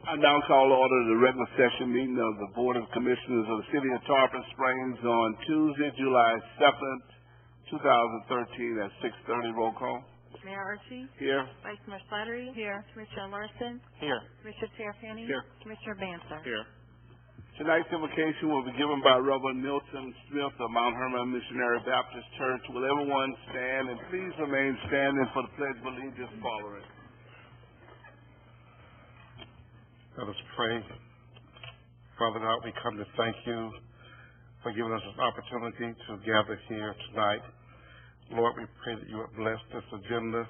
I now call order the regular session meeting of the Board of Commissioners of the City of Tarpon Springs on Tuesday, July 7th, 2013 at 6:30. Roll call. Mayor Archie? Here. Vice Mayor Slattery? Here. Commissioner Larson? Here. Commissioner Terrapini? Here. Commissioner Banter? Here. Tonight's invocation will be given by Reverend Milton Smith of Mount Hermon Missionary Baptist Church. Will everyone stand and please remain standing for the Pledge of Allegiance following. Let us pray. Father God, we come to thank you for giving us this opportunity to gather here tonight. Lord, we pray that you would bless this agenda,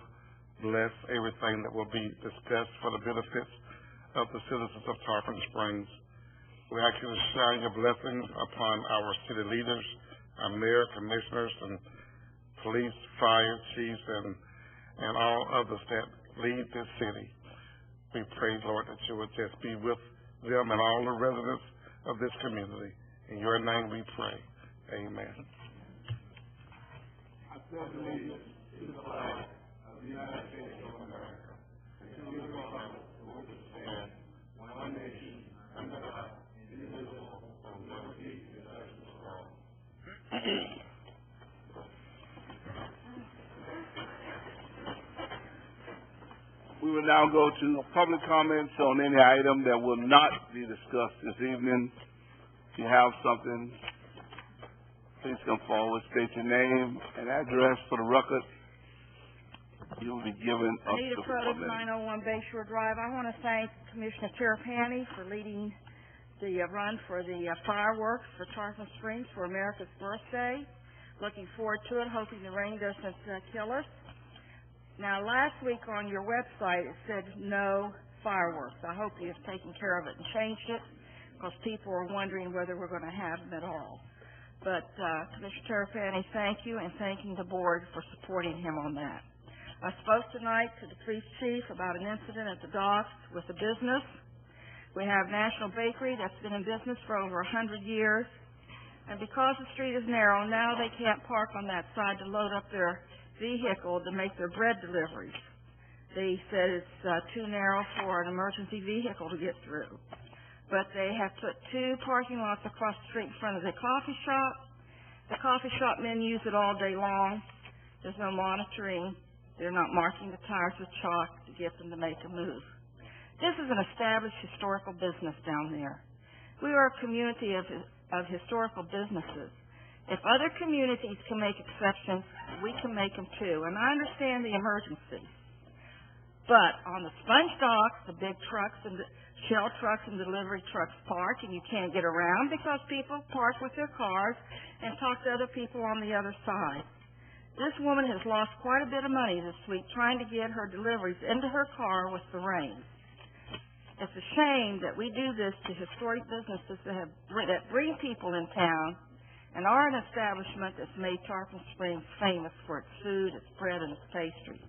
bless everything that will be discussed for the benefits of the citizens of Tarpon Springs. We ask you to shine your blessings upon our city leaders, our mayor, commissioners, and police, fire chiefs, and all others that lead this city. We pray, Lord, that you would just be with them and all the residents of this community. In your name we pray. Amen. I pledge allegiance to the flag of the United States of America, and to the republic for which it stands, one nation, under God, indivisible, with liberty and justice for all. We will now go to public comments on any item that will not be discussed this evening. If you have something, please come forward, state your name and address for the record. You will be given up Anita to 4 Produce, minutes. 901 Bayshore Drive. I want to thank Commissioner Terrapini for leading the run for the fireworks for Tarpon Springs for America's birthday. Looking forward to it, hoping the rain doesn't kill us. Now, last week on your website it said no fireworks. I hope you've taken care of it and changed it, because people are wondering whether we're going to have them at all. But Commissioner Terrapini, thank you, and thanking the board for supporting him on that. I spoke tonight to the police chief about an incident at the docks with a business. We have National Bakery that's been in business for over 100 years, and because the street is narrow, now they can't park on that side to load up their vehicle to make their bread deliveries. They said it's too narrow for an emergency vehicle to get through. But they have put 2 parking lots across the street in front of the coffee shop. The coffee shop men use it all day long. There's no monitoring. They're not marking the tires with chalk to get them to make a move. This is an established historical business down there. We are a community of historical businesses. If other communities can make exceptions, we can make them too. And I understand the emergency. But on the sponge docks, the big trucks and the shell trucks and delivery trucks park, and you can't get around because people park with their cars and talk to other people on the other side. This woman has lost quite a bit of money this week trying to get her deliveries into her car with the rain. It's a shame that we do this to historic businesses that bring people in town and are an establishment that's made Tarpon Springs famous for its food, its bread, and its pastry.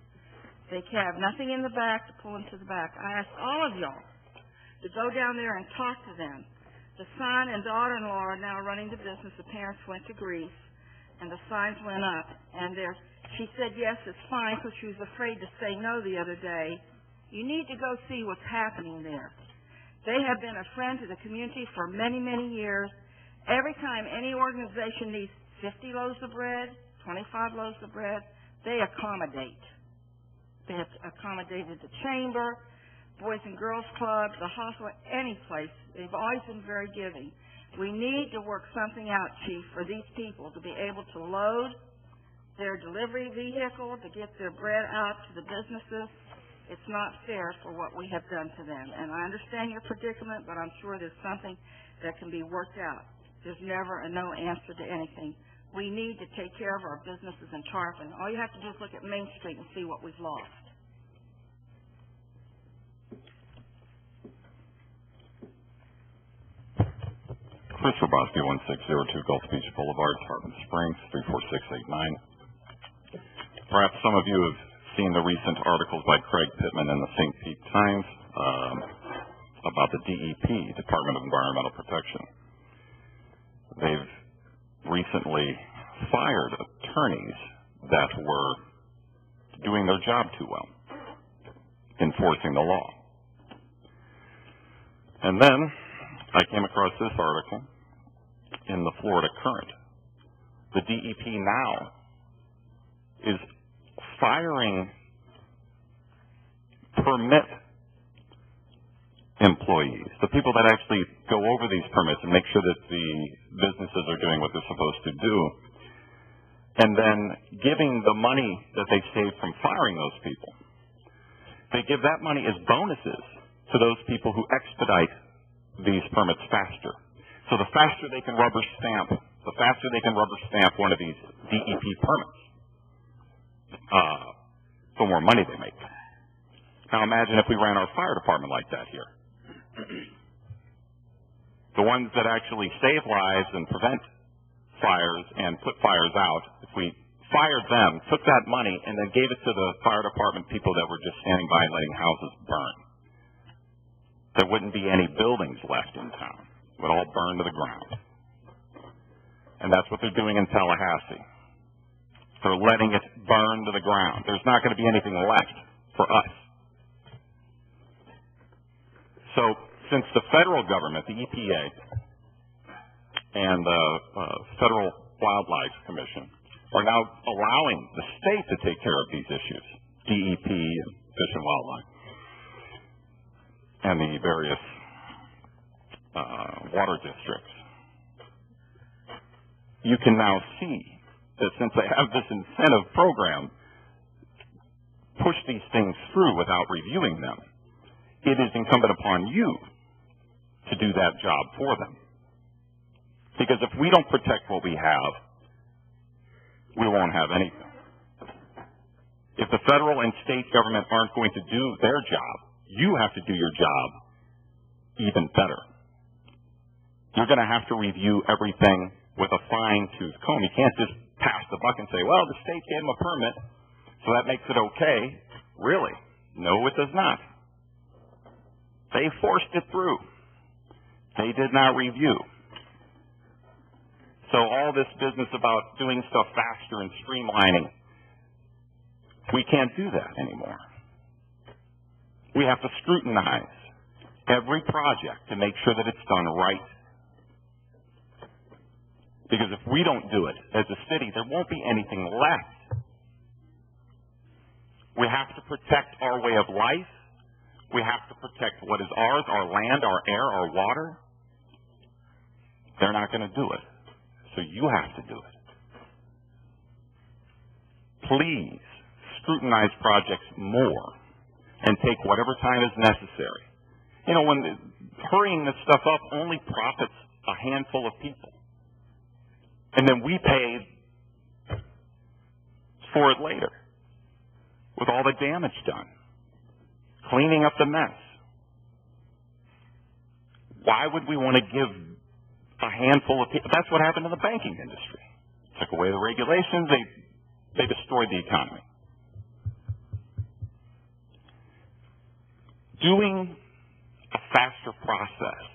They have nothing in the back to pull them to the back. I ask all of y'all to go down there and talk to them. The son and daughter-in-law are now running the business. The parents went to Greece, and the signs went up. And she said, yes, it's fine, because she was afraid to say no the other day. You need to go see what's happening there. They have been a friend to the community for many, many years. Every time any organization needs 50 loaves of bread, 25 loaves of bread, they accommodate. They have accommodated the chamber, Boys and Girls Club, the hospital, any place. They've always been very giving. We need to work something out, Chief, for these people to be able to load their delivery vehicle, to get their bread out to the businesses. It's not fair for what we have done to them. And I understand your predicament, but I'm sure there's something that can be worked out. There's never a no answer to anything. We need to take care of our businesses in Tarpon. All you have to do is look at Main Street and see what we've lost. Chris Robosky, 1602 Gulf Beach Boulevard, Tarpon Springs, 34689. Perhaps some of you have seen the recent articles by Craig Pittman in the St. Pete Times about the DEP, Department of Environmental Protection. They've recently fired attorneys that were doing their job too well, enforcing the law. And then I came across this article in the Florida Current. The DEP now is firing permit employees, the people that actually go over these permits and make sure that the businesses are doing what they're supposed to do, and then giving the money that they save from firing those people. They give that money as bonuses to those people who expedite these permits faster. So the faster they can rubber stamp one of these DEP permits, the more money they make. Now imagine if we ran our fire department like that here. The ones that actually save lives and prevent fires and put fires out, if we fired them, took that money, and then gave it to the fire department people that were just standing by and letting houses burn, there wouldn't be any buildings left in town. It would all burn to the ground. And that's what they're doing in Tallahassee. They're letting it burn to the ground. There's not going to be anything left for us. So since the federal government, the EPA, and the Federal Wildlife Commission are now allowing the state to take care of these issues, DEP and Fish and Wildlife, and the various water districts, you can now see that since they have this incentive program, push these things through without reviewing them, it is incumbent upon you to do that job for them. Because if we don't protect what we have, we won't have anything. If the federal and state government aren't going to do their job, you have to do your job even better. You're going to have to review everything with a fine-tooth comb. You can't just pass the buck and say, well, the state gave them a permit, so that makes it okay. Really? No, it does not. They forced it through. They did not review. So all this business about doing stuff faster and streamlining, we can't do that anymore. We have to scrutinize every project to make sure that it's done right. Because if we don't do it as a city, there won't be anything left. We have to protect our way of life. We have to protect what is ours, our land, our air, our water. They're not going to do it. So you have to do it. Please scrutinize projects more and take whatever time is necessary. You know, when hurrying this stuff up only profits a handful of people. And then we pay for it later with all the damage done, cleaning up the mess. Why would we want to give a handful of people? That's what happened in the banking industry. Took away the regulations, they destroyed the economy. Doing a faster process.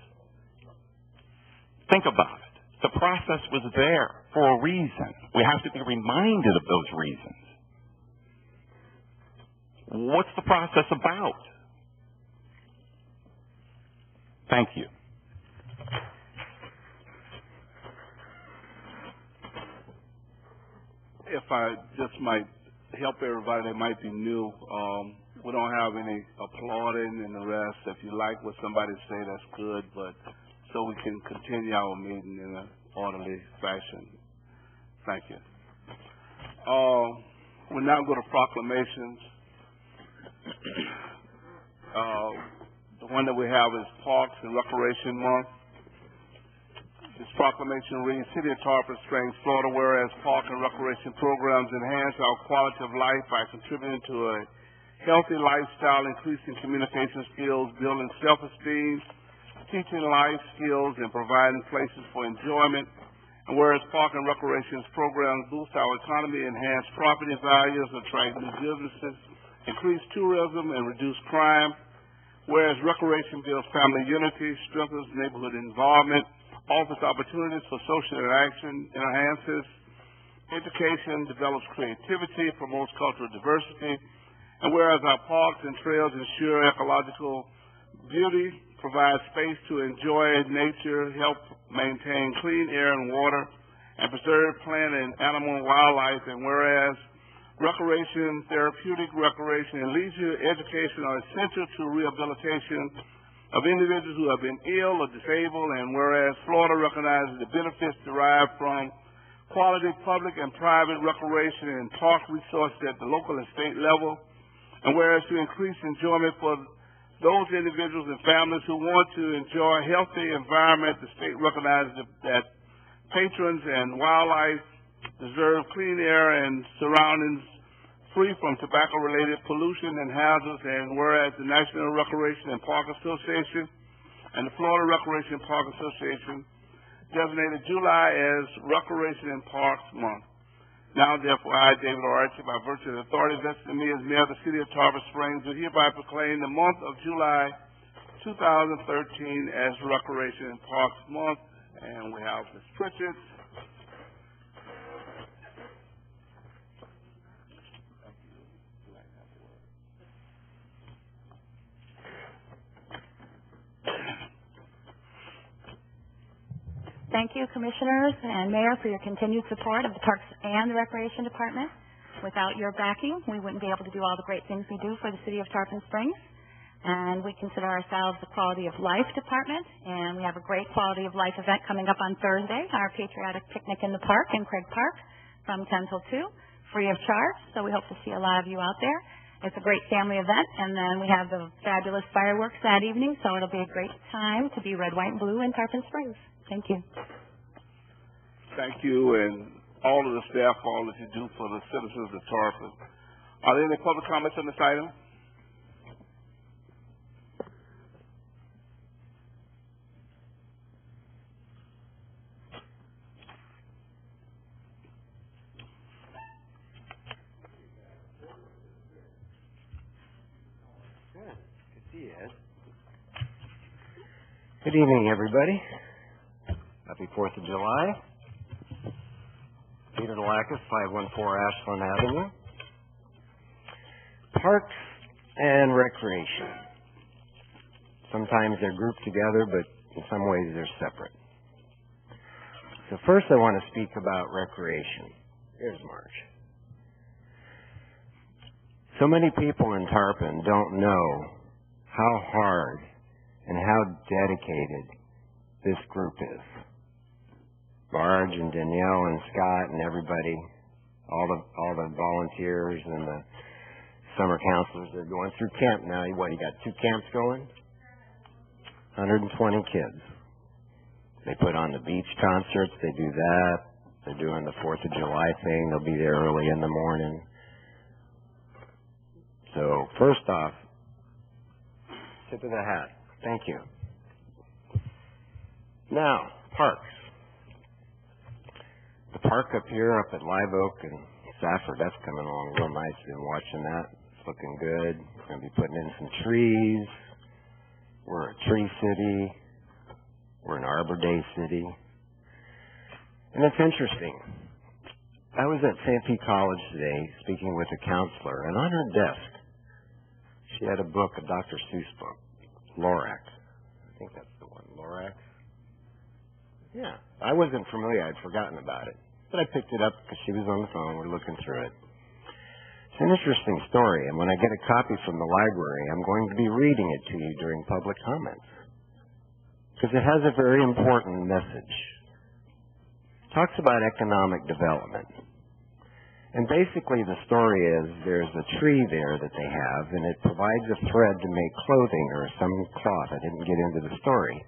Think about it. The process was there for a reason. We have to be reminded of those reasons. What's the process about? Thank you. If I just might help everybody that might be new, we don't have any applauding and the rest. If you like what somebody say, that's good, but so we can continue our meeting in an orderly fashion. Thank you. We'll now go to proclamations. The one that we have is Parks and Recreation Month. This proclamation reads, City of Tarpon Springs, Florida, whereas park and recreation programs enhance our quality of life by contributing to a healthy lifestyle, increasing communication skills, building self-esteem, teaching life skills, and providing places for enjoyment. And whereas park and recreation programs boost our economy, enhance property values, attract new businesses, increase tourism, and reduce crime. Whereas recreation builds family unity, strengthens neighborhood involvement, offers opportunities for social interaction, enhances education, develops creativity, promotes cultural diversity. And whereas our parks and trails ensure ecological beauty, provide space to enjoy nature, help maintain clean air and water, and preserve plant and animal and wildlife. And whereas recreation, therapeutic recreation, and leisure education are essential to rehabilitation of individuals who have been ill or disabled, and whereas Florida recognizes the benefits derived from quality public and private recreation and park resources at the local and state level, and whereas to increase enjoyment for those individuals and families who want to enjoy a healthy environment, the state recognizes that patrons and wildlife deserve clean air and surroundings free from tobacco-related pollution and hazards, and whereas the National Recreation and Park Association and the Florida Recreation and Park Association designated July as Recreation and Parks Month. Now, therefore, I, David Archie, by virtue of the authority vested in me as mayor of the city of Tarpon Springs, do hereby proclaim the month of July 2013 as Recreation and Parks Month. And we have Ms. Pritchett. Thank you, Commissioners and Mayor, for your continued support of the Parks and the Recreation Department. Without your backing, we wouldn't be able to do all the great things we do for the city of Tarpon Springs. And we consider ourselves the Quality of Life Department, and we have a great Quality of Life event coming up on Thursday, our Patriotic Picnic in the Park in Craig Park from 10 till 2, free of charge. So we hope to see a lot of you out there. It's a great family event, and then we have the fabulous fireworks that evening, so it'll be a great time to be red, white, and blue in Tarpon Springs. Thank you. Thank you, and all of the staff for all that you do for the citizens of Tarpon. Are there any public comments on this item? Good evening, everybody. Happy 4th of July. Peter Delacus, 514 Ashland Avenue. Parks and recreation. Sometimes they're grouped together, but in some ways they're separate. So first I want to speak about recreation. Here's Marge. So many people in Tarpon don't know how hard and how dedicated this group is. Marge and Danielle and Scott and everybody, all the volunteers and the summer counselors, they're going through camp now. You got 2 camps going? 120 kids. They put on the beach concerts, they do that. They're doing the 4th of July thing. They'll be there early in the morning. So first off, tip of the hat. Thank you. Now, parks. The park up here, up at Live Oak and Safford, that's coming along real nice. Been watching that. It's looking good. We're going to be putting in some trees. We're a tree city. We're an Arbor Day city. And it's interesting. I was at St. Pete College today speaking with a counselor, and on her desk, she had a book, a Dr. Seuss book, Lorax. I think that's the one, Lorax. Yeah, I wasn't familiar. I'd forgotten about it. But I picked it up because she was on the phone. We're looking through it. It's an interesting story, and when I get a copy from the library, I'm going to be reading it to you during public comments because it has a very important message. It talks about economic development. And basically the story is there's a tree there that they have, and it provides a thread to make clothing or some cloth. I didn't get into the story.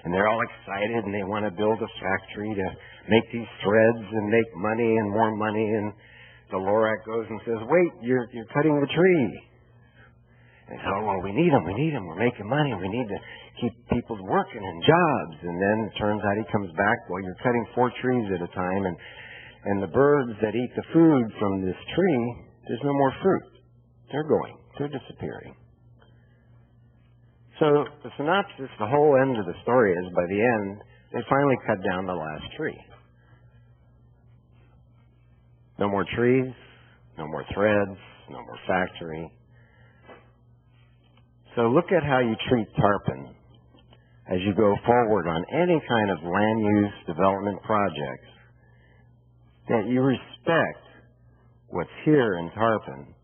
And they're all excited, and they want to build a factory to make these threads and make money and more money. And the Lorax goes and says, wait, you're cutting the tree. And they say, oh, well, we need them. We're making money. We need to keep people working and jobs. And then it turns out he comes back, well, you're cutting 4 trees at a time, and the birds that eat the food from this tree, there's no more fruit. They're disappearing. So the synopsis, the whole end of the story is, by the end, they finally cut down the last tree. No more trees, no more threads, no more factory. So look at how you treat Tarpon as you go forward on any kind of land use development projects, that you respect what's here in Tarpon.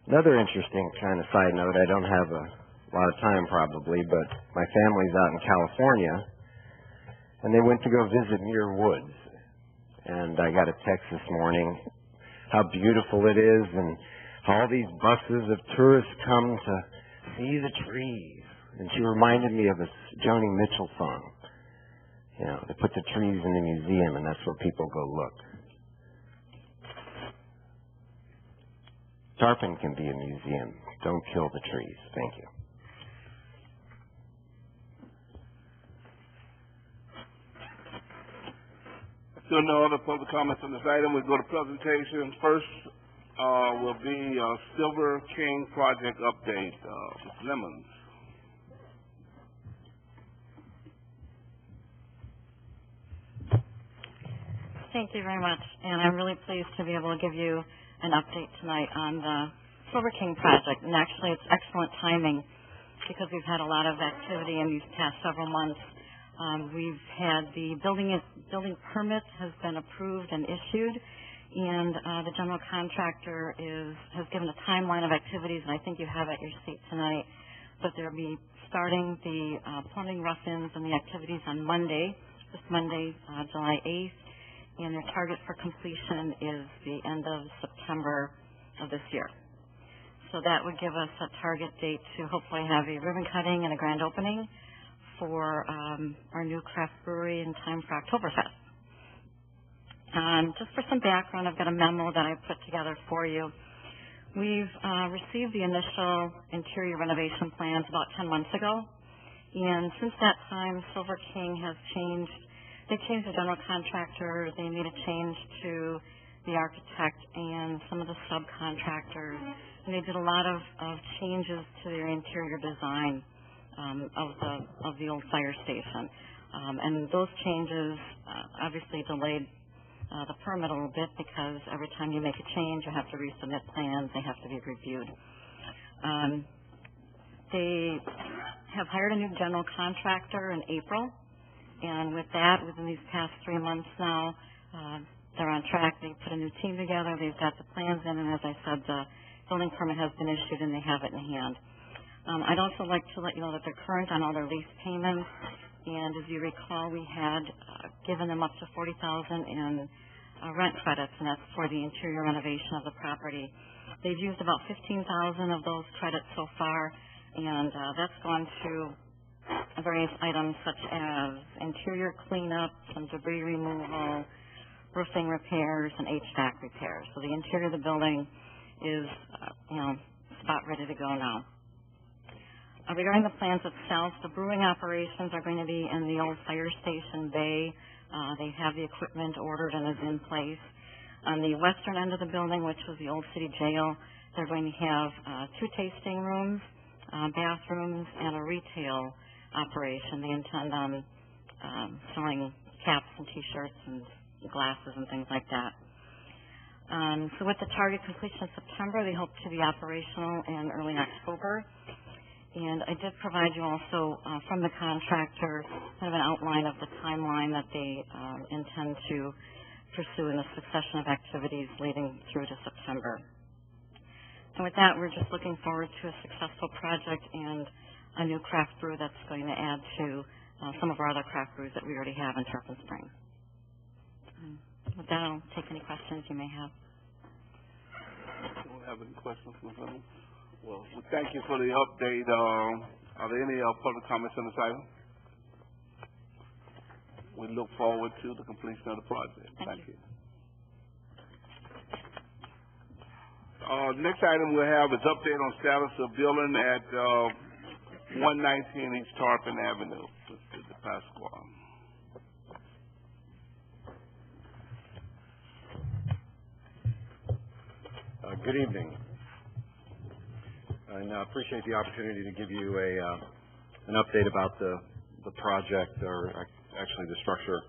Another interesting kind of side note, I don't have a lot of time probably, but my family's out in California, and they went to go visit Muir Woods. And I got a text this morning how beautiful it is and how all these buses of tourists come to see the trees. And she reminded me of a Joni Mitchell song. You know, they put the trees in the museum, and that's where people go look. Tarpon can be a museum. Don't kill the trees. Thank you. Still no other public comments on this item. We go to presentation. First will be Silver King project update. Ms. Lemons. Thank you very much, and I'm really pleased to be able to give you an update tonight on the Silver King project. And actually, it's excellent timing because we've had a lot of activity in these past several months. We've had the building permit has been approved and issued, and the general contractor has given a timeline of activities, and I think you have at your seat tonight. But they'll be starting the plumbing rough-ins and the activities on Monday, this Monday, July 8th. And their target for completion is the end of September of this year. So that would give us a target date to hopefully have a ribbon cutting and a grand opening for our new craft brewery in time for Oktoberfest. Just for some background, I've got a memo that I put together for you. We've received the initial interior renovation plans about 10 months ago, and since that time, Silver King has changed. They changed the general contractor. They made a change to the architect and some of the subcontractors, and they did a lot of changes to their interior design of the old fire station. And those changes obviously delayed the permit a little bit because every time you make a change, you have to resubmit plans. They have to be reviewed. They have hired a new general contractor in April. And with that, within these past 3 months now, they're on track. They put a new team together. They've got the plans in, and as I said, the building permit has been issued, and they have it in hand. I'd also like to let you know that they're current on all their lease payments. And as you recall, we had given them up to $40,000 in rent credits, and that's for the interior renovation of the property. They've used about $15,000 of those credits so far, and that's gone to various items such as interior cleanup, some debris removal, roofing repairs, and HVAC repairs. So the interior of the building is, spot ready to go now. Regarding the plans itself, the brewing operations are going to be in the old fire station bay. They have the equipment ordered and is in place. On the western end of the building, which was the old city jail, they're going to have 2 tasting rooms, bathrooms, and a retail operation. They intend on selling caps and T-shirts and glasses and things like that. So with the target completion in September, they hope to be operational in early October. And I did provide you also from the contractor kind of an outline of the timeline that they intend to pursue in the succession of activities leading through to September. And with that, we're just looking forward to a successful project and a new craft brew that's going to add to some of our other craft brews that we already have in Tarpon Springs. With that, I'll take any questions you may have. Don't have any questions, Ms. Lemons? Well, we thank you for the update. Are there any public comments on this item? We look forward to the completion of the project. Thank you. Next item we have is update on status of building at 119 East Tarpon Avenue. Mr. Pasquale. Good evening, and I appreciate the opportunity to give you an update about the project, or actually the structure.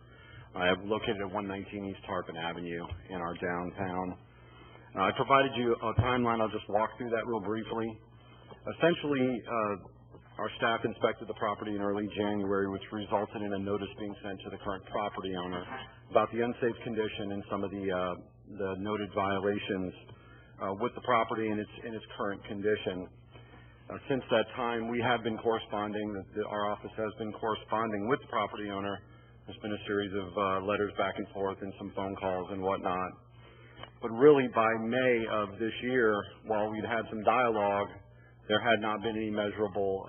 I am located at 119 East Tarpon Avenue in our downtown. I provided you a timeline. I'll just walk through that real briefly. Essentially, Our staff inspected the property in early January, which resulted in a notice being sent to the current property owner about the unsafe condition and some of the noted violations with the property in its current condition. Since that time, we have been corresponding. Our office has been corresponding with the property owner. There's been a series of letters back and forth and some phone calls and whatnot. But really, by May of this year, while we'd had some dialogue, there had not been any measurable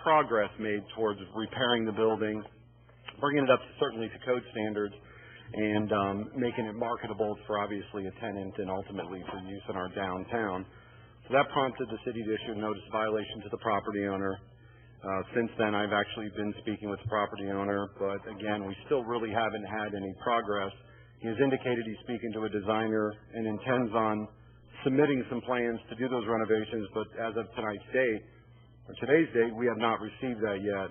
progress made towards repairing the building, bringing it up certainly to code standards, and making it marketable for obviously a tenant and ultimately for use in our downtown. So that prompted the city to issue a notice of violation to the property owner. Since then, I've actually been speaking with the property owner, but again, we still really haven't had any progress. He has indicated he's speaking to a designer and intends on submitting some plans to do those renovations, but as of today's date, we have not received that yet.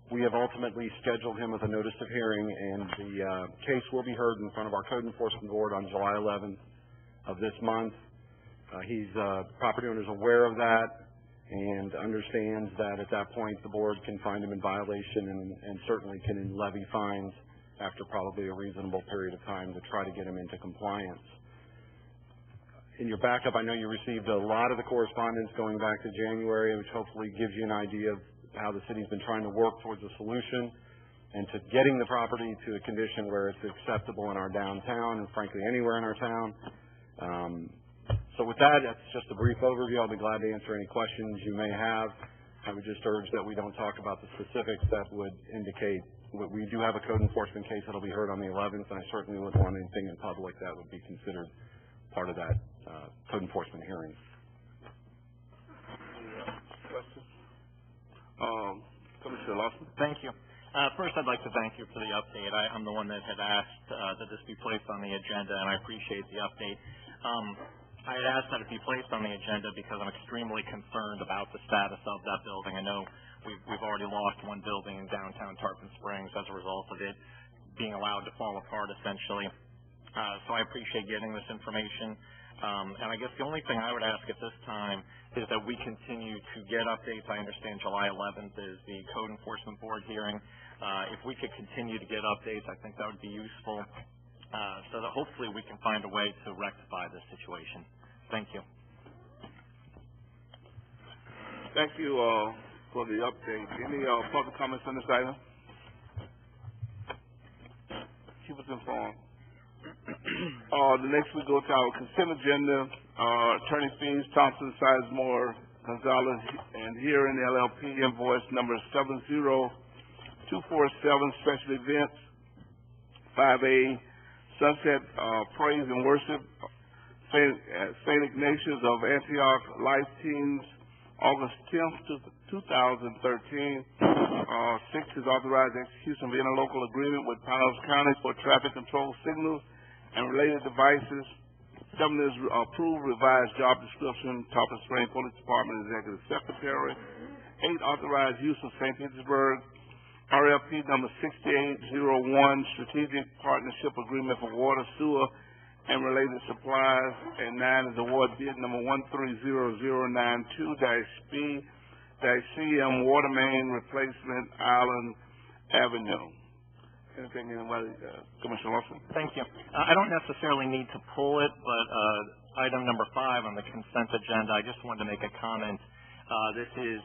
We have ultimately scheduled him with a notice of hearing, and the case will be heard in front of our Code Enforcement Board on July 11th of this month. Property owner is aware of that and understands that at that point the board can find him in violation and certainly can levy fines after probably a reasonable period of time to try to get him into compliance. In your backup, I know you received a lot of the correspondence going back to January, which hopefully gives you an idea of how the city's been trying to work towards a solution and to getting the property to a condition where it's acceptable in our downtown and frankly anywhere in our town. So with that, that's just a brief overview. I'll be glad to answer any questions you may have. I would just urge that we don't talk about the specifics that would indicate we do have a code enforcement case that will be heard on the 11th, and I certainly wouldn't want anything in public that would be considered part of that code enforcement hearing. Questions? Commissioner Lawson? Thank you. First, I'd like to thank you for the update. I'm the one that had asked that this be placed on the agenda, and I appreciate the update. I had asked that it be placed on the agenda because I'm extremely concerned about the status of that building. I know we've already lost one building in downtown Tarpon Springs as a result of it being allowed to fall apart, essentially. So I appreciate getting this information. And I guess the only thing I would ask at this time is that we continue to get updates. I understand July 11th is the Code Enforcement Board hearing. If we could continue to get updates, I think that would be useful so that hopefully we can find a way to rectify this situation. Thank you. Thank you for the update. Any public comments on this item? Keep us informed. The next we go to our consent agenda. Attorney fees, Thompson, Sizemore, Gonzalez, and here in the LLP invoice number 70247, special events, 5A, Sunset Praise and Worship, St. Ignatius of Antioch Life Teams, August 10th, 2013. 6 is authorized execution of interlocal agreement with Pinellas County for traffic control signals and related devices. 7 is approved revised job description, Tarpon Springs Police Department Executive Secretary. 8, authorized use of St. Petersburg RFP number 6801, Strategic Partnership Agreement for Water, Sewer, and Related Supplies. And 9 is award bid number 130092-B-CM Water Main Replacement, Island Avenue. Anything anybody, Commissioner Lawson? Thank you. I don't necessarily need to pull it, but item number 5 on the consent agenda, I just wanted to make a comment. This is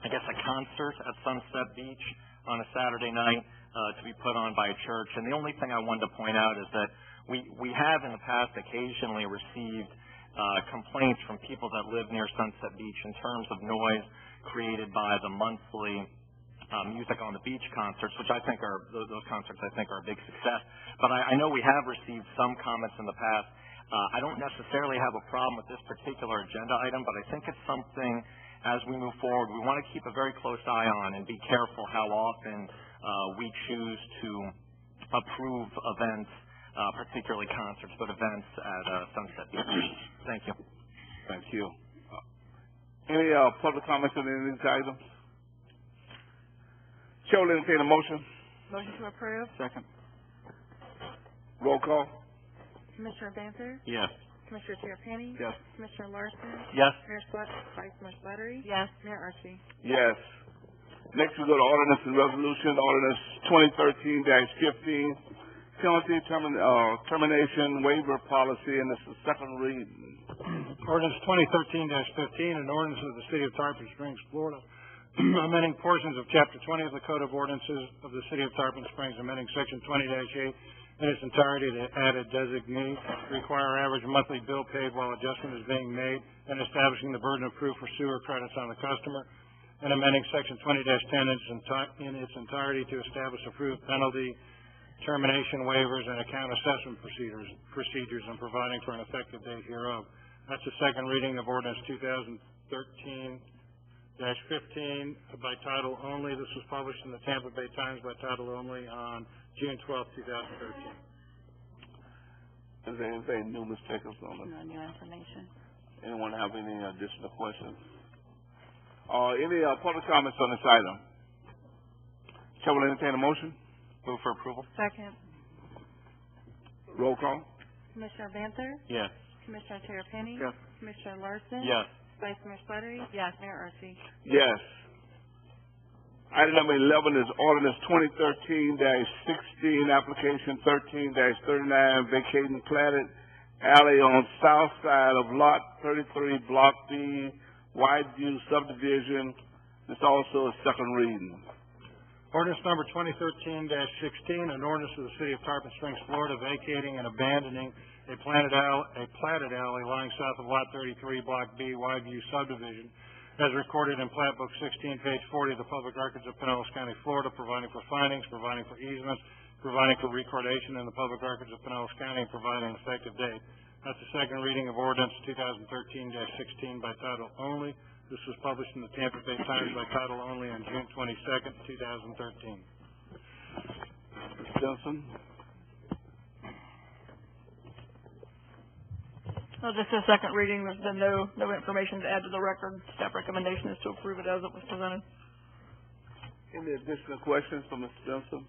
I guess a concert at Sunset Beach on a Saturday night to be put on by a church. And the only thing I wanted to point out is that we have in the past occasionally received complaints from people that live near Sunset Beach in terms of noise created by the monthly Music on the Beach concerts, which I think are, those concerts I think are a big success. But I know we have received some comments in the past. I don't necessarily have a problem with this particular agenda item, but I think it's something as we move forward we want to keep a very close eye on and be careful how often we choose to approve events, particularly concerts, but events at Sunset Beach. Thank you. Thank you. Any public comments on any of these items? Chair will entertain a motion. Motion to approve. Second. Roll call. Commissioner Banther? Yes. Commissioner Terrapini? Yes. Commissioner Larson? Yes. Mayor Vice Mayor Slattery? Yes. Mayor Archie? Yes. Next we go to ordinance and resolution, ordinance 2013-15, penalty termination waiver policy, and this is second reading. Ordinance 2013-15, an ordinance of the City of Tarpon Springs, Florida, amending portions of Chapter 20 of the Code of Ordinances of the City of Tarpon Springs, amending Section 20-8 in its entirety to add a designee, require average monthly bill paid while adjustment is being made, and establishing the burden of proof for sewer credits on the customer, and amending Section 20-10 in its entirety to establish approved penalty, termination waivers, and account assessment procedures, and providing for an effective date hereof. That's the second reading of ordinance 2013-15 by title only. This was published in the Tampa Bay Times by title only on June 12, 2013. Is there anything new, Ms. Jacobs, on this? No new information. Anyone have any additional questions? Any public comments on this item? Chair will entertain a motion. Move for approval. Second. Roll call. Commissioner Banther? Yes. Commissioner Terrapini? Yes. Commissioner Larson? Yes. Vice Mayor Slattery? Yes. Mayor Archie? Yes. Item number 11 is ordinance 2013-16, application 13-39, vacating platted alley on south side of lot 33, block B, Wideview subdivision. This also is second reading. Ordinance number 2013-16, an ordinance of the City of Tarpon Springs, Florida, vacating and abandoning a platted alley lying south of lot 33, block B, Wideview subdivision, as recorded in Plat Book 16, page 40 of the Public Records of Pinellas County, Florida, providing for findings, providing for easements, providing for recordation in the Public Records of Pinellas County, and providing an effective date. That's the second reading of ordinance 2013-16 by title only. This was published in the Tampa Bay Times by title only on June 22nd, 2013. Johnson? This is second reading. There's been no information to add to the record. Staff recommendation is to approve it as it was presented. Any additional questions from Mr. Johnson?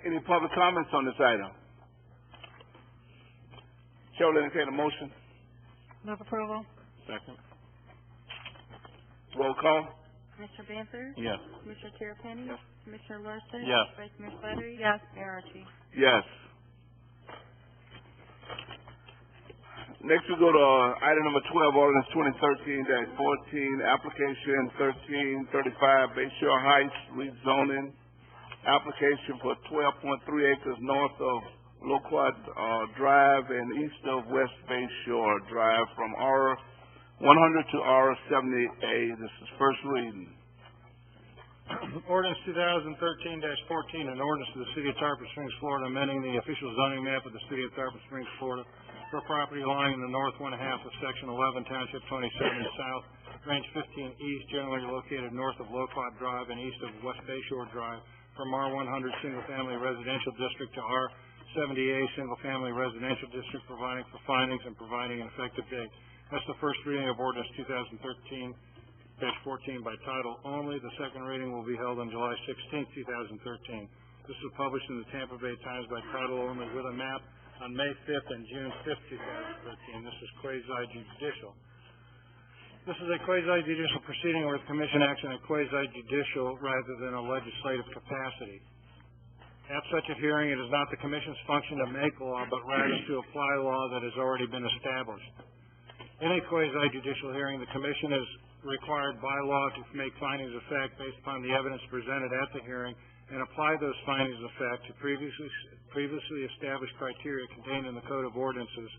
Any public comments on this item? Chair will entertain a motion. Move approval. Second. Roll call. Commissioner Banther? Yes. Commissioner Terrapini? Yes. Commissioner Larson? Yes. Vice Mayor Slattery? Yes. Mayor Archie? Yes. Next we go to item number 12, ordinance 2013-14, application 1335, Bayshore Heights rezoning, application for 12.3 acres north of Loquat Drive and east of West Bayshore Drive from R100 to R70A. This is first reading. Ordinance 2013-14, an ordinance of the City of Tarpon Springs, Florida, amending the official zoning map of the City of Tarpon Springs, Florida, for property lying in the north one-half of Section 11, Township 27 South, Range 15 East, generally located north of Loquat Drive and east of West Bayshore Drive, from R100 Single Family Residential District to R70A Single Family Residential District, providing for findings and providing an effective date. That's the first reading of ordinance 2013-14 by title only. The second reading will be held on July 16, 2013. This was published in the Tampa Bay Times by title only with a map on May 5th and June 5th, 2013. This is quasi-judicial. This is a quasi-judicial proceeding where the Commission acts in a quasi-judicial rather than a legislative capacity. At such a hearing, it is not the Commission's function to make law, but rather to apply law that has already been established. In a quasi-judicial hearing, the Commission is required by law to make findings of fact based upon the evidence presented at the hearing and apply those findings of fact to previously established criteria contained in the Code of Ordinances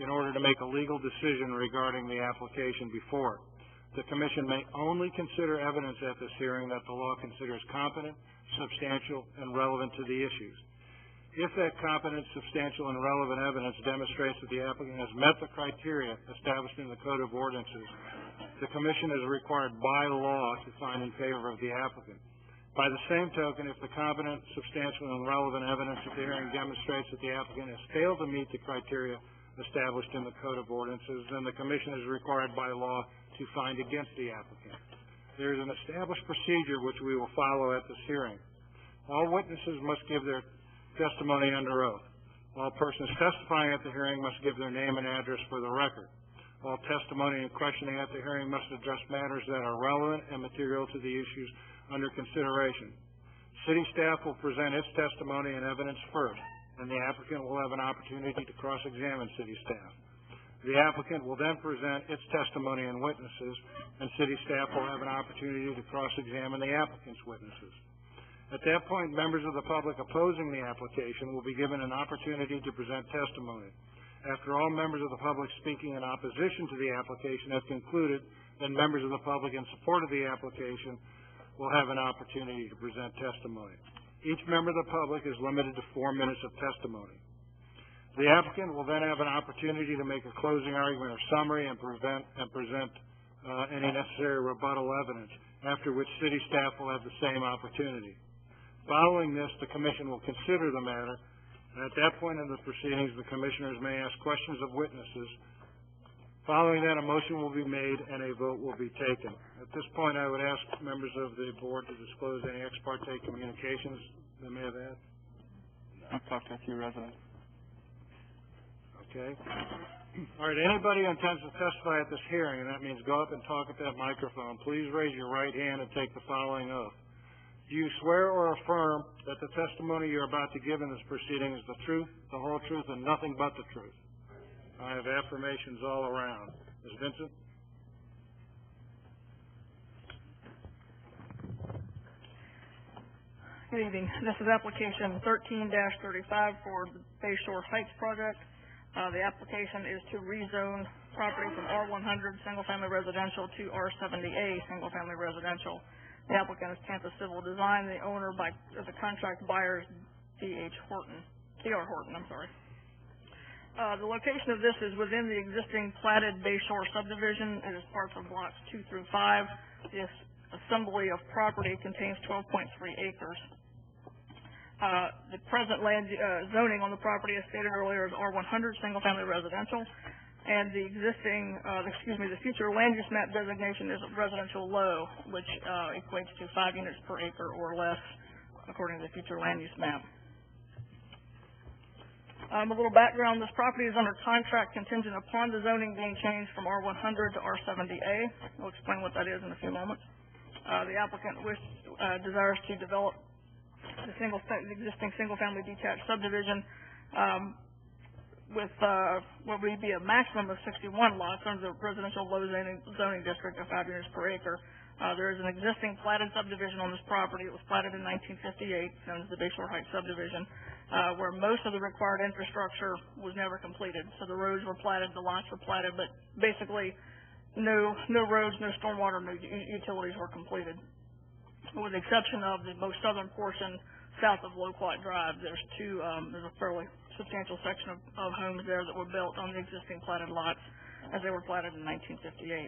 in order to make a legal decision regarding the application before it. The Commission may only consider evidence at this hearing that the law considers competent, substantial, and relevant to the issues. If that competent, substantial, and relevant evidence demonstrates that the applicant has met the criteria established in the Code of Ordinances, the Commission is required by law to find in favor of the applicant. By the same token, if the competent, substantial, and relevant evidence at the hearing demonstrates that the applicant has failed to meet the criteria established in the Code of Ordinances, then the Commission is required by law to find against the applicant. There is an established procedure which we will follow at this hearing. All witnesses must give their testimony under oath. All persons testifying at the hearing must give their name and address for the record. All testimony and questioning at the hearing must address matters that are relevant and material to the issues under consideration. City staff will present its testimony and evidence first, and the applicant will have an opportunity to cross-examine city staff. The applicant will then present its testimony and witnesses, and city staff will have an opportunity to cross-examine the applicant's witnesses. At that point, members of the public opposing the application will be given an opportunity to present testimony. After all members of the public speaking in opposition to the application have concluded, then members of the public in support of the application will have an opportunity to present testimony. Each member of the public is limited to 4 minutes of testimony. The applicant will then have an opportunity to make a closing argument or summary and present any necessary rebuttal evidence, after which city staff will have the same opportunity. Following this, the commission will consider the matter, and at that point in the proceedings, the commissioners may ask questions of witnesses. Following that, a motion will be made and a vote will be taken. At this point, I would ask members of the board to disclose any ex parte communications they may have had. I've talked to a few residents. Okay. All right, anybody who intends to testify at this hearing, and that means go up and talk at that microphone, please raise your right hand and take the following oath. Do you swear or affirm that the testimony you're about to give in this proceeding is the truth, the whole truth, and nothing but the truth? I have affirmations all around. Ms. Vincent? Good evening. This is application 13-35 for the Bay Shore Heights project. The application is to rezone property from R100 single-family residential to R70A single-family residential. The applicant is Tampa Civil Design. The owner the contract buyer is D.R. Horton. The location of this is within the existing platted Bay Shore subdivision. It is parts of blocks 2 through 5. This assembly of property contains 12.3 acres. The present land zoning on the property, as stated earlier, is R100 single-family residential, and the the future land use map designation is residential low, which equates to 5 units per acre or less, according to the future land use map. A little background: this property is under contract contingent upon the zoning being changed from R100 to R70A. I'll explain what that is in a few moments. The applicant desires to develop the existing single-family detached subdivision with what would be a maximum of 61 lots under the residential low zoning district of 5 units per acre. There is an existing platted subdivision on this property. It was platted in 1958, known as the Bay Shore Heights subdivision, where most of the required infrastructure was never completed. So the roads were platted, the lots were platted, but basically no roads, no stormwater, no utilities were completed. With the exception of the most southern portion south of Loquat Drive, there's a fairly substantial section of homes there that were built on the existing platted lots as they were platted in 1958.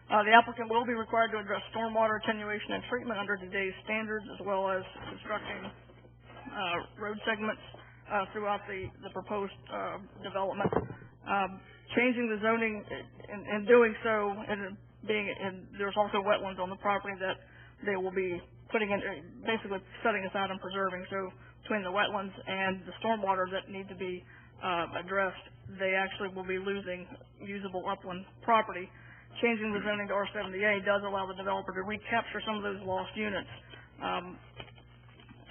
The applicant will be required to address stormwater attenuation and treatment under today's standards, as well as constructing road segments throughout the proposed development. Changing the zoning, in doing so, and there's also wetlands on the property that they will be putting in, basically setting aside and preserving. So between the wetlands and the stormwater that need to be addressed, they actually will be losing usable upland property. Changing the zoning to R70A does allow the developer to recapture some of those lost units.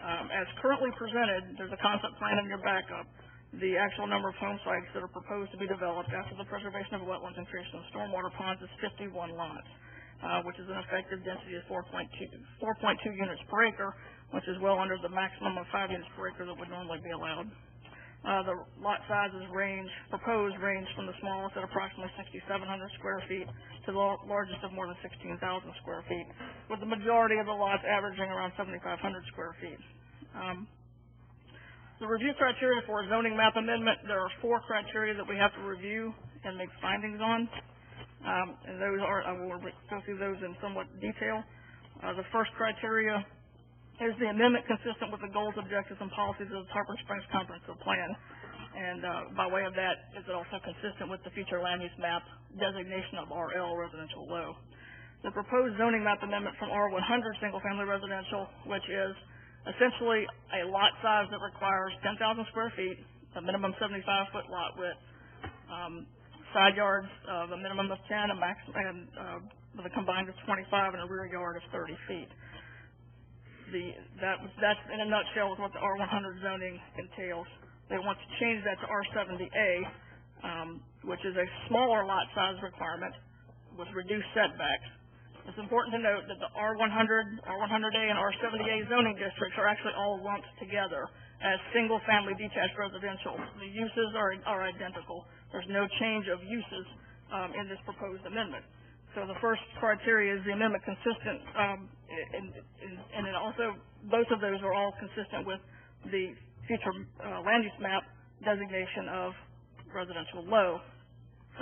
As currently presented, there's a concept plan in your backup. The actual number of home sites that are proposed to be developed after the preservation of wetlands and creation of stormwater ponds is 51 lots, which is an effective density of 4.2 units per acre, which is well under the maximum of 5 units per acre that would normally be allowed. The lot sizes proposed range from the smallest at approximately 6,700 square feet to the largest of more than 16,000 square feet, with the majority of the lots averaging around 7,500 square feet. The review criteria for a zoning map amendment, there are 4 criteria that we have to review and make findings on. And those are, I will go through those in somewhat detail. The first criteria is the amendment consistent with the goals, objectives, and policies of the Tarpon Springs Comprehensive Plan. And by way of that, is it also consistent with the future land use map designation of RL, residential low. The proposed zoning map amendment from R100 single-family residential, which is essentially a lot size that requires 10,000 square feet, a minimum 75-foot lot width, side yards of a minimum of 10, with a combined of 25, and a rear yard of 30 feet. That's in a nutshell what the R100 zoning entails. They want to change that to R70A, which is a smaller lot size requirement with reduced setbacks. It's important to note that the R100, R100A, and R70A zoning districts are actually all lumped together as single-family detached residential. The uses are identical. There's no change of uses in this proposed amendment. So the first criteria is the amendment consistent, and it also, both of those are all consistent with the future land use map designation of residential low,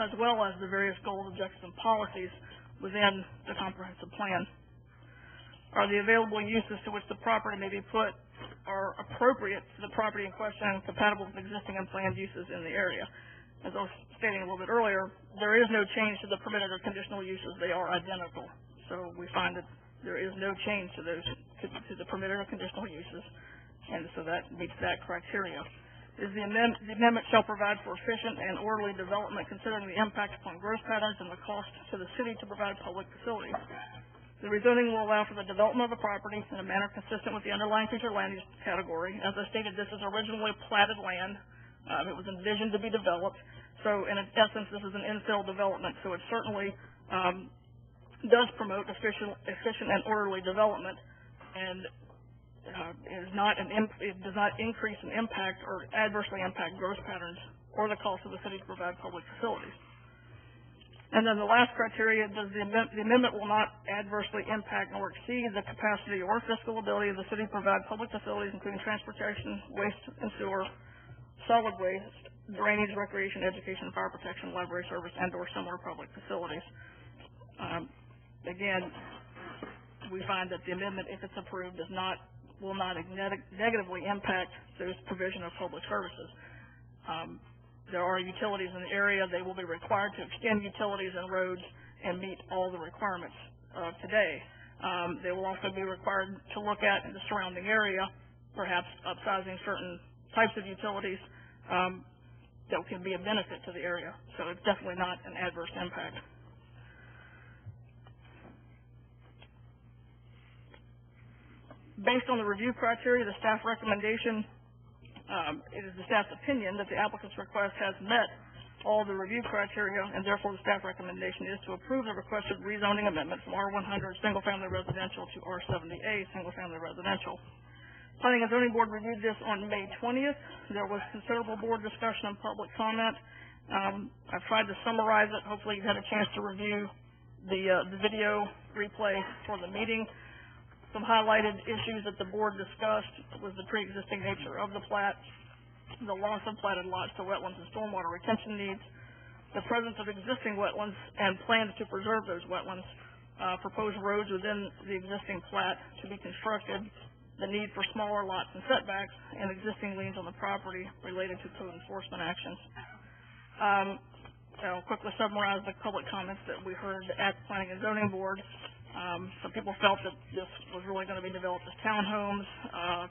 as well as the various goals, objectives, and policies within the comprehensive plan. Are the available uses to which the property may be put are appropriate to the property in question and compatible with existing and planned uses in the area? As I was stating a little bit earlier, there is no change to the permitted or conditional uses. They are identical. So we find that there is no change to those, to the permitted or conditional uses, and so that meets that criteria. The amendment shall provide for efficient and orderly development considering the impact upon growth patterns and the cost to the city to provide public facilities. The rezoning will allow for the development of the property in a manner consistent with the underlying future land use category. As I stated, this is originally platted land. It was envisioned to be developed. So in essence, this is an infill development. So it certainly does promote efficient and orderly development, and it does not increase an impact or adversely impact growth patterns or the cost of the city to provide public facilities. And then the last criteria, the amendment will not adversely impact nor exceed the capacity or fiscal ability of the city to provide public facilities, including transportation, waste and sewer, solid waste, drainage, recreation, education, fire protection, library service, and/or similar public facilities. Again, we find that the amendment, if it's approved, will not negatively impact those provision of public services. There are utilities in the area. They will be required to extend utilities and roads and meet all the requirements of today. They will also be required to look at the surrounding area, perhaps upsizing certain types of utilities that can be a benefit to the area. So it's definitely not an adverse impact. Based on the review criteria, the staff recommendation, it is the staff's opinion that the applicant's request has met all the review criteria, and therefore the staff recommendation is to approve the requested rezoning amendment from R100 single-family residential to R70A single-family residential. Planning and Zoning Board reviewed this on May 20th. There was considerable board discussion and public comment. I've tried to summarize it. Hopefully you've had a chance to review the video replay for the meeting. Some highlighted issues that the board discussed was the pre-existing nature of the plat, the loss of platted lots to wetlands and stormwater retention needs, the presence of existing wetlands and plans to preserve those wetlands, proposed roads within the existing plat to be constructed, the need for smaller lots and setbacks, and existing liens on the property related to code enforcement actions. I'll quickly summarize the public comments that we heard at the Planning and Zoning Board. Some people felt that this was really going to be developed as townhomes,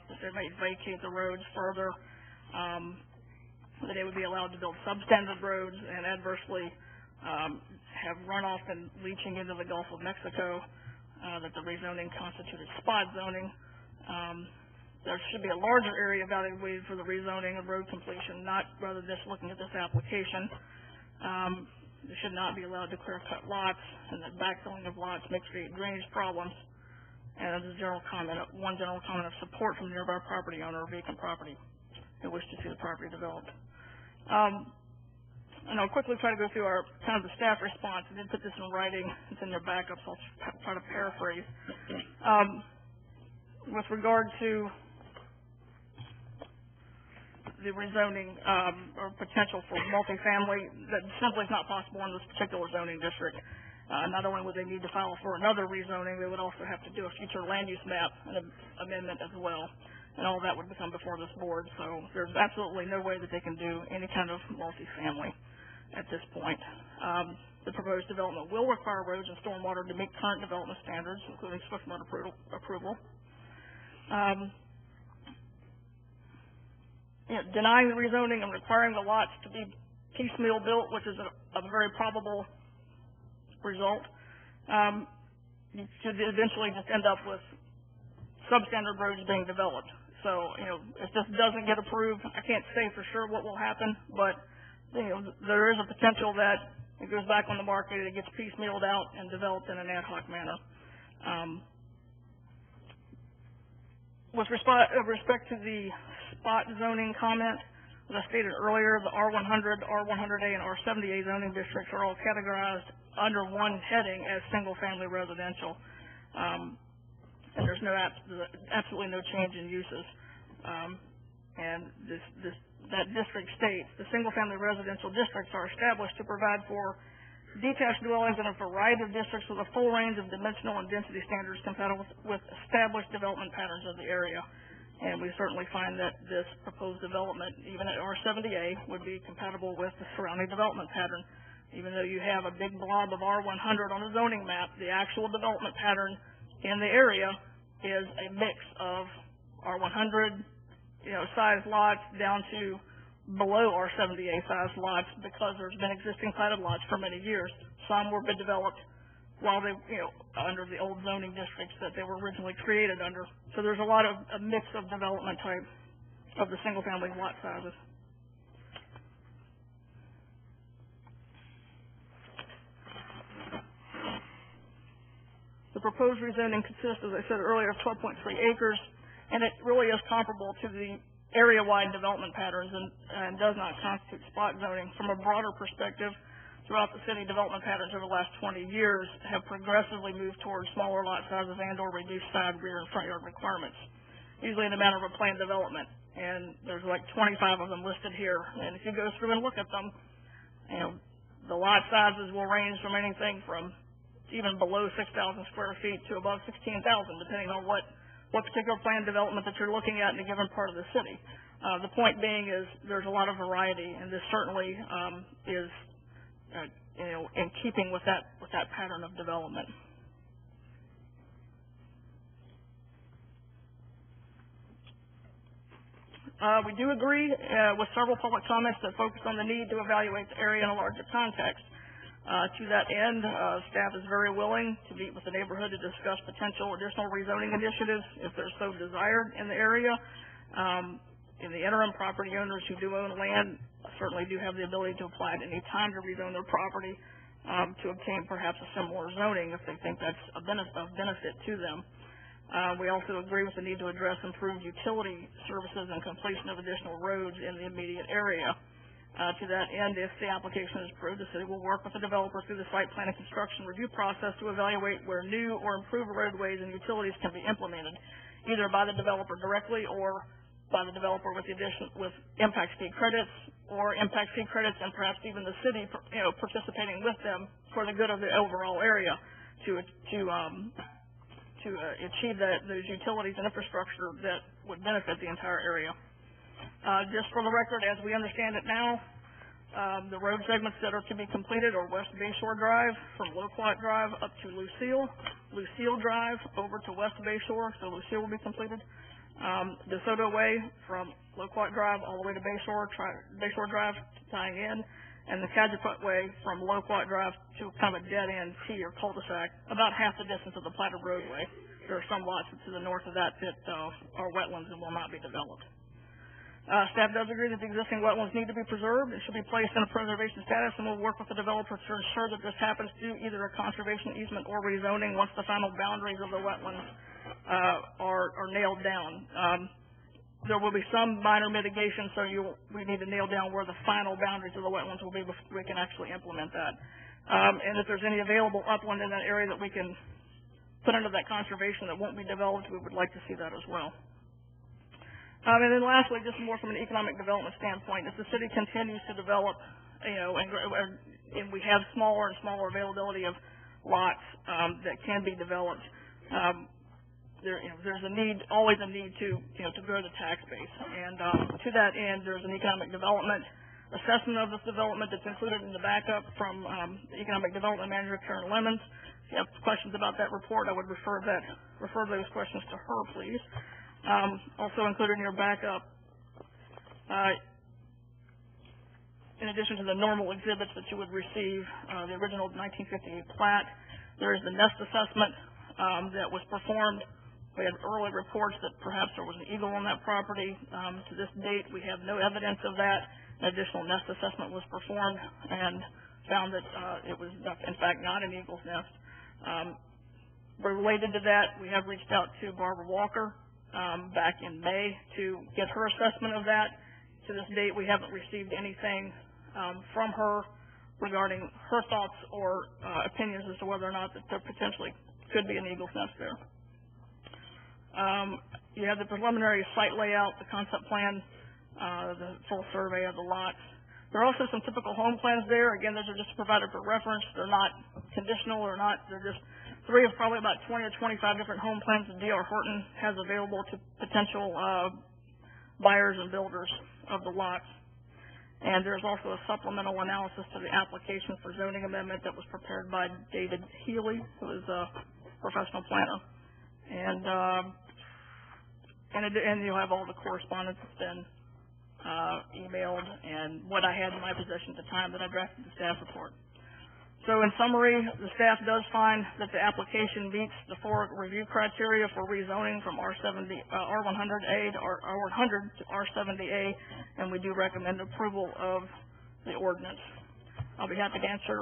that they might vacate the roads further, that they would be allowed to build substandard roads and adversely have runoff and leaching into the Gulf of Mexico, that the rezoning constituted spot zoning. There should be a larger area evaluated for the rezoning of road completion, not rather just looking at this application. They should not be allowed to clear-cut lots, and that backfilling of lots may create drainage problems. And as a general comment, one general comment of support from nearby property owner or vacant property who wish to see the property developed. And I'll quickly try to go through our kind of the staff response. I did put this in writing. It's in your backup, so I'll try to paraphrase. With regard to the rezoning or potential for multifamily, that simply is not possible in this particular zoning district. Not only would they need to file for another rezoning, they would also have to do a future land use map and amendment as well. And all that would become before this board. So there's absolutely no way that they can do any kind of multifamily at this point. The proposed development will require roads and stormwater to meet current development standards, including swift mode approval. denying the rezoning and requiring the lots to be piecemeal built, which is a very probable result, you should eventually just end up with substandard roads being developed. So, if this doesn't get approved, I can't say for sure what will happen, but, there is a potential that it goes back on the market, it gets piecemealed out and developed in an ad hoc manner. With respect to the spot zoning comment, as I stated earlier, the R100, R100A, and R70A zoning districts are all categorized under one heading as single-family residential. And there's absolutely no change in uses. And that district states, the single-family residential districts are established to provide for detached dwellings in a variety of districts with a full range of dimensional and density standards compatible with established development patterns of the area. And we certainly find that this proposed development, even at R70A, would be compatible with the surrounding development pattern. Even though you have a big blob of R100 on the zoning map, the actual development pattern in the area is a mix of R100, sized lots down to below R70A sized lots because there's been existing platted lots for many years. Some were developed while they, under the old zoning districts that they were originally created under. So there's a lot of a mix of development type of the single-family lot sizes. The proposed rezoning consists, as I said earlier, of 12.3 acres, and it really is comparable to the area-wide development patterns and does not constitute spot zoning. From a broader perspective, throughout the city, development patterns over the last 20 years have progressively moved towards smaller lot sizes and or reduced side, rear, and front yard requirements, usually in the manner of a planned development. And there's like 25 of them listed here. And if you go through and look at them, the lot sizes will range from anything from even below 6,000 square feet to above 16,000, depending on what particular planned development that you're looking at in a given part of the city. The point being is there's a lot of variety, and this certainly is in keeping with that pattern of development. We do agree with several public comments that focus on the need to evaluate the area in a larger context. To that end, staff is very willing to meet with the neighborhood to discuss potential additional rezoning initiatives if they're so desired in the area. In the interim, property owners who do own land certainly do have the ability to apply at any time to rezone their property to obtain perhaps a similar zoning if they think that's of benefit to them. We also agree with the need to address improved utility services and completion of additional roads in the immediate area. To that end, if the application is approved, the city will work with the developer through the site plan and construction review process to evaluate where new or improved roadways and utilities can be implemented, either by the developer directly or by the developer with impact fee credits or impact fee credits, and perhaps even the city, participating with them for the good of the overall area to achieve those utilities and infrastructure that would benefit the entire area. Just for the record, as we understand it now, the road segments that are to be completed are West Bayshore Drive from Loquat Drive up to Lucille Drive over to West Bayshore, so Lucille will be completed. DeSoto Way from Loquat Drive all the way to Bayshore Drive tying in, and the Cadgeput Way from Loquat Drive to kind of a dead-end T or cul-de-sac, about half the distance of the platted roadway. There are some lots to the north of that are wetlands and will not be developed. Staff does agree that the existing wetlands need to be preserved. It should be placed in a preservation status, and we'll work with the developer to ensure that this happens through either a conservation easement or rezoning once the final boundaries of the wetlands are nailed down. There will be some minor mitigation, so we need to nail down where the final boundaries of the wetlands will be before we can actually implement that. And if there's any available upland in that area that we can put under that conservation that won't be developed, we would like to see that as well. And then lastly, just more from an economic development standpoint, if the city continues to develop, and we have smaller and smaller availability of lots that can be developed, there's always a need to grow the tax base. And to that end, there's an economic development assessment of this development that's included in the backup from the economic development manager, Karen Lemons. If you have questions about that report, I would refer those questions to her, please. Also included in your backup In addition to the normal exhibits that you would receive, the original 1958 plat, there is the nest assessment that was performed. We had early reports that perhaps there was an eagle on that property. To this date, we have no evidence of that. An additional nest assessment was performed and found that it was, in fact, not an eagle's nest. Related to that, we have reached out to Barbara Walker back in May to get her assessment of that. To this date, we haven't received anything from her regarding her thoughts or opinions as to whether or not that there potentially could be an eagle's nest there. You have the preliminary site layout, the concept plan, the full survey of the lots. There are also some typical home plans there. Again, those are just provided for reference. They're not conditional or not. They're just three of probably about 20 or 25 different home plans that D.R. Horton has available to potential buyers and builders of the lots. And there's also a supplemental analysis to the application for zoning amendment that was prepared by David Healy, who is a professional planner. And you'll have all the correspondence that's been emailed and what I had in my possession at the time that I drafted the staff report. So in summary, the staff does find that the application meets the four review criteria for rezoning from R100A to R100 to R70A, and we do recommend approval of the ordinance. I'll be happy to answer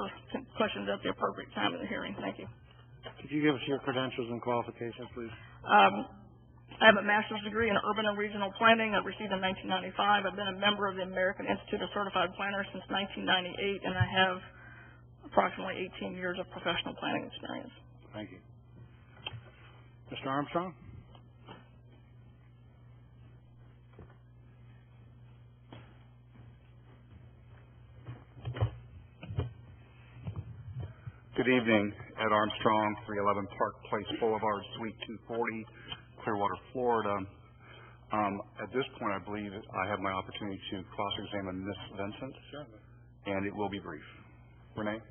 questions at the appropriate time in the hearing. Thank you. Could you give us your credentials and qualifications, please? I have a master's degree in urban and regional planning. I received in 1995. I've been a member of the American Institute of Certified Planners since 1998, and I have approximately 18 years of professional planning experience. Thank you. Mr. Armstrong? Good evening. Ed Armstrong, 311 Park Place Boulevard, Suite 240, Clearwater, Florida. At this point, I believe I have my opportunity to cross-examine Ms. Vincent, and it will be brief. Renee?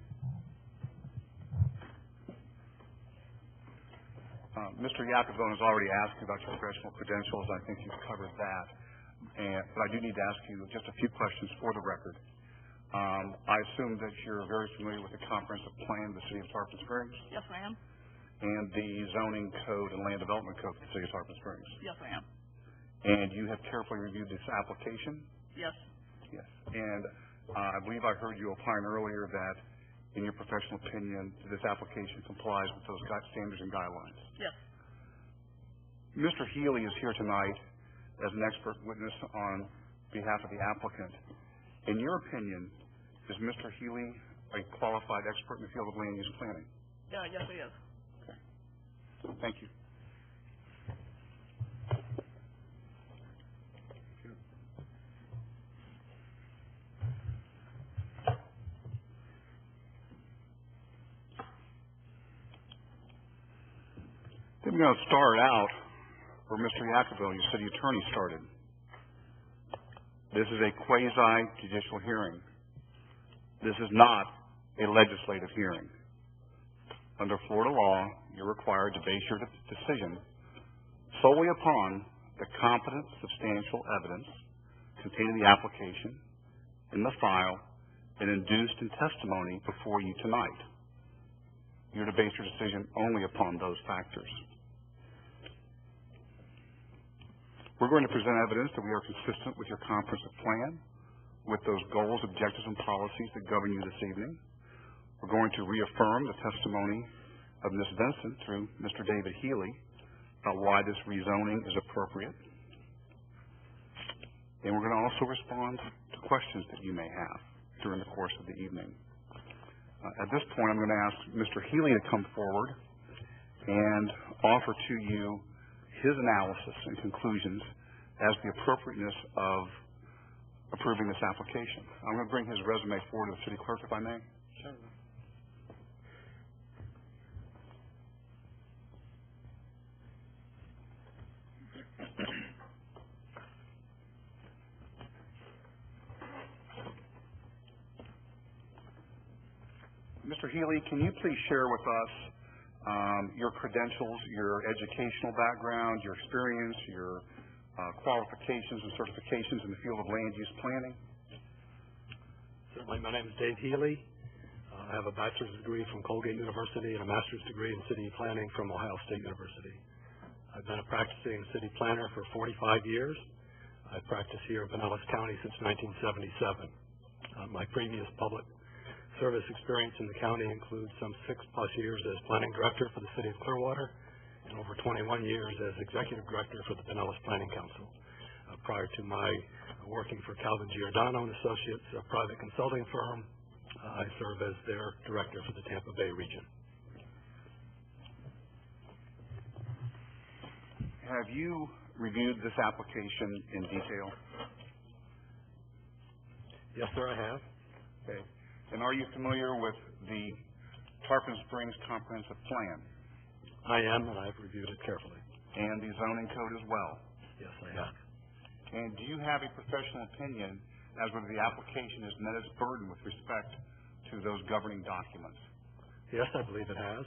Mr. Yakavone has already asked you about your professional credentials. I think you've covered that. But I do need to ask you just a few questions for the record. I assume that you're very familiar with the comprehensive plan of the City of Tarpon Springs? Yes, I am. And the zoning code and land development code for the City of Tarpon Springs? Yes, I am. And you have carefully reviewed this application? Yes. Yes. And I believe I heard you opine earlier that, in your professional opinion, this application complies with those standards and guidelines? Yes. Mr. Healy is here tonight as an expert witness on behalf of the applicant. In your opinion, is Mr. Healy a qualified expert in the field of land use planning? Yeah, yes, he is. Okay. Thank you. I'm going to start out where Mr. Yakavone, your city attorney, started. This is a quasi-judicial hearing. This is not a legislative hearing. Under Florida law, you're required to base your decision solely upon the competent, substantial evidence contained in the application, in the file, and induced in testimony before you tonight. You're to base your decision only upon those factors. We're going to present evidence that we are consistent with your comprehensive plan, with those goals, objectives, and policies that govern you this evening. We're going to reaffirm the testimony of Ms. Vincent through Mr. David Healy about why this rezoning is appropriate. And we're going to also respond to questions that you may have during the course of the evening. At this point, I'm going to ask Mr. Healy to come forward and offer to you his analysis and conclusions as the appropriateness of approving this application. I'm going to bring his resume forward to the city clerk, if I may. Sure. Mr. Healy, can you please share with us your credentials, your educational background, your experience, your qualifications and certifications in the field of land use planning? Certainly. My name is Dave Healy. I have a bachelor's degree from Colgate University and a master's degree in city planning from Ohio State University. I've been a practicing city planner for 45 years. I've practiced here in Pinellas County since 1977. My previous public service experience in the county includes some 6+ years as planning director for the city of Clearwater and over 21 years as executive director for the Pinellas Planning Council. Prior to my working for Calvin Giordano and Associates, a private consulting firm, I serve as their director for the Tampa Bay region. Have you reviewed this application in detail? Yes, sir, I have. Okay. And are you familiar with the Tarpon Springs Comprehensive Plan? I am, and I've reviewed it carefully. And the zoning code as well? Yes, I have. And do you have a professional opinion as whether the application has met its burden with respect to those governing documents? Yes, I believe it has.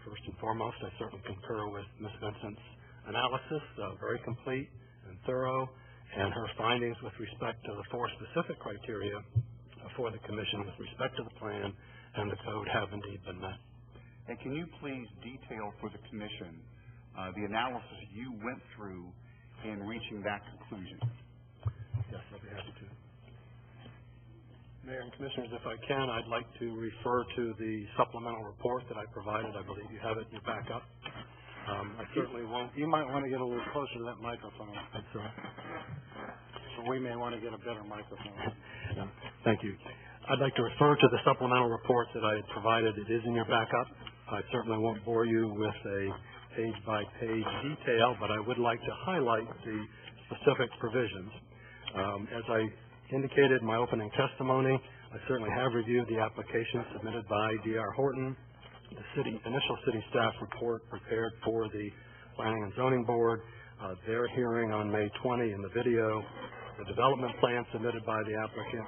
First and foremost, I certainly concur with Ms. Vincent's analysis, very complete and thorough, and her findings with respect to the 4 specific criteria for the commission with respect to the plan and the code have indeed been met. And can you please detail for the commission the analysis you went through in reaching that conclusion? Yes, I'll be happy to. Mayor and Commissioners, if I can, I'd like to refer to the supplemental report that I provided. I believe you have it in your backup. I certainly won't. You might want to get a little closer to that microphone. I'm sorry. So we may want to get a better microphone. Thank you. I'd like to refer to the supplemental report that I had provided. It is in your backup. I certainly won't bore you with a page-by-page detail, but I would like to highlight the specific provisions. As I indicated in my opening testimony, I certainly have reviewed the application submitted by D.R. Horton, the initial city staff report prepared for the Planning and Zoning Board, their hearing on May 20 in the video, the development plan submitted by the applicant.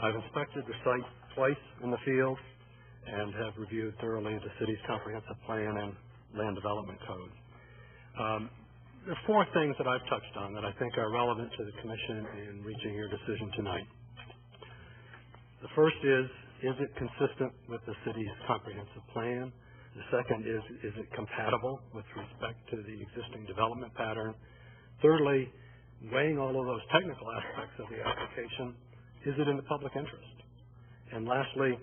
I've inspected the site twice in the field and have reviewed thoroughly the city's comprehensive plan and land development code. There are 4 things that I've touched on that I think are relevant to the commission in reaching your decision tonight. The first is it consistent with the city's comprehensive plan? The second is it compatible with respect to the existing development pattern? Thirdly, weighing all of those technical aspects of the application, is it in the public interest? And lastly,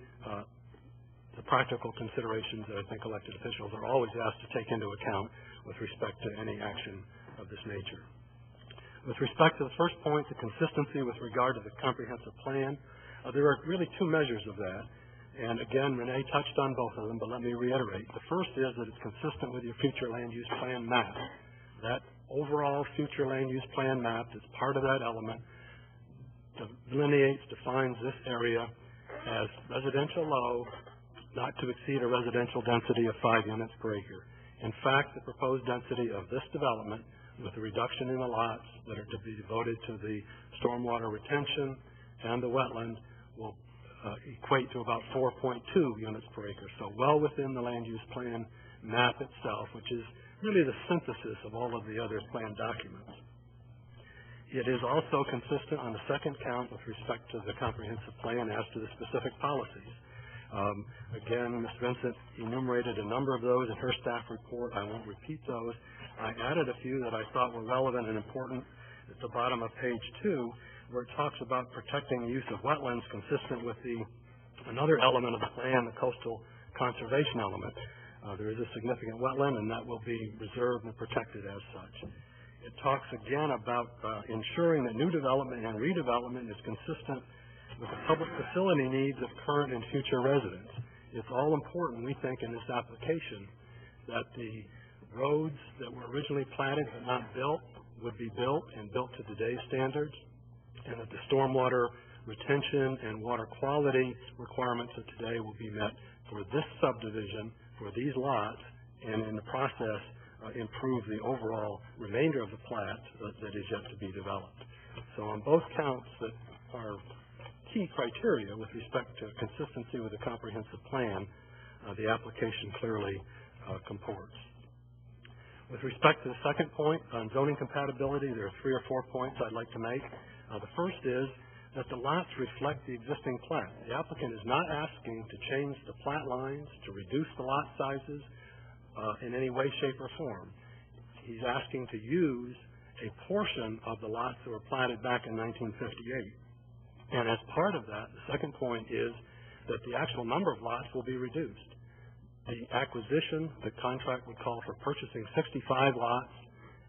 the practical considerations that I think elected officials are always asked to take into account with respect to any action of this nature. With respect to the first point, the consistency with regard to the comprehensive plan, there are really 2 measures of that. And again, Renee touched on both of them, but let me reiterate. The first is that it's consistent with your future land use plan map. That overall future land use plan map that's part of that element delineates, defines this area as residential low, not to exceed a residential density of 5 units per acre. In fact, the proposed density of this development, with the reduction in the lots that are to be devoted to the stormwater retention and the wetland, will equate to about 4.2 units per acre. So well within the land use plan map itself, which is really the synthesis of all of the other plan documents. It is also consistent on the second count with respect to the comprehensive plan as to the specific policies. Again, Ms. Vincent enumerated a number of those in her staff report. I won't repeat those. I added a few that I thought were relevant and important at the bottom of page 2, where it talks about protecting the use of wetlands consistent with another element of the plan, the coastal conservation element. There is a significant wetland, and that will be reserved and protected as such. It talks again about ensuring that new development and redevelopment is consistent with the public facility needs of current and future residents. It's all important, we think, in this application that the roads that were originally platted but not built would be built and built to today's standards, and that the stormwater retention and water quality requirements of today will be met for this subdivision, for these lots, and in the process improve the overall remainder of the plat that is yet to be developed. So on both counts that are key criteria with respect to consistency with the comprehensive plan, the application clearly comports. With respect to the second point on zoning compatibility, there are 3 or 4 points I'd like to make. The first is that the lots reflect the existing plat. The applicant is not asking to change the plat lines, to reduce the lot sizes in any way, shape, or form. He's asking to use a portion of the lots that were platted back in 1958. And as part of that, the second point is that the actual number of lots will be reduced. The acquisition, the contract would call for purchasing 65 lots.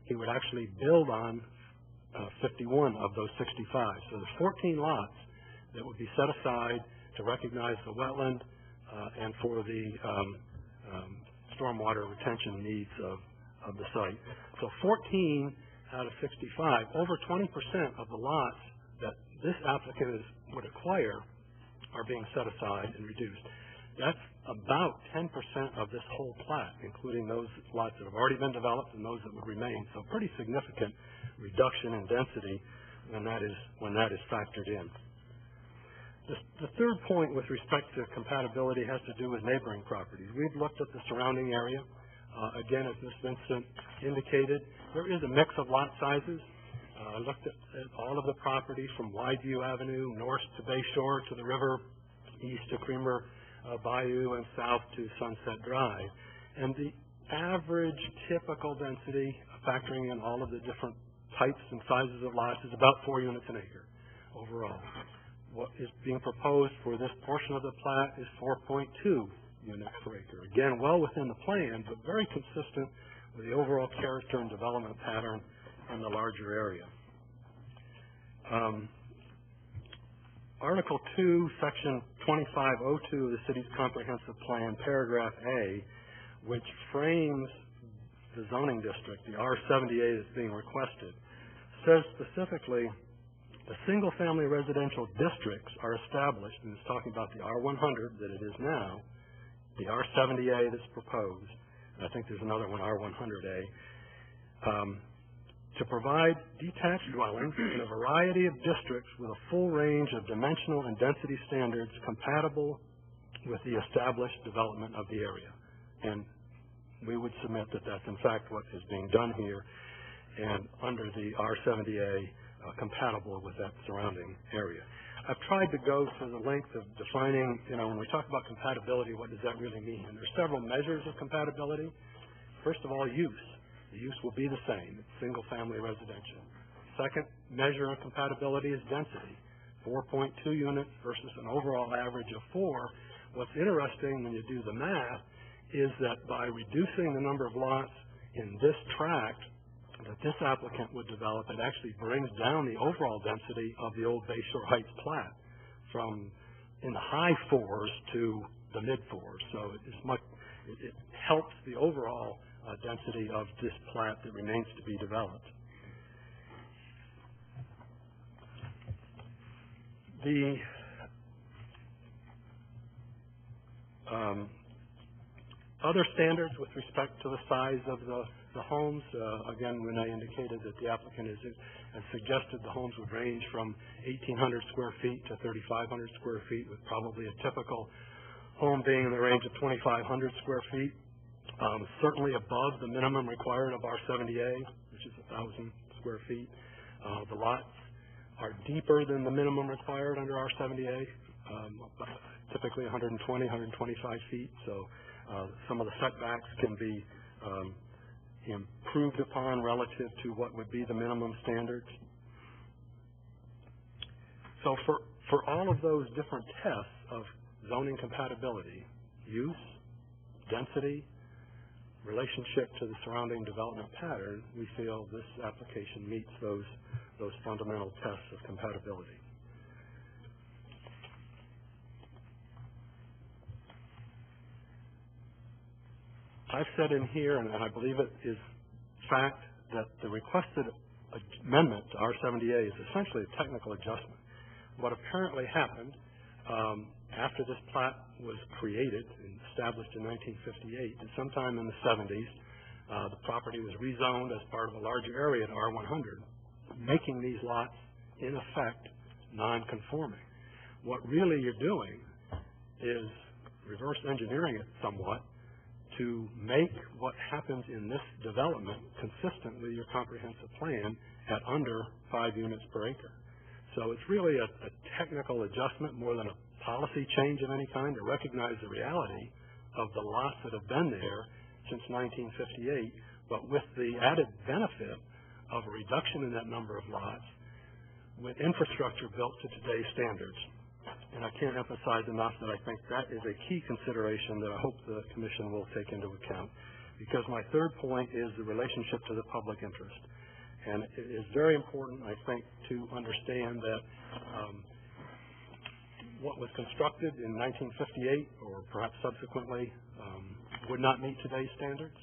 He would actually build on 51 of those 65. So there's 14 lots that would be set aside to recognize the wetland and for the stormwater retention needs of the site. So 14 out of 65, over 20% of the lots that this applicant would acquire are being set aside and reduced. That's about 10% of this whole plat, including those lots that have already been developed and those that would remain. So pretty significant reduction in density when that is factored in. The third point with respect to compatibility has to do with neighboring properties. We've looked at the surrounding area. Again, as Ms. Vincent indicated, there is a mix of lot sizes. I looked at all of the property from Wideview Avenue, north to Bay Shore to the river, east to Creamer Bayou, and south to Sunset Drive. And the average typical density, factoring in all of the different types and sizes of lots, is about 4 units an acre overall. What is being proposed for this portion of the plat is 4.2 units per acre. Again, well within the plan, but very consistent with the overall character and development pattern in the larger area. Article 2, Section 2502 of the City's Comprehensive Plan, Paragraph A, which frames the zoning district, the R70A that's being requested, says specifically the single-family residential districts are established, and it's talking about the R100 that it is now, the R70A that's proposed, and I think there's another one, R100A, to provide detached dwellings in a variety of districts with a full range of dimensional and density standards compatible with the established development of the area. And we would submit that that's in fact what is being done here, and under the R70A, compatible with that surrounding area. I've tried to go to the length of defining, when we talk about compatibility, what does that really mean? And there's several measures of compatibility. First of all, use. The use will be the same. It's single-family residential. Second measure of compatibility is density, 4.2 units versus an overall average of 4. What's interesting when you do the math is that by reducing the number of lots in this tract that this applicant would develop, it actually brings down the overall density of the old Bayshore Heights plat from in the high 4s to the mid 4s. So it helps the overall density of this plat that remains to be developed. The other standards with respect to the size of the homes, again, Renee indicated that the applicant has suggested the homes would range from 1,800 square feet to 3,500 square feet, with probably a typical home being in the range of 2,500 square feet. Certainly above the minimum required of R70A, which is 1,000 square feet. The lots are deeper than the minimum required under R70A, typically 120, 125 feet. So some of the setbacks can be improved upon relative to what would be the minimum standards. So for all of those different tests of zoning compatibility, use, density, relationship to the surrounding development pattern, we feel this application meets those fundamental tests of compatibility. I've said in here, and I believe it is fact, that the requested amendment to R70A is essentially a technical adjustment. What apparently happened after this plat was created and established in 1958, and sometime in the 70s, the property was rezoned as part of a larger area to R100, making these lots, in effect, non-conforming. What really you're doing is reverse engineering it somewhat to make what happens in this development consistent with your comprehensive plan at under 5 units per acre. So it's really a technical adjustment more than a policy change of any kind to recognize the reality of the lots that have been there since 1958, but with the added benefit of a reduction in that number of lots with infrastructure built to today's standards. And I can't emphasize enough that I think that is a key consideration that I hope the Commission will take into account. Because my third point is the relationship to the public interest. And it is very important, I think, to understand that what was constructed in 1958 or perhaps subsequently would not meet today's standards,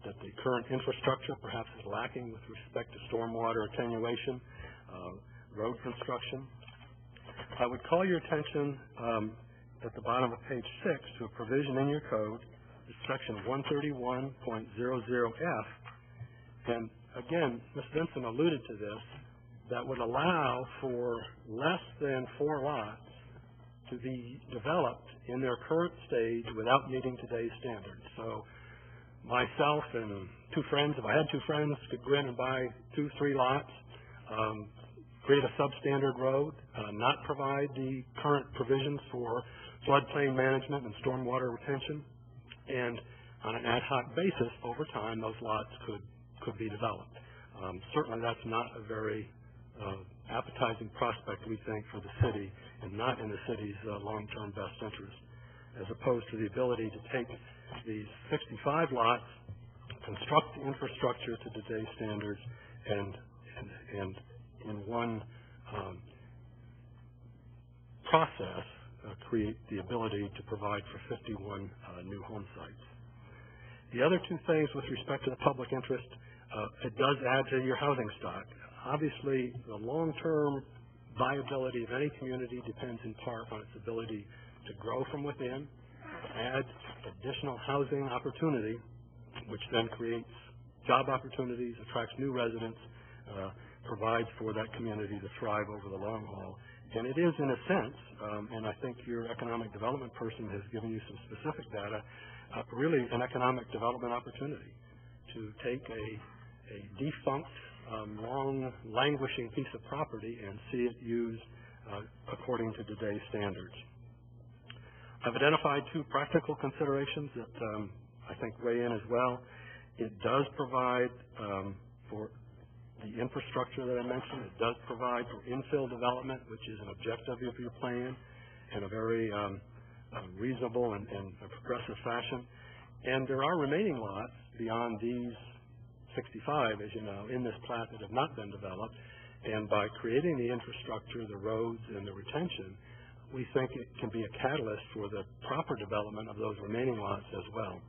that the current infrastructure perhaps is lacking with respect to stormwater attenuation, road construction. I would call your attention at the bottom of page 6 to a provision in your code, section 131.00F, and again, Ms. Vinson alluded to this, that would allow for less than 4 lots to be developed in their current stage without meeting today's standards. So myself and 2 friends, if I had 2 friends, could go in and buy 2-3 lots, create a substandard road, not provide the current provisions for floodplain management and stormwater retention, and on an ad hoc basis, over time, those lots could be developed. Certainly that's not a very appetizing prospect, we think, for the city, and not in the city's long-term best interest, as opposed to the ability to take these 65 lots, construct the infrastructure to today's standards, and in one process create the ability to provide for 51 new home sites. The other 2 things with respect to the public interest, it does add to your housing stock. Obviously, the long-term viability of any community depends in part on its ability to grow from within, add additional housing opportunity, which then creates job opportunities, attracts new residents, provides for that community to thrive over the long haul. And it is, in a sense, and I think your economic development person has given you some specific data, really an economic development opportunity to take a defunct, long languishing piece of property and see it used according to today's standards. I've identified 2 practical considerations that I think weigh in as well. It does provide for the infrastructure that I mentioned. It does provide for infill development, which is an objective of your plan in a very reasonable and progressive fashion. And there are remaining lots beyond these 65, as you know, in this plat that have not been developed. And by creating the infrastructure, the roads, and the retention, we think it can be a catalyst for the proper development of those remaining lots as well.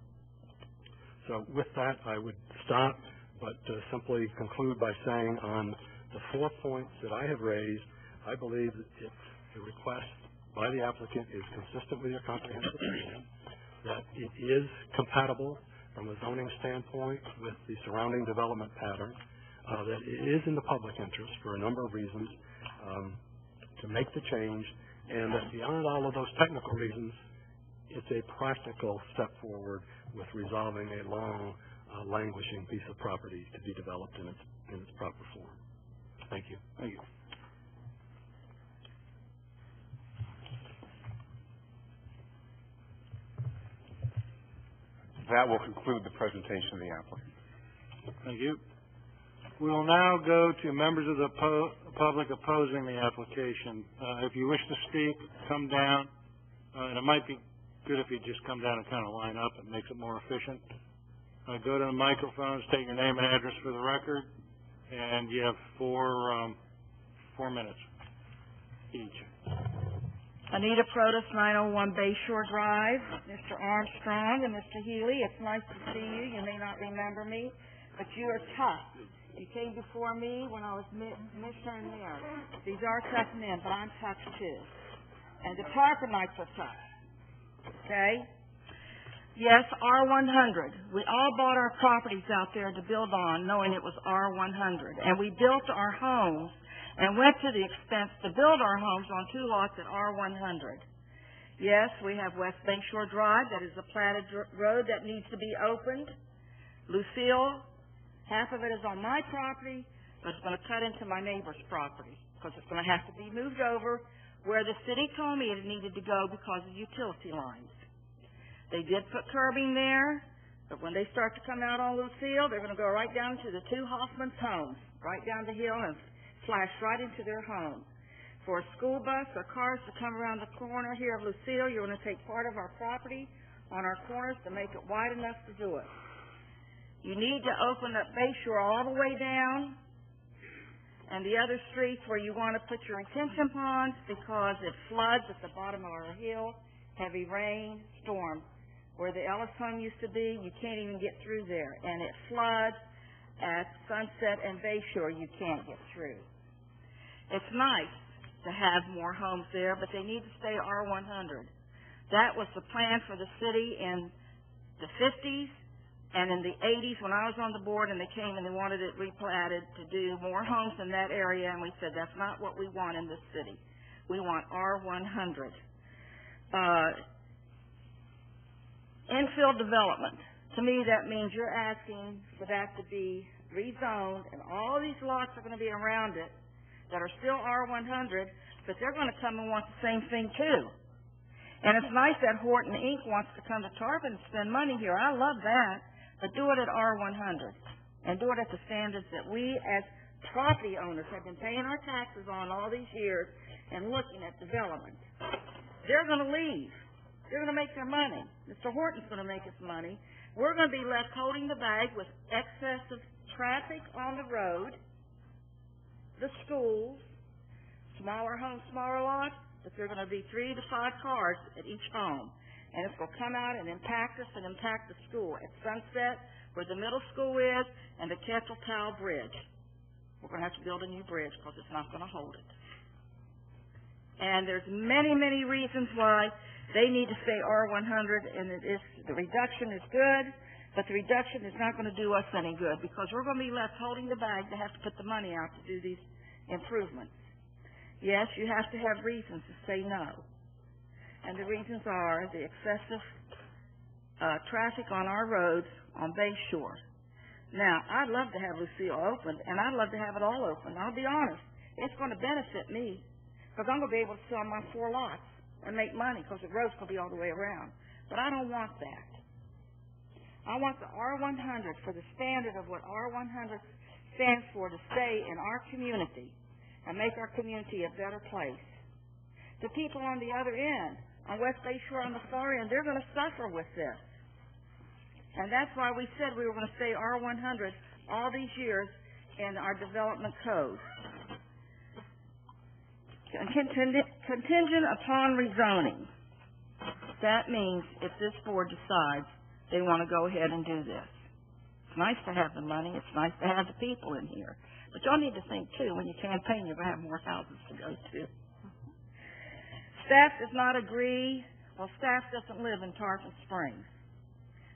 So with that, I would stop, but simply conclude by saying on the 4 points that I have raised, I believe that if the request by the applicant is consistent with your comprehensive plan, that it is compatible from a zoning standpoint with the surrounding development pattern, that it is in the public interest for a number of reasons to make the change, and that beyond all of those technical reasons, it's a practical step forward with resolving a long, languishing piece of property to be developed in its proper form. Thank you. Thank you. That will conclude the presentation of the applicant. Thank you. We will now go to members of the public opposing the application. If you wish to speak, come down, and it might be good if you just come down and kind of line up. It makes it more efficient. Go to the microphones, state your name and address for the record, and you have 4 minutes each. Anita Protas, 901 Bayshore Drive. Mr. Armstrong and Mr. Healy, it's nice to see you. You may not remember me, but you are tough. You came before me when I was commissioner and mayor. These are tough men, but I'm tough too. And the Tarponites are tough. Okay? Yes, R100. We all bought our properties out there to build on knowing it was R100. And we built our homes and went to the expense to build our homes on 2 lots at R100. Yes, we have West Bayshore Drive, that is a platted road that needs to be opened. Lucille, half of it is on my property, but it's going to cut into my neighbor's property because it's going to have to be moved over where the city told me it needed to go because of utility lines. They did put curbing there, but when they start to come out on Lucille, they're going to go right down to the two Hoffman's homes, right down the hill and flash right into their home. For a school bus or cars to come around the corner here of Lucille, you're going to take part of our property on our corners to make it wide enough to do it. You need to open up Bayshore all the way down and the other streets where you want to put your retention ponds because it floods at the bottom of our hill, heavy rain, storm. Where the Ellis home used to be, you can't even get through there. And it floods at Sunset and Bayshore, you can't get through. It's nice to have more homes there, but they need to stay R100. That was the plan for the city in the 50s and in the 80s when I was on the board, and they came and they wanted it replatted to do more homes in that area, and we said that's not what we want in this city. We want R100. Infill development. To me, that means you're asking for that to be rezoned, and all these lots are going to be around it that are still R100, but they're going to come and want the same thing too. And it's nice that Horton Inc. wants to come to Tarpon and spend money here. I love that, but do it at R100 and do it at the standards that we as property owners have been paying our taxes on all these years and looking at development. They're going to leave. They're going to make their money. Mr. Horton's going to make his money. We're going to be left holding the bag with excessive traffic on the road, the schools, smaller homes, smaller lots, but there are going to be 3 to 5 cars at each home. And it's going to come out and impact us and impact the school at Sunset, where the middle school is, and the Kettle-Towel Bridge. We're going to have to build a new bridge because it's not going to hold it. And there's many, many reasons why they need to stay R100, and the reduction is good, but the reduction is not going to do us any good because we're going to be left holding the bag to have to put the money out to do these improvements. Yes, you have to have reasons to say no. And the reasons are the excessive traffic on our roads on Bayshore. Now, I'd love to have Lucille opened, and I'd love to have it all open. I'll be honest. It's going to benefit me because I'm going to be able to sell my 4 lots and make money because the road's going to be all the way around. But I don't want that. I want the R100 for the standard of what R100 stands for to stay in our community and make our community a better place. The people on the other end, on West Bayshore on the far end, they're going to suffer with this. And that's why we said we were going to stay R100 all these years in our development code. Contingent upon rezoning. That means if this board decides they want to go ahead and do this. It's nice to have the money. It's nice to have the people in here. But y'all need to think, too, when you campaign, you're going to have more houses to go to. Staff does not agree. Well, staff doesn't live in Tarpon Springs.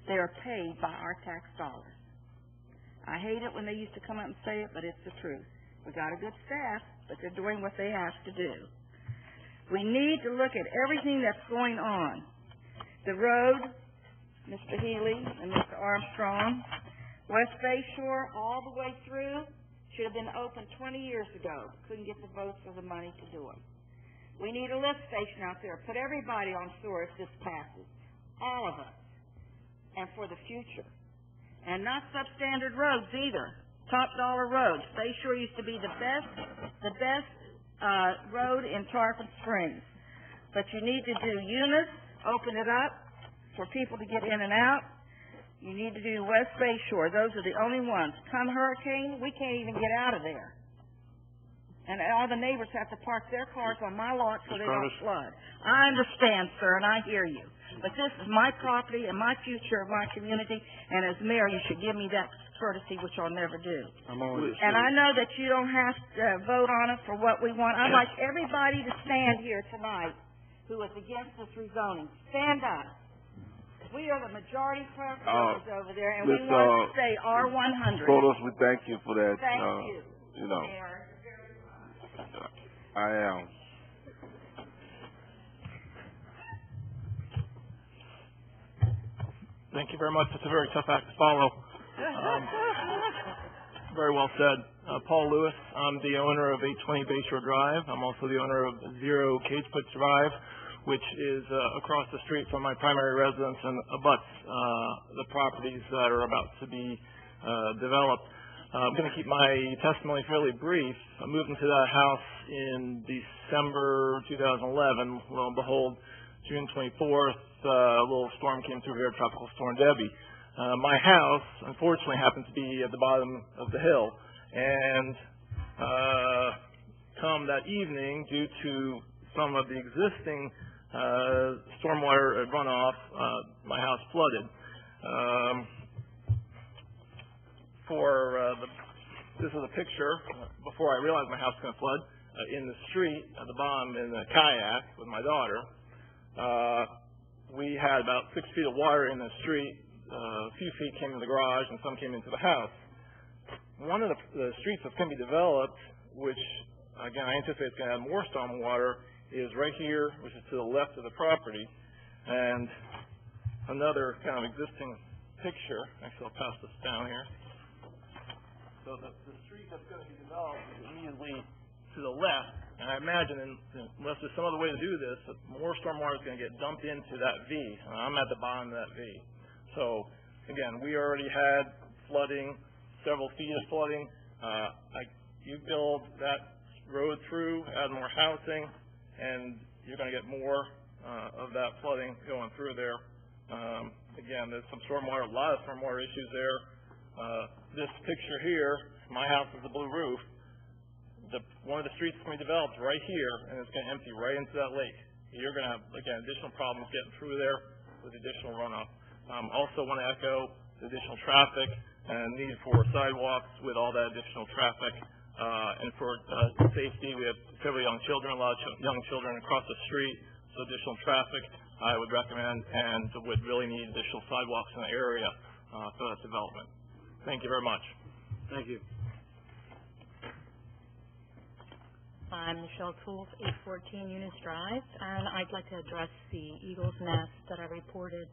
They are paid by our tax dollars. I hate it when they used to come up and say it, but it's the truth. We got a good staff, but they're doing what they have to do. We need to look at everything that's going on. The road, Mr. Healy and Mr. Armstrong, West Bayshore all the way through should have been opened 20 years ago. Couldn't get the votes or the money to do it. We need a lift station out there. Put everybody on sewer if this passes. All of us. And for the future. And not substandard roads either. Top dollar roads. Bayshore used to be the best road in Tarpon Springs. But you need to do units, open it up for people to get in and out. You need to do West Bayshore. Those are the only ones. Come hurricane, we can't even get out of there. And all the neighbors have to park their cars on my lot so they don't flood. I understand, sir, and I hear you. But this is my property and my future of my community, and as mayor, you should give me that courtesy, which I'll never do. And I know that you don't have to vote on it for what we want. I'd like everybody to stand here tonight who is against this rezoning. Stand up. We are the majority property owners over there, and we want to stay R100. Photos, we thank you for that. Thank you. You know, Mayor. I am. Thank you very much. It's a very tough act to follow. Very well said. Paul Lewis. I'm the owner of 820 Bayshore Drive. I'm also the owner of 0 Cage Put Drive, which is across the street from my primary residence and abuts the properties that are about to be developed. I'm going to keep my testimony fairly brief. I moved into that house in December 2011. Lo and behold, June 24th, a little storm came through here, Tropical Storm Debbie. My house, unfortunately, happened to be at the bottom of the hill, and come that evening, due to some of the existing stormwater runoff, my house flooded. This is a picture before I realized my house was going to flood. In the street at the bottom in the kayak with my daughter, we had about 6 feet of water in the street. A few feet came into the garage, and some came into the house. One of the streets that's going to be developed, which again I anticipate is going to have more storm water, is right here, which is to the left of the property. And another kind of existing picture. Actually, I'll pass this down here. So the street that's going to be developed is immediately to the left, and I imagine, unless there's some other way to do this, that more storm water is going to get dumped into that V. I'm at the bottom of that V. So, again, we already had flooding, several feet of flooding. You build that road through, add more housing, and you're going to get more of that flooding going through there. Again, there's some stormwater, a lot of stormwater issues there. This picture here, my house is a blue roof. One of the streets is going to be developed right here, and it's going to empty right into that lake. You're going to have, again, additional problems getting through there with additional runoff. Also want to echo the additional traffic and need for sidewalks with all that additional traffic. And for safety, we have several young children, a lot of young children across the street, so additional traffic I would recommend, and would really need additional sidewalks in the area for that development. Thank you very much. Thank you. I'm Michelle Tools, 814 Eunice Drive, and I'd like to address the Eagle's Nest that I reported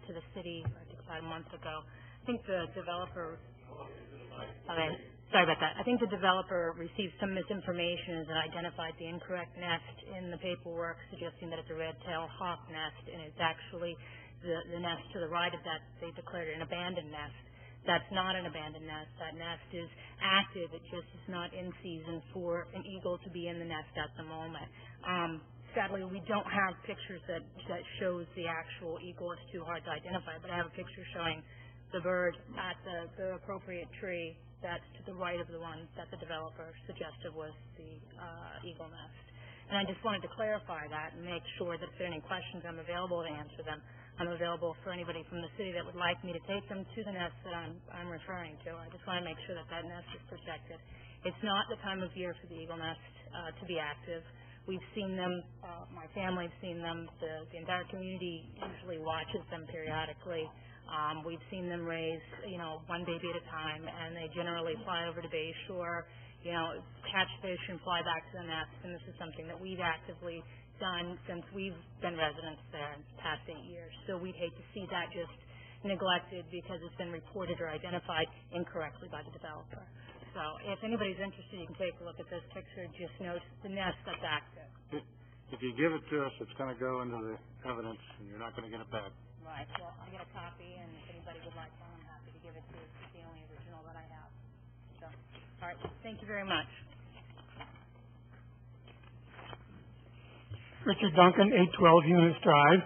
to the city, I think about a month ago. I think the developer, sorry about that. I think the developer received some misinformation and identified the incorrect nest in the paperwork, suggesting that it's a red-tailed hawk nest, and it's actually the nest to the right of that. They declared it an abandoned nest. That's not an abandoned nest. That nest is active. It just is not in season for an eagle to be in the nest at the moment. Sadly, we don't have pictures that shows the actual eagle. It's too hard to identify, but I have a picture showing the bird at the appropriate tree that's to the right of the one that the developer suggested was the eagle nest. And I just wanted to clarify that and make sure that if there are any questions, I'm available to answer them. I'm available for anybody from the city that would like me to take them to the nest that I'm referring to. I just want to make sure that that nest is protected. It's not the time of year for the eagle nest to be active. We've seen them. My family's seen them. The entire community usually watches them periodically. We've seen them raise, one baby at a time, and they generally fly over to Bayshore, catch fish and fly back to the nest. And this is something that we've actively done since we've been residents there in the past 8 years. So we'd hate to see that just neglected because it's been reported or identified incorrectly by the developer. So if anybody's interested, you can take a look at this picture. Just note the nest that's active. If you give it to us, it's going to go into the evidence, and you're not going to get it back. Right. Well, I get a copy, and if anybody would like one, I'm happy to give it to you. It's the only original that I have. So, all right. Thank you very much. Richard Duncan, 812 Eunice Drive.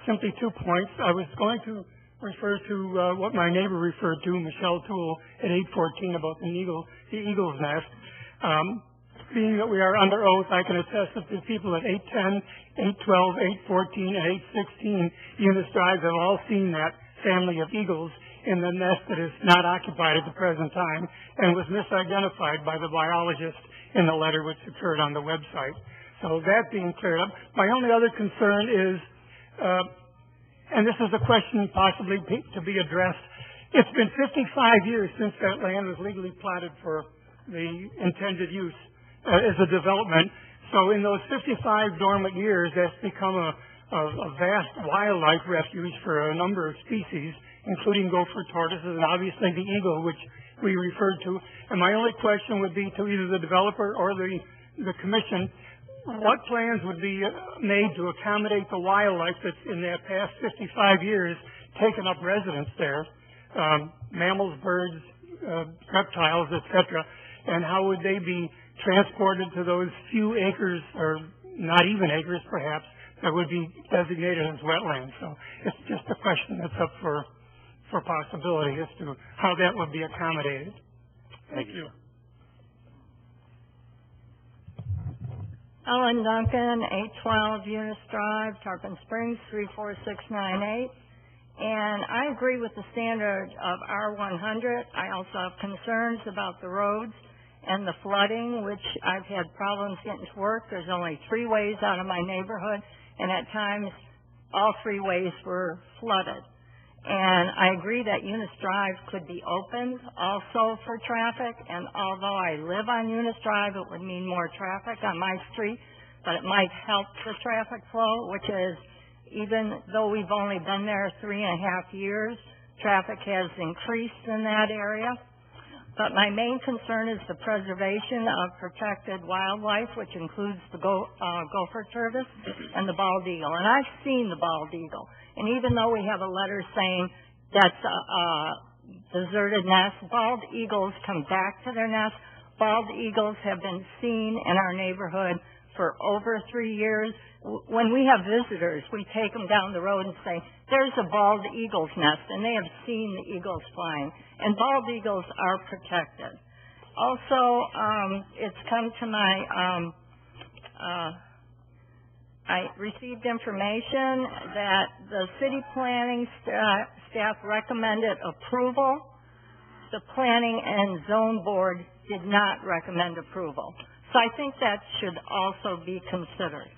Simply 2 points. I was going to refer to what my neighbor referred to, Michelle Toole, at 814 about the eagle's nest. Being that we are under oath, I can attest that the people at 810, 812, 814, and 816 Eunice Drive have all seen that family of eagles in the nest that is not occupied at the present time and was misidentified by the biologist in the letter which occurred on the website. So that being cleared up, my only other concern is, and this is a question possibly to be addressed, it's been 55 years since that land was legally platted for the intended use as a development. So in those 55 dormant years, that's become a vast wildlife refuge for a number of species, including gopher tortoises and obviously the eagle, which we referred to. And my only question would be to either the developer or the commission, what plans would be made to accommodate the wildlife that's in the past 55 years taken up residence there, mammals, birds, reptiles, etc., and how would they be transported to those few acres, or not even acres perhaps, that would be designated as wetlands? So it's just a question that's up for possibility as to how that would be accommodated. Thank you. Ellen Duncan, 812 Eunice Drive, Tarpon Springs, 34698. And I agree with the standard of R100. I also have concerns about the roads and the flooding, which I've had problems getting to work. There's only 3 ways out of my neighborhood, and at times all 3 ways were flooded. And I agree that Eunice Drive could be opened also for traffic, and although I live on Eunice Drive, it would mean more traffic on my street, but it might help the traffic flow, which is, even though we've only been there 3.5 years, traffic has increased in that area. But my main concern is the preservation of protected wildlife, which includes the gopher tortoise and the bald eagle. And I've seen the bald eagle. And even though we have a letter saying that's a deserted nest, bald eagles come back to their nest. Bald eagles have been seen in our neighborhood for over 3 years. When we have visitors, we take them down the road and say, there's a bald eagle's nest, and they have seen the eagles flying. And bald eagles are protected. Also, it's come to my, I received information that the city planning staff recommended approval. The planning and zone board did not recommend approval. So I think that should also be considered.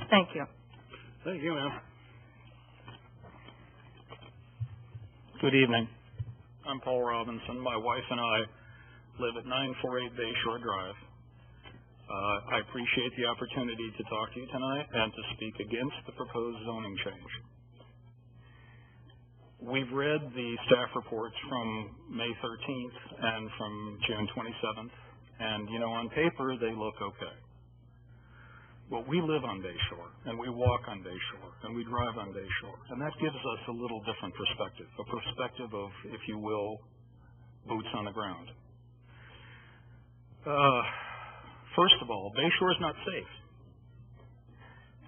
Thank you. Thank you, ma'am. Good evening. I'm Paul Robinson. My wife and I live at 948 Bayshore Drive. I appreciate the opportunity to talk to you tonight and to speak against the proposed zoning change. We've read the staff reports from May 13th and from June 27th, and, on paper, they look okay. But we live on Bayshore, and we walk on Bayshore, and we drive on Bayshore, and that gives us a little different perspective, a perspective of, if you will, boots on the ground. First of all, Bayshore is not safe.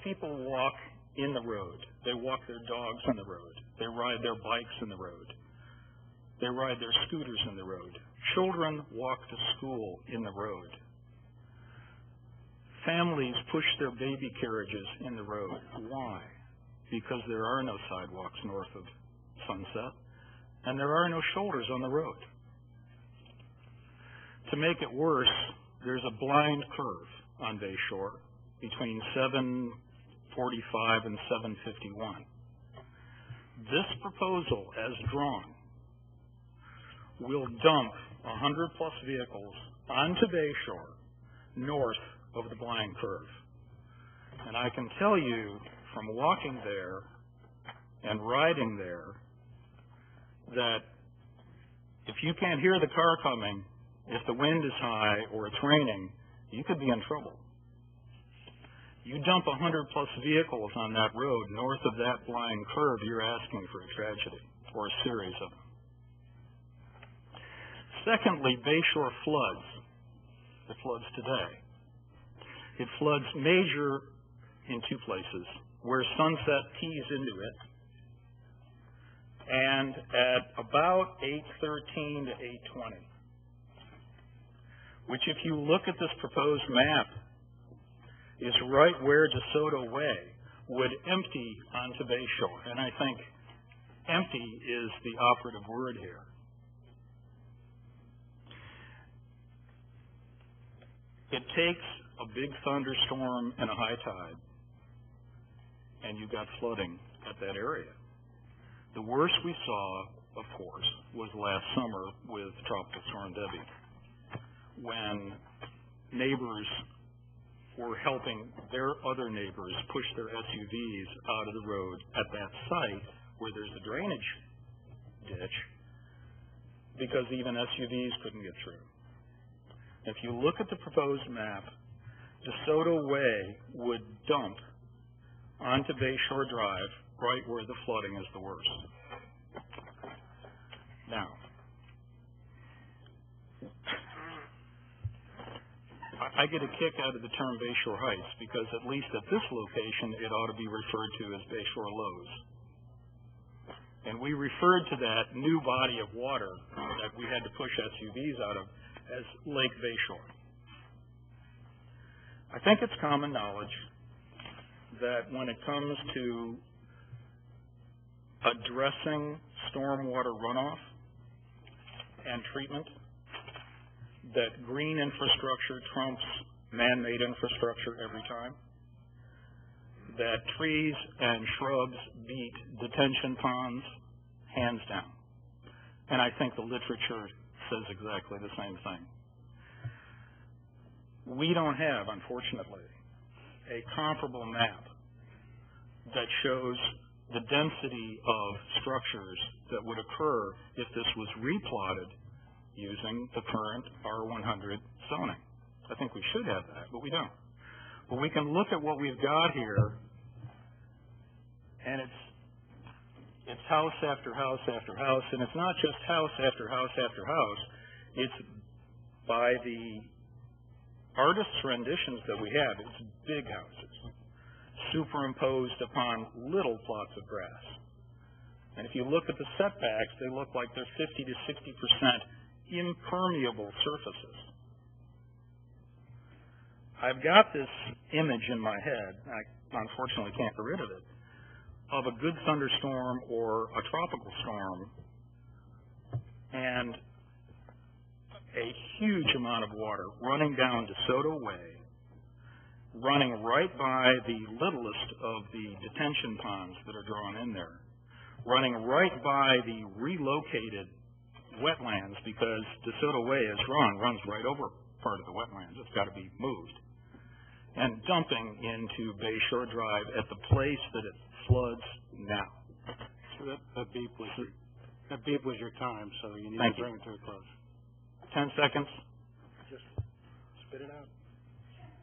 People walk in the road. They walk their dogs on the road. They ride their bikes in the road. They ride their scooters in the road. Children walk to school in the road. Families push their baby carriages in the road. Why? Because there are no sidewalks north of Sunset, and there are no shoulders on the road. To make it worse, there's a blind curve on Bayshore between 745 and 751. This proposal, as drawn, will dump 100-plus vehicles onto Bayshore north of the blind curve. And I can tell you from walking there and riding there that if you can't hear the car coming, if the wind is high or it's raining, you could be in trouble. You dump 100-plus vehicles on that road north of that blind curve, you're asking for a tragedy or a series of them. Secondly, Bayshore floods. It floods today. It floods major in 2 places, where Sunset tees into it, and at about 8:13 to 8:20, which, if you look at this proposed map, is right where DeSoto Way would empty onto Bayshore. And I think empty is the operative word here. It takes a big thunderstorm and a high tide, and you got flooding at that area. The worst we saw, of course, was last summer with Tropical Storm Debbie, when neighbors were helping their other neighbors push their SUVs out of the road at that site where there's a drainage ditch, because even SUVs couldn't get through. If you look at the proposed map, DeSoto Way would dump onto Bayshore Drive right where the flooding is the worst. Now, I get a kick out of the term Bayshore Heights because at least at this location it ought to be referred to as Bayshore Lows. And we referred to that new body of water that we had to push SUVs out of as Lake Bayshore. I think it's common knowledge that when it comes to addressing stormwater runoff and treatment, that green infrastructure trumps man-made infrastructure every time, that trees and shrubs beat detention ponds hands down. And I think the literature says exactly the same thing. We don't have, unfortunately, a comparable map that shows the density of structures that would occur if this was replotted using the current R100 zoning. I think we should have that, but we don't. But we can look at what we've got here, and it's house after house after house, and it's not just house after house after house. It's by the artist's renditions that we have. It's big houses superimposed upon little plots of grass. And if you look at the setbacks, they look like they're 50 to 60% impermeable surfaces. I've got this image in my head, I unfortunately can't get rid of it, of a good thunderstorm or a tropical storm and a huge amount of water running down DeSoto Way, running right by the littlest of the detention ponds that are drawn in there, running right by the relocated wetlands, because DeSoto Way, as drawn, runs right over part of the wetlands. It's got to be moved. And dumping into Bayshore Drive at the place that it floods now. So that beep was your time, so you need Thank to bring you. it to a close. 10 seconds. Just spit it out.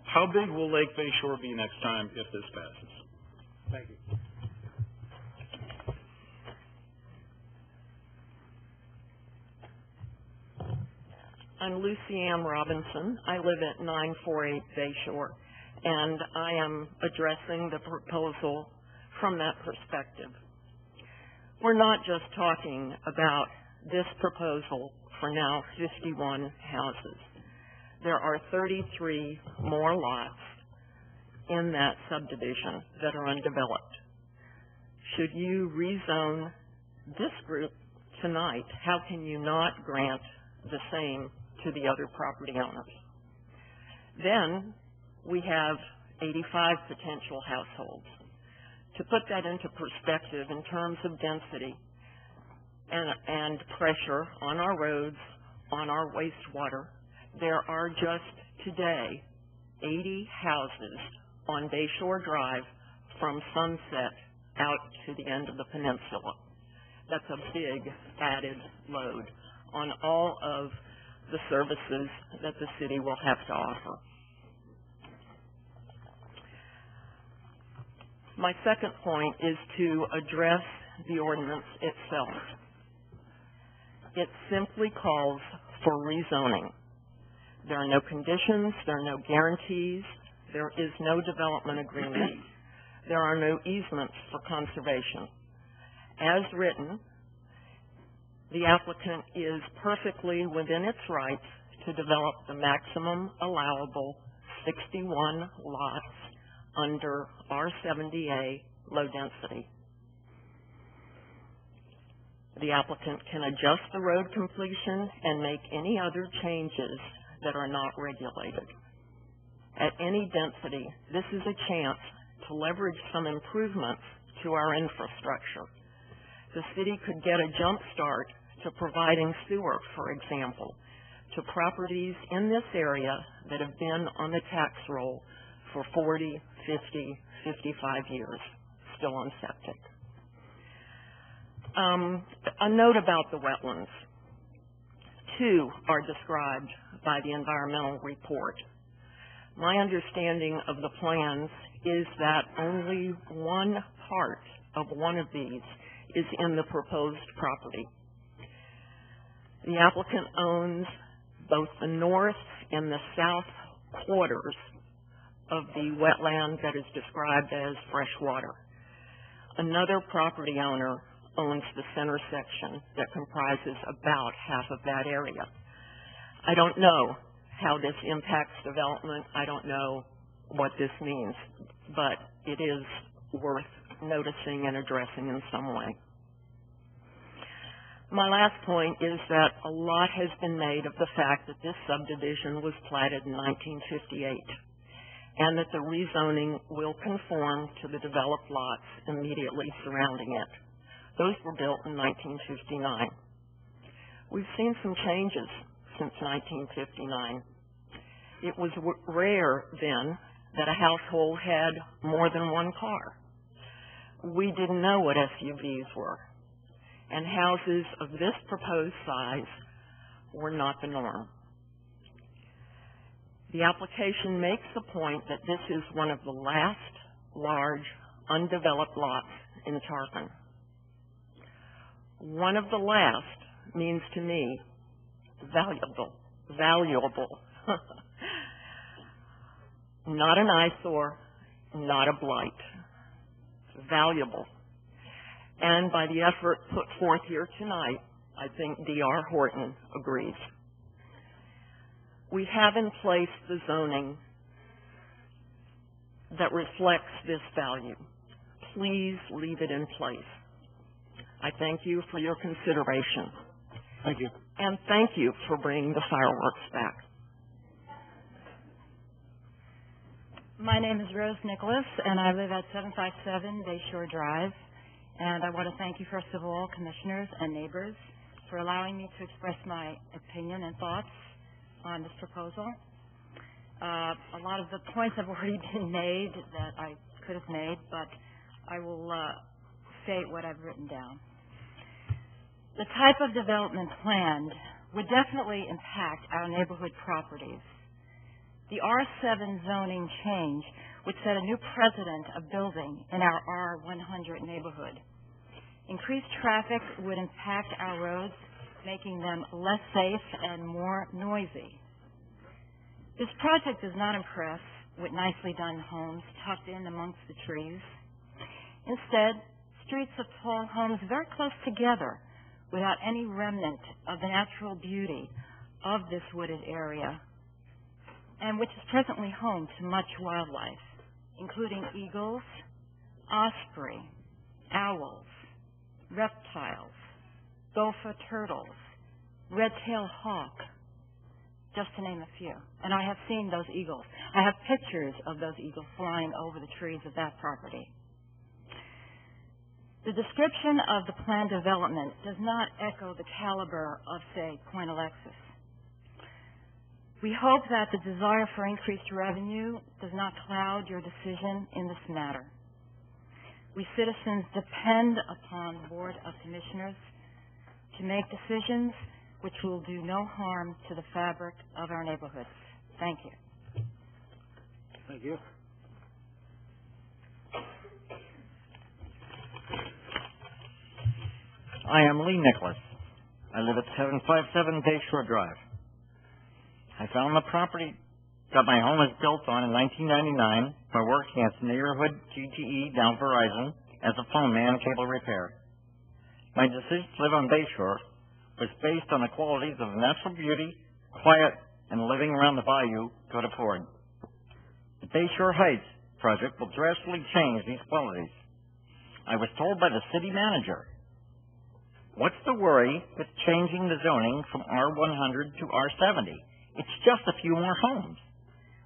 How big will Lake Bayshore be next time if this passes? Thank you. I'm Lucy Ann Robinson. I live at 948 Bayshore, and I am addressing the proposal from that perspective. We're not just talking about this proposal for now 51 houses. There are 33 more lots in that subdivision that are undeveloped. Should you rezone this group tonight, how can you not grant the same to the other property owners? Then we have 85 potential households. To put that into perspective in terms of density and pressure on our roads, on our wastewater, there are just today 80 houses on Bayshore Drive from Sunset out to the end of the peninsula. That's a big added load on all of the services that the city will have to offer. My second point is to address the ordinance itself. It simply calls for rezoning. There are no conditions, there are no guarantees, there is no development agreement, there are no easements for conservation. As written, the applicant is perfectly within its rights to develop the maximum allowable 61 lots under R70A low density. The applicant can adjust the road completion and make any other changes that are not regulated. At any density, this is a chance to leverage some improvements to our infrastructure. The city could get a jump start to providing sewer, for example, to properties in this area that have been on the tax roll for 40, 50, 55 years, still on septic. A note about the wetlands. 2 are described by the environmental report. My understanding of the plans is that only one part of one of these is in the proposed property. The applicant owns both the north and the south quarters of the wetland that is described as freshwater. Another property owner owns the center section that comprises about half of that area. I don't know how this impacts development. I don't know what this means, but it is worth noticing and addressing in some way. My last point is that a lot has been made of the fact that this subdivision was platted in 1958 and that the rezoning will conform to the developed lots immediately surrounding it. Those were built in 1959. We've seen some changes since 1959. It was rare then that a household had more than one car. We didn't know what SUVs were, and houses of this proposed size were not the norm. The application makes the point that this is one of the last large undeveloped lots in Tarpon. One of the last means to me valuable. Not an eyesore, not a blight. Valuable. And by the effort put forth here tonight, I think D.R. Horton agrees. We have in place the zoning that reflects this value. Please leave it in place. I thank you for your consideration. Thank you. And thank you for bringing the fireworks back. My name is Rose Nicholas, and I live at 757 Bayshore Drive. And I want to thank you, first of all, commissioners and neighbors, for allowing me to express my opinion and thoughts on this proposal. A lot of the points have already been made that I could have made, but I will state what I've written down. The type of development planned would definitely impact our neighborhood properties. The R7 zoning change would set a new precedent of building in our R100 neighborhood. Increased traffic would impact our roads, making them less safe and more noisy. This project does not impress with nicely done homes tucked in amongst the trees. Instead, streets of tall homes very close together without any remnant of the natural beauty of this wooded area, and which is presently home to much wildlife, including eagles, osprey, owls, reptiles, gopher turtles, red-tailed hawk, just to name a few. And I have seen those eagles. I have pictures of those eagles flying over the trees of that property. The description of the planned development does not echo the caliber of, say, Point Alexis. We hope that the desire for increased revenue does not cloud your decision in this matter. We citizens depend upon the Board of Commissioners to make decisions which will do no harm to the fabric of our neighborhoods. Thank you. Thank you. I am Lee Nicholas. I live at 757 Bayshore Drive. I found the property that my home was built on in 1999 by working as neighborhood GTE down Verizon as a phone man and cable repair. My decision to live on Bayshore was based on the qualities of natural beauty, quiet, and living around the bayou could afford. The Bayshore Heights project will drastically change these qualities. I was told by the city manager, "What's the worry with changing the zoning from R100 to R70? It's just a few more homes."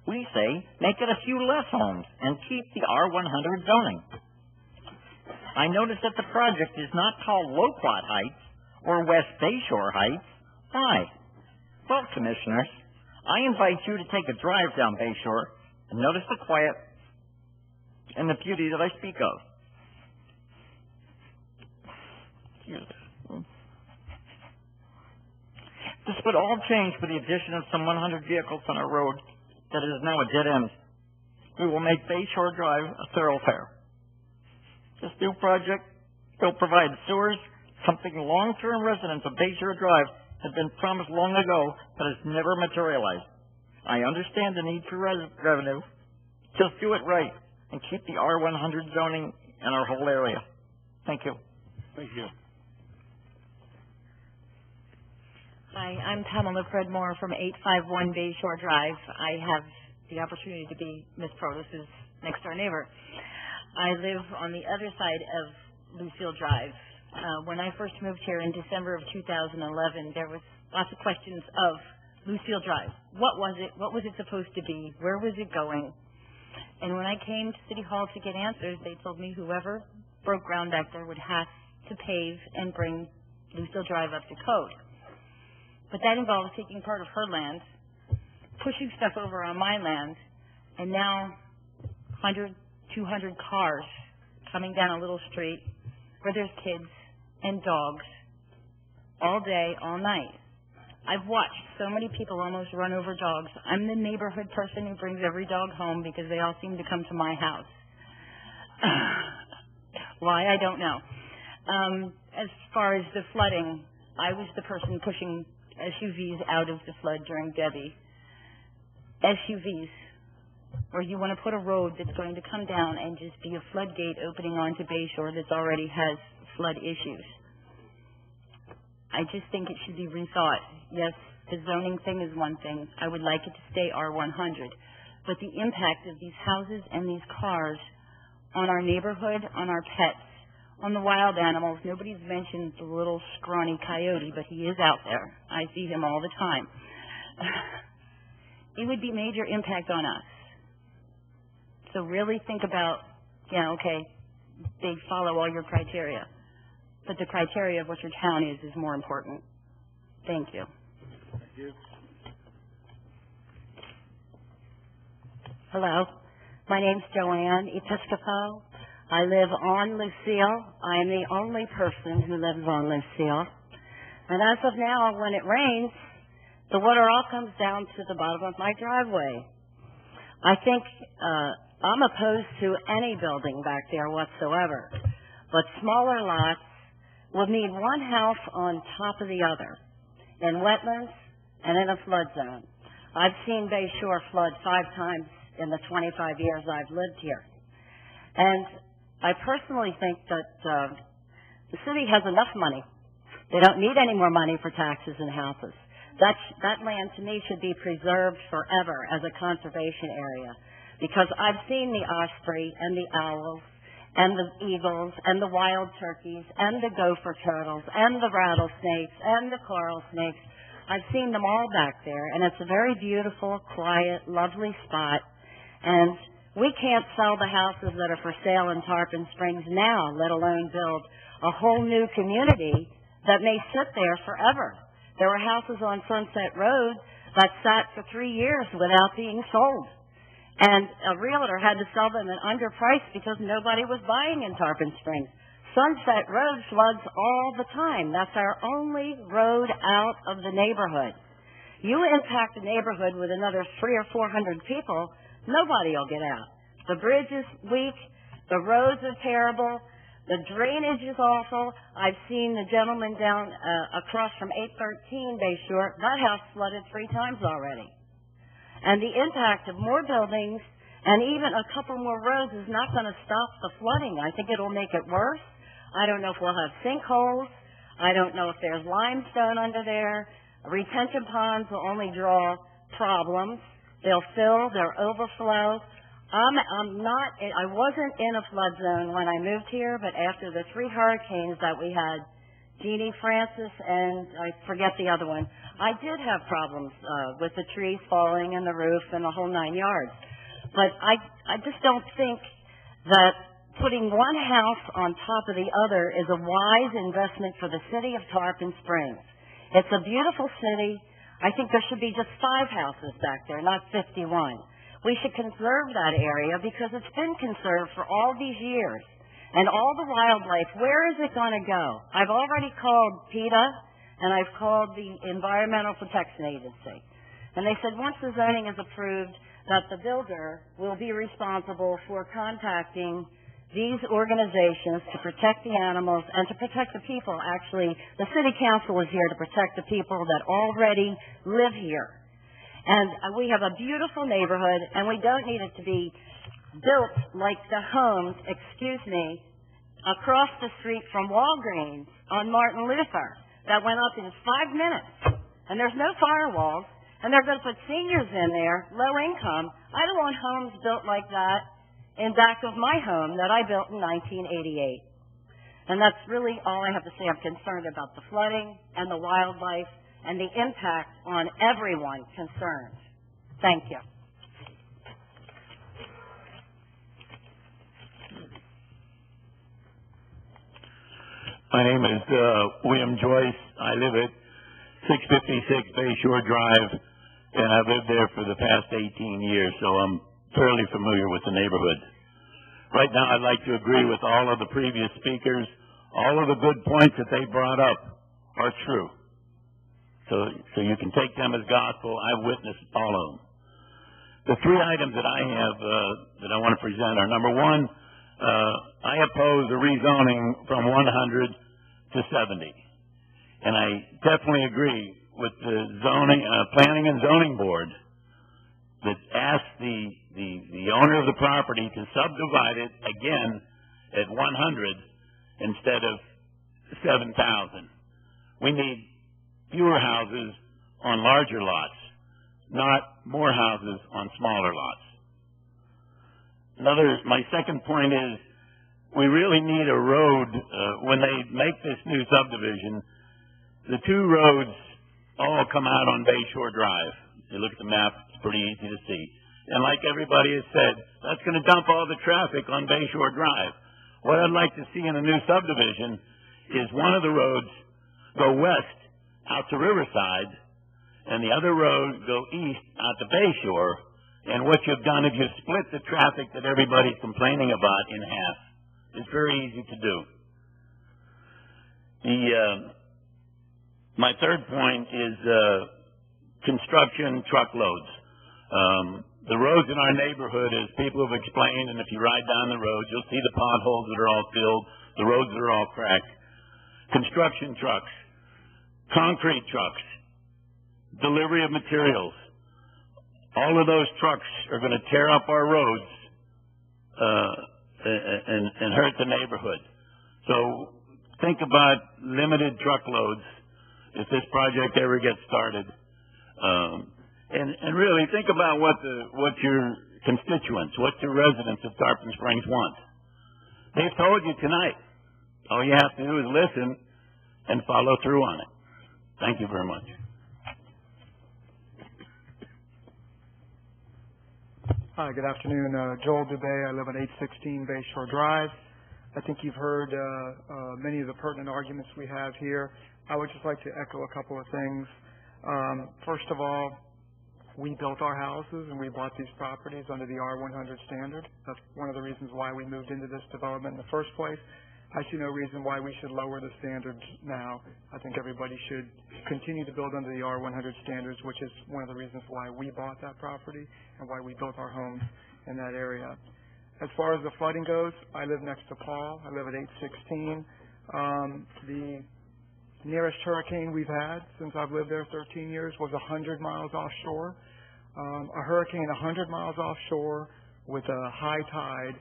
We say, make it a few less homes and keep the R100 zoning. I noticed that the project is not called Low Plot Heights or West Bayshore Heights. Why? Well, commissioners, I invite you to take a drive down Bayshore And notice the quiet and the beauty that I speak of. This would all change with the addition of some 100 vehicles on a road that is now a dead end. We will make Bayshore Drive a thoroughfare. This new project will provide sewers, something long-term residents of Bayshore Drive have been promised long ago, but has never materialized. I understand the need for revenue. Just do it right and keep the R100 zoning in our whole area. Thank you. Thank you. Hi, I'm Pamela Fredmore from 851 Bayshore Drive. I have the opportunity to be Ms. Protus's next-door neighbor. I live on the other side of Lucille Drive. When I first moved here in December of 2011, there was lots of questions of Lucille Drive. What was it? What was it supposed to be? Where was it going? And when I came to City Hall to get answers, they told me whoever broke ground back there would have to pave and bring Lucille Drive up to code. But that involves taking part of her land, pushing stuff over on my land, and now 100, 200 cars coming down a little street where there's kids and dogs all day, all night. I've watched so many people almost run over dogs. I'm the neighborhood person who brings every dog home because they all seem to come to my house. Why, I don't know. As far as the flooding, I was the person pushing SUVs out of the flood during Debbie. SUVs, where you want to put a road that's going to come down and just be a floodgate opening onto Bayshore that already has flood issues. I just think it should be rethought. Yes, the zoning thing is one thing. I would like it to stay R100. But the impact of these houses and these cars on our neighborhood, on our pets, on the wild animals, nobody's mentioned the little scrawny coyote, but he is out there. I see him all the time. It would be major impact on us. So really think about, okay, they follow all your criteria. But the criteria of what your town is more important. Thank you. Thank you. Hello. My name's Joanne Episcopo. I live on Lucille. I am the only person who lives on Lucille. And as of now, when it rains, the water all comes down to the bottom of my driveway. I think I'm opposed to any building back there whatsoever. But smaller lots will need one house on top of the other in wetlands and in a flood zone. I've seen Bayshore flood 5 times in the 25 years I've lived here. And I personally think that the city has enough money. They don't need any more money for taxes and houses. That land, to me, should be preserved forever as a conservation area, because I've seen the osprey and the owls and the eagles and the wild turkeys and the gopher turtles and the rattlesnakes and the coral snakes. I've seen them all back there, and it's a very beautiful, quiet, lovely spot. And we can't sell the houses that are for sale in Tarpon Springs now, let alone build a whole new community that may sit there forever. There were houses on Sunset Road that sat for 3 years without being sold. And a realtor had to sell them at underpriced because nobody was buying in Tarpon Springs. Sunset Road floods all the time. That's our only road out of the neighborhood. You impact a neighborhood with another 300 or 400 people, nobody will get out. The bridge is weak. The roads are terrible. The drainage is awful. I've seen the gentleman down across from 813 Bayshore. That house flooded 3 times already. And the impact of more buildings and even a couple more roads is not going to stop the flooding. I think it'll make it worse. I don't know if we'll have sinkholes. I don't know if there's limestone under there. Retention ponds will only draw problems. They'll fill, they'll overflow. I wasn't in a flood zone when I moved here, but after the 3 hurricanes that we had, Jeannie, Francis, and I forget the other one, I did have problems with the trees falling and the roof and the whole 9 yards. But I just don't think that putting one house on top of the other is a wise investment for the city of Tarpon Springs. It's a beautiful city. I think there should be just 5 houses back there, not 51. We should conserve that area because it's been conserved for all these years. And all the wildlife, where is it going to go? I've already called PETA, and I've called the Environmental Protection Agency. And they said once the zoning is approved, that the builder will be responsible for contacting these organizations to protect the animals and to protect the people. Actually, the city council is here to protect the people that already live here. And we have a beautiful neighborhood, and we don't need it to be built like the homes, across the street from Walgreens on Martin Luther that went up in 5 minutes. And there's no firewalls, and they're going to put seniors in there, low income. I don't want homes built like that in back of my home that I built in 1988. And that's really all I have to say. I'm concerned about the flooding and the wildlife and the impact on everyone concerned. Thank you. My name is William Joyce. I live at 656 Bayshore Drive, and I've lived there for the past 18 years, so I'm fairly familiar with the neighborhood. Right now, I'd like to agree with all of the previous speakers. All of the good points that they brought up are true. So you can take them as gospel. I've witnessed all of them. The three items that I have that I want to present are, number one, I oppose the rezoning from 100 to 70. And I definitely agree with the planning and zoning board that asked the owner of the property to subdivide it again at 100 instead of 7,000. We need fewer houses on larger lots, not more houses on smaller lots. My second point is we really need a road. When they make this new subdivision, the two roads all come out on Bayshore Drive. You look at the map, it's pretty easy to see. And like everybody has said, that's going to dump all the traffic on Bayshore Drive. What I'd like to see in a new subdivision is one of the roads go west out to Riverside, and the other road go east out to Bayshore. And what you've done is you've split the traffic that everybody's complaining about in half. It's very easy to do. My third point is construction truckloads. The roads in our neighborhood, as people have explained, and if you ride down the roads, you'll see the potholes that are all filled, the roads that are all cracked. Construction trucks, concrete trucks, delivery of materials. All of those trucks are going to tear up our roads and hurt the neighborhood. So think about limited truckloads if this project ever gets started. And really think about what your constituents, what your residents of Tarpon Springs want. They've told you tonight. All you have to do is listen and follow through on it. Thank you very much. Hi, good afternoon. Joel Dubé. I live on 816 Bayshore Drive. I think you've heard many of the pertinent arguments we have here. I would just like to echo a couple of things. First of all, we built our houses and we bought these properties under the R100 standard. That's one of the reasons why we moved into this development in the first place. I see no reason why we should lower the standards now. I think everybody should continue to build under the R100 standards, which is one of the reasons why we bought that property and why we built our homes in that area. As far as the flooding goes, I live next to Paul. I live at 816. The nearest hurricane we've had since I've lived there 13 years was 100 miles offshore. A hurricane 100 miles offshore with a high tide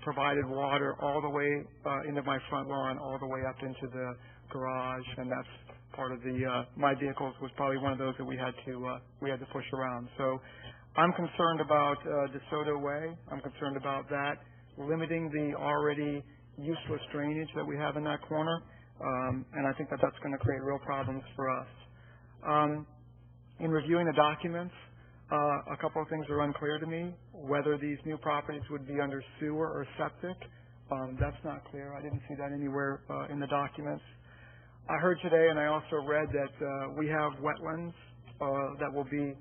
provided water all the way into my front lawn, all the way up into the garage, and that's part of my vehicles was probably one of those that we had to push around. So I'm concerned about DeSoto Way. I'm concerned about that, limiting the already useless drainage that we have in that corner, and I think that that's going to create real problems for us. In reviewing the documents, a couple of things are unclear to me. Whether these new properties would be under sewer or septic, that's not clear. I didn't see that anywhere in the documents. I heard today, and I also read that we have wetlands that will be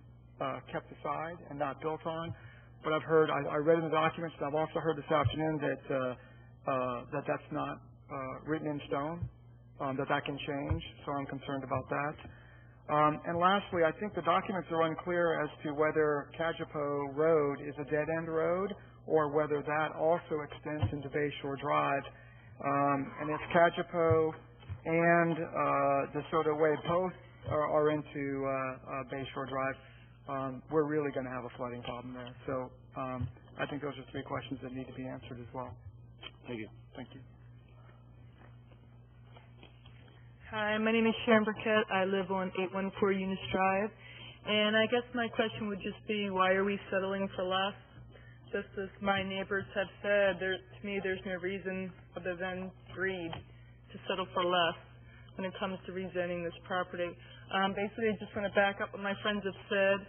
kept aside and not built on. But I've heard, I read in the documents, and I've also heard this afternoon that that's not written in stone, that can change, so I'm concerned about that. And lastly, I think the documents are unclear as to whether Kajipo Road is a dead-end road or whether that also extends into Bayshore Drive. And if Kajipo and DeSoto Way both are into Bayshore Drive, we're really going to have a flooding problem there. So I think those are three questions that need to be answered as well. Thank you. Thank you. Hi, my name is Sharon Burkett. I live on 814 Eunice Drive. And I guess my question would just be, why are we settling for less? Just as my neighbors have said, to me there's no reason other than greed to settle for less when it comes to rezoning this property. Basically, I just want to back up what my friends have said.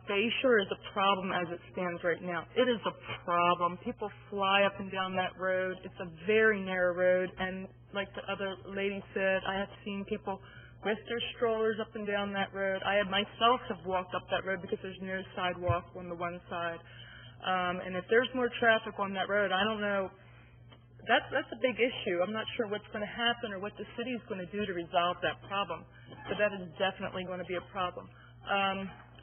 Bayshore is a problem as it stands right now. It is a problem. People fly up and down that road. It's a very narrow road, and like the other lady said, I have seen people with their strollers up and down that road. I myself have walked up that road because there's no sidewalk on the one side. And if there's more traffic on that road, I don't know. That's a big issue. I'm not sure what's going to happen or what the city is going to do to resolve that problem. But that is definitely going to be a problem.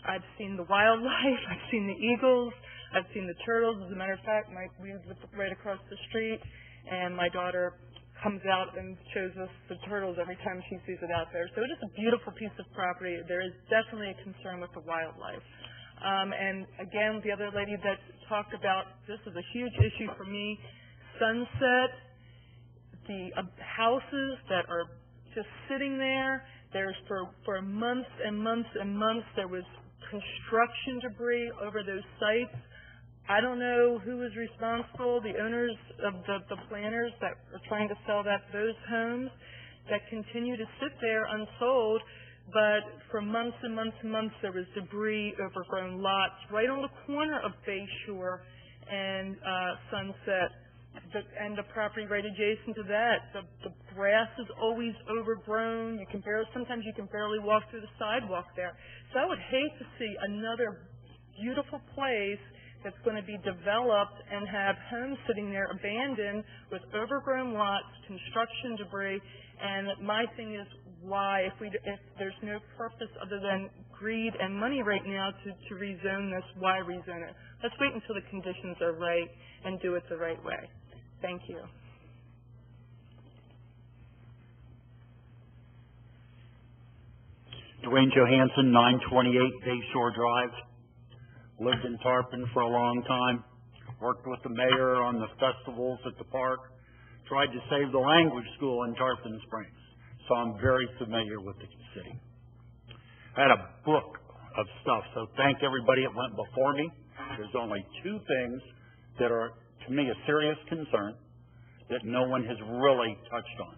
I've seen the wildlife. I've seen the eagles. I've seen the turtles. As a matter of fact, we live right across the street, and my daughter comes out and shows us the turtles every time she sees it out there. So it is a beautiful piece of property. There is definitely a concern with the wildlife. And again, the other lady that talked about, this is a huge issue for me, Sunset, the houses that are just sitting there. There's for months and months and months, there was construction debris over those sites. I don't know who is responsible, the owners of the planners that are trying to sell those homes that continue to sit there unsold, but for months and months and months there was debris, overgrown lots right on the corner of Bayshore and Sunset, and the property right adjacent to that. The grass is always overgrown. Sometimes you can barely walk through the sidewalk there. So I would hate to see another beautiful place that's going to be developed and have homes sitting there abandoned with overgrown lots, construction debris, and my thing is why, if there's no purpose other than greed and money right now to rezone this, why rezone it? Let's wait until the conditions are right and do it the right way. Thank you. Dwayne Johansson, 928 Bayshore Drive. Lived in Tarpon for a long time. Worked with the mayor on the festivals at the park. Tried to save the language school in Tarpon Springs. So I'm very familiar with the city. I had a book of stuff, so thank everybody that went before me. There's only two things that are, to me, a serious concern that no one has really touched on.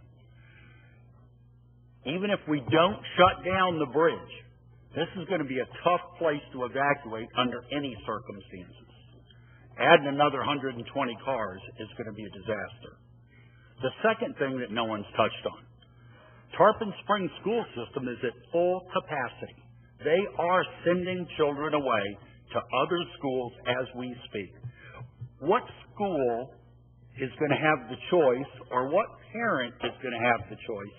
Even if we don't shut down the bridge, this is going to be a tough place to evacuate under any circumstances. Adding another 120 cars is going to be a disaster. The second thing that no one's touched on, Tarpon Springs school system is at full capacity. They are sending children away to other schools as we speak. What school is going to have the choice, or what parent is going to have the choice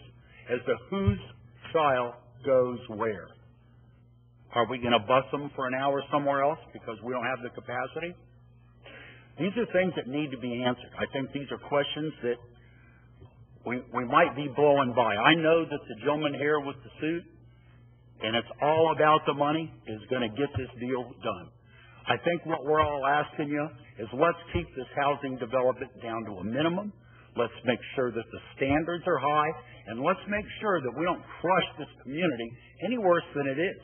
as to whose child goes where? Are we going to bus them for an hour somewhere else because we don't have the capacity? These are things that need to be answered. I think these are questions that we might be blowing by. I know that the gentleman here with the suit, and it's all about the money, is going to get this deal done. I think what we're all asking you is let's keep this housing development down to a minimum. Let's make sure that the standards are high, and let's make sure that we don't crush this community any worse than it is.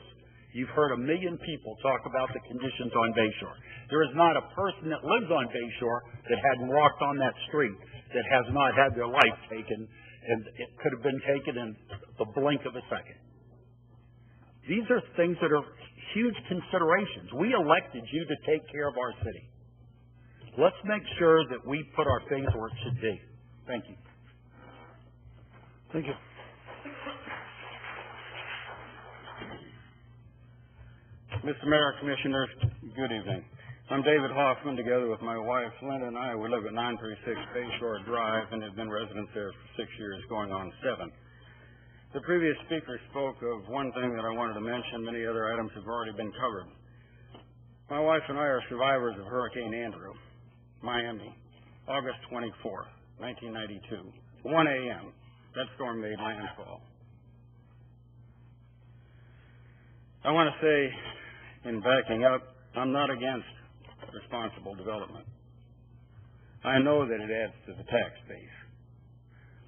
You've heard 1 million people talk about the conditions on Bayshore. There is not a person that lives on Bayshore that hadn't walked on that street that has not had their life taken, and it could have been taken in the blink of a second. These are things that are huge considerations. We elected you to take care of our city. Let's make sure that we put our things where it should be. Thank you. Thank you. Mr. Mayor, Commissioners, good evening. I'm David Hoffman. Together with my wife, Linda, and I, we live at 936 Bayshore Drive and have been residents there for 6 years, going on 7. The previous speaker spoke of one thing that I wanted to mention. Many other items have already been covered. My wife and I are survivors of Hurricane Andrew, Miami, August 24th, 1992, 1 a.m. That storm made landfall. I want to say, in backing up, I'm not against responsible development. I know that it adds to the tax base.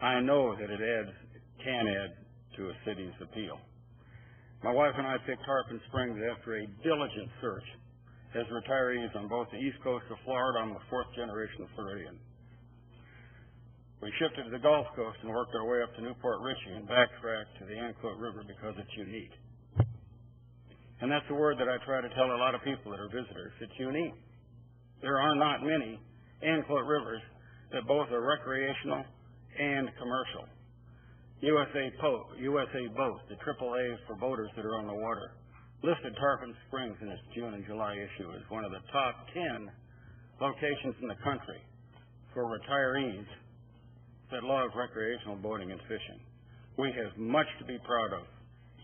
I know that it can add to a city's appeal. My wife and I picked Tarpon Springs after a diligent search as retirees on both the east coast of Florida. I'm a fourth generation Floridian. We shifted to the Gulf Coast and worked our way up to Newport Richey and backtracked to the Anclote River because it's unique. And that's the word that I try to tell a lot of people that are visitors. It's unique. There are not many Anclote rivers that both are recreational and commercial. USA Boat, the AAA for boaters that are on the water, listed Tarpon Springs in its June and July issue as one of the top 10 locations in the country for retirees that love recreational boating and fishing. We have much to be proud of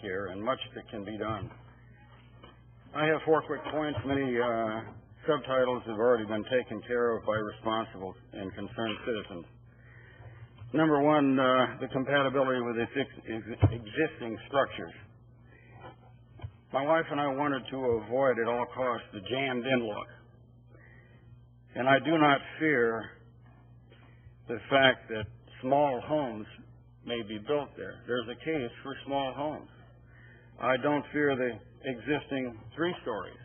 here and much that can be done. I have 4 quick points. Many subtitles have already been taken care of by responsible and concerned citizens. Number 1, the compatibility with existing structures. My wife and I wanted to avoid at all costs the jammed-in look. And I do not fear the fact that small homes may be built there. There's a case for small homes. I don't fear the existing 3-stories,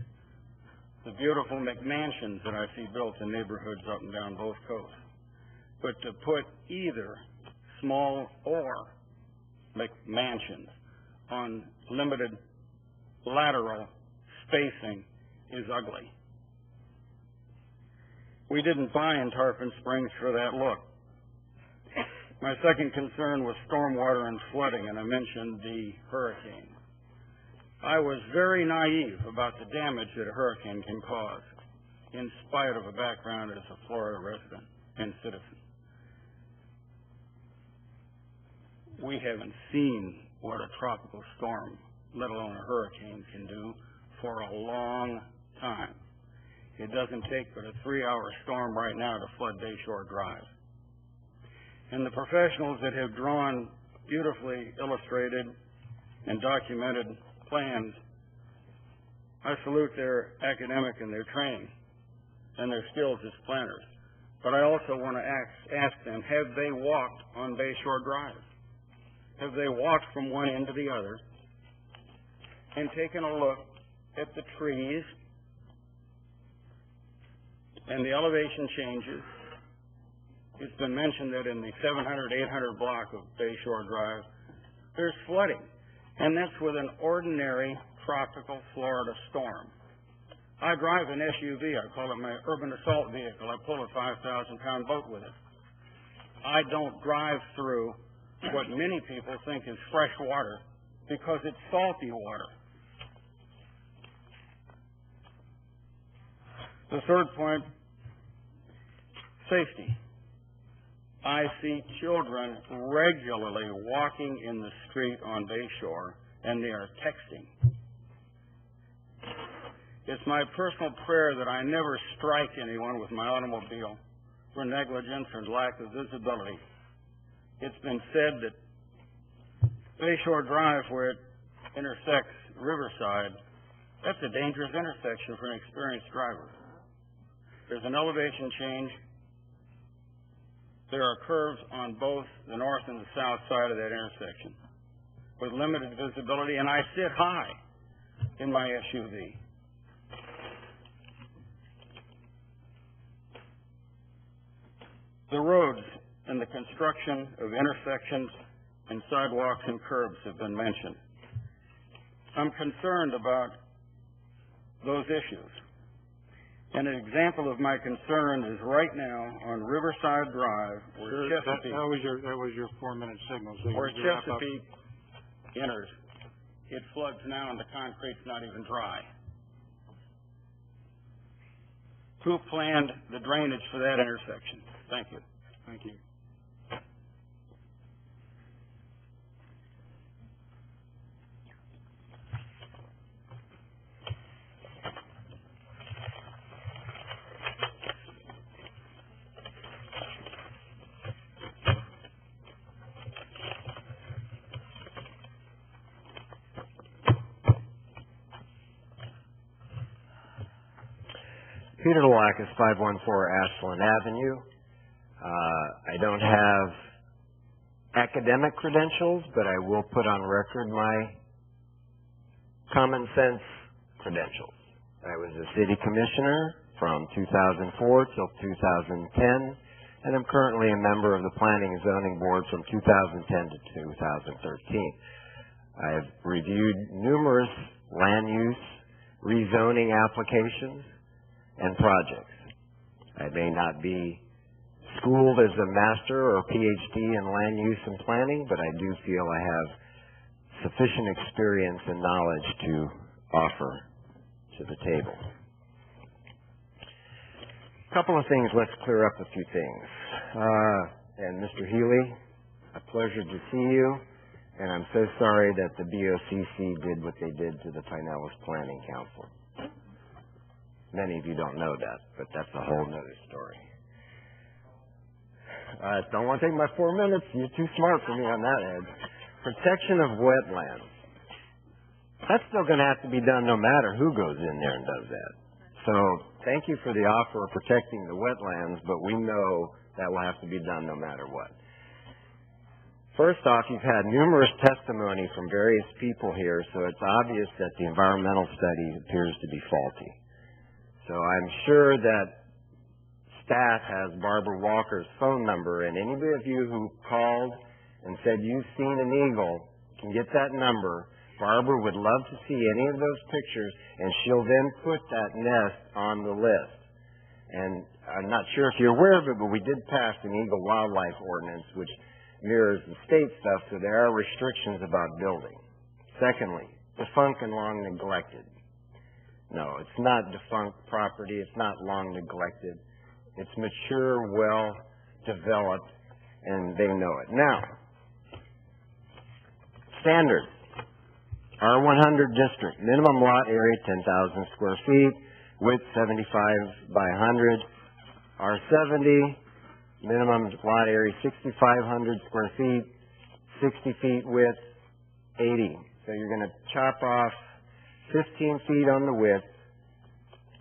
the beautiful McMansions that I see built in neighborhoods up and down both coasts. But to put either small or McMansions on limited lateral spacing is ugly. We didn't buy in Tarpon Springs for that look. My second concern was stormwater and flooding, and I mentioned the hurricane. I was very naive about the damage that a hurricane can cause, in spite of a background as a Florida resident and citizen. We haven't seen what a tropical storm, let alone a hurricane, can do for a long time. It doesn't take but a 3-hour storm right now to flood Bayshore Drive. And the professionals that have drawn beautifully illustrated and documented plans, I salute their academic and their training and their skills as planners. But I also want to ask them, have they walked on Bayshore Drive? Have they walked from one end to the other and taken a look at the trees and the elevation changes? It's been mentioned that in the 700, 800 block of Bayshore Drive, there's flooding. And that's with an ordinary tropical Florida storm. I drive an SUV. I call it my urban assault vehicle. I pull a 5,000-pound boat with it. I don't drive through what many people think is fresh water because it's salty water. The third point, safety. I see children regularly walking in the street on Bayshore, and they are texting. It's my personal prayer that I never strike anyone with my automobile for negligence or lack of visibility. It's been said that Bayshore Drive, where it intersects Riverside, that's a dangerous intersection for an experienced driver. There's an elevation change. There are curves on both the north and the south side of that intersection with limited visibility, and I sit high in my SUV. The roads and the construction of intersections and sidewalks and curbs have been mentioned. I'm concerned about those issues. And an example of my concern is right now on Riverside Drive, where Chesapeake... That was your 4-minute signal. So where Chesapeake enters. It floods now and the concrete's not even dry. Who planned the drainage for that intersection? Thank you. Thank you. Peter Delacus, 514 Ashland Avenue. I don't have academic credentials, but I will put on record my common sense credentials. I was a city commissioner from 2004 till 2010, and I'm currently a member of the Planning and Zoning Board from 2010 to 2013. I have reviewed numerous land use rezoning applications and projects. I may not be schooled as a master or PhD in land use and planning, but I do feel I have sufficient experience and knowledge to offer to the table. A couple of things, let's clear up a few things. And Mr. Healy, a pleasure to see you, and I'm so sorry that the BOCC did what they did to the Pinellas Planning Council. Many of you don't know that, but that's a whole nother story. I don't want to take my 4 minutes. You're too smart for me on that, Ed. Protection of wetlands. That's still going to have to be done no matter who goes in there and does that. So thank you for the offer of protecting the wetlands, but we know that will have to be done no matter what. First off, you've had numerous testimony from various people here, so it's obvious that the environmental study appears to be faulty. So I'm sure that staff has Barbara Walker's phone number, and any of you who called and said you've seen an eagle can get that number. Barbara would love to see any of those pictures, and she'll then put that nest on the list. And I'm not sure if you're aware of it, but we did pass an eagle wildlife ordinance, which mirrors the state stuff, so there are restrictions about building. Secondly, defunct and long neglected. No, it's not defunct property. It's not long neglected. It's mature, well developed, and they know it. Now, standard. R100 district. Minimum lot area, 10,000 square feet. Width, 75 by 100. R70. Minimum lot area, 6,500 square feet. 60 feet width, 80. So you're going to chop off 15 feet on the width,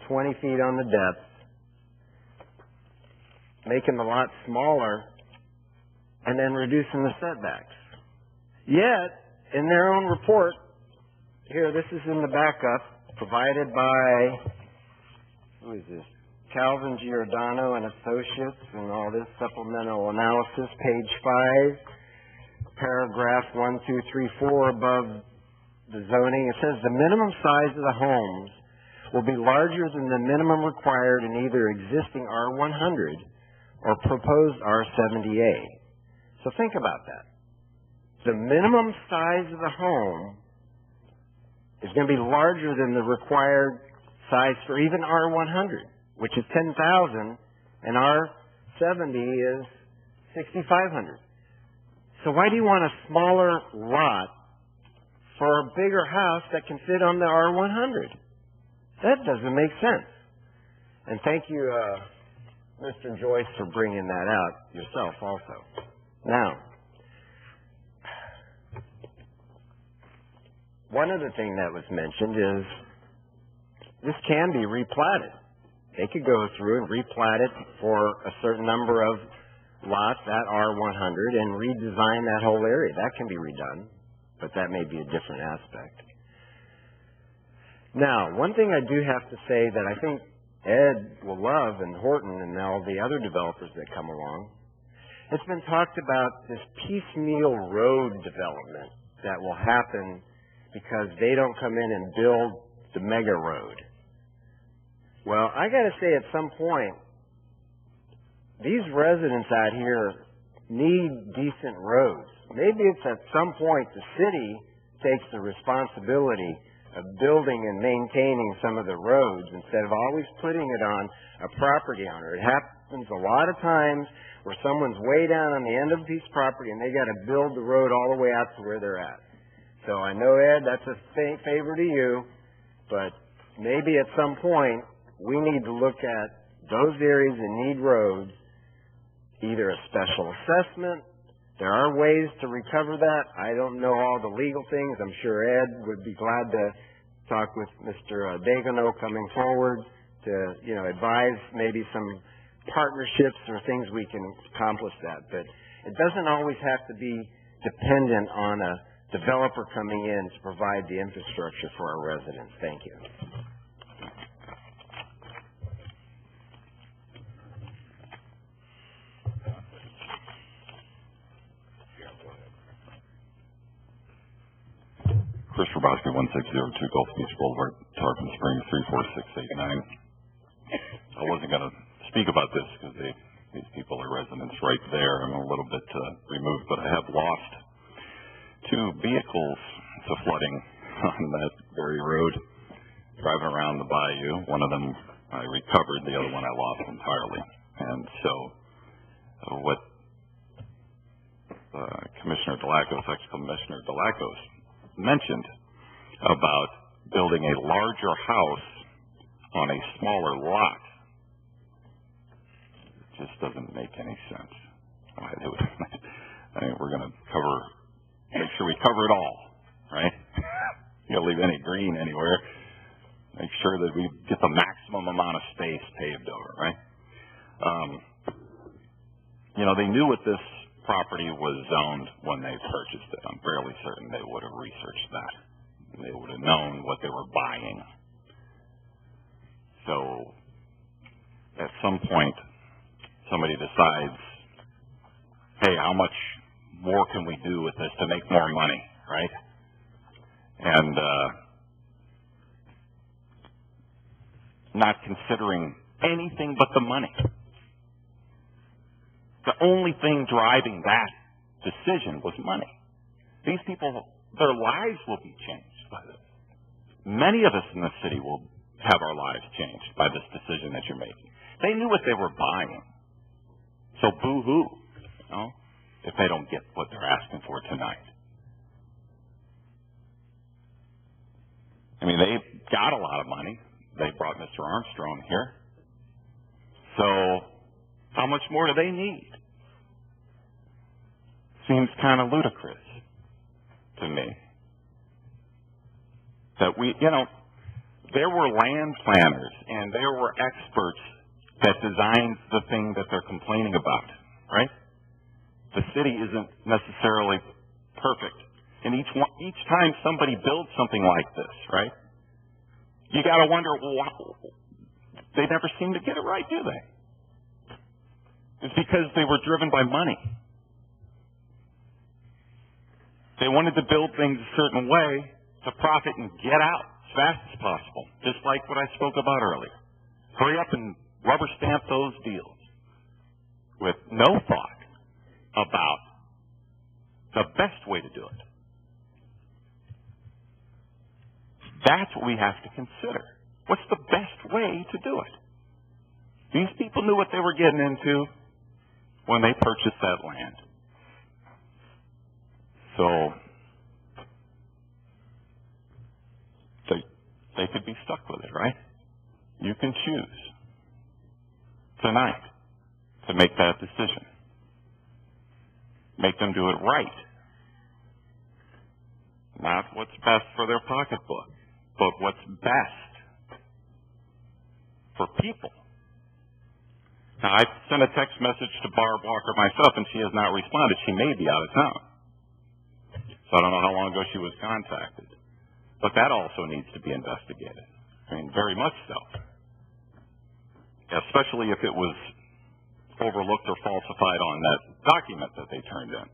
20 feet on the depth, making the lot smaller, and then reducing the setbacks. Yet, in their own report, here, this is in the backup, provided by, who is this? Calvin Giordano and Associates, and all this supplemental analysis, page 5, paragraph 1, 2, 3, 4 above the zoning. It says the minimum size of the homes will be larger than the minimum required in either existing R100 or proposed R70A. So think about that. The minimum size of the home is going to be larger than the required size for even R100, which is 10,000, and R70 is 6,500. So why do you want a smaller lot for a bigger house that can fit on the R100? That doesn't make sense. And thank you, Mr. Joyce, for bringing that out yourself also. Now, one other thing that was mentioned is this can be replatted. They could go through and replat it for a certain number of lots at R100 and redesign that whole area. That can be redone, but that may be a different aspect. Now, one thing I do have to say that I think Ed will love, and Horton and all the other developers that come along, it's been talked about this piecemeal road development that will happen because they don't come in and build the mega road. Well, I got to say, at some point, these residents out here need decent roads. Maybe it's at some point the city takes the responsibility of building and maintaining some of the roads instead of always putting it on a property owner. It happens a lot of times where someone's way down on the end of a piece of property and they got to build the road all the way out to where they're at. So I know, Ed, that's a favor to you, but maybe at some point we need to look at those areas that need roads, either a special assessment. There are ways to recover that. I don't know all the legal things. I'm sure Ed would be glad to talk with Mr. Dagano coming forward to, advise maybe some partnerships or things we can accomplish that. But it doesn't always have to be dependent on a developer coming in to provide the infrastructure for our residents. Thank you. Chris Robowski, 1602 Gulf Beach Boulevard, Tarpon Springs, 34689. I wasn't going to speak about this because these people are residents right there. I'm a little bit removed, but I have lost 2 vehicles to flooding on that very road, driving around the bayou. One of them I recovered, the other one I lost entirely. And so what Commissioner Delacos, ex-Commissioner Delacos, mentioned about building a larger house on a smaller lot just doesn't make any sense. I mean, we're going to make sure we cover it all, right? You don't leave any green anywhere. Make sure that we get the maximum amount of space paved over, right? They knew what this property was zoned when they purchased it. I'm fairly certain they would have researched that. They would have known what they were buying. So at some point, somebody decides, hey, how much more can we do with this to make more money, right? And not considering anything but the money. The only thing driving that decision was money. These people, their lives will be changed by this. Many of us in the city will have our lives changed by this decision that you're making. They knew what they were buying. So boo-hoo, if they don't get what they're asking for tonight. I mean, they got a lot of money. They brought Mr. Armstrong here. So how much more do they need? Seems kind of ludicrous to me. That there were land planners and there were experts that designed the thing that they're complaining about, right? The city isn't necessarily perfect. And each time somebody builds something like this, right, you got to wonder, well, they never seem to get it right, do they? It's because they were driven by money. They wanted to build things a certain way to profit and get out as fast as possible, just like what I spoke about earlier. Hurry up and rubber stamp those deals with no thought about the best way to do it. That's what we have to consider. What's the best way to do it? These people knew what they were getting into when they purchased that land. So they could be stuck with it, right? You can choose tonight to make that decision. Make them do it right. Not what's best for their pocketbook, but what's best for people. Now, I sent a text message to Barb Walker myself, and she has not responded. She may be out of town. So I don't know how long ago she was contacted. But that also needs to be investigated. I mean, very much so. Especially if it was overlooked or falsified on that document that they turned in.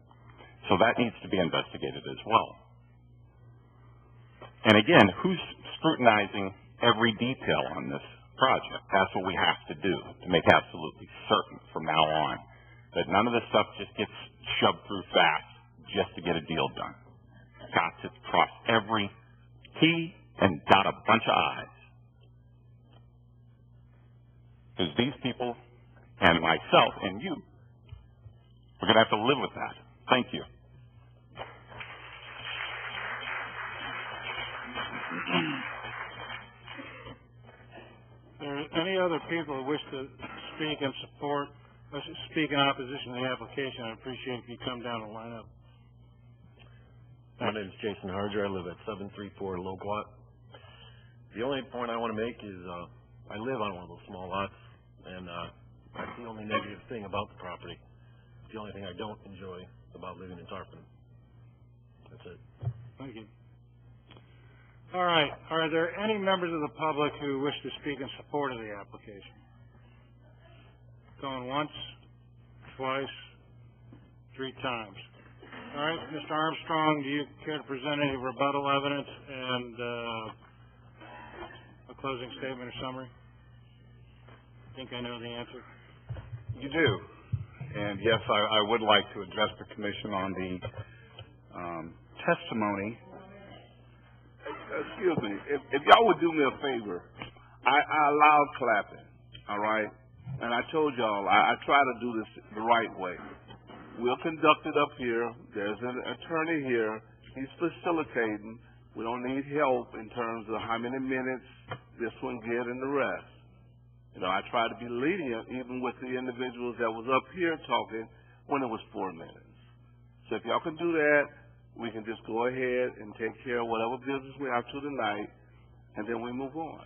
So that needs to be investigated as well. And again, who's scrutinizing every detail on this project? That's what we have to do to make absolutely certain from now on that none of this stuff just gets shoved through fast just to get a deal done. Got to cross every T and dot a bunch of I's. Because these people and myself and you are going to have to live with that. Thank you. Are there any other people who wish to speak in support, speak in opposition to the application? I'd appreciate if you come down and line up. My name is Jason Harger. I live at 734 Loquat. The only point I want to make is I live on one of those small lots, and that's the only negative thing about the property. It's the only thing I don't enjoy about living in Tarpon. That's it. Thank you. All right. Are there any members of the public who wish to speak in support of the application? Going once, twice, 3 times. All right, Mr. Armstrong, do you care to present any rebuttal evidence and a closing statement or summary? I think I know the answer. You do. And yes, I would like to address the commission on the testimony. Excuse me. If y'all would do me a favor, I allowed clapping, all right? And I told y'all I try to do this the right way. We'll conduct it up here. There's an attorney here. He's facilitating. We don't need help in terms of how many minutes this one get and the rest. You know, I try to be lenient even with the individuals that was up here talking when it was 4 minutes. So if y'all can do that, we can just go ahead and take care of whatever business we have to tonight, and then we move on.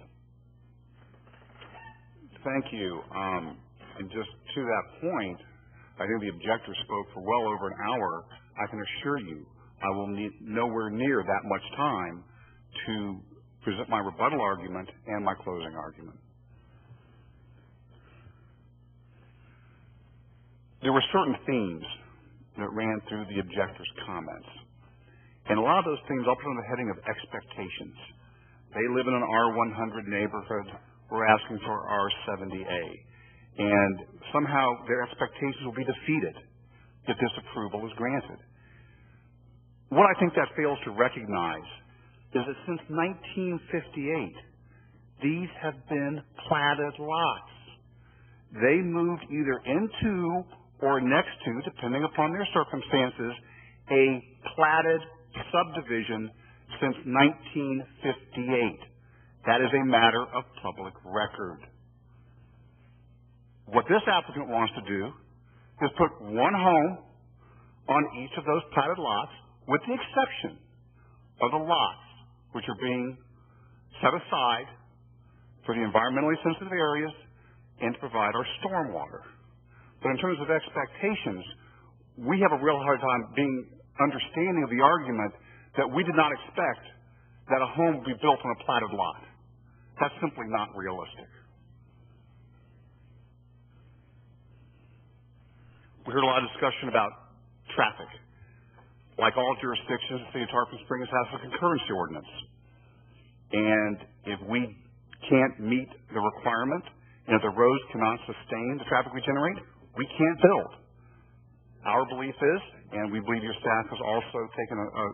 Thank you. And just to that point, I think the objector spoke for well over an hour. I can assure you I will need nowhere near that much time to present my rebuttal argument and my closing argument. There were certain themes that ran through the objector's comments. And a lot of those themes I'll put on the heading of expectations. They live in an R100 neighborhood. We're asking for R70A. And somehow their expectations will be defeated if this approval is granted. What I think that fails to recognize is that since 1958, these have been platted lots. They moved either into or next to, depending upon their circumstances, a platted subdivision since 1958. That is a matter of public record. What this applicant wants to do is put one home on each of those platted lots, with the exception of the lots which are being set aside for the environmentally sensitive areas and to provide our stormwater. But in terms of expectations, we have a real hard time being understanding of the argument that we did not expect that a home would be built on a platted lot. That's simply not realistic. We heard a lot of discussion about traffic. Like all jurisdictions, the city of Tarpon Springs has a concurrency ordinance. And if we can't meet the requirement, and if the roads cannot sustain the traffic we generate, we can't build. Our belief is, and we believe your staff has also taken a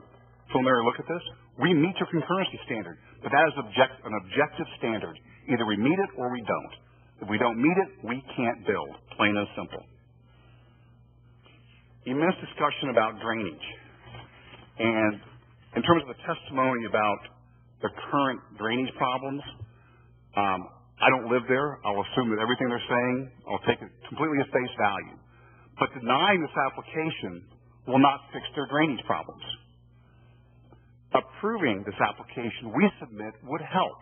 preliminary look at this, we meet your concurrency standard. But that is an objective standard. Either we meet it or we don't. If we don't meet it, we can't build. Plain and simple. Immense discussion about drainage. And in terms of the testimony about the current drainage problems, I don't live there. I'll assume that everything they're saying, I'll take it completely at face value. But denying this application will not fix their drainage problems. Approving this application we submit would help,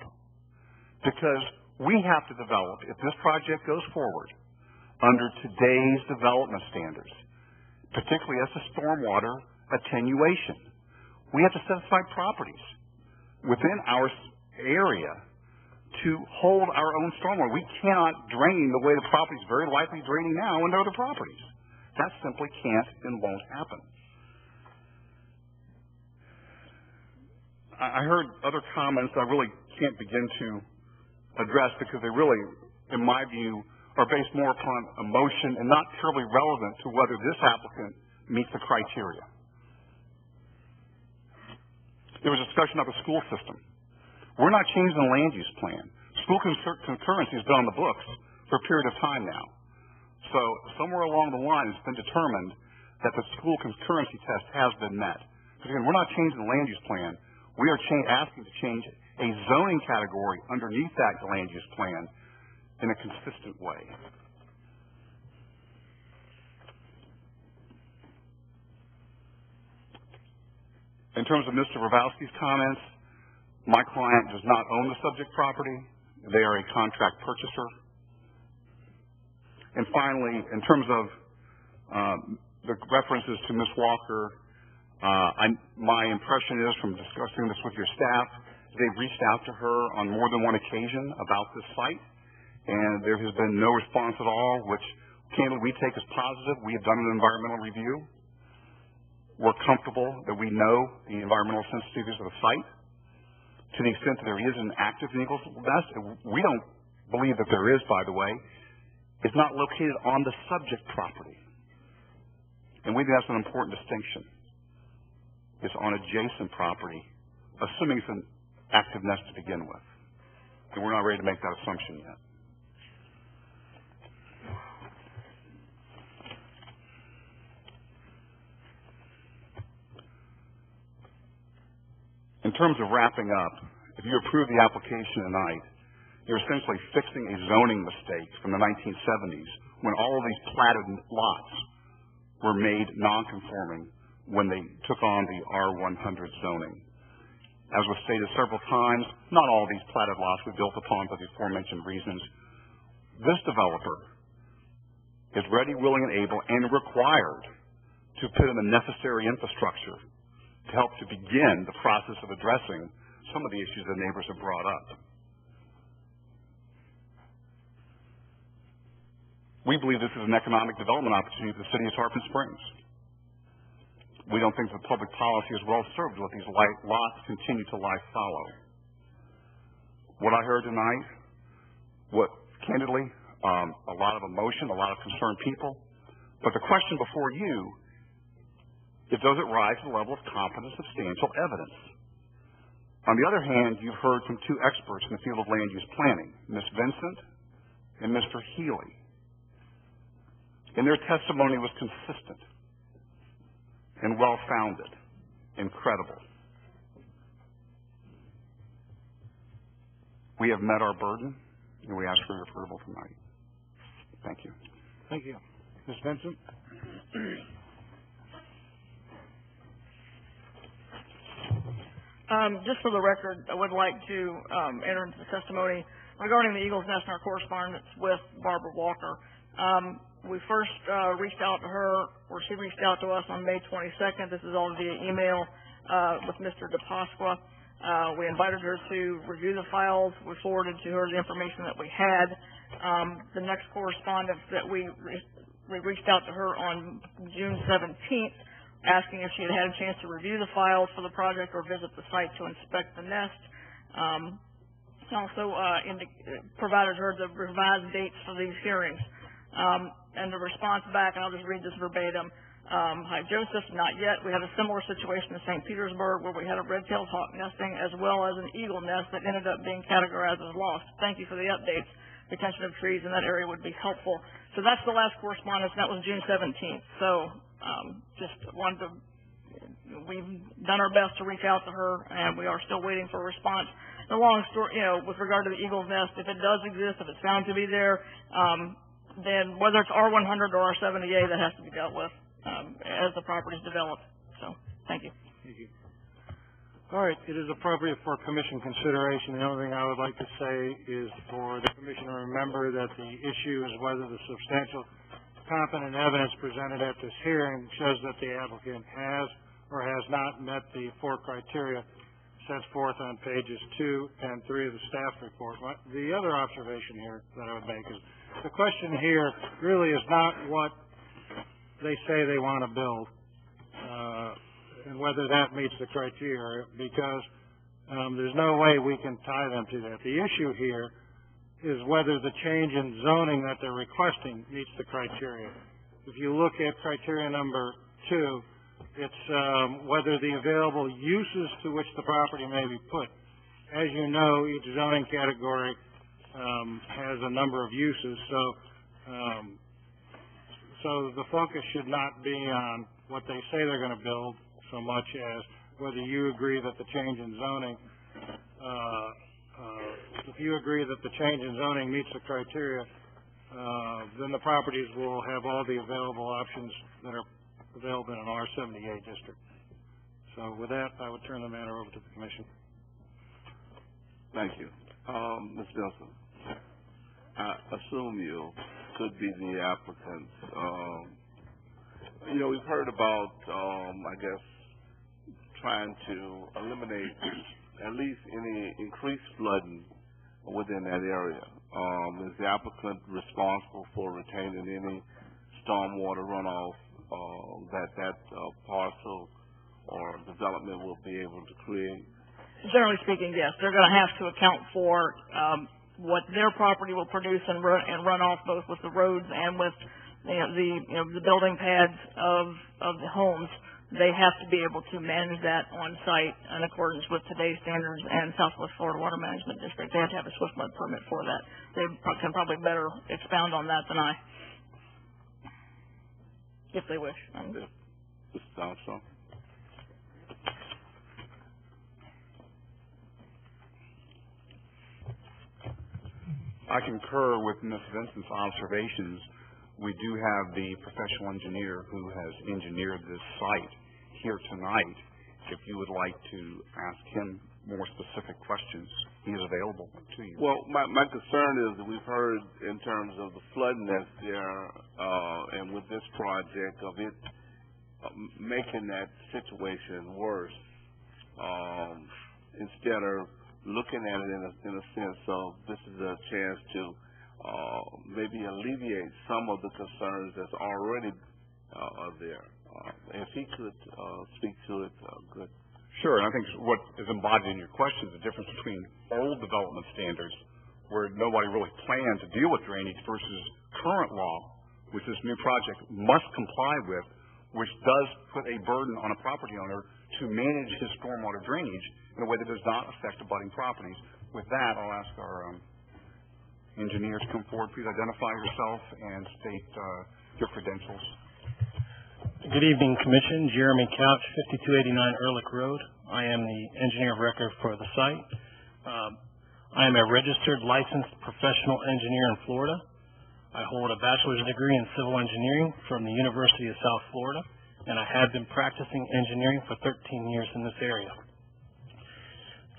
because we have to develop, if this project goes forward, under today's development standards, particularly as to stormwater attenuation. We have to set aside properties within our area to hold our own stormwater. We cannot drain the way the property is very likely draining now into other properties. That simply can't and won't happen. I heard other comments I really can't begin to address because they really, in my view, are based more upon emotion and not terribly relevant to whether this applicant meets the criteria. There was a discussion about the school system. We're not changing the land use plan. School concurrency has been on the books for a period of time now. So somewhere along the line it's been determined that the school concurrency test has been met. But again, we're not changing the land use plan. We are asking to change a zoning category underneath that land use plan in a consistent way. In terms of Mr. Hrabowski's comments, my client does not own the subject property. They are a contract purchaser. And finally, in terms of the references to Ms. Walker, my impression is from discussing this with your staff, they've reached out to her on more than one occasion about this site, and there has been no response at all, which candidly we take as positive. We have done an environmental review. We're comfortable that we know the environmental sensitivities of the site. To the extent that there is an active eagle's nest, we don't believe that there is, by the way. It's not located on the subject property. And we think that's an important distinction. It's on adjacent property, assuming it's an active nest to begin with. And we're not ready to make that assumption yet. In terms of wrapping up, if you approve the application tonight, you're essentially fixing a zoning mistake from the 1970s when all of these platted lots were made non-conforming when they took on the R100 zoning. As was stated several times, not all of these platted lots were built upon for the aforementioned reasons. This developer is ready, willing, and able, and required to put in the necessary infrastructure to help to begin the process of addressing some of the issues that neighbors have brought up. We believe this is an economic development opportunity for the city of Tarpon Springs. We don't think the public policy is well served to let these lots continue to lie fallow. What I heard tonight, candidly, a lot of emotion, a lot of concerned people. But the question before you is, does it rise to the level of competent, substantial evidence? On the other hand, you've heard from two experts in the field of land use planning, Ms. Vincent and Mr. Healy. And their testimony was consistent and well-founded and credible. We have met our burden, and we ask for your approval tonight. Thank you. Thank you. Ms. Vincent? Just for the record, I would like to enter into the testimony regarding the Eagle's Nest and our correspondence with Barbara Walker. We first reached out to her, or she reached out to us on May 22nd. This is all via email with Mr. DePasqua. We invited her to review the files. We forwarded to her the information that we had. The next correspondence that we reached out to her on June 17th, asking if she had had a chance to review the files for the project or visit the site to inspect the nest. Also provided her the revised dates for these hearings. And the response back, and I'll just read this verbatim. Hi, Joseph, not yet. We had a similar situation in St. Petersburg where we had a red-tailed hawk nesting as well as an eagle nest that ended up being categorized as lost. Thank you for the updates. Retention of trees in that area would be helpful. So that's the last correspondence, and that was June 17th. So just wanted to, we've done our best to reach out to her, and we are still waiting for a response. The long story, with regard to the eagle's nest, if it does exist, if it's found to be there, then whether it's R100 or R70A, that has to be dealt with as the property is developed. So, thank you. Thank you. All right, it is appropriate for commission consideration. The only thing I would like to say is for the commission to remember that the issue is whether the substantial competent evidence presented at this hearing shows that the applicant has or has not met the 4 criteria set forth on pages 2 and 3 of the staff report. The other observation here that I would make is the question here really is not what they say they want to build and whether that meets the criteria, because there's no way we can tie them to that. The issue here is whether the change in zoning that they're requesting meets the criteria. If you look at criteria number 2, it's whether the available uses to which the property may be put as you know, each zoning category, has a number of uses, so the focus should not be on what they say they're gonna build so much as whether you agree that the change in zoning, if you agree that the change in zoning meets the criteria, then the properties will have all the available options that are available in an R78 district. So with that, I would turn the matter over to the commission. Thank you. Ms. Nelson, I assume you could be the applicant. We've heard about, I guess, trying to eliminate at least any increased flooding within that area. Is the applicant responsible for retaining any stormwater runoff that parcel or development will be able to create? Generally speaking, yes. They're going to have to account for what their property will produce and run off, both with the roads and with the building pads of the homes. They have to be able to manage that on site in accordance with today's standards and Southwest Florida Water Management District. They have to have a swift mud permit for that. They can probably better expound on that than I, if they wish. Mr. Thompson. I concur with Ms. Vincent's observations. We do have the professional engineer who has engineered this site here tonight. If you would like to ask him more specific questions, he is available to you. Well, my concern is that we've heard in terms of the flooding that's there, and with this project of it making that situation worse, instead of looking at it in a sense of this is a chance to maybe alleviate some of the concerns that's already there. If he could speak to it, good. Sure, and I think what is embodied in your question is the difference between old development standards, where nobody really planned to deal with drainage, versus current law, which this new project must comply with, which does put a burden on a property owner to manage his stormwater drainage in a way that does not affect abutting properties. With that, I'll ask our engineer to come forward. Please identify yourself and state your credentials. Good evening, Commission. Jeremy Couch, 5289 Ehrlich Road. I am the engineer of record for the site. I am a registered licensed professional engineer in Florida. I hold a bachelor's degree in civil engineering from the University of South Florida, and I have been practicing engineering for 13 years in this area.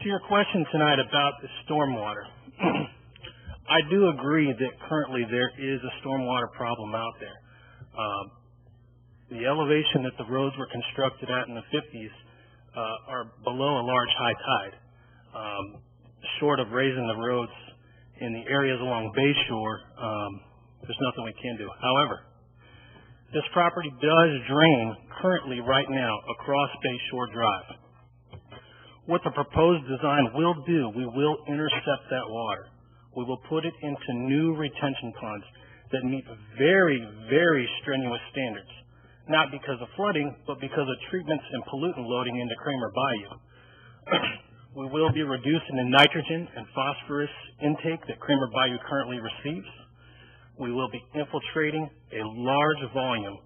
To your question tonight about the stormwater, I do agree that currently there is a stormwater problem out there. The elevation that the roads were constructed at in the 50s are below a large high tide. Short of raising the roads in the areas along Bayshore, there's nothing we can do. However, this property does drain currently right now across Bayshore Drive. What the proposed design will do, we will intercept that water. We will put it into new retention ponds that meet very, very strenuous standards. Not because of flooding, but because of treatments and pollutant loading into Kramer Bayou. We will be reducing the nitrogen and phosphorus intake that Kramer Bayou currently receives. We will be infiltrating a large volume,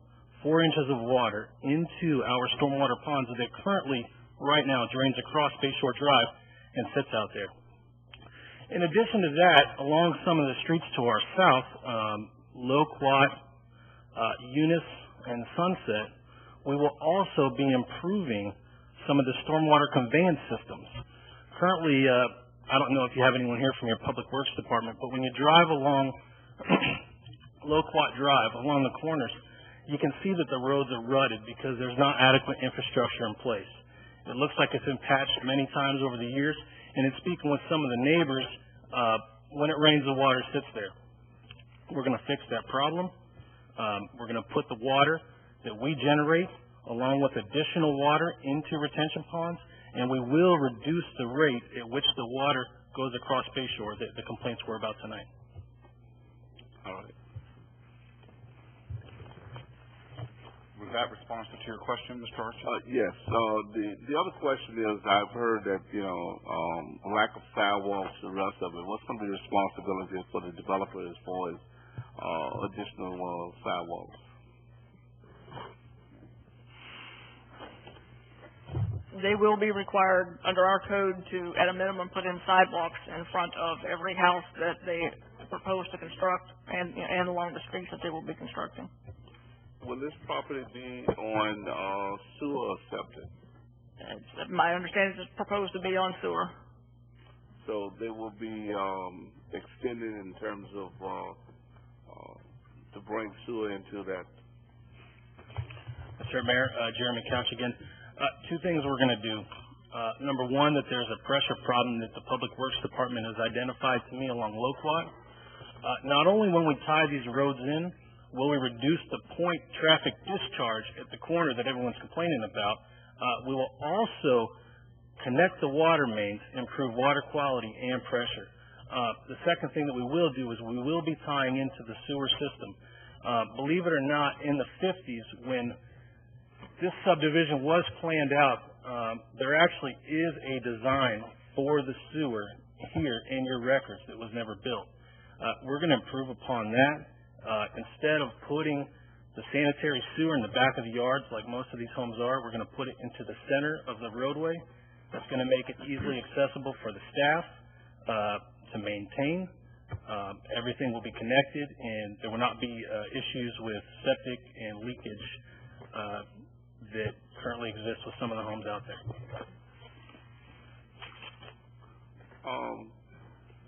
4 inches of water, into our stormwater ponds that currently, right now, drains across Bayshore Drive and sits out there. In addition to that, along some of the streets to our south, Loquat, Eunice, and Sunset, we will also be improving some of the stormwater conveyance systems. Currently, I don't know if you have anyone here from your Public Works Department, but when you drive along Loquat Drive, along the corners, you can see that the roads are rutted because there's not adequate infrastructure in place. It looks like it's been patched many times over the years, and in speaking with some of the neighbors, when it rains, the water sits there. We're going to fix that problem. We're going to put the water that we generate along with additional water into retention ponds, and we will reduce the rate at which the water goes across Bayshore, the complaints were about tonight. All right. Was that responsive to your question, Mr. Archer? Yes. The other question is, I've heard that, lack of sidewalks, the rest of it. What's going to be the responsibility for the developer as far as additional sidewalks? They will be required under our code to, at a minimum, put in sidewalks in front of every house that they propose to construct and along the streets that they will be constructing. Will this property be on sewer or septic? My understanding is it's proposed to be on sewer. So they will be extended in terms of to bring sewer into that. Mr. Mayor, Jeremy Couch again. Two things we're going to do. Number one, that there's a pressure problem that the Public Works Department has identified to me along Loquat. Not only when we tie these roads in, will we reduce the point traffic discharge at the corner that everyone's complaining about, we will also connect the water mains, improve water quality and pressure. The second thing that we will do is we will be tying into the sewer system. Believe it or not, in the 50s, when this subdivision was planned out, there actually is a design for the sewer here in your records that was never built. We're going to improve upon that. Instead of putting the sanitary sewer in the back of the yards like most of these homes are, we're going to put it into the center of the roadway. That's going to make it easily accessible for the staff to maintain. Everything will be connected, and there will not be issues with septic and leakage that currently exists with some of the homes out there.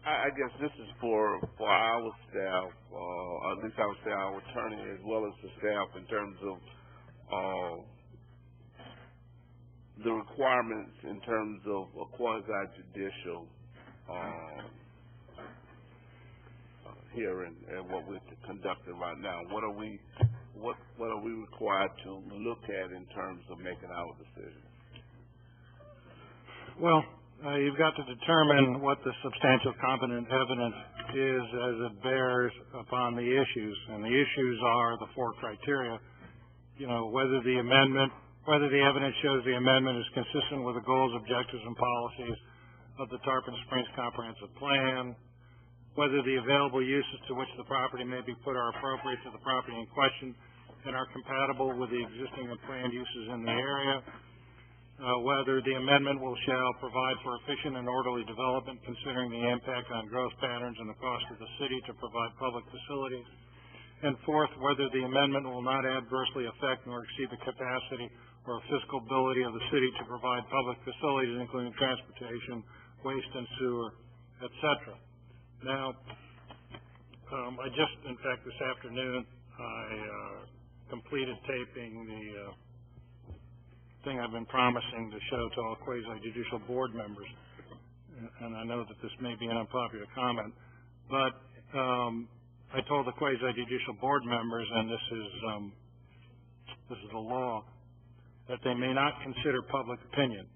I guess this is for our staff, at least I would say our attorney as well as the staff in terms of the requirements in terms of a quasi-judicial hearing and what we're conducting right now. What are we required to look at in terms of making our decision? Well, you've got to determine what the substantial competent evidence is as it bears upon the issues. And the issues are the four criteria. Whether the evidence shows the amendment is consistent with the goals, objectives, and policies of the Tarpon Springs Comprehensive Plan, whether the available uses to which the property may be put are appropriate to the property in question and are compatible with the existing and planned uses in the area, whether the amendment shall provide for efficient and orderly development considering the impact on growth patterns and the cost of the city to provide public facilities, and fourth, whether the amendment will not adversely affect nor exceed the capacity or fiscal ability of the city to provide public facilities, including transportation, waste and sewer, etc. Now, in fact, this afternoon, I completed taping the thing I've been promising to show to all quasi-judicial board members, and I know that this may be an unpopular comment, but I told the quasi-judicial board members, and this is a law, that they may not consider public opinion,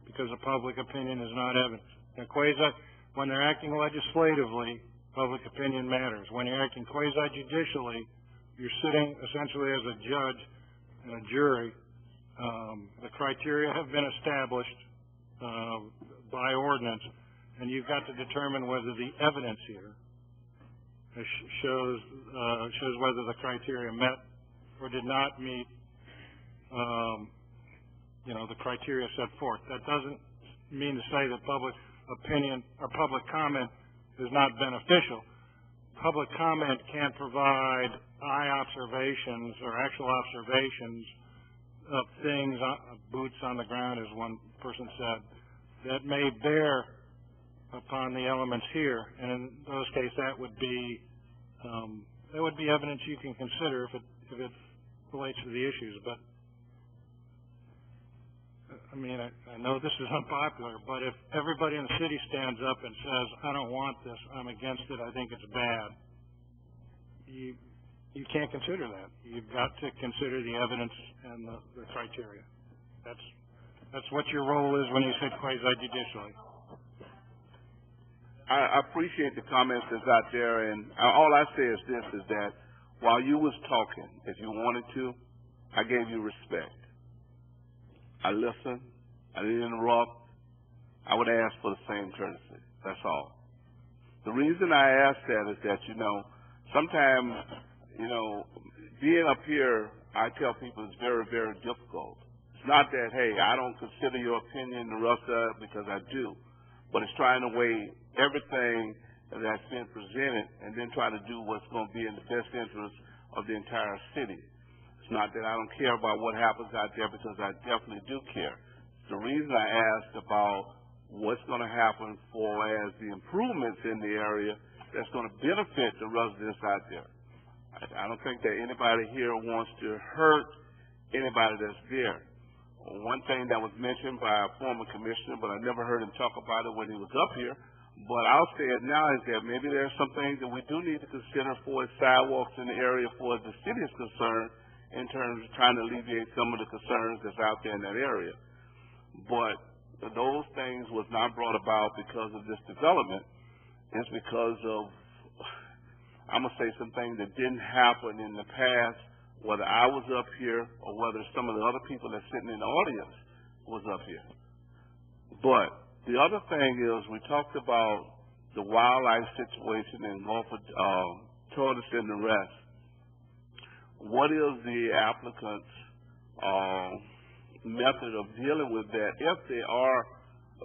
because a public opinion is not evidence. And when they're acting legislatively, public opinion matters. When you're acting quasi-judicially, you're sitting essentially as a judge and a jury. The criteria have been established by ordinance, and you've got to determine whether the evidence here shows whether the criteria met or did not meet, the criteria set forth. That doesn't mean to say that public opinion or public comment is not beneficial. Public comment can provide eye observations or actual observations of things, boots on the ground, as one person said, that may bear upon the elements here. And in those cases, that would be evidence you can consider if it relates to the issues. But I know this is unpopular, but if everybody in the city stands up and says, "I don't want this, I'm against it, I think it's bad," you can't consider that. You've got to consider the evidence and the criteria. That's what your role is when you sit quasi-judicially. I appreciate the comments that's out there, and all I say is this, is that while you was talking, if you wanted to, I gave you respect. I listened. I didn't interrupt. I would ask for the same courtesy. That's all. The reason I ask that is that, sometimes, being up here, I tell people it's very, very difficult. It's not that, hey, I don't consider your opinion the rest of it, because I do. But it's trying to weigh everything that's been presented and then try to do what's going to be in the best interest of the entire city. It's not that I don't care about what happens out there, because I definitely do care. The reason I asked about what's going to happen for as the improvements in the area that's going to benefit the residents out there. I don't think that anybody here wants to hurt anybody that's there. One thing that was mentioned by a former commissioner, but I never heard him talk about it when he was up here, but I'll say it now, is that maybe there's some things that we do need to consider for sidewalks in the area for the city is concerned, in terms of trying to alleviate some of the concerns that's out there in that area. But those things was not brought about because of this development. It's because of, I'm going to say, some things that didn't happen in the past, whether I was up here or whether some of the other people that's sitting in the audience was up here. But the other thing is, we talked about the wildlife situation in Gulf of tortoise and the rest. What is the applicant's method of dealing with that if there are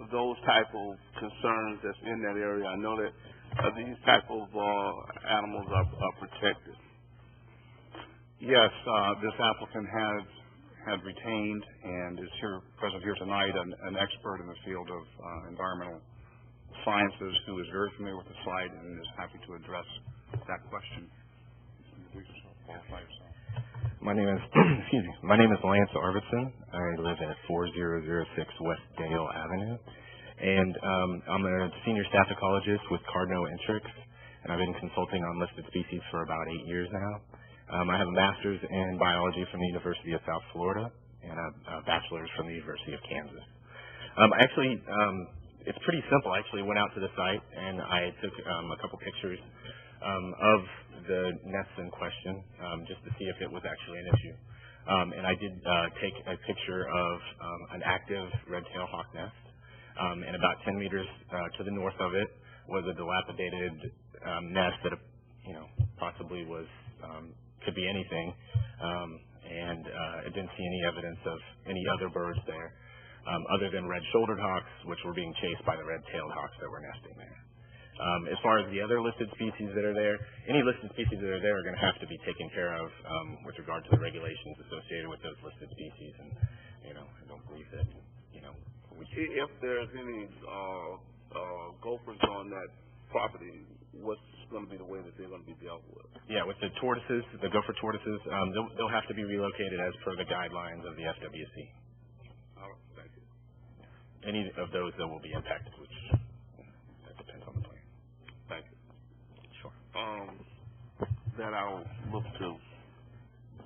those type of concerns that's in that area? I know that these type of animals are protected. Yes, this applicant had retained and is present here tonight, an expert in the field of environmental sciences who is very familiar with the site and is happy to address that question. My name is my name is Lance Arvidsson. I live at 4006 West Dale Avenue, and I'm a senior staff ecologist with Cardno Intrix, and I've been consulting on listed species for about 8 years now. I have a master's in biology from the University of South Florida and a bachelor's from the University of Kansas. It's pretty simple. I actually went out to the site and I took a couple pictures of the nests in question just to see if it was actually an issue. And I did take a picture of an active red-tailed hawk nest, and about 10 meters to the north of it was a dilapidated nest that possibly was could be anything, and I didn't see any evidence of any other birds there, other than red-shouldered hawks, which were being chased by the red-tailed hawks that were nesting there. As far as the other listed species that are there, any listed species that are there are going to have to be taken care of with regard to the regulations associated with those listed species, and I don't believe that if there's any gophers on that property, what's going to be the way that they're going to be dealt with? Yeah, with the tortoises, the gopher tortoises, they'll have to be relocated as per the guidelines of the FWC. All right, thank you. Any of those that will be impacted, which that depends on the plan. Thank you. Sure. That I'll look to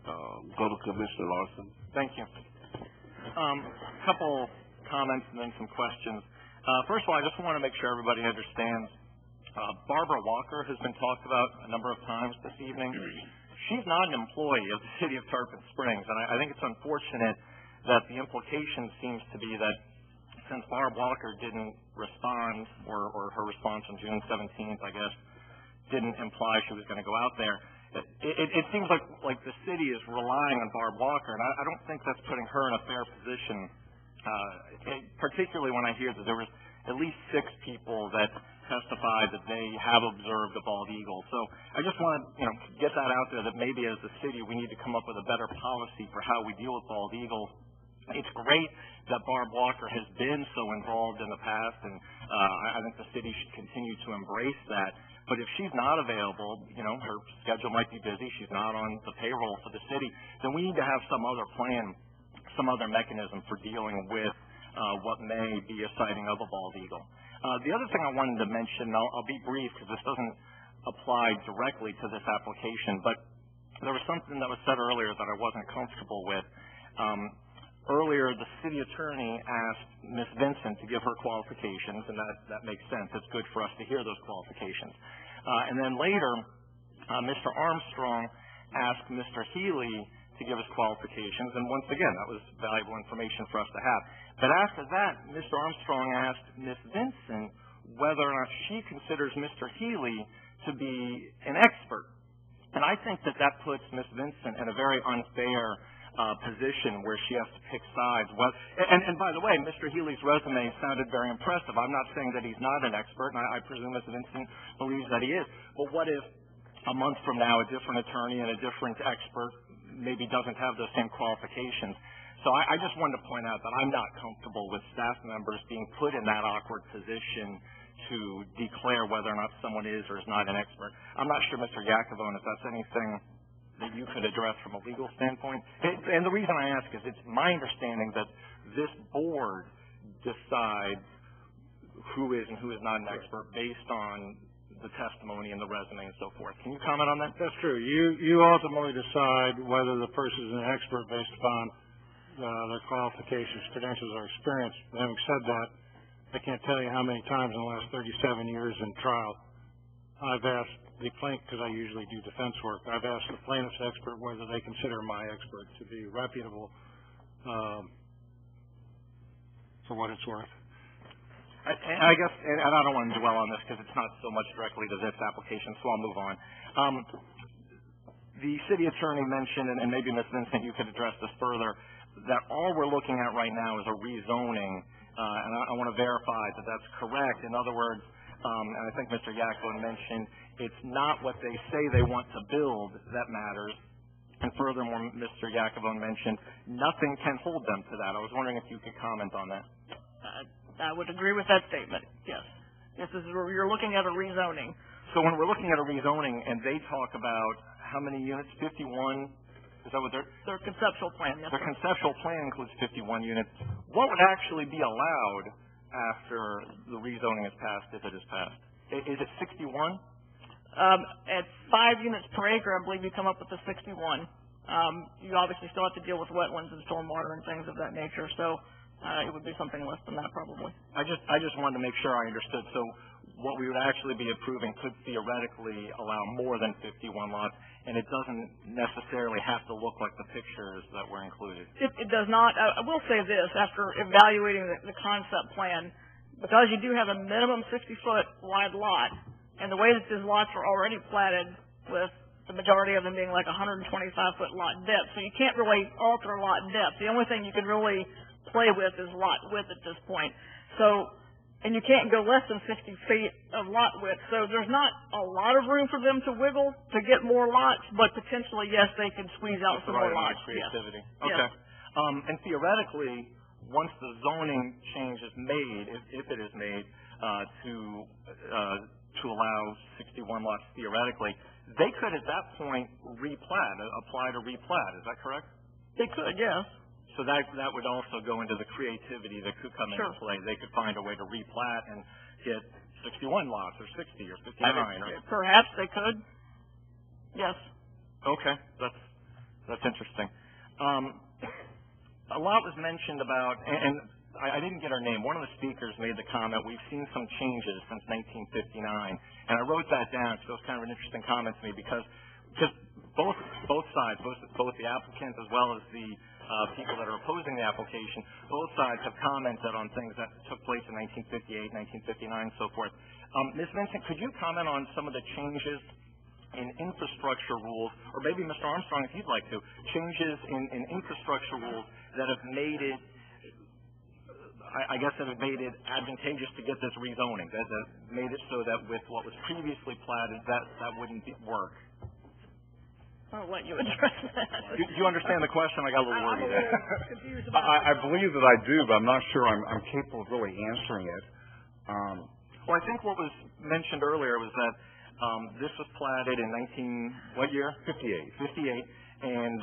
go to Commissioner Larson. Thank you. Couple comments and then some questions. First of all, I just want to make sure everybody understands Barbara Walker has been talked about a number of times this evening. She's not an employee of the city of Tarpon Springs, and I think it's unfortunate that the implication seems to be that since Barb Walker didn't respond, or her response on June 17th, I guess, didn't imply she was going to go out there, it seems like the city is relying on Barb Walker, and I don't think that's putting her in a fair position, particularly when I hear that there was at least 6 people that testified that they have observed a bald eagle. So I just want to get that out there, that maybe as the city we need to come up with a better policy for how we deal with bald eagles. It's great that Barb Walker has been so involved in the past, and I think the city should continue to embrace that. But if she's not available, her schedule might be busy, she's not on the payroll for the city, then we need to have some other plan, some other mechanism for dealing with what may be a sighting of a bald eagle. The other thing I wanted to mention, I'll be brief because this doesn't apply directly to this application, but there was something that was said earlier that I wasn't comfortable with. Earlier, the city attorney asked Ms. Vincent to give her qualifications, and that makes sense. It's good for us to hear those qualifications. And then later, Mr. Armstrong asked Mr. Healy to give us qualifications, and once again, that was valuable information for us to have. But after that, Mr. Armstrong asked Ms. Vincent whether or not she considers Mr. Healy to be an expert. And I think that that puts Ms. Vincent in a very unfair position where she has to pick sides. Well, and by the way, Mr. Healy's resume sounded very impressive. I'm not saying that he's not an expert, and I presume Ms. Vincent believes that he is. But what if a month from now a different attorney and a different expert maybe doesn't have those same qualifications? So I just wanted to point out that I'm not comfortable with staff members being put in that awkward position to declare whether or not someone is or is not an expert. I'm not sure, Mr. Yakavone, if that's anything that you could address from a legal standpoint. And the reason I ask is it's my understanding that this board decides who is and who is not an expert based on the testimony and the resume and so forth. Can you comment on that? That's true. You ultimately decide whether the person is an expert based upon their qualifications, credentials, or experience. Having said that, I can't tell you how many times in the last 37 years in trial I've asked the plaintiff, because I usually do defense work, I've asked the plaintiff's expert whether they consider my expert to be reputable for what it's worth. I guess, and I don't want to dwell on this because it's not so much directly to this application, so I'll move on. The city attorney mentioned, and maybe Ms. Vincent, you could address this further, that all we're looking at right now is a rezoning, and I want to verify that that's correct. In other words, and I think Mr. Yakavone mentioned, it's not what they say they want to build that matters. And furthermore, Mr. Yakavone mentioned nothing can hold them to that. I was wondering if you could comment on that. I would agree with that statement, yes. This is where you're looking at a rezoning. So when we're looking at a rezoning and they talk about how many units, 51, is that what their conceptual plan, yes. Their conceptual plan includes 51 units. What would actually be allowed after the rezoning is passed, if it is passed? Is it 61? At 5 units per acre, I believe you come up with the 61. You obviously still have to deal with wetlands and stormwater and things of that nature, so it would be something less than that probably. I just wanted to make sure I understood. So what we would actually be approving could theoretically allow more than 51 lots, and it doesn't necessarily have to look like the pictures that were included. It does not. I will say this, after evaluating the concept plan, because you do have a minimum 60-foot wide lot, and the way that these lots are already platted with the majority of them being like 125-foot lot depth, so you can't really alter lot depth. The only thing you can really play with is lot width at this point. So, and you can't go less than 60 feet of lot width. So there's not a lot of room for them to wiggle to get more lots, but potentially, yes, they can squeeze out some more lots. Creativity. Yes. Okay. Yes. And theoretically, once the zoning change is made, if it is made, to allow 61 lots theoretically, they could at that point apply to replat. Is that correct? They could, yes. So that would also go into the creativity that could come into play. They could find a way to replat and get 61 lots or 60 or 59. Perhaps they could. Yes. Okay, that's interesting. A lot was mentioned about, and I didn't get her name. One of the speakers made the comment, we've seen some changes since 1959. And I wrote that down because it was kind of an interesting comment to me because both sides, both the applicant as well as the people that are opposing the application, both sides have commented on things that took place in 1958, 1959, and so forth. Ms. Vincent, could you comment on some of the changes in infrastructure rules, or maybe Mr. Armstrong, if you'd like to, changes in infrastructure rules that have made it, that have made it advantageous to get this rezoning, that made it so that with what was previously platted, that wouldn't work? I'll let you address that. Do you understand the question? I got a little worried there. Confused about I believe that I do, but I'm not sure I'm capable of really answering it. Well, I think what was mentioned earlier was that this was platted in what year? 58. And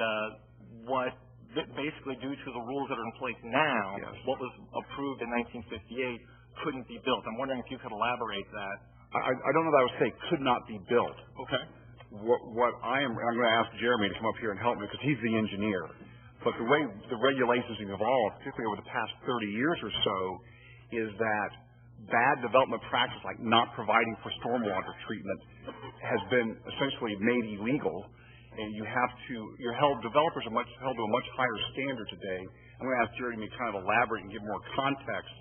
basically due to the rules that are in place now, what was approved in 1958 couldn't be built. I'm wondering if you could elaborate that. I don't know that I would say could not be built. Okay. I'm going to ask Jeremy to come up here and help me because he's the engineer. But the way the regulations have evolved, particularly over the past 30 years or so, is that bad development practice like not providing for stormwater treatment has been essentially made illegal. and you're held, developers are held to a much higher standard today. I'm going to ask Jerry to kind of elaborate and give more context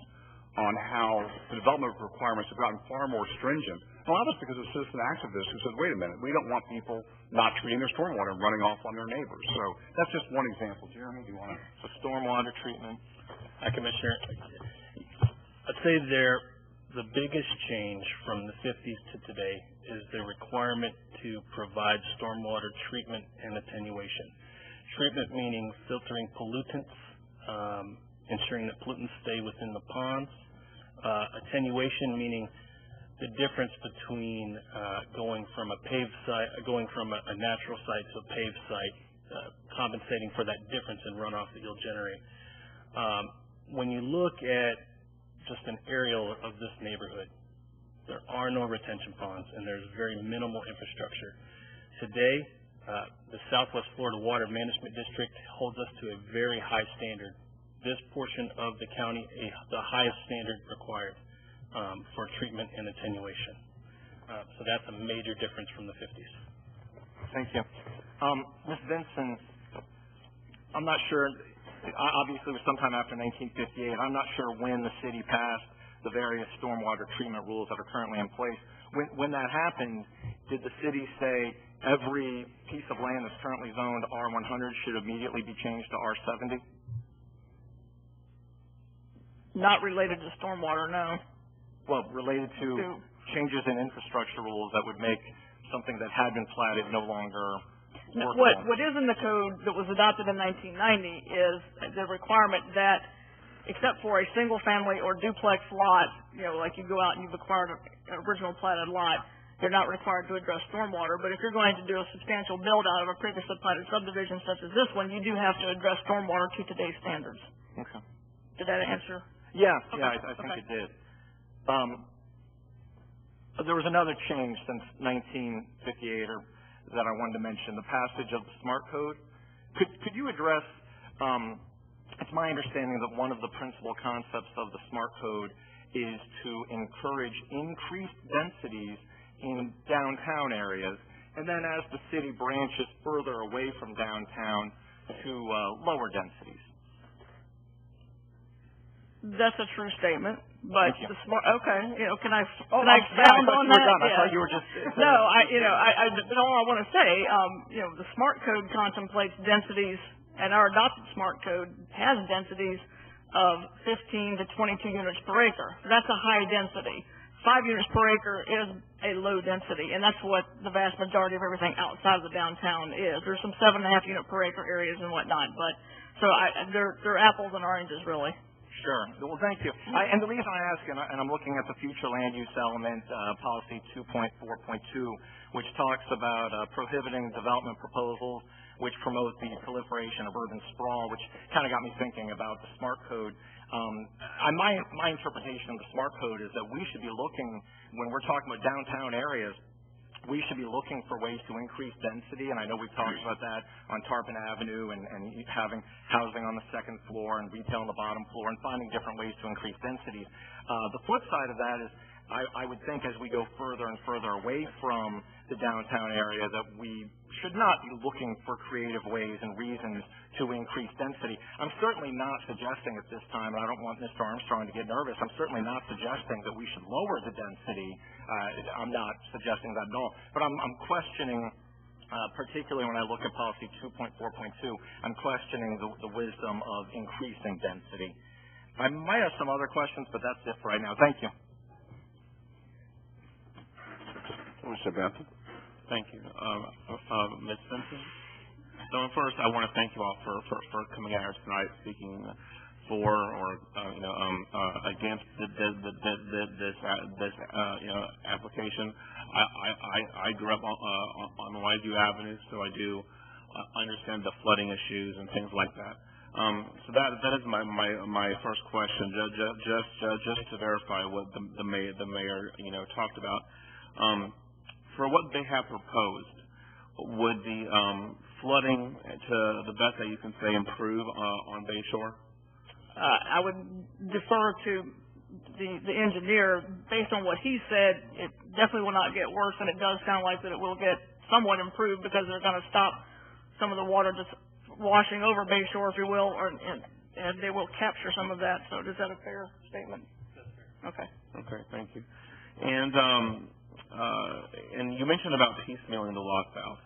on how the development requirements have gotten far more stringent. A lot of it's because of citizen activists who said, wait a minute, we don't want people not treating their stormwater and running off on their neighbors. So that's just one example. Jeremy, do you want to? So stormwater treatment. Hi, Commissioner. I'd say the biggest change from the 50s to today is the requirement to provide stormwater treatment and attenuation. Treatment meaning filtering pollutants, ensuring that pollutants stay within the ponds. Attenuation meaning the difference between going from a paved site, going from a natural site to a paved site, compensating for that difference in runoff that you'll generate. When you look at just an aerial of this neighborhood, there are no retention ponds and there's very minimal infrastructure. Today, the Southwest Florida Water Management District holds us to a very high standard. This portion of the county, the highest standard required for treatment and attenuation. So that's a major difference from the 50s. Thank you. Ms. Vinson, I'm not sure, obviously it was sometime after 1958. I'm not sure when the city passed the various stormwater treatment rules that are currently in place. When that happened, did the city say every piece of land that's currently zoned R100 should immediately be changed to R70? Not related to stormwater, no. Well, related to changes in infrastructure rules that would make something that had been platted no longer workable. What is in the code that was adopted in 1990 is the requirement that, except for a single family or duplex lot, like you go out and you've acquired an original platted lot, you're not required to address stormwater. But if you're going to do a substantial build out of a previously platted subdivision such as this one, you do have to address stormwater to today's standards. Okay. Did that answer? Yeah, okay. Yeah, I think it did. There was another change since 1958 that I wanted to mention, the passage of the SMART code. Could you address, it's my understanding that one of the principal concepts of the SMART code is to encourage increased densities in downtown areas, and then as the city branches further away from downtown to lower densities. That's a true statement, but the smart. Okay, can I expound on that? I thought you were just. No, but all I want to say, the SMART code contemplates densities, and our adopted SMART code has densities of 15 to 22 units per acre. That's a high density. 5 units per acre is a low density, and that's what the vast majority of everything outside of the downtown is. There's some 7.5 unit per acre areas and whatnot, but they're apples and oranges, really. Sure. Well, thank you. And the reason I ask, and I'm looking at the future land use element, policy 2.4.2, which talks about prohibiting development proposals which promote the proliferation of urban sprawl, which kind of got me thinking about the SMART code. My interpretation of the SMART code is that we should be looking, when we're talking about downtown areas, we should be looking for ways to increase density, and I know we've talked about that on Tarpon Avenue and having housing on the second floor and retail on the bottom floor and finding different ways to increase density. The flip side of that is I would think as we go further and further away from the downtown area that we should not be looking for creative ways and reasons to increase density. I'm certainly not suggesting at this time, and I don't want Mr. Armstrong to get nervous, I'm certainly not suggesting that we should lower the density. I'm not suggesting that at all. But I'm questioning, particularly when I look at policy 2.4.2, I'm questioning the wisdom of increasing density. I might have some other questions, but that's it for right now. Thank you. Mr. Benson. Thank you. Ms. Benson. So first, I want to thank you all for coming out here tonight, speaking for or against this application. I grew up on Wildview Avenue, so I do understand the flooding issues and things like that. So that is my first question. Just to verify what the mayor talked about. For what they have proposed, would the flooding, to the best that you can say, improve on Bayshore? I would defer to the engineer, based on what he said, it definitely will not get worse, and it does sound like that it will get somewhat improved because they're going to stop some of the water just washing over Bay Shore, if you will, and they will capture some of that. So is that a fair statement? Okay. Okay, thank you. And you mentioned about piecemealing the lots out.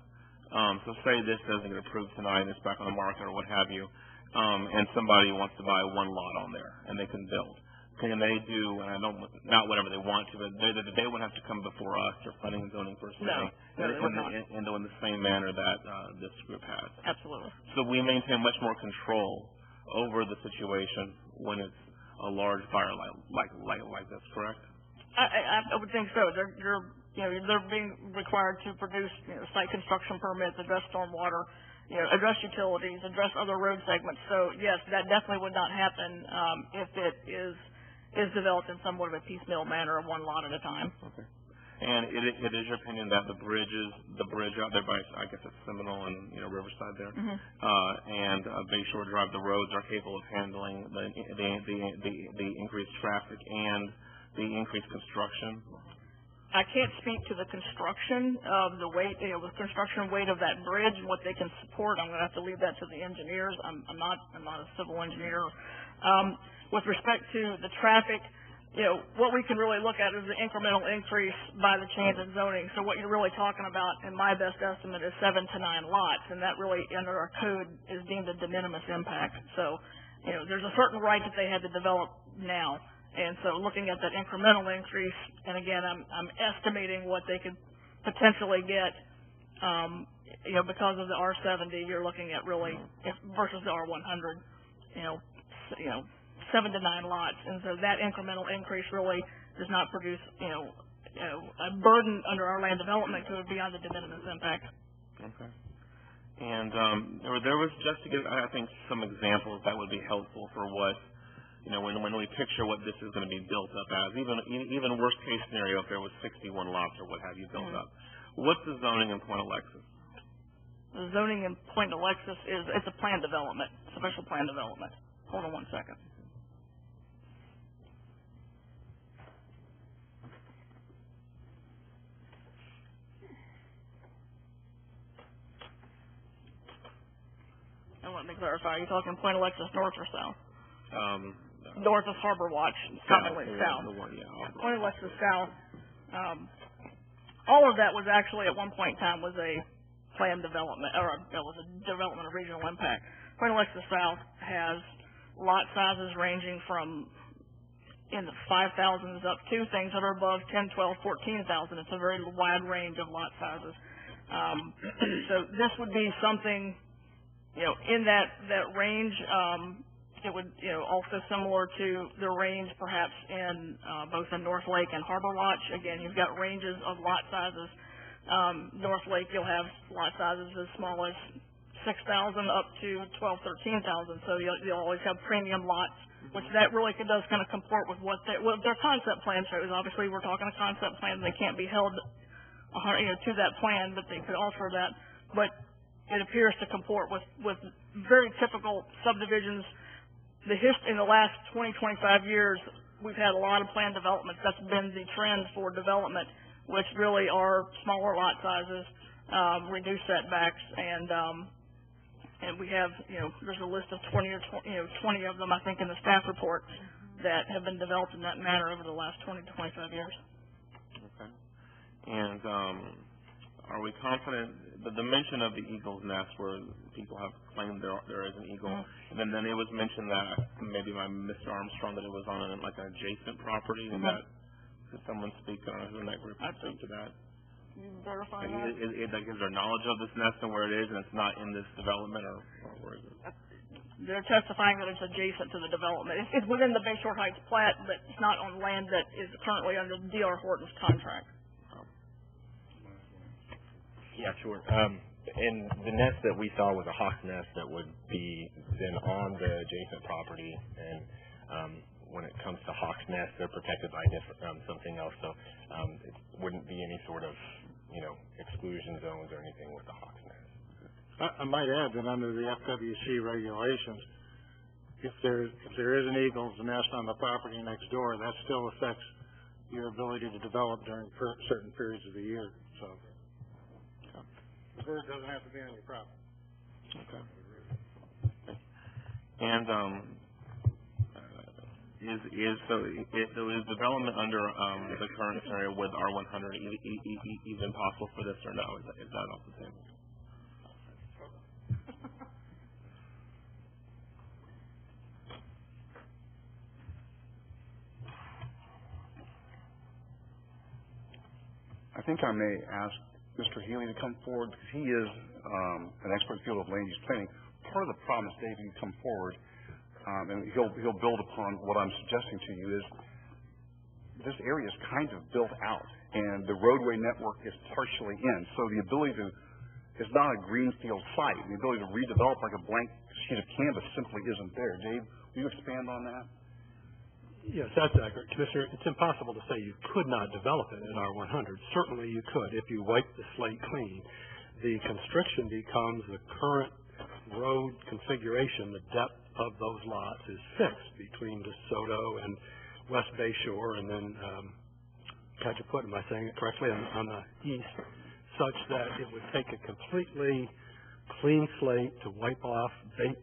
So say this doesn't get approved tonight and it's back on the market or what have you, and somebody wants to buy one lot on there and they can build. Can they do, and I don't, not whatever they want to, but they would have to come before us or planning and zoning person in the same manner that this group has. Absolutely. So we maintain much more control over the situation when it's a large fire like this, correct? I would think so. They're being required to produce site construction permits, address stormwater, address utilities, address other road segments. So yes, that definitely would not happen if it is developed in somewhat of a piecemeal manner, of one lot at a time. Okay. And it is your opinion that the bridge out there by, I guess it's Seminole and Riverside there, and Bayshore Drive, the roads are capable of handling the increased traffic and the increased construction? I can't speak to the construction of the weight, the construction weight of that bridge and what they can support. I'm going to have to leave that to the engineers. I'm not a civil engineer. With respect to the traffic, what we can really look at is the incremental increase by the change in zoning. So what you're really talking about, in my best estimate, is 7 to 9 lots, and that really, under our code, is deemed a de minimis impact. So, there's a certain right that they had to develop now. And so looking at that incremental increase, and again, I'm estimating what they could potentially get, because of the R70, you're looking at really, versus the R100, 7 to 9 lots. And so that incremental increase really does not produce, a burden under our land development code beyond the de minimis impact. Okay. And there was, just to give, I think, some examples that would be helpful for what, when we picture what this is going to be built up as, even worst case scenario, if there was 61 lots or what have you built up. What's the zoning in Point Alexis? The zoning in Point Alexis it's a plan development, special plan development. Hold on one second. And let me clarify, are you talking Point Alexis north or south? North of Harbor Watch, commonly south. Point Alexis south. All of that was actually at one point in time was a planned development, or it was a development of regional impact. Point Alexis south has lot sizes ranging from in the 5,000s up to things that are above 10, 12, 14,000. It's a very wide range of lot sizes. So this would be something, in that range. It would, also similar to the range perhaps in both in North Lake and Harbor Watch. Again, you've got ranges of lot sizes. North Lake, you'll have lot sizes as small as 6,000 up to 12, 13,000. So you'll always have premium lots, which that really does kind of comport with what their concept plan shows. Obviously, we're talking a concept plan; they can't be held, to that plan, but they could alter that. But it appears to comport with very typical subdivisions. In the last 20, 25 years, we've had a lot of planned developments. That's been the trend for development, which really are smaller lot sizes, reduced setbacks, and we have, there's a list of 20 of them, I think, in the staff report that have been developed in that manner over the last 20 to 25 years. Okay. And are we confident the mention of the eagle's nest, where people have claimed there is an eagle, and then it was mentioned that maybe by Mr. Armstrong that it was on an adjacent property, and that could someone speak who in that group could speak to that? Verify that. Is there knowledge of this nest and where it is, and it's not in this development, or where is it? They're testifying that it's adjacent to the development. It's within the Bayshore Heights plat, but it's not on land that is currently under D.R. Horton's contract. Yeah, sure. And the nest that we saw was a hawk's nest that would be then on the adjacent property. And when it comes to hawk's nest, they're protected by something else. So it wouldn't be any sort of, exclusion zones or anything with the hawk's nest. I might add that under the FWC regulations, if there is an eagle's nest on the property next door, that still affects your ability to develop during certain periods of the year. So the bird doesn't have to be on your property. Okay. And is development under the current scenario with R100 even possible for this, or no? Is that off the table? I think I may ask Mr. Healy to come forward because he is an expert in the field of land use planning. Part of the problem is, Dave, you come forward, and he'll build upon what I'm suggesting to you, is this area is kind of built out, and the roadway network is partially in. So the ability to, it's not a greenfield site. The ability to redevelop like a blank sheet of canvas simply isn't there. Dave, will you expand on that? Yes, that's accurate, Commissioner. It's impossible to say you could not develop it in R100. Certainly you could if you wipe the slate clean. The constriction becomes the current road configuration. The depth of those lots is fixed between DeSoto and West Bay Shore, and then Cajaput, am I saying it correctly, on the east, such that it would take a completely clean slate to wipe off,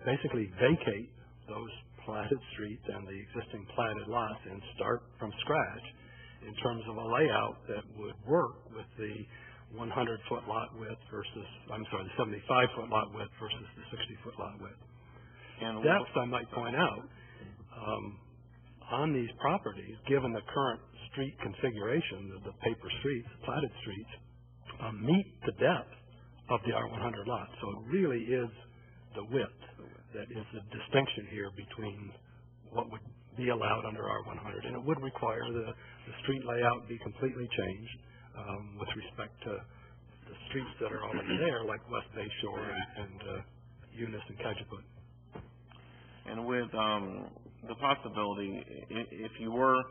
basically vacate those platted streets and the existing platted lots and start from scratch in terms of a layout that would work with the 100-foot lot width versus, the 75-foot lot width versus the 60-foot lot width. And depth, I might point out, on these properties, given the current street configuration, the paper streets, platted streets, meet the depth of the R100 lot. So it really is the width that is the distinction here between what would be allowed under R100. And it would require the street layout be completely changed with respect to the streets that are already there, like West Bay Shore and Eunice and Cajaput. And with the possibility, if you were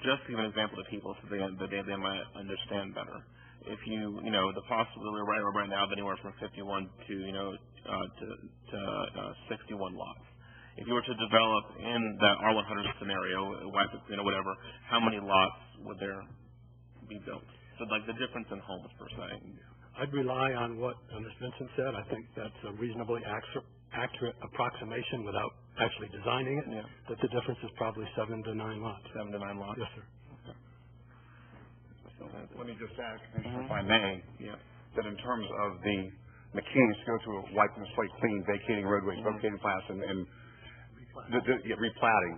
just to give an example to people so they might understand better, if the possibility right now of anywhere from 51 to 61 lots. If you were to develop in that R100 scenario, whatever, how many lots would there be built? So like the difference in homes per se. I'd rely on what Ms. Vincent said. I think that's a reasonably accurate approximation without actually designing it. Yeah. That the difference is probably 7 to 9 lots. 7 to 9 lots? Yes, sir. Let me just add, Commissioner, if I may, that in terms of the mechanics to go through wiping the slate clean, vacating roadways, vacating plats, and replatting,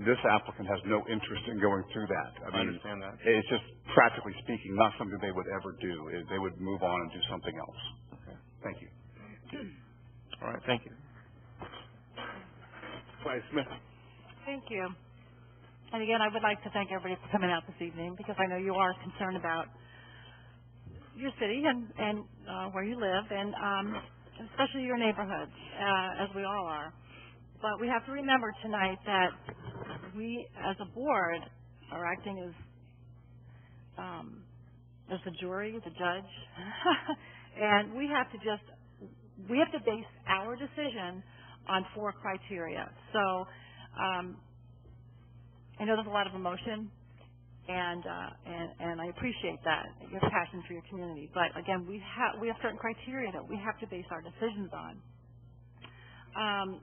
this applicant has no interest in going through that. I understand that. It's just, practically speaking, not something they would ever do. They would move on and do something else. Okay. Thank you. All right, thank you. Vice Smith. Thank you. And again, I would like to thank everybody for coming out this evening, because I know you are concerned about your city and where you live, and especially your neighborhoods, as we all are. But we have to remember tonight that we, as a board, are acting as the jury, the judge, and we have to base our decision on 4 criteria. So I know there's a lot of emotion, and I appreciate that, your passion for your community. But again, we have certain criteria that we have to base our decisions on.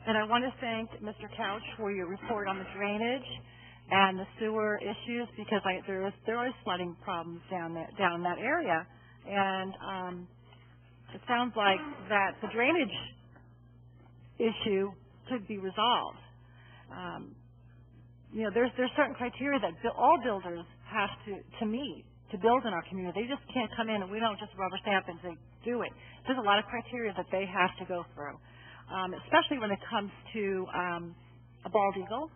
And I want to thank Mr. Couch for your report on the drainage and the sewer issues, because there is flooding problems down in that area, and it sounds like that the drainage issue could be resolved. There's certain criteria that all builders have to meet to build in our community. They just can't come in and we don't just rubber stamp and say, do it. There's a lot of criteria that they have to go through, especially when it comes to a bald eagle.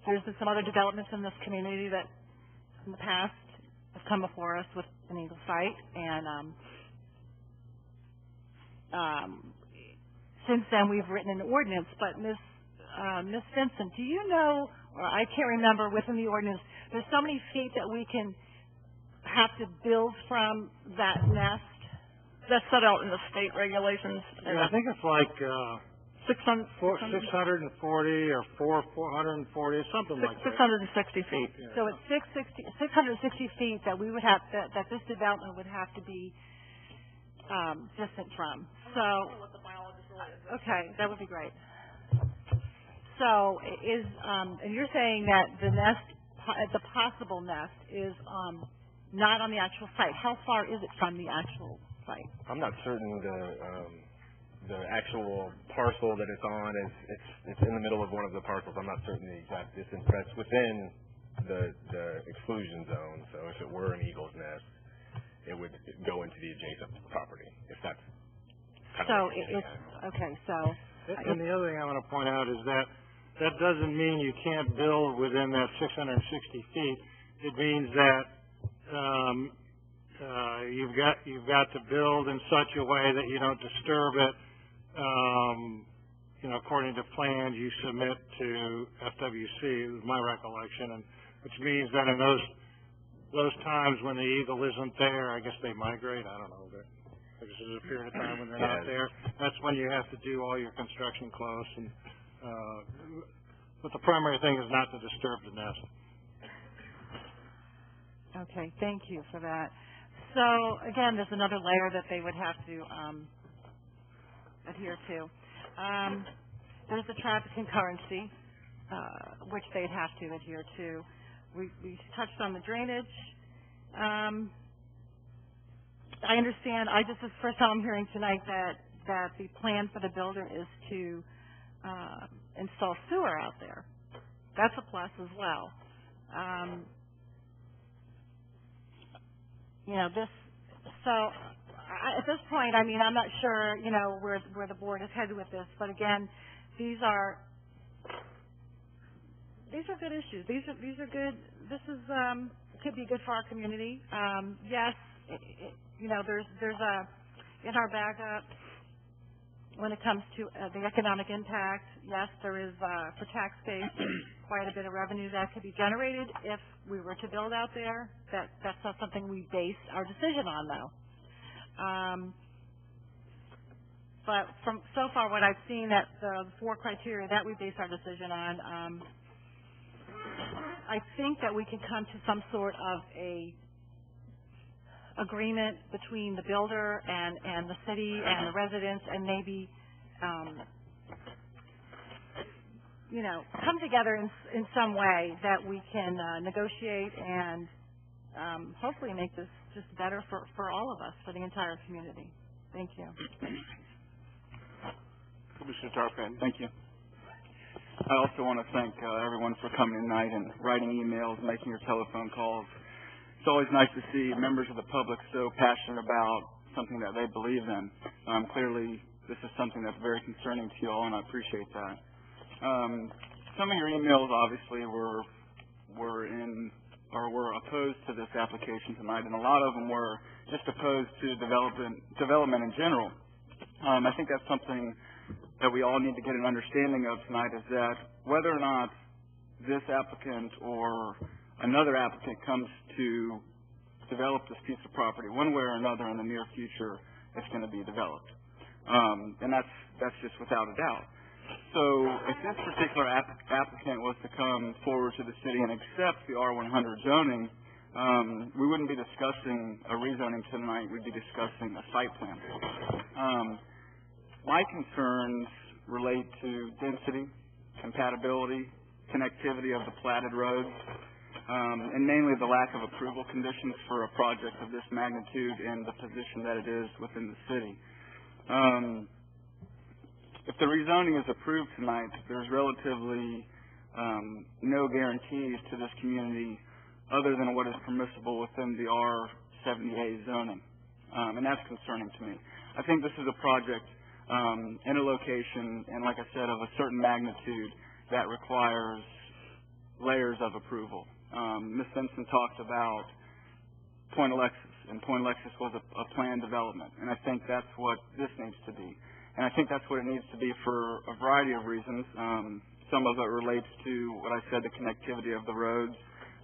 There's been some other developments in this community that in the past have come before us with an eagle site, and since then we've written an ordinance. But Ms. Vincent, do you know, or I can't remember within the ordinance, there's so many feet that we can have to build from that nest? That's set out in the state regulations. Yeah, I think it's like 600, 640 or 440, something like that. 660 feet. Yeah. So it's 660 feet that we would have, that this development would have to be, distant from. So, okay, that would be great. So and you're saying that the nest, the possible nest is, not on the actual site. How far is it from the actual site? I'm not certain the actual parcel that it's on is it's in the middle of one of the parcels. I'm not certain the exact distance, but it's within the exclusion zone. So if it were an eagle's nest, it would go into the adjacent property. If that's kind So of it's okay. So And the other thing I want to point out is that that doesn't mean you can't build within that 660 feet. It means that you've got to build in such a way that you don't disturb it. According to plans you submit to FWC, is my recollection, and which means that in those times when the eagle isn't there, I guess they migrate. I don't know. I guess there's a period of time when they're not there. That's when you have to do all your construction close. But the primary thing is not to disturb the nest. okay, thank you for that. So again, there's another layer that they would have to adhere to. There's the traffic concurrency, which they'd have to adhere to. We touched on the drainage. I understand. This is the first time I'm hearing tonight that the plan for the builder is to install sewer out there. That's a plus as well. At this point, I mean, I'm not sure, where the board is headed with this, but again, these are good issues. These are good. This is could be good for our community. Yes, there's in our backup when it comes to the economic impact. Yes, there is for tax base quite a bit of revenue that could be generated if we were to build out there. That's not something we base our decision on, though. But from so far, what I've seen, that the 4 criteria that we base our decision on, I think that we can come to some sort of a agreement between the builder and the city and the residents, and maybe come together in some way that we can negotiate and hopefully make this just better for all of us, for the entire community. Thank you. Commissioner Tarpon. Thank you. I also want to thank everyone for coming tonight and writing emails, making your telephone calls. It's always nice to see members of the public so passionate about something that they believe in. Clearly, this is something that's very concerning to you all, and I appreciate that. Some of your emails obviously were opposed to this application tonight, and a lot of them were just opposed to development in general. I think that's something that we all need to get an understanding of tonight, is that whether or not this applicant or another applicant comes to develop this piece of property, one way or another in the near future, it's going to be developed. And that's just without a doubt. So if this particular applicant was to come forward to the city and accept the R100 zoning, we wouldn't be discussing a rezoning tonight. We'd be discussing a site plan. My concerns relate to density, compatibility, connectivity of the platted roads, and mainly the lack of approval conditions for a project of this magnitude and the position that it is within the city. If the rezoning is approved tonight, there's relatively no guarantees to this community other than what is permissible within the R70A zoning, and that's concerning to me. I think this is a project in a location, and like I said, of a certain magnitude that requires layers of approval. Ms. Simpson talked about Point Alexis, and Point Alexis was a planned development, and I think that's what this needs to be. And I think that's what it needs to be for a variety of reasons. Some of it relates to what I said, the connectivity of the roads,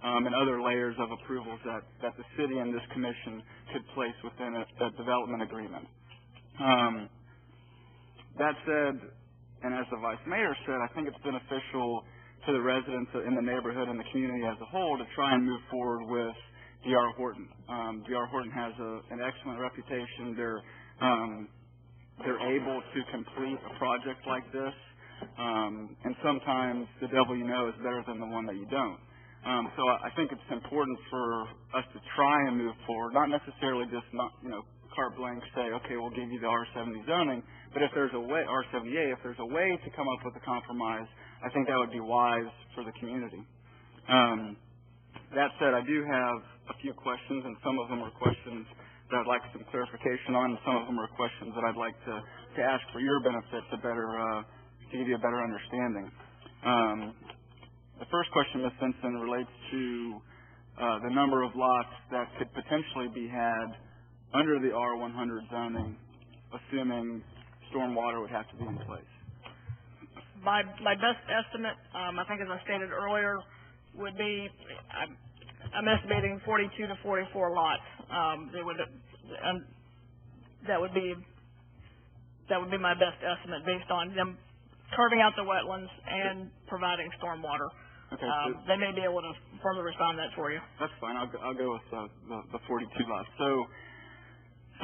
and other layers of approvals that the city and this commission could place within a development agreement. That said, And as the Vice Mayor said, I think it's beneficial to the residents in the neighborhood and the community as a whole to try and move forward with D.R. Horton. D.R. Horton has an excellent reputation. They're able to complete a project like this. And sometimes the devil you know is better than the one that you don't. So I think it's important for us to try and move forward, not necessarily just carte blanche say, okay, we'll give you the R70 zoning, but if there's a way, R70A, if there's a way to come up with a compromise, I think that would be wise for the community. That said, I do have a few questions, and some of them are questions that I'd like some clarification on, and some of them are questions that I'd like to ask for your benefit to give you a better understanding. The first question, Ms. Vinson, relates to the number of lots that could potentially be had under the R100 zoning, assuming stormwater would have to be in place. My best estimate, I think as I stated earlier, would be I'm estimating 42 to 44 lots. That would be my best estimate based on them carving out the wetlands and providing stormwater. Okay, they may be able to further respond to that for you. That's fine. I'll go with the 42 lots. So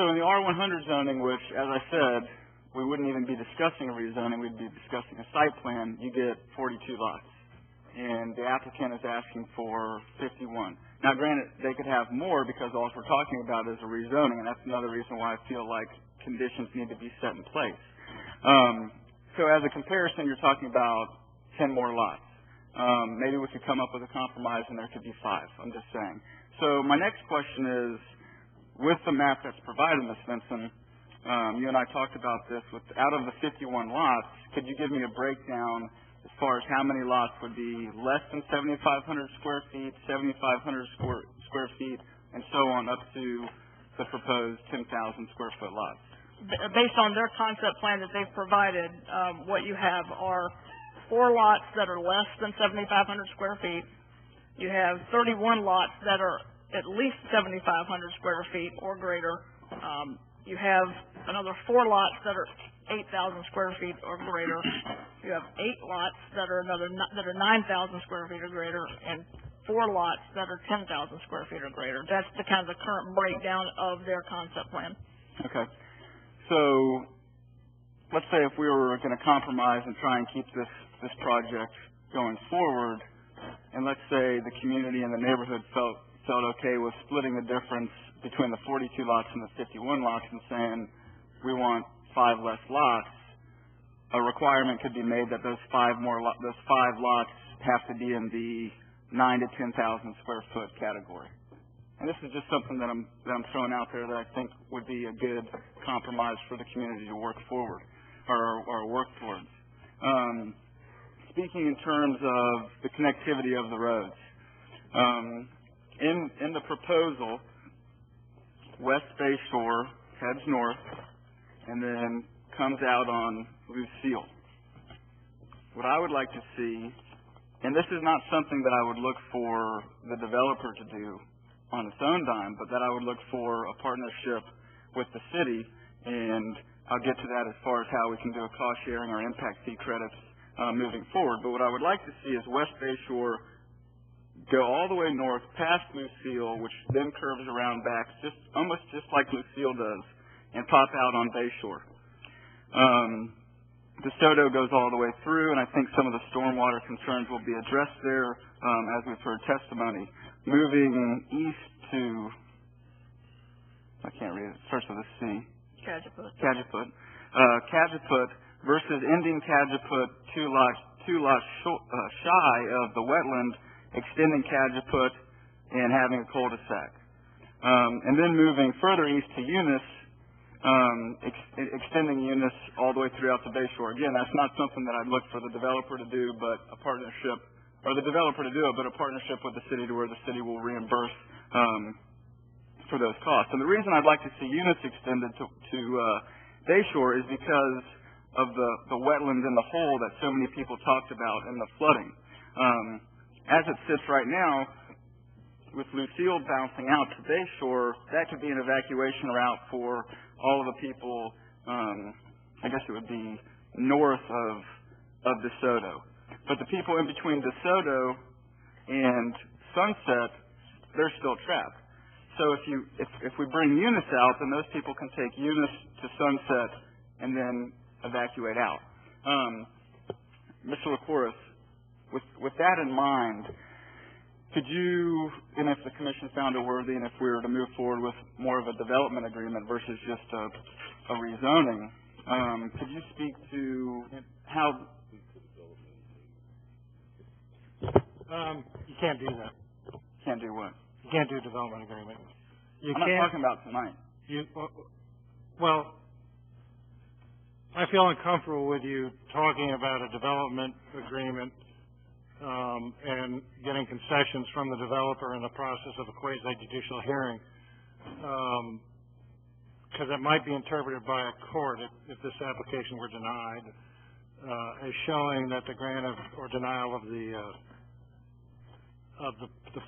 in the R100 zoning, which, as I said, we wouldn't even be discussing a rezoning, we'd be discussing a site plan, you get 42 lots. And the applicant is asking for 51. Now, granted, they could have more because all we're talking about is a rezoning, and that's another reason why I feel like conditions need to be set in place. So as a comparison, you're talking about 10 more lots. Maybe we could come up with a compromise and there could be 5, I'm just saying. So my next question is, with the map that's provided, Ms. Vinson, you and I talked about this, out of the 51 lots, could you give me a breakdown as far as how many lots would be less than 7,500 square feet, 7,500 square feet, and so on up to the proposed 10,000 square foot lots? Based on their concept plan that they've provided, what you have are 4 lots that are less than 7,500 square feet. You have 31 lots that are at least 7,500 square feet or greater. You have another 4 lots that are 8,000 square feet or greater. You have 8 lots that are 9,000 square feet or greater, and 4 lots that are 10,000 square feet or greater. That's the kind of the current breakdown of their concept plan. Okay. So let's say if we were going to compromise and try and keep this project going forward, and let's say the community and the neighborhood felt okay with splitting the difference between the 42 lots and the 51 lots and saying we want 5 less lots, a requirement could be made that those 5 lots have to be in the 9,000 to 10,000 square foot category. And this is just something that I'm throwing out there that I think would be a good compromise for the community to work forward or work towards. Speaking in terms of the connectivity of the roads, in the proposal, West Bay Shore heads north and then comes out on Lucille. What I would like to see, and this is not something that I would look for the developer to do on its own dime, but that I would look for a partnership with the city, and I'll get to that as far as how we can do a cost sharing or impact fee credits moving forward. But what I would like to see is West Bay Shore go all the way north past Lucille, which then curves around back almost just like Lucille does, and pop out on Bay Shore. DeSoto goes all the way through, and I think some of the stormwater concerns will be addressed there as we've heard testimony. Moving east to, I can't read it, it starts with a C. Cajaput. Cajaput versus ending Cajaput 2 lots shy of the wetland, extending Cajaput and having a cul-de-sac. And then moving further east to Eunice, extending Eunice all the way throughout the Bay Shore. Again, that's not something that I'd look for the developer to do, but a partnership, or the developer to do it, but a partnership with the city to where the city will reimburse for those costs. And the reason I'd like to see Eunice extended to Bay Shore is because of the wetland in the hole that so many people talked about and the flooding. As it sits right now, with Lucille bouncing out to Bay Shore, that could be an evacuation route for all of the people, I guess it would be north of DeSoto. But the people in between DeSoto and Sunset, they're still trapped. So if we bring Eunice out, then those people can take Eunice to Sunset and then evacuate out. Mr. LaCouris, with that in mind, could you, and if the commission found it worthy, and if we were to move forward with more of a development agreement versus just a rezoning, could you speak to how? You can't do that. Can't do what? You can't do a development agreement. I'm not talking about tonight. Well, I feel uncomfortable with you talking about a development agreement and getting concessions from the developer in the process of a quasi-judicial hearing, because it might be interpreted by a court if this application were denied as showing that the grant of or denial of the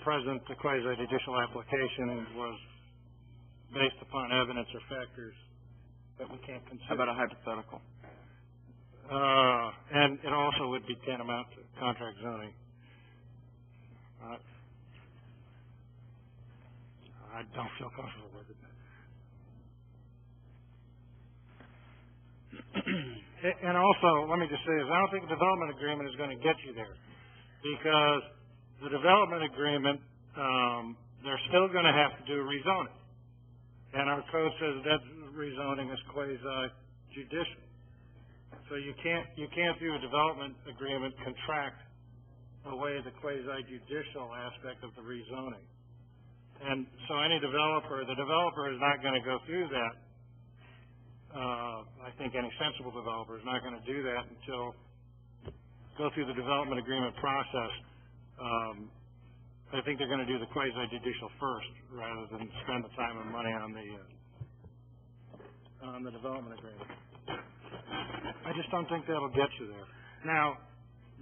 present quasi-judicial application was based upon evidence or factors that we can't consider. How about a hypothetical? And it also would be tantamount to contract zoning. I don't feel comfortable with it. And also, let me just say this, I don't think a development agreement is going to get you there, because the development agreement, they're still going to have to do rezoning. And our code says that rezoning is quasi-judicial. So you can't do a development agreement contract away the quasi-judicial aspect of the rezoning. And so the developer is not going to go through that. I think any sensible developer is not going to do that until go through the development agreement process. I think they're going to do the quasi-judicial first rather than spend the time and money on the development agreement. I just don't think that'll get you there. Now,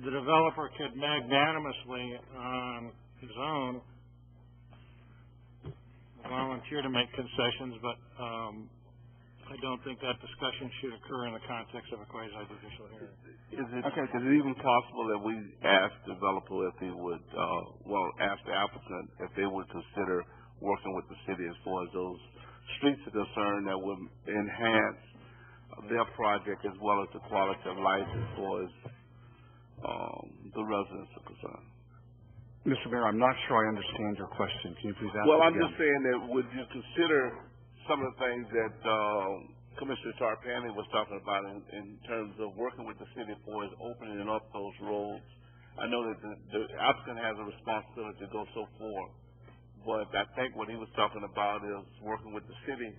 the developer could magnanimously on his own volunteer to make concessions, but I don't think that discussion should occur in the context of a quasi-judicial hearing. Is it even possible that we ask the developer if they would, ask the applicant if they would consider working with the city as far as those streets are concerned that would enhance their project as well as the quality of life as far as the residents are concerned? Mr. Mayor, I'm not sure I understand your question. Can you please ask Well, it I'm again? just saying that would you consider some of the things that Commissioner Tarpon was talking about in terms of working with the city for is opening up those roads? I know that the applicant has a responsibility to go so far, but I think what he was talking about is working with the city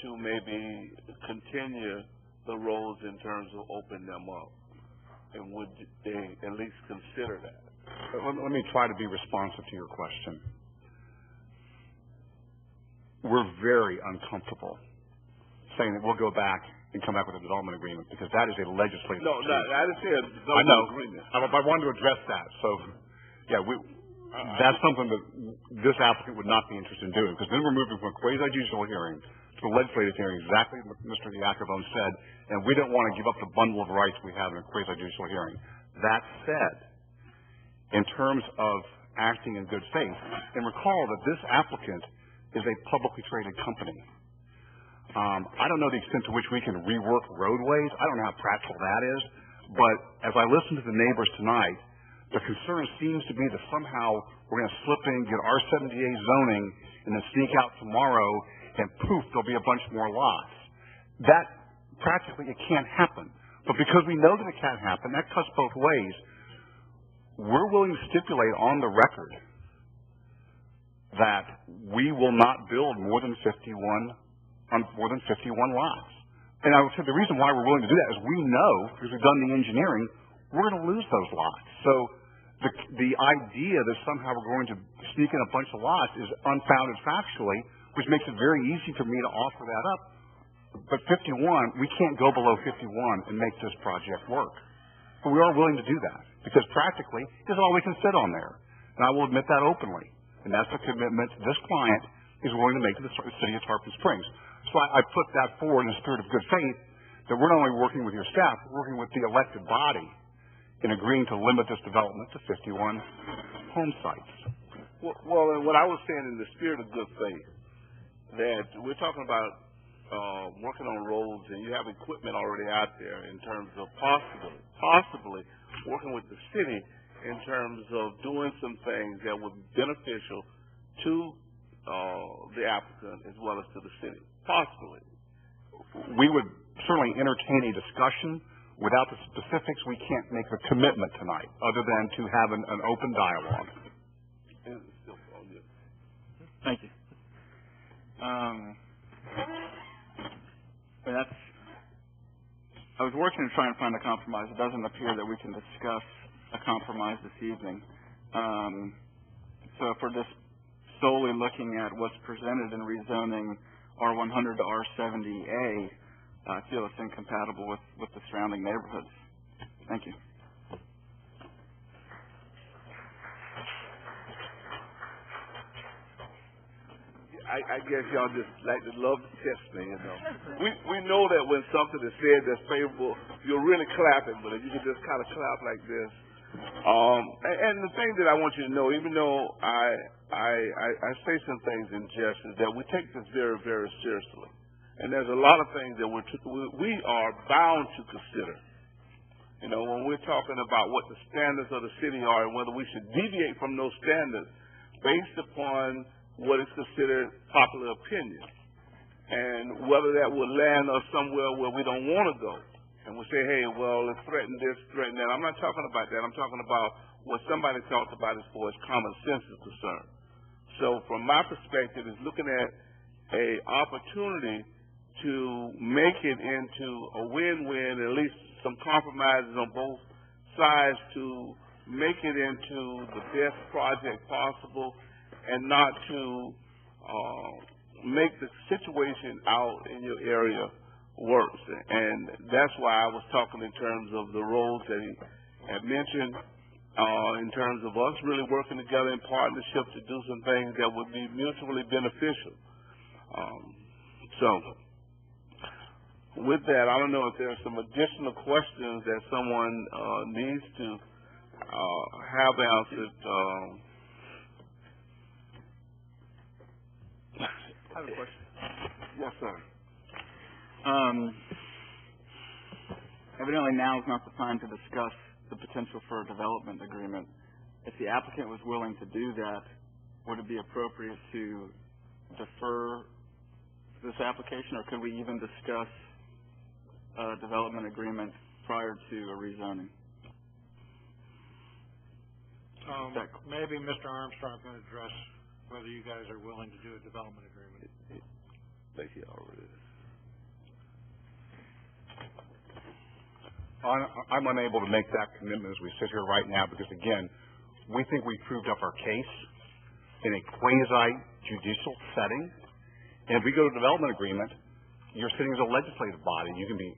to maybe continue the roads in terms of opening them up. And would they at least consider that? Let me try to be responsive to your question. We're very uncomfortable saying that we'll go back and come back with a development agreement, because that is a legislative No, I didn't say a I development know. agreement. I wanted to address that. So, yeah, that's something that this applicant would not be interested in doing, because then we're moving from a quasi-judicial hearing to a legislative hearing, exactly what Mr. Diacono said, and we don't want to give up the bundle of rights we have in a quasi-judicial hearing. That said, in terms of acting in good faith, and recall that this applicant is a publicly traded company. I don't know the extent to which we can rework roadways. I don't know how practical that is, but as I listen to the neighbors tonight, the concern seems to be that somehow we're going to slip in, get R78 zoning, and then sneak out tomorrow, and poof, there'll be a bunch more lots. That, practically, it can't happen. But because we know that it can't happen, that cuts both ways. We're willing to stipulate on the record that we will not build more than 51 lots. And I would say the reason why we're willing to do that is we know, because we've done the engineering, we're going to lose those lots. So the idea that somehow we're going to sneak in a bunch of lots is unfounded factually, which makes it very easy for me to offer that up. But 51, we can't go below 51 and make this project work. But we are willing to do that, because practically, this is all we can fit on there. And I will admit that openly. And that's the commitment this client is willing to make to the city of Tarpon Springs. So I put that forward in a spirit of good faith, that we're not only working with your staff, we're working with the elected body in agreeing to limit this development to 51 home sites. Well, and what I was saying in the spirit of good faith, that we're talking about working on roads, and you have equipment already out there in terms of possibly working with the city in terms of doing some things that would be beneficial to the applicant as well as to the city. Possibly. We would certainly entertain a discussion. Without the specifics, we can't make a commitment tonight, other than to have an open dialogue. Thank you. I was working to try and find a compromise. It doesn't appear that we can discuss a compromise this evening. So if we're just solely looking at what's presented in rezoning R100 to R70A, I feel it's incompatible with the surrounding neighborhoods. Thank you. I guess y'all just like to love to test me, you know. We know that when something is said that's favorable, you're really clapping, but if you can just kind of clap like this. And the thing that I want you to know, even though I say some things in jest, is that we take this very, very seriously. And there's a lot of things that we are bound to consider. You know, when we're talking about what the standards of the city are and whether we should deviate from those standards based upon what is considered popular opinion, and whether that will land us somewhere where we don't want to go. And we say, hey, well, let's threaten this, threaten that. I'm not talking about that. I'm talking about what somebody talked about as far as common sense is concerned. So from my perspective, is looking at a opportunity to make it into a win-win, at least some compromises on both sides to make it into the best project possible, and not to make the situation out in your area worse. And that's why I was talking in terms of the roles that he had mentioned, in terms of us really working together in partnership to do some things that would be mutually beneficial. So with that, I don't know if there are some additional questions that someone needs to have answered. I have a question. Yes, sir. Evidently now is not the time to discuss the potential for a development agreement. If the applicant was willing to do that, would it be appropriate to defer this application, or could we even discuss a development agreement prior to a rezoning? Maybe Mr. Armstrong can address whether you guys are willing to do a development agreement. Thank you already. I'm unable to make that commitment as we sit here right now because, again, we think we've proved up our case in a quasi-judicial setting. And if we go to development agreement, you're sitting as a legislative body. You can be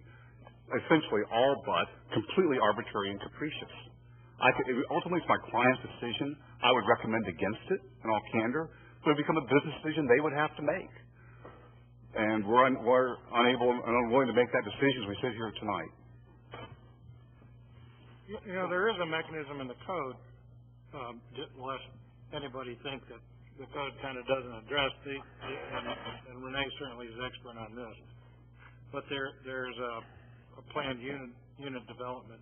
essentially all but completely arbitrary and capricious. Ultimately, it's my client's decision. I would recommend against it in all candor, but it would become a business decision they would have to make. And we're unable and unwilling to make that decision as we sit here tonight. You know, there is a mechanism in the code, lest anybody think that the code kind of doesn't address and Renee certainly is expert on this, but there's a planned unit development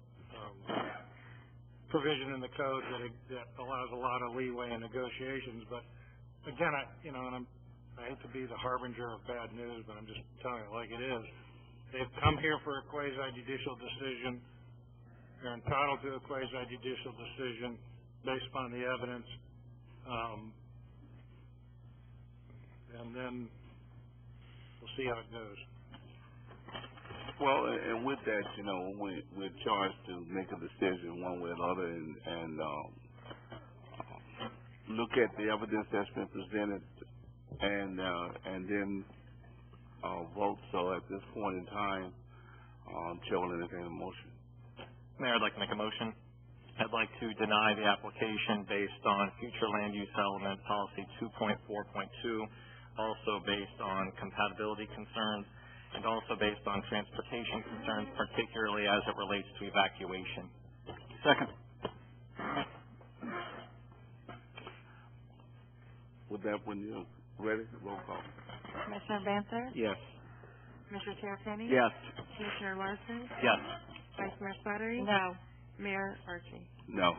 provision in the code that allows a lot of leeway in negotiations. But again, I hate to be the harbinger of bad news, but I'm just telling it like it is. They've come here for a quasi-judicial decision. They're entitled to a quasi-judicial decision based upon the evidence. And then we'll see how it goes. Well, and with that, you know, we're charged to make a decision one way or another and look at the evidence that's been presented and then vote. So at this point in time, Chair will entertain a motion. Mayor, I'd like to make a motion. I'd like to deny the application based on future land use element policy 2.4.2, also based on compatibility concerns, and also based on transportation concerns, particularly as it relates to evacuation. Second. With that, when you're ready, roll call. Commissioner Banther? Yes. Commissioner Terrapini? Yes. Commissioner Larson? Yes. Vice Mayor Slattery? No. Mayor Archie? No.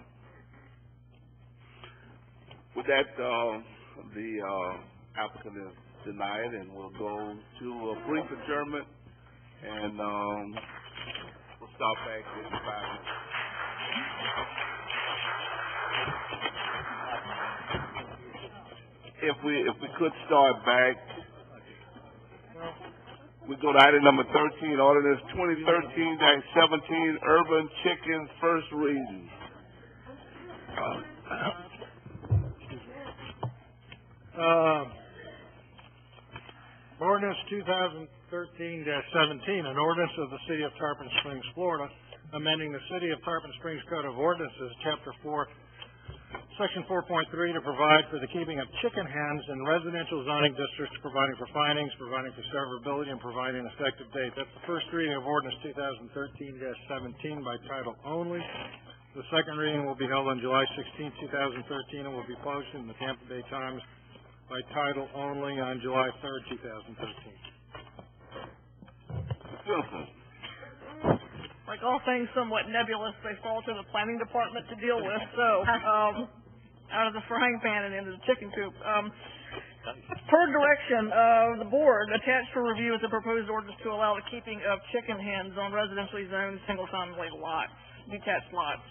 With that, the applicant is denied, and we'll go to a brief adjournment, and we'll start back in 5 minutes. If we could start back, we go to item number 13, ordinance 2013-17, urban chickens, first reading. Ordinance 2013-17, an ordinance of the City of Tarpon Springs, Florida, amending the City of Tarpon Springs Code of Ordinances, Chapter 4, Section 4.3, to provide for the keeping of chicken hens in residential zoning districts, providing for findings, providing for severability, and providing an effective date. That's the first reading of Ordinance 2013-17 by title only. The second reading will be held on July 16, 2013, and will be posted in the Tampa Bay Times by title only on July 3rd, 2013. Like all things somewhat nebulous, they fall to the planning department to deal with. So, out of the frying pan and into the chicken coop. Per direction of the board, attached for review is a proposed ordinance to allow the keeping of chicken hens on residentially zoned single-family lots, detached lots.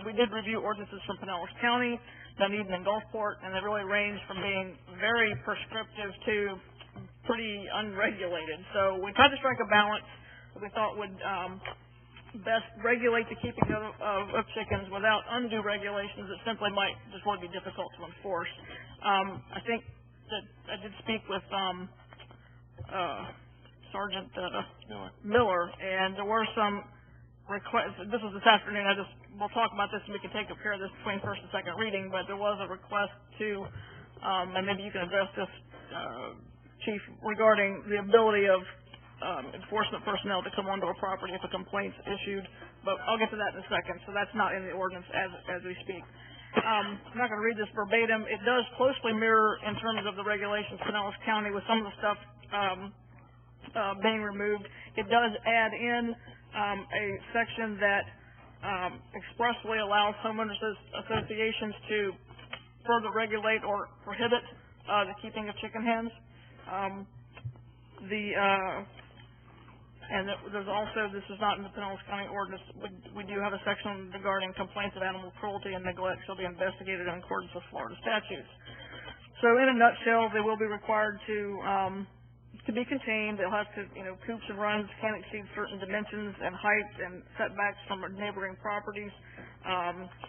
We did review ordinances from Pinellas County, Dunedin, and Gulfport, and they really range from being very prescriptive to pretty unregulated. So we tried to strike a balance that we thought would best regulate the keeping of chickens without undue regulations that simply might just really be difficult to enforce. I think that I did speak with Sergeant Miller, and there were some requests. This was this afternoon. We'll talk about this, and we can take care of this between first and second reading. But there was a request to, and maybe you can address this, Chief, regarding the ability of enforcement personnel to come onto a property if a complaint's issued, but I'll get to that in a second. So that's not in the ordinance as we speak. I'm not going to read this verbatim. It does closely mirror in terms of the regulations Pinellas County with some of the stuff being removed. It does add in a section that expressly allows homeowners associations to further regulate or prohibit the keeping of chicken hens. And there's also, this is not in the Pinellas County ordinance, we do have a section regarding complaints of animal cruelty and neglect shall be investigated in accordance with Florida statutes. So in a nutshell, they will be required to be contained. They'll have to, coops and runs can't exceed certain dimensions and height and setbacks from neighboring properties.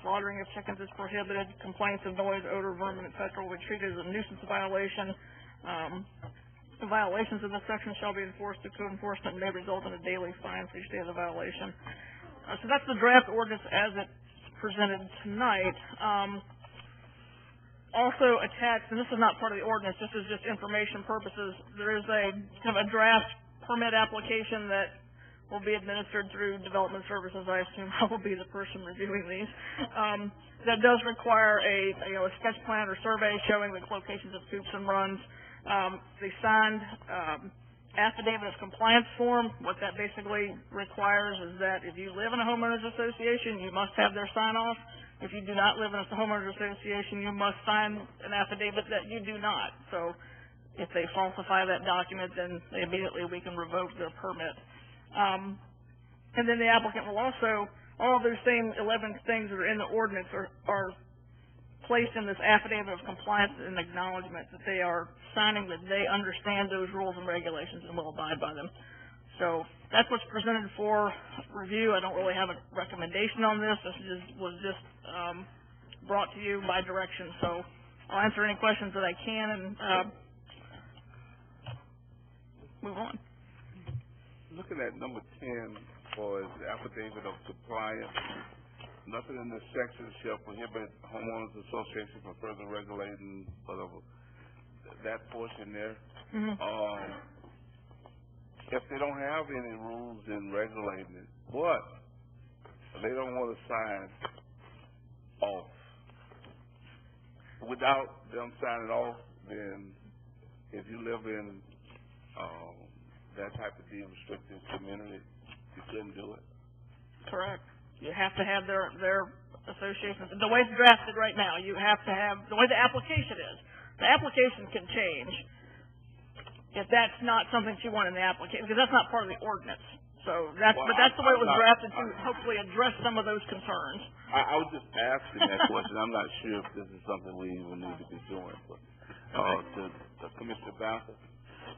Slaughtering of chickens is prohibited. Complaints of noise, odor, vermin, etc. will be treated as a nuisance violation. The violations of this section shall be enforced through code enforcement and may result in a daily fine for each day of the violation. So that's the draft ordinance as it's presented tonight. Also attached, and this is not part of the ordinance, this is just information purposes, there is a kind of a draft permit application that will be administered through Development Services. I assume I will be the person reviewing these. That does require a sketch plan or survey showing the locations of coops and runs. The signed affidavit of compliance form, what that basically requires is that if you live in a homeowners association, you must have their sign off. If you do not live in a homeowners association, you must sign an affidavit that you do not. So if they falsify that document, then immediately we can revoke their permit. And then the applicant will also, all of those same 11 things that are in the ordinance are placed in this affidavit of compliance and acknowledgement that they are signing, that they understand those rules and regulations and will abide by them. So that's what's presented for review. I don't really have a recommendation on this. This was just brought to you by direction. So I'll answer any questions that I can and move on. Looking at number 10 for the affidavit of compliance, nothing in this section shall prohibit homeowners association from further regulating whatever that portion there. if they don't have any rules in regulating it, but they don't want to sign off. Without them signing off, then if you live in that type of deed-restricted community, you couldn't do it. Correct. You have to have their associations. The way it's drafted right now, you have to have, the way the application is. The application can change if that's not something you want in the application, because that's not part of the ordinance. So that's, but that's the way it was drafted to hopefully address some of those concerns. I was just asking that question. I'm not sure if this is something we even need to be doing. But to Commissioner Bowser.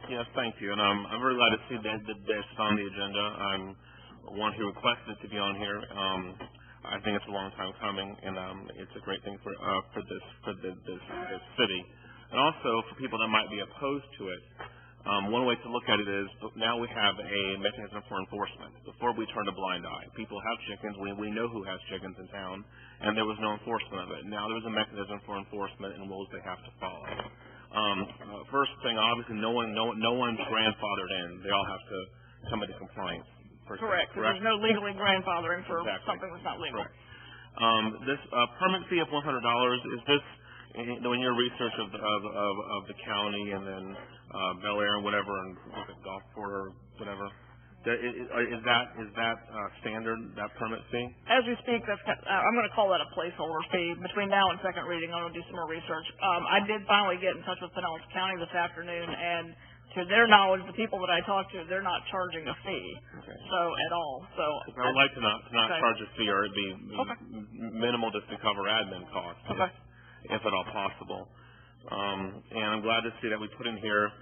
Yes, thank you. And I'm very glad to see that this on the agenda. I'm one who requested it to be on here. I think it's a long time coming, and it's a great thing for this city, and also for people that might be opposed to it. One way to look at it is now we have a mechanism for enforcement. Before we turned a blind eye. People have chickens. We know who has chickens in town, and there was no enforcement of it. Now there's a mechanism for enforcement and rules they have to follow. First thing, obviously, no one's grandfathered in. They all have to come into compliance. Correct. There's no legally grandfathering for something that's not legal. Correct. This permit fee of $100, is this in your research of the county and then Bel Air and whatever, and Gulfport or whatever? Is that standard, that permit fee? As we speak, I'm going to call that a placeholder fee. Between now and second reading, I'm going to do some more research. I did finally get in touch with Pinellas County this afternoon, and to their knowledge, the people that I talked to, they're not charging a fee, at all. So I would like to not charge a fee, or it'd be minimal just to cover admin costs, if at all possible. And I'm glad to see that we put in here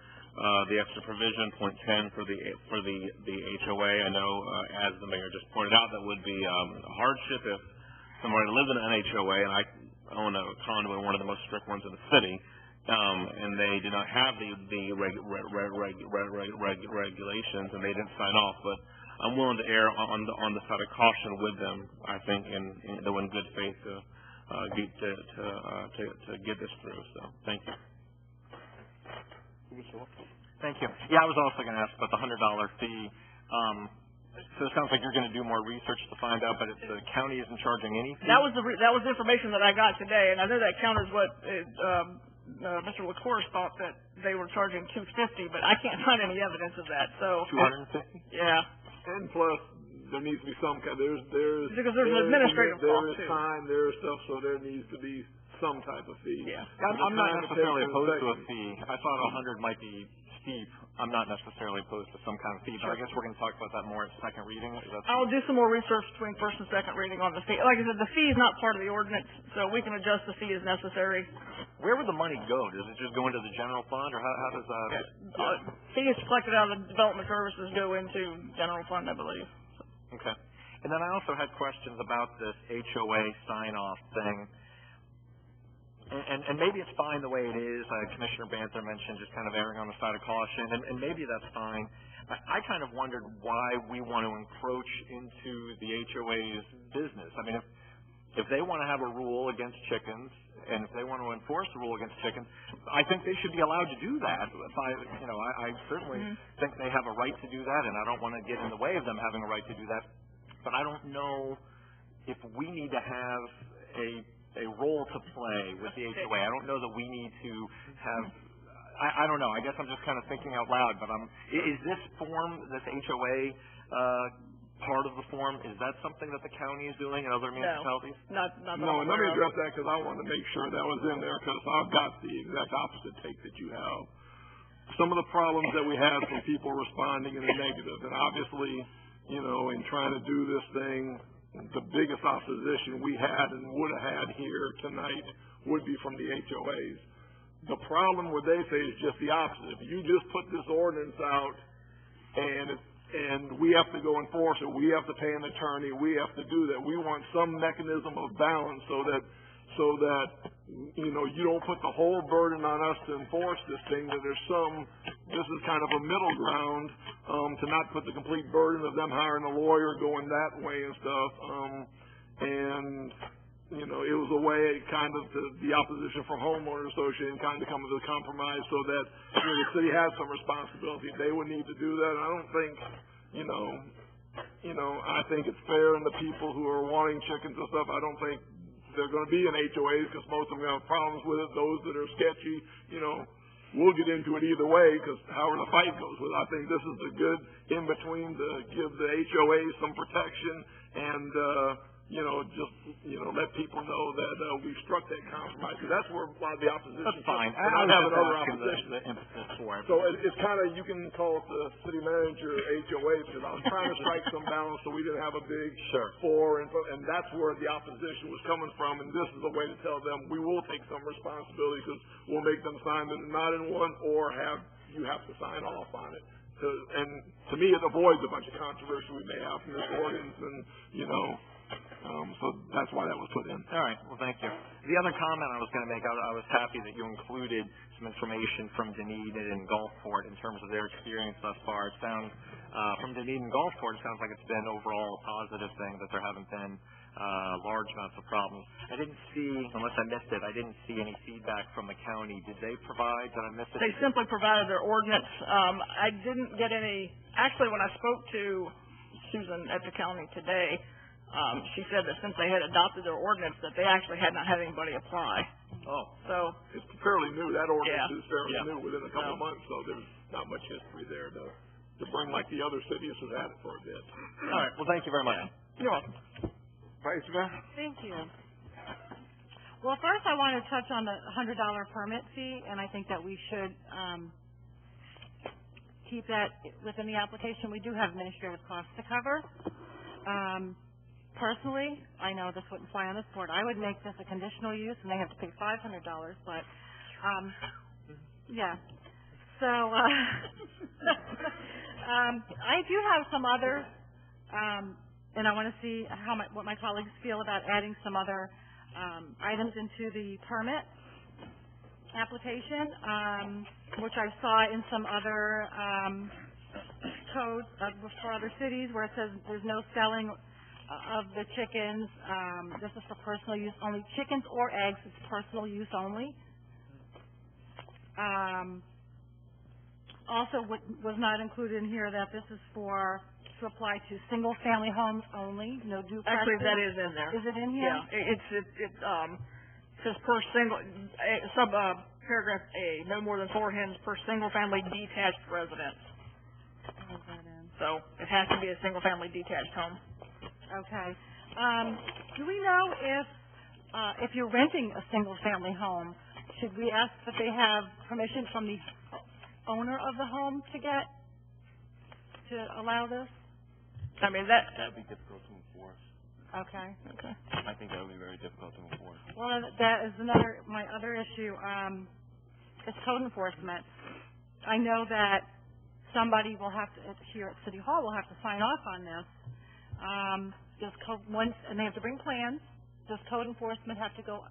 the extra provision, point 10, for the HOA. I know, as the mayor just pointed out, that would be a hardship if somebody lived in an HOA, and I own a condo in one of the most strict ones in the city. And they did not have the regulations, and they didn't sign off. But I'm willing to err on the side of caution with them. I think, in good faith to get this through. So, thank you. Thank you. Yeah, I was also going to ask about the $100 fee. So it sounds like you're going to do more research to find out, but if the county isn't charging any fee? That was the information that I got today, and I know that counters what Mr. LaCourse thought that they were charging $250, but I can't find any evidence of that. So $250? Yeah. And plus, there needs to be some kind. There's because there's an administrative there cost is too. time, there is stuff, so there needs to be some type of fee. Yeah. I'm not necessarily opposed to a fee. I thought 100 might be steep. I'm not necessarily opposed to some kind of fee, but I guess we're going to talk about that more at second reading. I'll do some more research between first and second reading on the fee. Like I said, the fee is not part of the ordinance, so we can adjust the fee as necessary. Where would the money go? Does it just go into the general fund, or how does that? Fees collected out of the development services go into general fund, I believe. Okay. And then I also had questions about this HOA sign-off thing. And maybe it's fine the way it is. Commissioner Banther mentioned just kind of erring on the side of caution, and maybe that's fine. I kind of wondered why we want to encroach into the HOA's business. I mean, if they want to have a rule against chickens, and if they want to enforce a rule against chickens, I think they should be allowed to do that. I certainly think they have a right to do that, and I don't want to get in the way of them having a right to do that. But I don't know if we need to have a role to play with the HOA. I don't know that we need to have. I don't know. I guess I'm just kind of thinking out loud. But is this form, this HOA part of the form, is that something that the county is doing and other municipalities? Not no, and let me address that because I want to make sure that was in there because I've got the exact opposite take that you have. Some of the problems that we had from people responding in the negative, and obviously, in trying to do this thing, the biggest opposition we had and would have had here tonight would be from the HOAs. The problem, what they say, is just the opposite. If you just put this ordinance out and we have to go enforce it, we have to pay an attorney, we have to do that. We want some mechanism of balance so that you don't put the whole burden on us to enforce this thing, that this is kind of a middle ground, to not put the complete burden of them hiring a lawyer, going that way and stuff. And it was a way kind of to the opposition for homeowner association kind of come to a compromise so that the city has some responsibility. They would need to do that. I don't think, I think it's fair, and the people who are wanting chickens and stuff, I don't think they're going to be in HOAs because most of them have problems with it. Those that are sketchy, we'll get into it either way because however the fight goes with it. I think this is the good in between to give the HOA some protection and let people know that we've struck that compromise. Because that's where a lot of the opposition. That's fine. I don't have another opposition. The emphasis for it. So it's kind of, you can call it the city manager HOA because I was trying to strike some balance so we didn't have a big four, and that's where the opposition was coming from. And this is a way to tell them we will take some responsibility because we'll make them sign that not in one or you have to sign off on it. And to me, it avoids a bunch of controversy we may have from this ordinance, and so that's why that was put in. All right. Well, thank you. The other comment I was going to make, I was happy that you included some information from Dunedin and Gulfport in terms of their experience thus far. It sounds, from Dunedin and Gulfport, it sounds like it's been overall a positive thing, that there haven't been large amounts of problems. I didn't see, unless I missed it, I didn't see any feedback from the county. Did they provide? Did I miss it? They simply provided their ordinance. I didn't get any, actually when I spoke to Susan at the county today, she said that since they had adopted their ordinance that they actually had not had anybody apply. Oh. So it's fairly new. That ordinance is fairly new within a couple of months, so there's not much history there to bring like the other cities have had it for a bit. All right. Well, thank you very much. You're welcome. Vice Mayor? Thank you. Well, first I want to touch on the $100 permit fee, and I think that we should keep that within the application. We do have administrative costs to cover. Personally, I know this wouldn't fly on this board. I would make this a conditional use, and they have to pay $500. But, yeah. So, I do have some other, and I want to see what my colleagues feel about adding some other items into the permit application, which I saw in some other codes for other cities where it says there's no selling of the chickens. This is for personal use only. Chickens or eggs, it's personal use only. Also, what was not included in here, that this is to apply to single-family homes only, no duplexes. Actually, that is in there. Is it in here? Yeah, it says per single, paragraph A, no more than 4 hens per single-family detached residence. So it has to be a single-family detached home. Okay. Do we know if you're renting a single-family home, should we ask that they have permission from the owner of the home to allow this? I mean, that would be difficult to enforce. Okay. I think that would be very difficult to enforce. Well, that is my other issue, is code enforcement. I know that somebody will have to, here at City Hall, will have to sign off on this. And they have to bring plans. Does code enforcement have to go,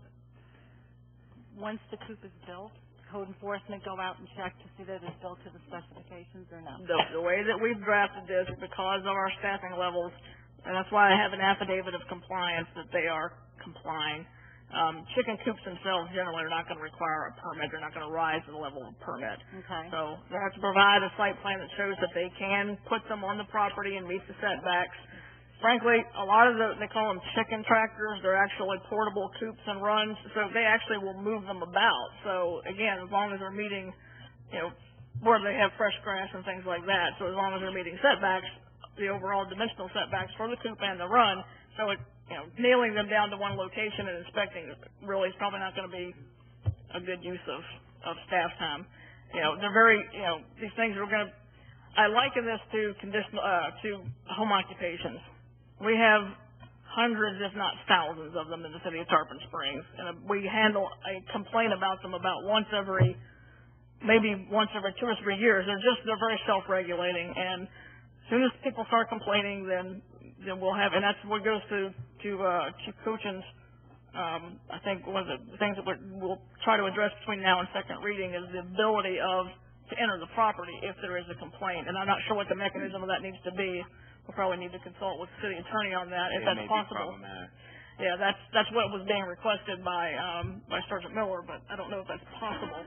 once the coop is built, code enforcement go out and check to see that it's built to the specifications or not? The way that we've drafted this, because of our staffing levels, and that's why I have an affidavit of compliance that they are complying. Chicken coops themselves generally are not going to require a permit. They're not going to rise to the level of permit. Okay. So they have to provide a site plan that shows that they can put them on the property and meet the setbacks. Frankly, a lot of they call them chicken tractors. They're actually portable coops and runs, so they actually will move them about. So again, as long as they're meeting, where they have fresh grass and things like that. So as long as they're meeting setbacks, the overall dimensional setbacks for the coop and the run, so nailing them down to one location and inspecting really is probably not going to be a good use of staff time. They're very, these things are going to. I liken this to to home occupations. We have hundreds, if not thousands, of them in the city of Tarpon Springs, and we handle a complaint about them about maybe once every 2 or 3 years. They're very self-regulating, and as soon as people start complaining, then we'll have, and that's what goes to Chief Kuchin's. I think one of the things that we'll try to address between now and second reading is the ability to enter the property if there is a complaint, and I'm not sure what the mechanism of that needs to be. We'll probably need to consult with the city attorney on that, if that's possible. Yeah, that's what was being requested by Sergeant Miller, but I don't know if that's possible.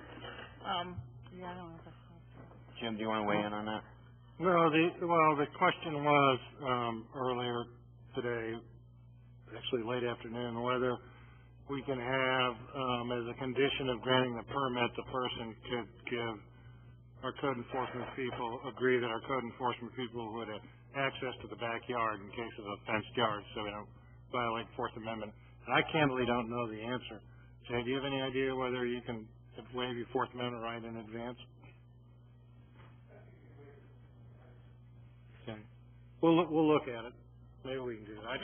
Yeah, I don't know if that's possible. Jim, do you want to weigh in on that? No, the question was, earlier today, actually late afternoon, whether we can have, as a condition of granting the permit, the person could give our code enforcement people, agree that our code enforcement people would have access to the backyard in case of a fenced yard, so we don't violate Fourth Amendment. And I candidly don't know the answer. Jay, do you have any idea whether you can waive your Fourth Amendment right in advance? Okay. We'll look at it. Maybe we can do that.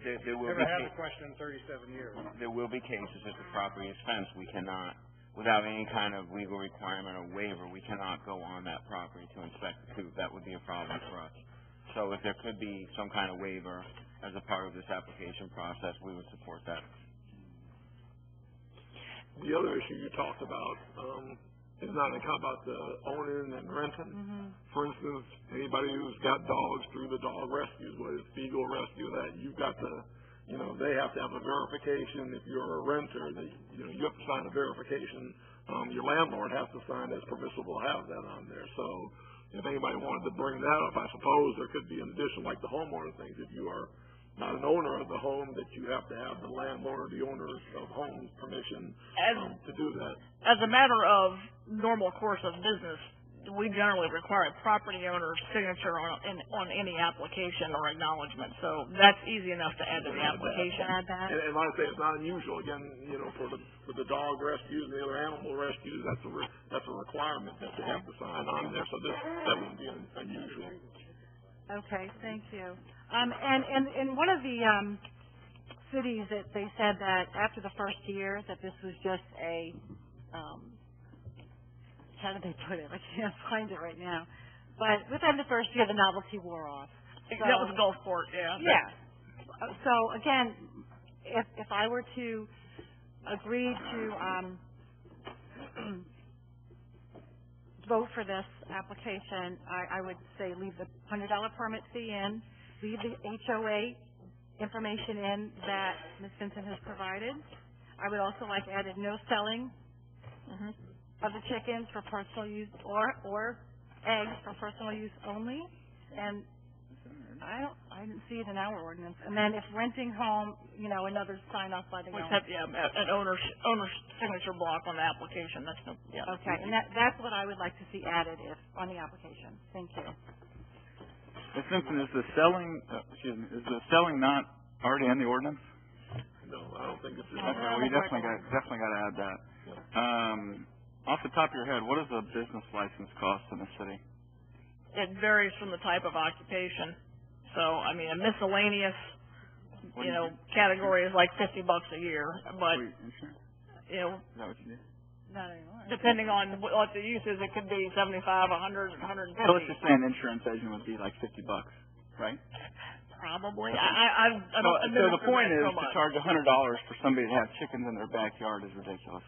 There will never be had the question in 37 years. There will be cases if the property is fenced, we cannot, without any kind of legal requirement or waiver, we cannot go on that property to inspect the coop. That would be a problem for us. So if there could be some kind of waiver as a part of this application process, we would support that. The other issue you talked about is not about the owning and renting. For instance, anybody who's got dogs through the dog rescues, whether it's Beagle Rescue, that you've got to, they have to have a verification. If you're a renter, you have to sign a verification. Your landlord has to sign that's permissible to have that on there. So if anybody wanted to bring that up, I suppose there could be an addition like the homeowner things. If you are not an owner of the home, that you have to have the landlord or the owner of home's permission to do that. As a matter of normal course of business, we generally require a property owner's signature on any application or acknowledgement. So that's easy enough to add to the application. And like I say, it's not unusual. Again, for the dog rescues and the other animal rescues, that's a requirement that they have to sign on there. So that wouldn't be unusual. Okay, thank you. And in one of the cities, that they said that after the first year that this was just a how did they put it? I can't find it right now. But within the first year, the novelty wore off. So, that was Gulfport, yeah. Yeah. So again, if I were to agree to vote for this application, I would say leave the $100 permit fee in, leave the HOA information in that Ms. Vincent has provided. I would also like added no selling of the chickens for personal use or eggs for personal use only. And I didn't see it in our ordinance. And then if renting home, another sign off by the owner. An owner's signature block on the application. That's okay, and that's what I would like to see added on the application. Thank you. Ms. Simpson, is the selling not already in the ordinance? No, I don't think it's in. Okay, we definitely got to add that. Off the top of your head, what does a business license cost in the city? It varies from the type of occupation. So, a miscellaneous, category is like $50 a year. But, Is that what you do? Not anymore. Depending on what the use is, it could be 75, 100, 150. So let's just say an insurance agent would be like $50, right? Probably. So the point is to charge $100 for somebody to have chickens in their backyard is ridiculous.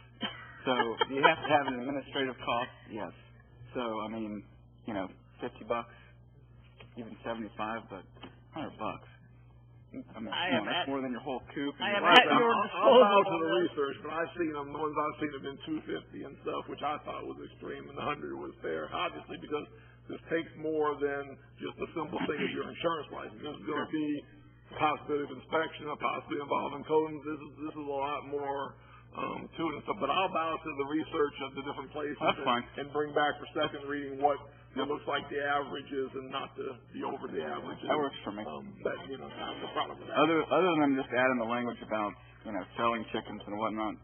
So you have to have an administrative cost, yes. So $50, even 75, but $100. That's more than your whole coop. I have at your disposal. I'll to the research, but I've seen them. The ones I've seen have been $250 and stuff, which I thought was extreme, and the $100 was fair. Obviously, because this takes more than just a simple thing as your insurance license. This is going to be a possibility of inspection, a possibility involving coding. This is a lot more to it and stuff. But I'll bow to the research of the different places. That's fine. And bring back for second reading what it looks like the average is, and not the over the average. That works for me. I have no problem with that. Other than just adding the language about selling chickens and whatnot,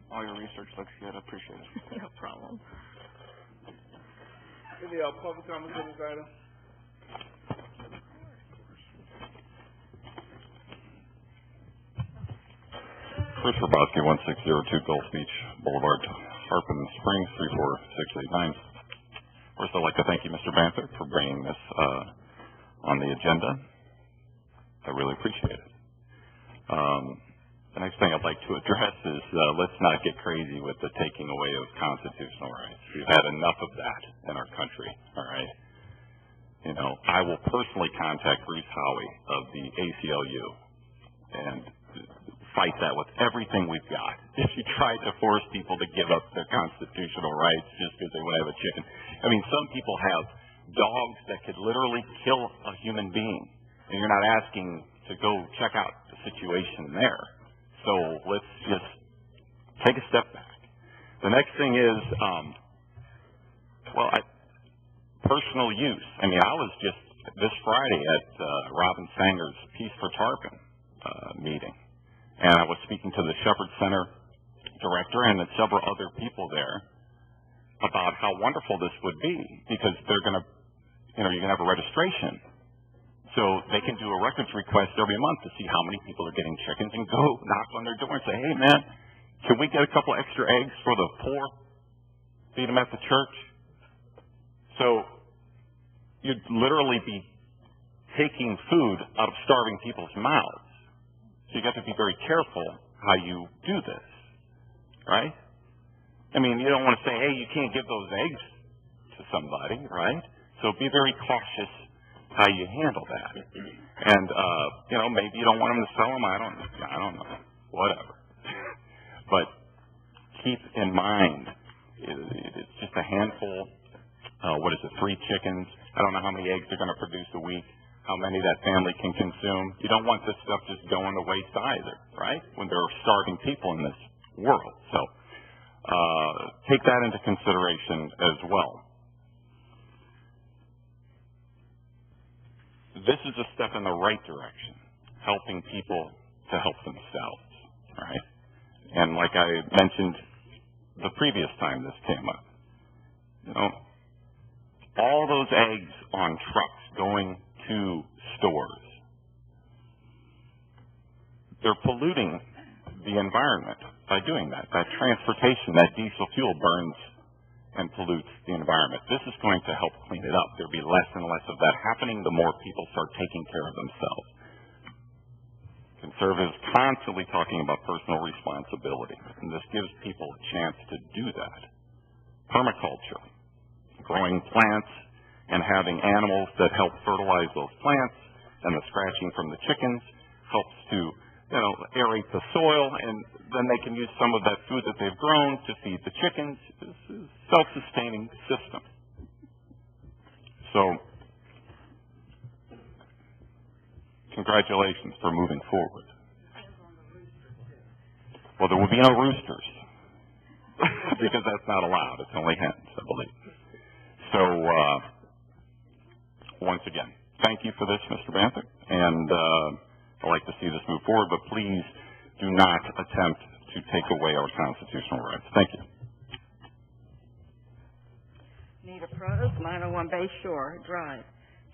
all your research looks good. I appreciate it. No problem. Any public comments on this item? Chris Rabowski, 1602 Gulf Beach Boulevard, Tarpon Springs, 34689. First, I'd like to thank you, Mr. Banther, for bringing this on the agenda. I really appreciate it. The next thing I'd like to address is let's not get crazy with the taking away of constitutional rights. We've had enough of that in our country, all right? you know, I will personally contact Bruce Howey of the ACLU and fight that with everything we've got. If you try to force people to give up their constitutional rights just because they want to have a chicken. I mean, some people have dogs that could literally kill a human being, and you're not asking to go check out the situation there. So let's just take a step back. The next thing is, personal use. I mean, I was just this Friday at Robin Sanger's Peace for Tarpon meeting, and I was speaking to the Shepherd Center director and several other people there about how wonderful this would be, because they're going to, you know, you're going to have a registration. So they can do a records request every month to see how many people are getting chickens and go knock on their door and say, hey, man, can we get a couple extra eggs for the poor? Feed them at the church? So you'd literally be taking food out of starving people's mouths. So you got to be very careful how you do this, right? I mean, you don't want to say, hey, you can't give those eggs to somebody, right? So be very cautious how you handle that. And, you know, maybe you don't want them to sell them. I don't know. Whatever. But keep in mind, it's just a handful, 3 chickens. I don't know how many eggs they're going to produce a week, how many that family can consume. You don't want this stuff just going to waste either, right? When there are starving people in this world. So take that into consideration as well. This is a step in the right direction, helping people to help themselves, right? And like I mentioned the previous time this came up, you know, all those eggs on trucks going to stores, they're polluting the environment by doing that. That transportation, that diesel fuel burns and pollutes the environment. This is going to help clean it up. There'll be less and less of that happening the more people start taking care of themselves. Conservatives constantly talking about personal responsibility, and this gives people a chance to do that. Permaculture, growing plants and having animals that help fertilize those plants, and the scratching from the chickens helps to, you know, aerate the soil, and then they can use some of that food that they've grown to feed the chickens. This is a self-sustaining system. So, congratulations for moving forward. Well, there will be no roosters because that's not allowed. It's only hens, I believe. So, once again, thank you for this, Mr. Banther, and I'd like to see this move forward, but please do not attempt to take away our constitutional rights. Thank you. Nita Prose, 901 Bay Shore Drive,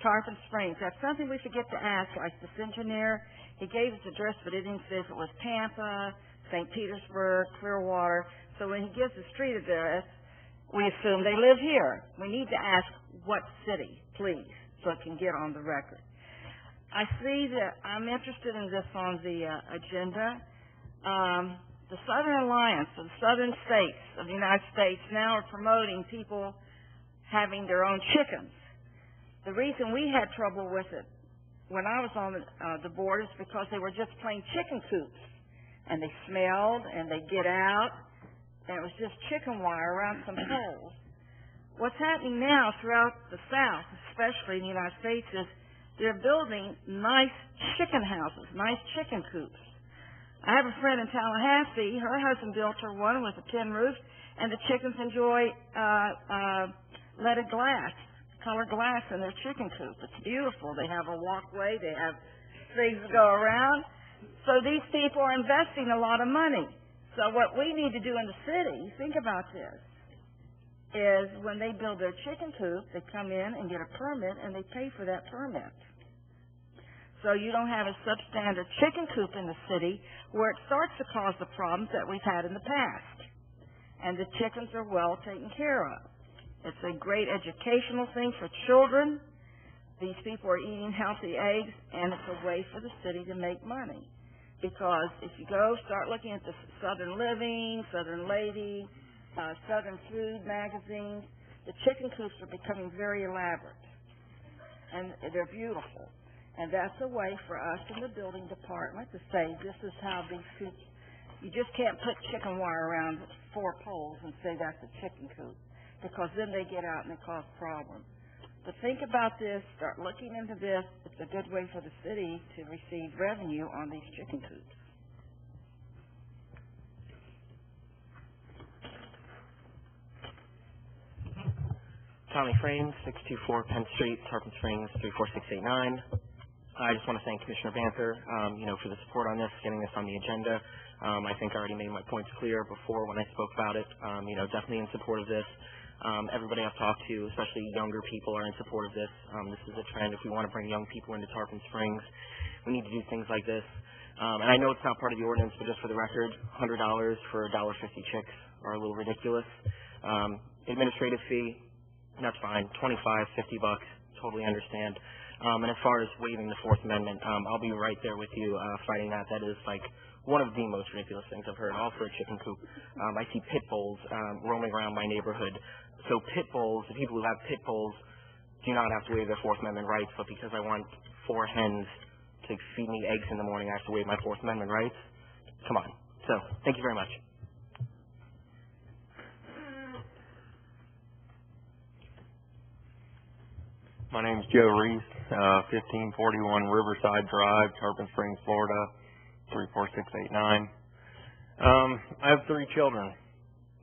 Tarpon Springs. That's something we forget to ask, like this engineer. He gave us address, but he didn't say if it was Tampa, St. Petersburg, Clearwater. So when he gives the street address, we assume they live here. We need to ask what city, please, so it can get on the record. I see that I'm interested in this on the agenda. The Southern Alliance of the Southern States of the United States now are promoting people having their own chickens. The reason we had trouble with it when I was on the board is because they were just plain chicken coops, and they smelled and they get out, and it was just chicken wire around some holes. What's happening now throughout the South, especially in the United States, is they're building nice chicken houses, nice chicken coops. I have a friend in Tallahassee. Her husband built her one with a tin roof, and the chickens enjoy leaded glass, colored glass in their chicken coop. It's beautiful. They have a walkway. They have things to go around. So these people are investing a lot of money. So what we need to do in the city, think about this, is when they build their chicken coop, they come in and get a permit, and they pay for that permit. So you don't have a substandard chicken coop in the city where it starts to cause the problems that we've had in the past. And the chickens are well taken care of. It's a great educational thing for children. These people are eating healthy eggs, and it's a way for the city to make money. Because if you start looking at the Southern Living, Southern Lady, Southern Food magazines, the chicken coops are becoming very elaborate. and they're beautiful. And that's a way for us in the building department to say, this is how these coops, you just can't put chicken wire around 4 poles and say that's a chicken coop, because then they get out and they cause problems. But think about this, start looking into this. It's a good way for the city to receive revenue on these chicken coops. Tommy Frames, 624 Penn Street, Tarpon Springs, 34689. I just want to thank Commissioner Banther, for the support on this, getting this on the agenda. I think I already made my points clear before when I spoke about it. Definitely in support of this. Everybody I've talked to, especially younger people, are in support of this. This is a trend. If we want to bring young people into Tarpon Springs, we need to do things like this. And I know it's not part of the ordinance, but just for the record, $100 for $1.50 chicks are a little ridiculous. Administrative fee, that's fine. $25, $50, totally understand. And as far as waiving the Fourth Amendment, I'll be right there with you fighting that. That is like one of the most ridiculous things I've heard, all for a chicken coop. I see pit bulls roaming around my neighborhood. So pit bulls, the people who have pit bulls do not have to waive their Fourth Amendment rights, but because I want 4 hens to feed me eggs in the morning, I have to waive my Fourth Amendment rights? Come on. So, thank you very much. My name's Joe Reese, 1541 Riverside Drive, Tarpon Springs, Florida, 34689. I have 3 children.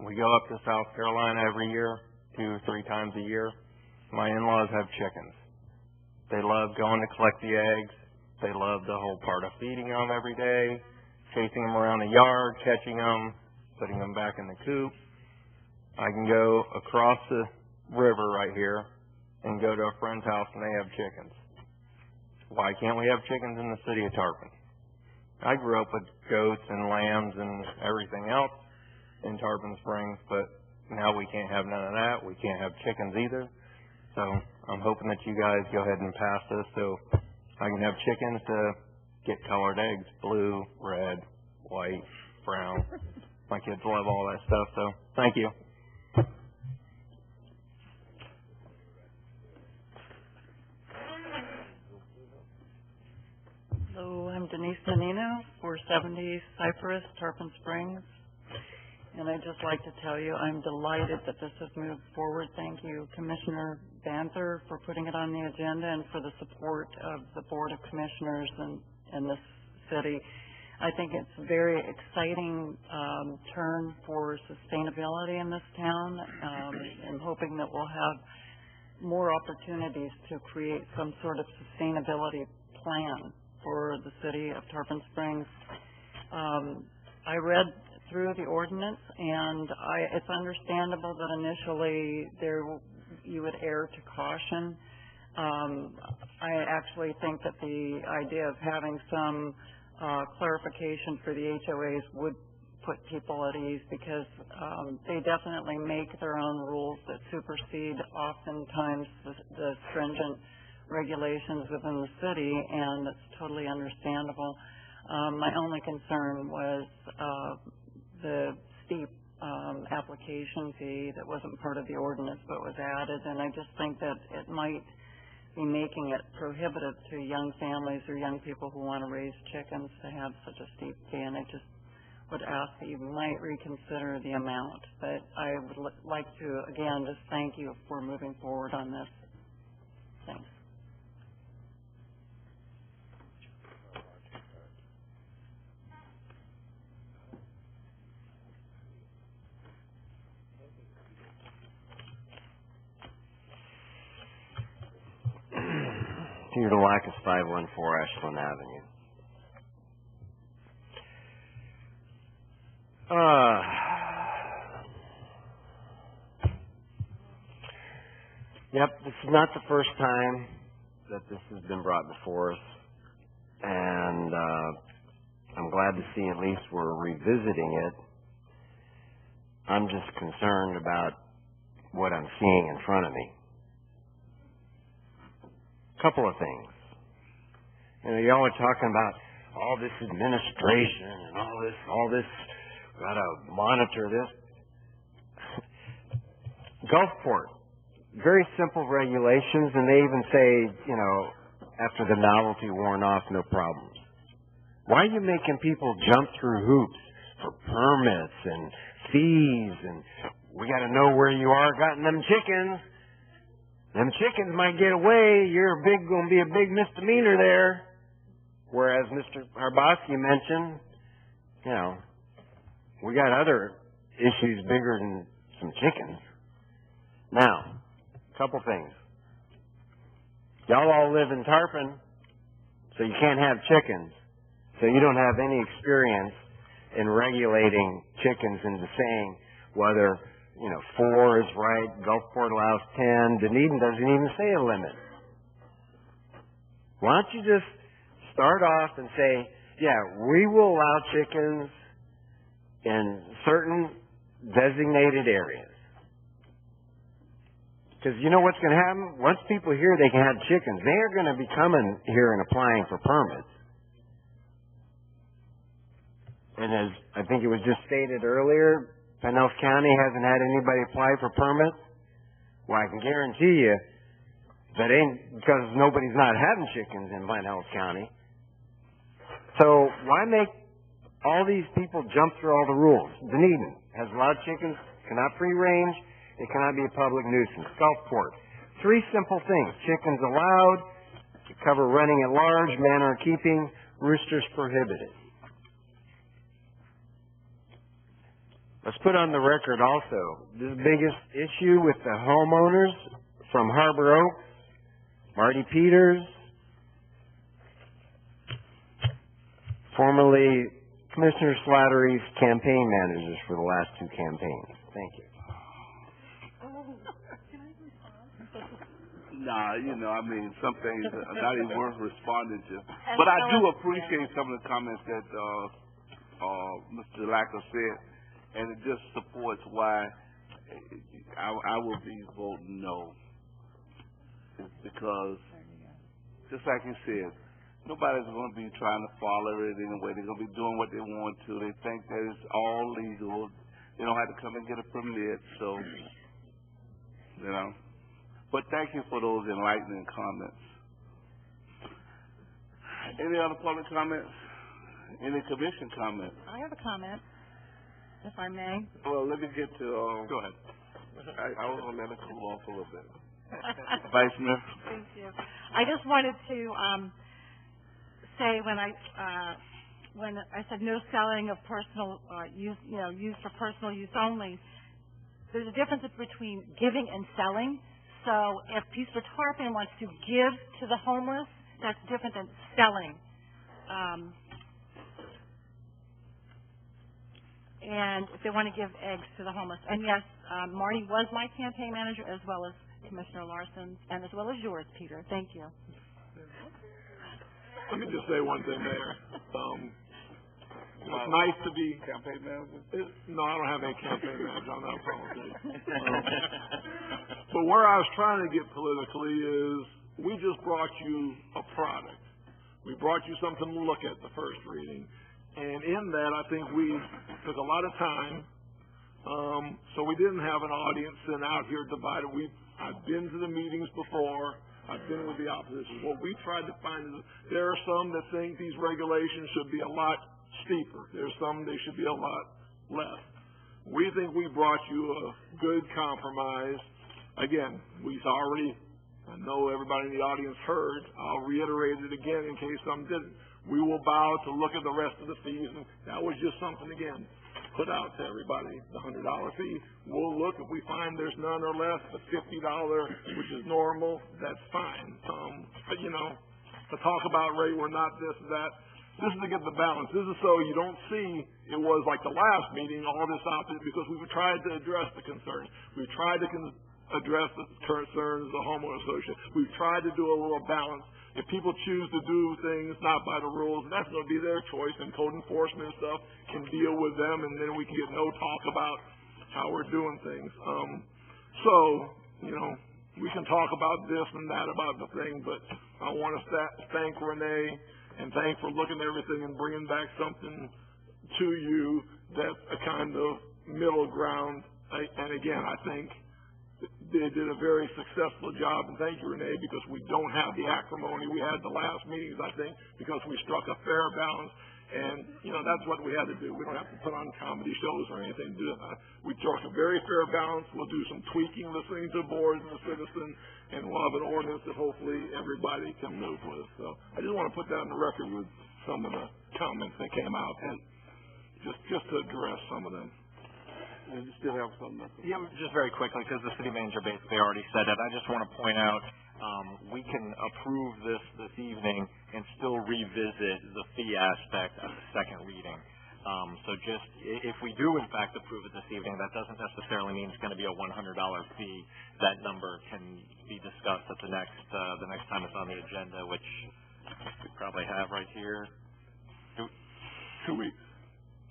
We go up to South Carolina every year, 2 or 3 times a year. My in-laws have chickens. They love going to collect the eggs. They love the whole part of feeding them every day, chasing them around the yard, catching them, putting them back in the coop. I can go across the river right here and go to a friend's house and they have chickens. Why can't we have chickens in the city of Tarpon? I grew up with goats and lambs and everything else in Tarpon Springs, but now we can't have none of that. We can't have chickens either. So I'm hoping that you guys go ahead and pass this so I can have chickens to get colored eggs, blue, red, white, brown. My kids love all that stuff, so thank you. Hello, I'm Denise Menino, 470 Cypress, Tarpon Springs. And I'd just like to tell you I'm delighted that this has moved forward. Thank you, Commissioner Banther, for putting it on the agenda and for the support of the Board of Commissioners in this city. I think it's a very exciting turn for sustainability in this town. I'm hoping that we'll have more opportunities to create some sort of sustainability plan for the city of Tarpon Springs. I read through the ordinance, and it's understandable that initially you would err to caution. I actually think that the idea of having some clarification for the HOAs would put people at ease, because they definitely make their own rules that supersede oftentimes the stringent regulations within the city, and it's totally understandable. My only concern was the steep application fee that wasn't part of the ordinance but was added, and I just think that it might be making it prohibitive to young families or young people who want to raise chickens to have such a steep fee, and I just would ask that you might reconsider the amount. But I would like to, again, just thank you for moving forward on this. Thanks. Peter Delacus, 514 Ashland Avenue. Yep, this is not the first time that this has been brought before us, and I'm glad to see at least we're revisiting it. I'm just concerned about what I'm seeing in front of me. Couple of things. Y'all are talking about all this administration and all this, gotta monitor this. Gulfport, very simple regulations, and they even say, you know, after the novelty worn off, no problems. Why are you making people jump through hoops for permits and fees, and we got to know where you are gotten them chickens? Them chickens might get away. You're going to be a big misdemeanor there. Whereas Mr. Harbosky mentioned, you know, we got other issues bigger than some chickens. Now, a couple things. Y'all all live in Tarpon, so you can't have chickens. So you don't have any experience in regulating chickens into saying whether, you know, 4 is right, Gulfport allows 10, Dunedin doesn't even say a limit. Why don't you just start off and say, yeah, we will allow chickens in certain designated areas. Because you know what's going to happen? Once people hear they can have chickens, they are going to be coming here and applying for permits. And as I think it was just stated earlier, Pinellas County hasn't had anybody apply for permits. Well, I can guarantee you that ain't because nobody's not having chickens in Pinellas County. So why make all these people jump through all the rules? Dunedin has allowed chickens, cannot free range, it cannot be a public nuisance. Gulfport, 3 simple things. Chickens allowed, to cover running at large, manner of keeping, roosters prohibited. Let's put on the record also, the biggest issue with the homeowners from Harbor Oaks, Marty Peters, formerly Commissioner Slattery's campaign managers for the last 2 campaigns. Thank you. Nah, you know, I mean, some things are not even worth responding to. But I do appreciate some of the comments that Mr. Lacker said. And it just supports why I will be voting no. It's because, just like you said, nobody's going to be trying to follow it anyway. They're going to be doing what they want to. They think that it's all legal. They don't have to come and get a permit. So, you know. But thank you for those enlightening comments. Any other public comments? Any commission comments? I have a comment, if I may. Well, let me get to, Go ahead. I was going to let it cool off a little bit. Vice Mayor? Thank you. I just wanted to say when I said no selling of personal use, you know, used for personal use only, there's a difference between giving and selling. So if Peace for Tarpon wants to give to the homeless, that's different than selling. And if they want to give eggs to the homeless. And yes, Marty was my campaign manager as well as Commissioner Larson's and as well as yours, Peter. Thank you. Let me just say one thing there. It's nice to be campaign manager. No, I don't have any campaign manager. I'm not a politician. But where I was trying to get politically is we just brought you a product. We brought you something to look at the first reading. And in that, I think we took a lot of time. So we didn't have an audience sent out here divided. I've been to the meetings before. I've been with the opposition. What we tried to find is there are some that think these regulations should be a lot steeper. There's some they should be a lot less. We think we brought you a good compromise. Again, I know everybody in the audience heard. I'll reiterate it again in case some didn't. We will bow to look at the rest of the fees, and that was just something, again, put out to everybody, the $100 fee. We'll look. If we find there's none or less, the $50, which is normal, that's fine. But, you know, to talk about rate, we're not this, that. This is to get the balance. This is so you don't see it was like the last meeting, all this opposite, because we've tried to address the concerns. We've tried to address the concerns of the homeowner association. We've tried to do a little balance. If people choose to do things not by the rules, that's going to be their choice, and code enforcement and stuff can deal with them, and then we can get no talk about how we're doing things. So, you know, we can talk about this and that about the thing, but I want to thank Renee and thank for looking at everything and bringing back something to you that's a kind of middle ground. And again, I think they did a very successful job, and thank you, Renee, because we don't have the acrimony we had the last meetings, I think, because we struck a fair balance. And, that's what we had to do. We don't have to put on comedy shows or anything to do that. We struck a very fair balance. We'll do some tweaking, listening to the board and the citizen, and we'll have an ordinance that hopefully everybody can live with. So I just want to put that on the record with some of the comments that came out, and just to address some of them. And you still have something? Yeah, just very quickly, because the city manager basically already said it. I just want to point out, we can approve this evening and still revisit the fee aspect of the second reading. So just, if we do in fact approve it this evening, that doesn't necessarily mean it's going to be a $100 fee. That number can be discussed at the next time it's on the agenda, which we probably have right here. 2 weeks.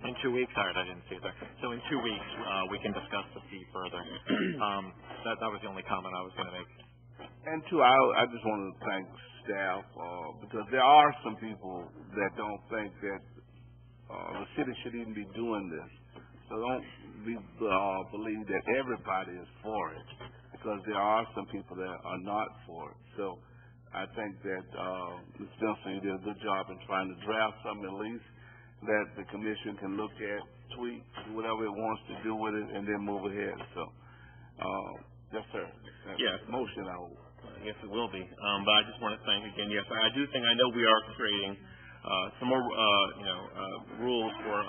In 2 weeks? All right, I didn't see it there. So in 2 weeks, we can discuss the fee further. That was the only comment I was going to make. And two, I just want to thank staff, because there are some people that don't think that the city should even be doing this. So don't believe that everybody is for it, because there are some people that are not for it. So I think that Ms. Benson did a good job in trying to draft something at least that the commission can look at, tweak, do whatever it wants to do with it, and then move ahead. So, yes, sir. Yes. Motion, I hope. Yes, it will be. But I just want to thank again. Yes, I do think, I know we are creating some more, rules for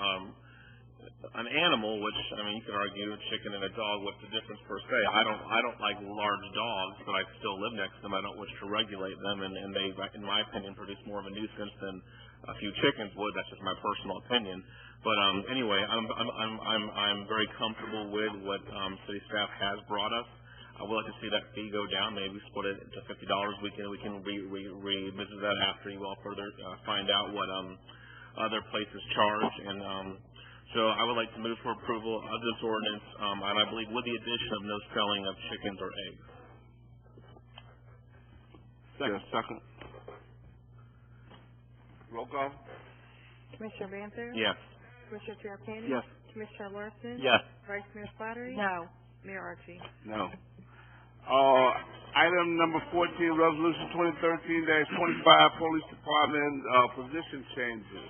an animal, which, you could argue a chicken and a dog, what's the difference per se? I don't like large dogs, but I still live next to them. I don't wish to regulate them, and they, in my opinion, produce more of a nuisance than a few chickens would. That's just my personal opinion. But anyway, I'm very comfortable with what city staff has brought us. I would like to see that fee go down. Maybe split it to $50. We can revisit that after you all further find out what other places charge. And so I would like to move for approval of this ordinance, and I believe with the addition of no selling of chickens or eggs. Second. Roll call. Commissioner Banther? Yes. Commissioner Terrapini? Yes. Commissioner Larson? Yes. Vice Mayor Slattery? No. Mayor Archie? No. Item number 14, Resolution 2013-25, Police Department position changes.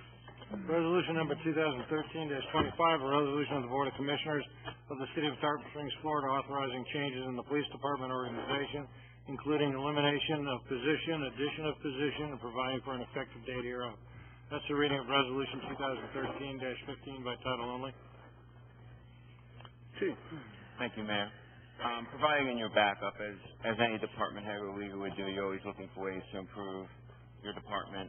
Resolution number 2013-25, a resolution of the Board of Commissioners of the City of Tarpon Springs, Florida, authorizing changes in the police department organization, including elimination of position, addition of position, and providing for an effective date hereof. That's the reading of Resolution 2013-15 by title only. Chief. Thank you, Mayor. Providing in your backup, as any department head or leader would do, you're always looking for ways to improve your department.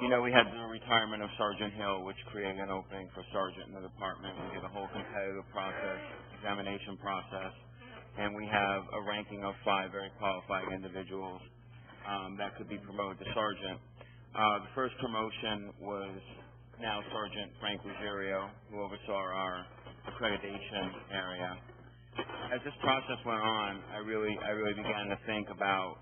We had the retirement of Sergeant Hill, which created an opening for sergeant in the department. We did a whole competitive process, examination process, and we have a ranking of 5 very qualified individuals that could be promoted to sergeant. The first promotion was now Sergeant Frank Ruggiero, who oversaw our accreditation area. As this process went on, I really began to think about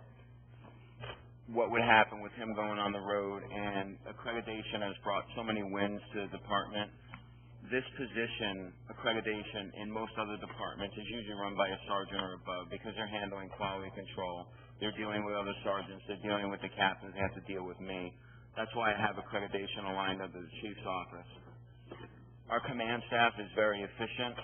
what would happen with him going on the road, and accreditation has brought so many wins to the department. This position, accreditation, in most other departments is usually run by a sergeant or above because they're handling quality control. They're dealing with other sergeants. They're dealing with the captains. They have to deal with me. That's why I have accreditation aligned under the chief's office. Our command staff is very efficient.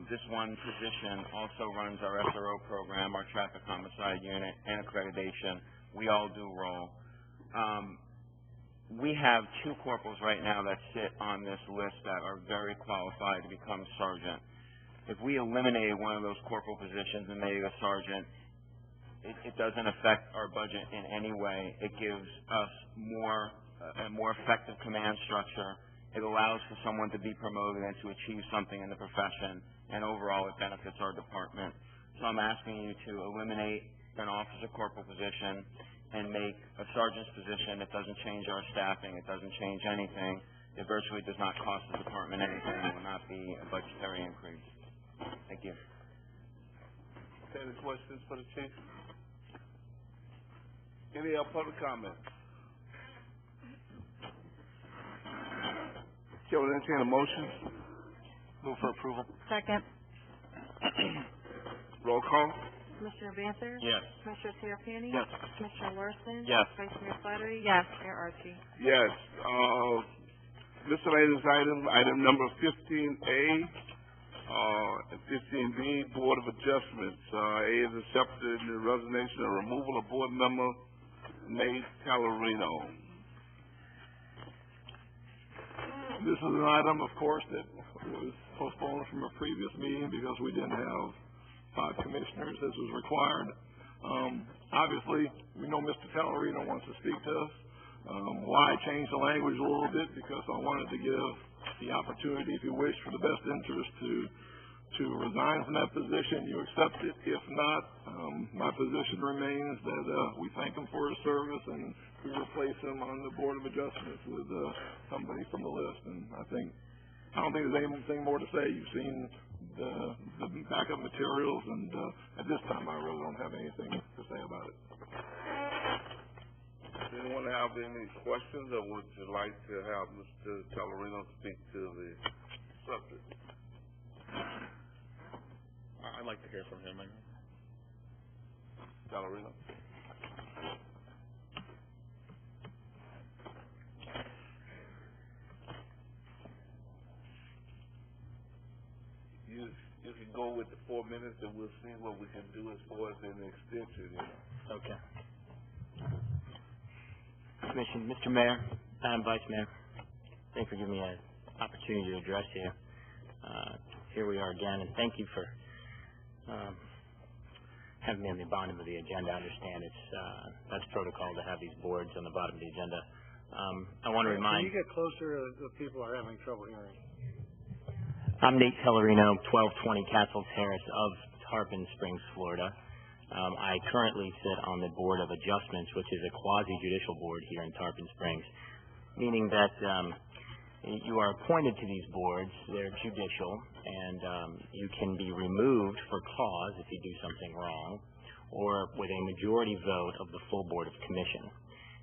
This one position also runs our SRO program, our traffic homicide unit, and accreditation. We all do roll. We have 2 corporals right now that sit on this list that are very qualified to become sergeant. If we eliminated one of those corporal positions and made it a sergeant, it doesn't affect our budget in any way. It gives us a more effective command structure. It allows for someone to be promoted and to achieve something in the profession, and overall it benefits our department. So I'm asking you to eliminate an officer corporal position and make a sergeant's position. It doesn't change our staffing. It doesn't change anything. It virtually does not cost the department anything. It will not be a budgetary increase. Thank you. Any questions for the chief? Any public comments? Chair will entertain a motion. Move for approval. Second. Roll call? Commissioner Banther? Yes. Commissioner Terrapini? Yes. Commissioner Larson? Yes. Vice Mayor Slattery? Yes. Mayor Archie? Yes. Miscellaneous item number 15A, and 15B, Board of Adjustments. A is accepted the resignation and removal of board member Nate Calorino. This is an item, of course, that was postponed from a previous meeting because we didn't have 5 commissioners as was required. Obviously, we know Mr. Calorino wants to speak to us. Why I changed the language a little bit, because I wanted to give the opportunity, if you wish, for the best interest to resign from that position. You accept it. If not, my position remains that we thank him for his service and we replace him on the Board of Adjustments with somebody from the list. And I don't think there's anything more to say. You've seen the backup materials, and at this time I really don't have anything to say about it. Does anyone have any questions, or would you like to have Mr. Calorino speak to the subject? I'd like to hear from him. Calorino? You can go with the 4 minutes, and we'll see what we can do as far as an extension, you know. Okay. Commission, Mr. Mayor, Madam Vice Mayor, thank you for giving me an opportunity to address you. Here we are again, and thank you for having me on the bottom of the agenda. I understand that's protocol to have these boards on the bottom of the agenda. I want to remind... Can you get closer? The people are having trouble hearing. I'm Nate Tellerino, 1220 Castle Terrace of Tarpon Springs, Florida. I currently sit on the Board of Adjustments, which is a quasi-judicial board here in Tarpon Springs, meaning that you are appointed to these boards. They're judicial, and you can be removed for cause if you do something wrong, or with a majority vote of the full Board of Commission.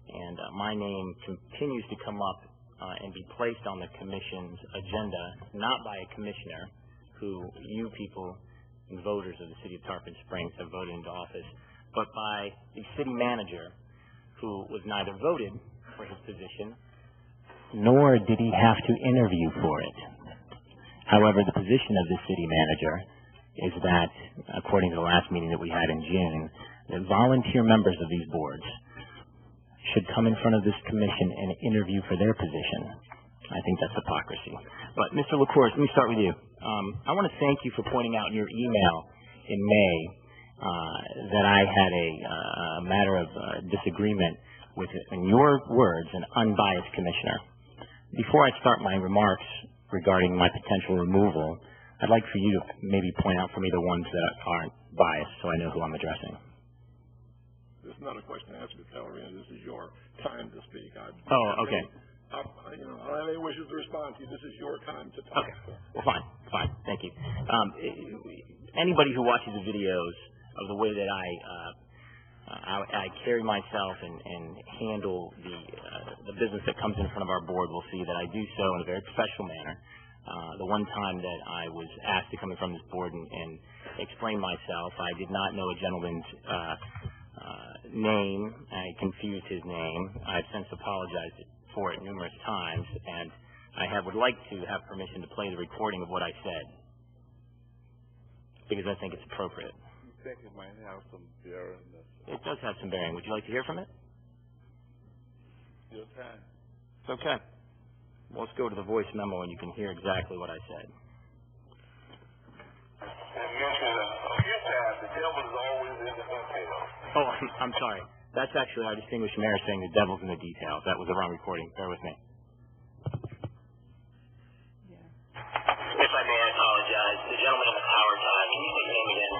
And my name continues to come up and be placed on the Commission's agenda, not by a commissioner who you people and voters of the city of Tarpon Springs have voted into office, but by the city manager, who was neither voted for his position, nor did he have to interview for it. However, the position of the city manager is that, according to the last meeting that we had in June, that volunteer members of these boards should come in front of this commission and interview for their position. I think that's hypocrisy. But, Mr. LaCourse, let me start with you. I want to thank you for pointing out in your email in May that I had a matter of disagreement with, in your words, an unbiased commissioner. Before I start my remarks regarding my potential removal, I'd like for you to maybe point out for me the ones that aren't biased so I know who I'm addressing. This is not a question to ask Ms. Calorino. This is your time to speak. Okay. I don't have any wishes to respond to you. This is your time to talk. Okay. Well, fine. Thank you. Anybody who watches the videos of the way that I carry myself and handle the business that comes in front of our board will see that I do so in a very professional manner. The one time that I was asked to come in front of this board and explain myself, I did not know a gentleman's name. I confused his name. I've since apologized for it numerous times, and I would like to have permission to play the recording of what I said, because I think it's appropriate. You think it might have some bearing? It does have some bearing. Would you like to hear from it? Your time. It's okay. Well, let's go to the voice memo, and you can hear exactly what I said. Oh, I'm sorry. That's actually our distinguished mayor saying the devil's in the details. That was the wrong recording. Bear with me. If I may, I apologize. The gentleman in the power tie, can you say your name again?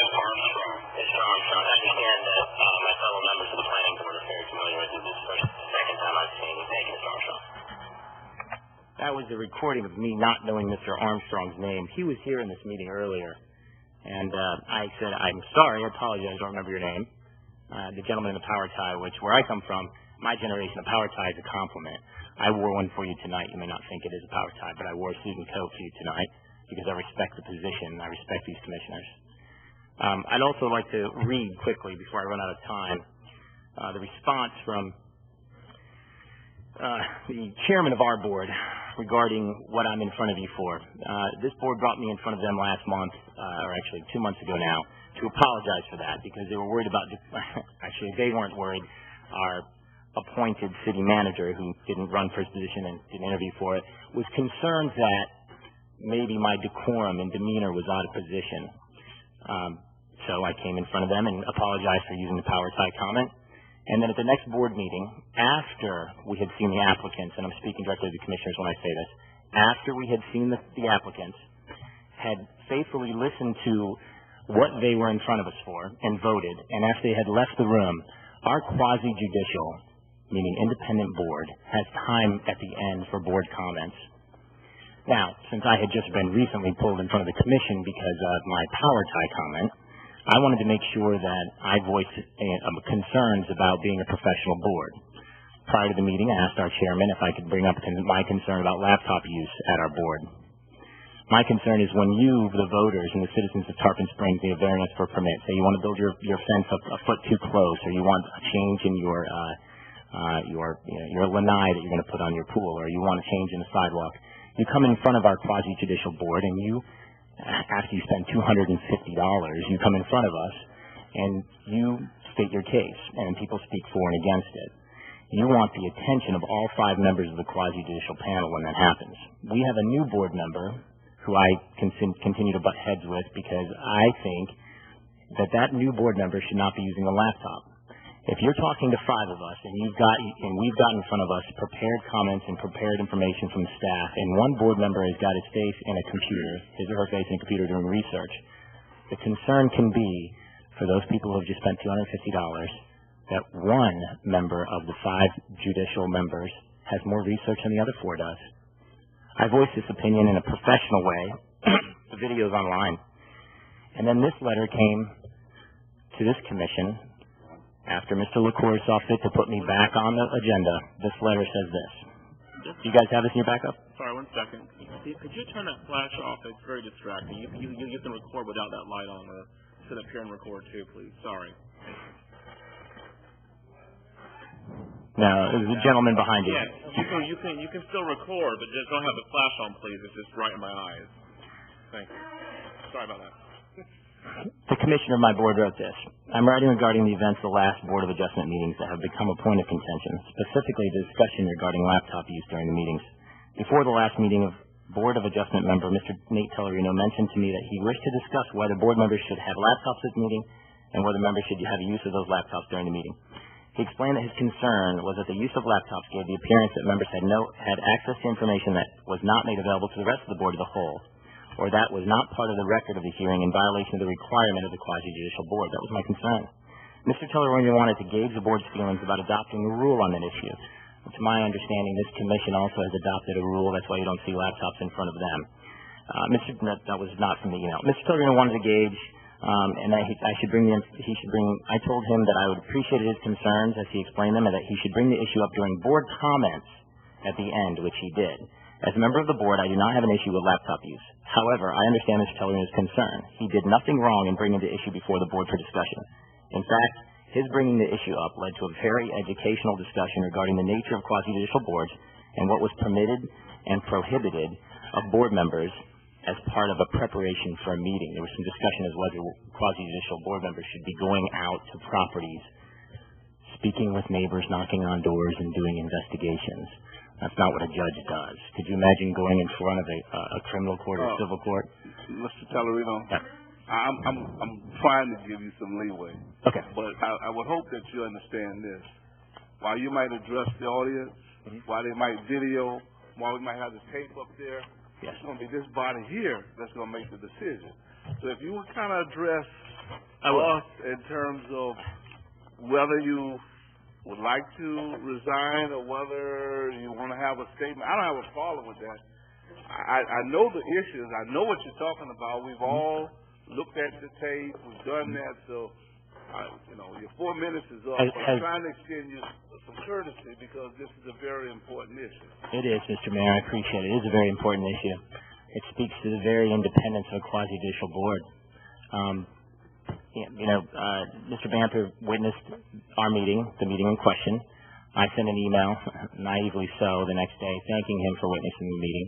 Armstrong. Mr. Armstrong. I understand that my fellow members of the planning board are very familiar with it. This is the second time I've seen it. Thank you, Mr. Armstrong. That was the recording of me not knowing Mr. Armstrong's name. He was here in this meeting earlier, and I said, I'm sorry, I apologize, I don't remember your name. The gentleman in the power tie, where I come from, my generation, a power tie is a compliment. I wore one for you tonight. You may not think it is a power tie, but I wore a suit and coat for you tonight because I respect the position. I respect these commissioners. I'd also like to read quickly before I run out of time the response from the chairman of our board regarding what I'm in front of you for. This board brought me in front of them last month, or actually 2 months ago now, to apologize for that because they were worried about, actually they weren't worried, our appointed city manager who didn't run for his position and didn't interview for it, was concerned that maybe my decorum and demeanor was out of position. So I came in front of them and apologized for using the power tie comment. And then at the next board meeting, after we had seen the applicants, and I'm speaking directly to the commissioners when I say this, after we had seen the applicants, had faithfully listened to what they were in front of us for and voted, and after they had left the room, our quasi-judicial, meaning independent board, has time at the end for board comments. Now, since I had just been recently pulled in front of the commission because of my power tie comment, I wanted to make sure that I voiced concerns about being a professional board. Prior to the meeting, I asked our chairman if I could bring up my concern about laptop use at our board. My concern is when you, the voters and the citizens of Tarpon Springs, need a variance for a permit, say you want to build your fence a foot too close, or you want a change in your lanai that you're going to put on your pool, or you want a change in the sidewalk, you come in front of our quasi-judicial board and you, after you spend $250, you come in front of us and you state your case, and people speak for and against it. You want the attention of all 5 members of the quasi-judicial panel when that happens. We have a new board member who I continue to butt heads with because I think that new board member should not be using a laptop. If you're talking to 5 of us and we've got in front of us prepared comments and prepared information from staff, and one board member has got his face in a computer, his or her face in a computer doing research, the concern can be for those people who have just spent $250 that one member of the 5 judicial members has more research than the other 4 does. I voiced this opinion in a professional way. The video's online. And then this letter came to this commission after Mr. LaCour saw fit to put me back on the agenda. This letter says this. Do you guys have this in your backup? Sorry, 1 second. Could you turn that flash off? It's very distracting. You can record without that light on, or sit up here and record too, please. Sorry. No, there's a gentleman behind you. Yeah, you can still record, but just don't have the flash on, please. It's just right in my eyes. Thank you. Sorry about that. The commissioner of my board wrote this. I'm writing regarding the events of the last Board of Adjustment meetings that have become a point of contention, specifically the discussion regarding laptop use during the meetings. Before the last meeting of Board of Adjustment member, Mr. Nate Tellerino mentioned to me that he wished to discuss whether board members should have laptops at the meeting and whether members should have use of those laptops during the meeting. He explained that his concern was that the use of laptops gave the appearance that members had access to information that was not made available to the rest of the board as a whole, or that was not part of the record of the hearing in violation of the requirement of the quasi-judicial board. That was my concern. Mr. Tellerino wanted to gauge the board's feelings about adopting a rule on that issue. To my understanding, this commission also has adopted a rule. That's why you don't see laptops in front of them. That was not from the email. Mr. Tellerino wanted to gauge, and that I told him that I would appreciate his concerns as he explained them, and that he should bring the issue up during board comments at the end, which he did. As a member of the board, I do not have an issue with laptop use. However, I understand Mr. Tellerino's concern. He did nothing wrong in bringing the issue before the board for discussion. In fact, his bringing the issue up led to a very educational discussion regarding the nature of quasi-judicial boards and what was permitted and prohibited of board members as part of a preparation for a meeting. There was some discussion as whether quasi-judicial board members should be going out to properties, speaking with neighbors, knocking on doors, and doing investigations. That's not what a judge does. Could you imagine going in front of a criminal court or civil court? Mr. Tellerino, yeah. I'm trying to give you some leeway. Okay. But I would hope that you understand this. While you might address the audience, while they might video, while we might have the tape up there, it's going to be this body here that's going to make the decision. So if you would kind of address us in terms of whether you would like to resign or whether you want to have a statement. I don't have a problem with that. I know the issues. I know what you're talking about. We've all looked at the tape. We've done that. So, your 4 minutes is up. But I'm trying to extend you some courtesy because this is a very important issue. It is, Mr. Mayor. I appreciate it. It is a very important issue. It speaks to the very independence of a quasi-judicial board. Mr. Banther witnessed our meeting, the meeting in question. I sent an email, naively so, the next day, thanking him for witnessing the meeting.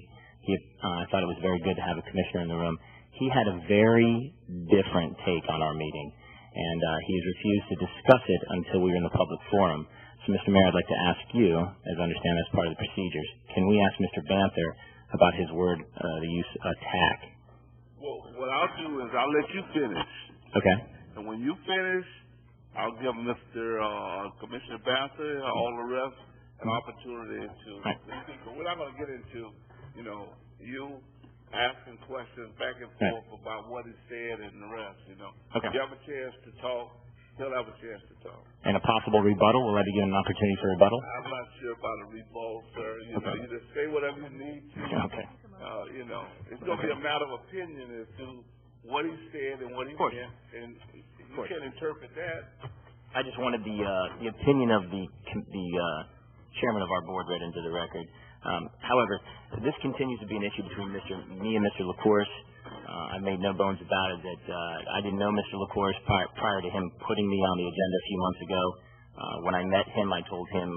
I thought it was very good to have a commissioner in the room. He had a very different take on our meeting, and he has refused to discuss it until we were in the public forum. So, Mr. Mayor, I'd like to ask you, as I understand that's part of the procedures, can we ask Mr. Banther about his word, the use attack? Well, what I'll do is I'll let you finish. Okay. And when you finish, I'll give Commissioner Banther, all the rest, an opportunity to speak. But we're not going to get into, you asking questions back and forth about what he said and the rest, Okay. If you have a chance to talk, he'll have a chance to talk. And a possible rebuttal? Will I be given an opportunity for rebuttal? I'm not sure about a rebuttal, sir. You just say whatever you need to. Okay. It's going to be a matter of opinion as to what he said and what he meant, and you can't interpret that. I just wanted the opinion of the chairman of our board read into the record. However, this continues to be an issue between me and Mr. LaCourse. I made no bones about it that I didn't know Mr. LaCourse prior to him putting me on the agenda a few months ago. When I met him, I told him,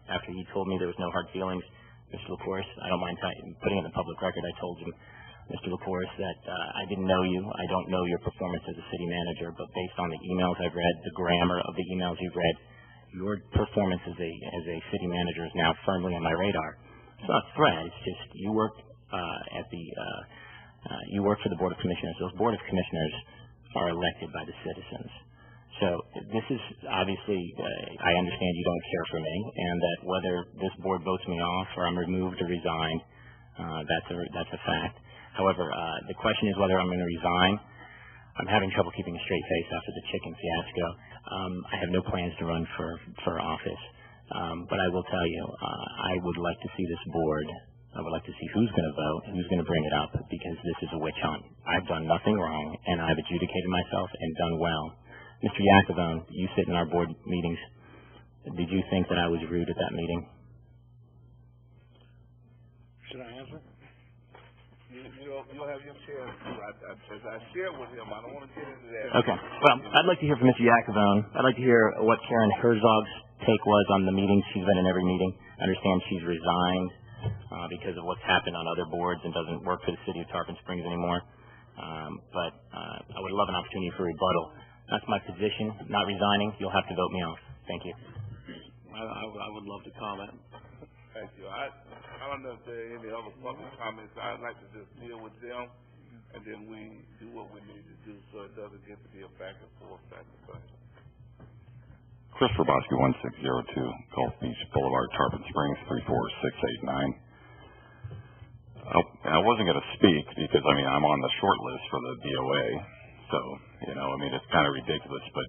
after he told me there was no hard feelings, Mr. LaCourse, I don't mind putting it in the public record, I told him, Mr. LaCourse, that I didn't know you. I don't know your performance as a city manager, but based on the emails I've read, the grammar of the emails you've read, your performance as a city manager is now firmly on my radar. It's not a threat. It's just you work you work for the Board of Commissioners. Those Board of Commissioners are elected by the citizens. So this is obviously, I understand you don't care for me, and that whether this board votes me off or I'm removed or resigned, that's a fact. However, the question is whether I'm going to resign. I'm having trouble keeping a straight face after the chicken fiasco. I have no plans to run for office. But I will tell you, I would like to see this board, I would like to see who's going to vote and who's going to bring it up, because this is a witch hunt. I've done nothing wrong, and I've adjudicated myself and done well. Mr. Yakavone, you sit in our board meetings. Did you think that I was rude at that meeting? Should I answer? You'll have your chance to. As I shared with him, I don't want to get into that. Okay. Well, I'd like to hear from Mr. Yakavone. I'd like to hear what Karen Herzog's take was on the meetings. She's been in every meeting. I understand she's resigned because of what's happened on other boards and doesn't work for the city of Tarpon Springs anymore. But I would love an opportunity for rebuttal. That's my position. Not resigning. You'll have to vote me off. Thank you. I would love to comment. Thank you. I don't know if there are any other public comments. I'd like to just deal with them, and then we do what we need to do so it doesn't get to be a back and forth. Chris Roboski, 1602 Gulf Beach Boulevard, Tarpon Springs, 34689. I wasn't going to speak because, I'm on the short list for the DOA. So, it's kind of ridiculous, but,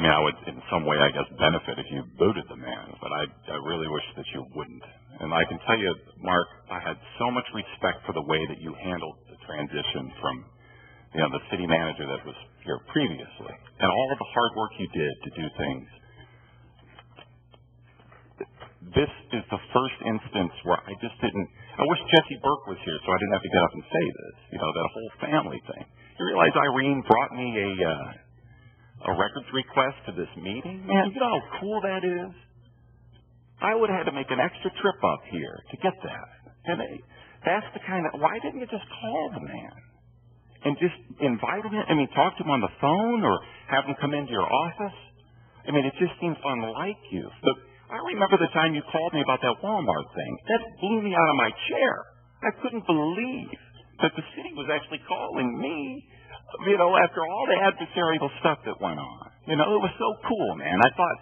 I would in some way, I guess, benefit if you booted the man, but I really wish that you wouldn't. And I can tell you, Mark, I had so much respect for the way that you handled the transition from, the city manager that was here previously, and all of the hard work you did to do things. This is the first instance where I just didn't. I wish Jesse Burke was here so I didn't have to get up and say this. That whole family thing. You realize Irene brought me a records request to this meeting? Man, you know how cool that is? I would have had to make an extra trip up here to get that. And that's the kind of. Why didn't you just call the man and just invite him in? Talk to him on the phone or have him come into your office? It just seems unlike you. But I remember the time you called me about that Walmart thing. That blew me out of my chair. I couldn't believe that the city was actually calling me, after all the adversarial stuff that went on. It was so cool, man. I thought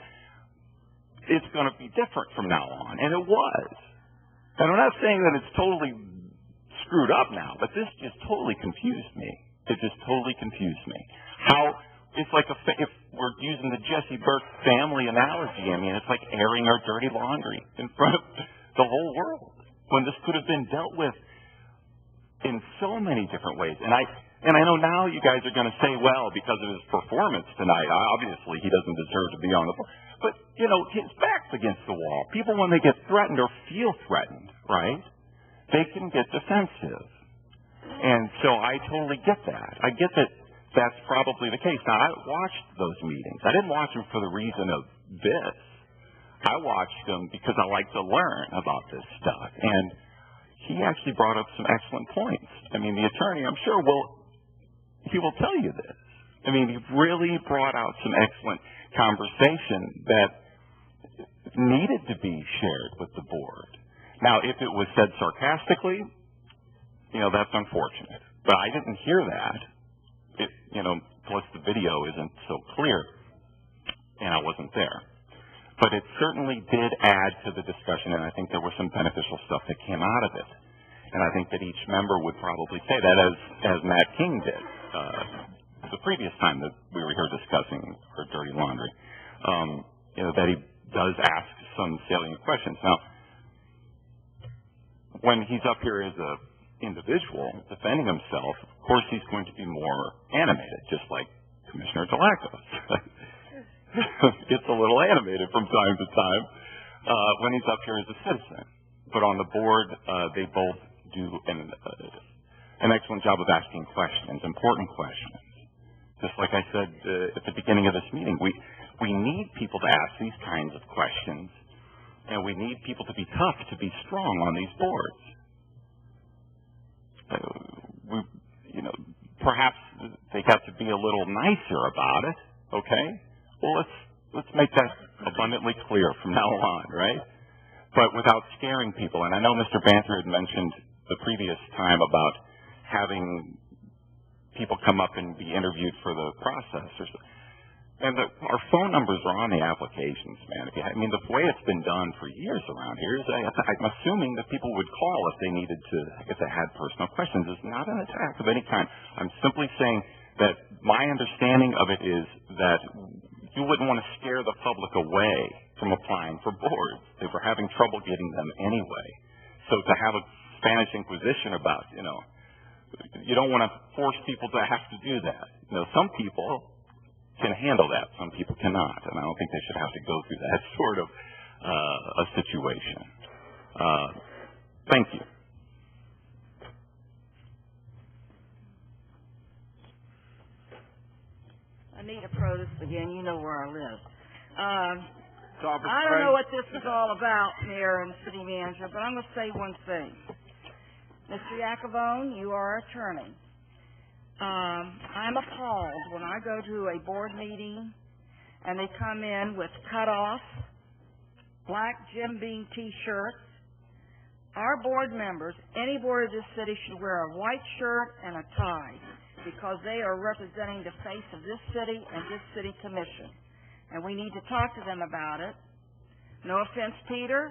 it's going to be different from now on, and it was. And I'm not saying that it's totally screwed up now, but this just totally confused me. It just totally confused me. It's like if we're using the Jesse Burke family analogy, it's like airing our dirty laundry in front of the whole world when this could have been dealt with in so many different ways. And I know now you guys are going to say, well, because of his performance tonight, obviously he doesn't deserve to be on the board. But, his back's against the wall. People, when they get threatened or feel threatened, right, they can get defensive. And so I totally get that. I get that that's probably the case. Now, I watched those meetings. I didn't watch them for the reason of this. I watched them because I like to learn about this stuff. And he actually brought up some excellent points. I mean, the attorney, I'm sure, he will tell you this. I mean, he really brought out some excellent conversation that needed to be shared with the board. Now, if it was said sarcastically, that's unfortunate. But I didn't hear that. Plus the video isn't so clear, and I wasn't there. But it certainly did add to the discussion, and I think there was some beneficial stuff that came out of it. And I think that each member would probably say that, as Matt King did the previous time that we were here discussing our dirty laundry, that he does ask some salient questions. Now, when he's up here as a individual defending himself, of course he's going to be more animated, just like Commissioner Delacos. Gets a little animated from time to time when he's up here as a citizen. But on the board, they both do an excellent job of asking questions, important questions. Just like I said at the beginning of this meeting, we need people to ask these kinds of questions, and we need people to be tough, to be strong on these boards. Perhaps they got to be a little nicer about it. Okay, well let's make that abundantly clear from now on, right? But without scaring people. And I know Mr. Banter had mentioned the previous time about having people come up and be interviewed for the process. And our phone numbers are on the applications, man. The way it's been done for years around here is I'm assuming that people would call if they needed to, if they had personal questions. It's not an attack of any kind. I'm simply saying that my understanding of it is that you wouldn't want to scare the public away from applying for boards. They were having trouble getting them anyway. So to have a Spanish Inquisition about, you don't want to force people to have to do that. Some people can handle that. Some people cannot, and I don't think they should have to go through that sort of a situation. Thank you. Anita Produce again. You know where I live. I Tarpon don't know what this is all about, Mayor and City Manager, but I'm going to say one thing. Mr. Iacovone, you are an attorney. I'm appalled when I go to a board meeting and they come in with cut-off black Jim Beam T-shirts. Our board members, any board of this city, should wear a white shirt and a tie because they are representing the face of this city and this city commission. And we need to talk to them about it. No offense, Peter,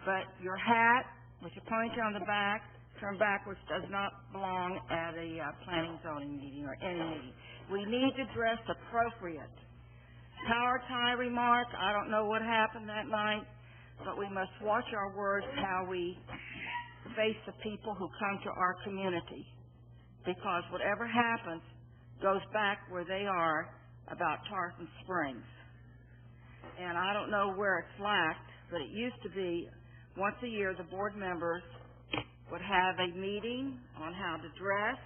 but your hat with your ponytail on the back, turned backwards, does not belong at a planning zoning meeting or any meeting. We need to dress appropriate. Power tie remark, I don't know what happened that night, but we must watch our words, how we face the people who come to our community. Because whatever happens goes back where they are about Tarpon Springs. And I don't know where it's lacked, but it used to be once a year the board members would have a meeting on how to dress,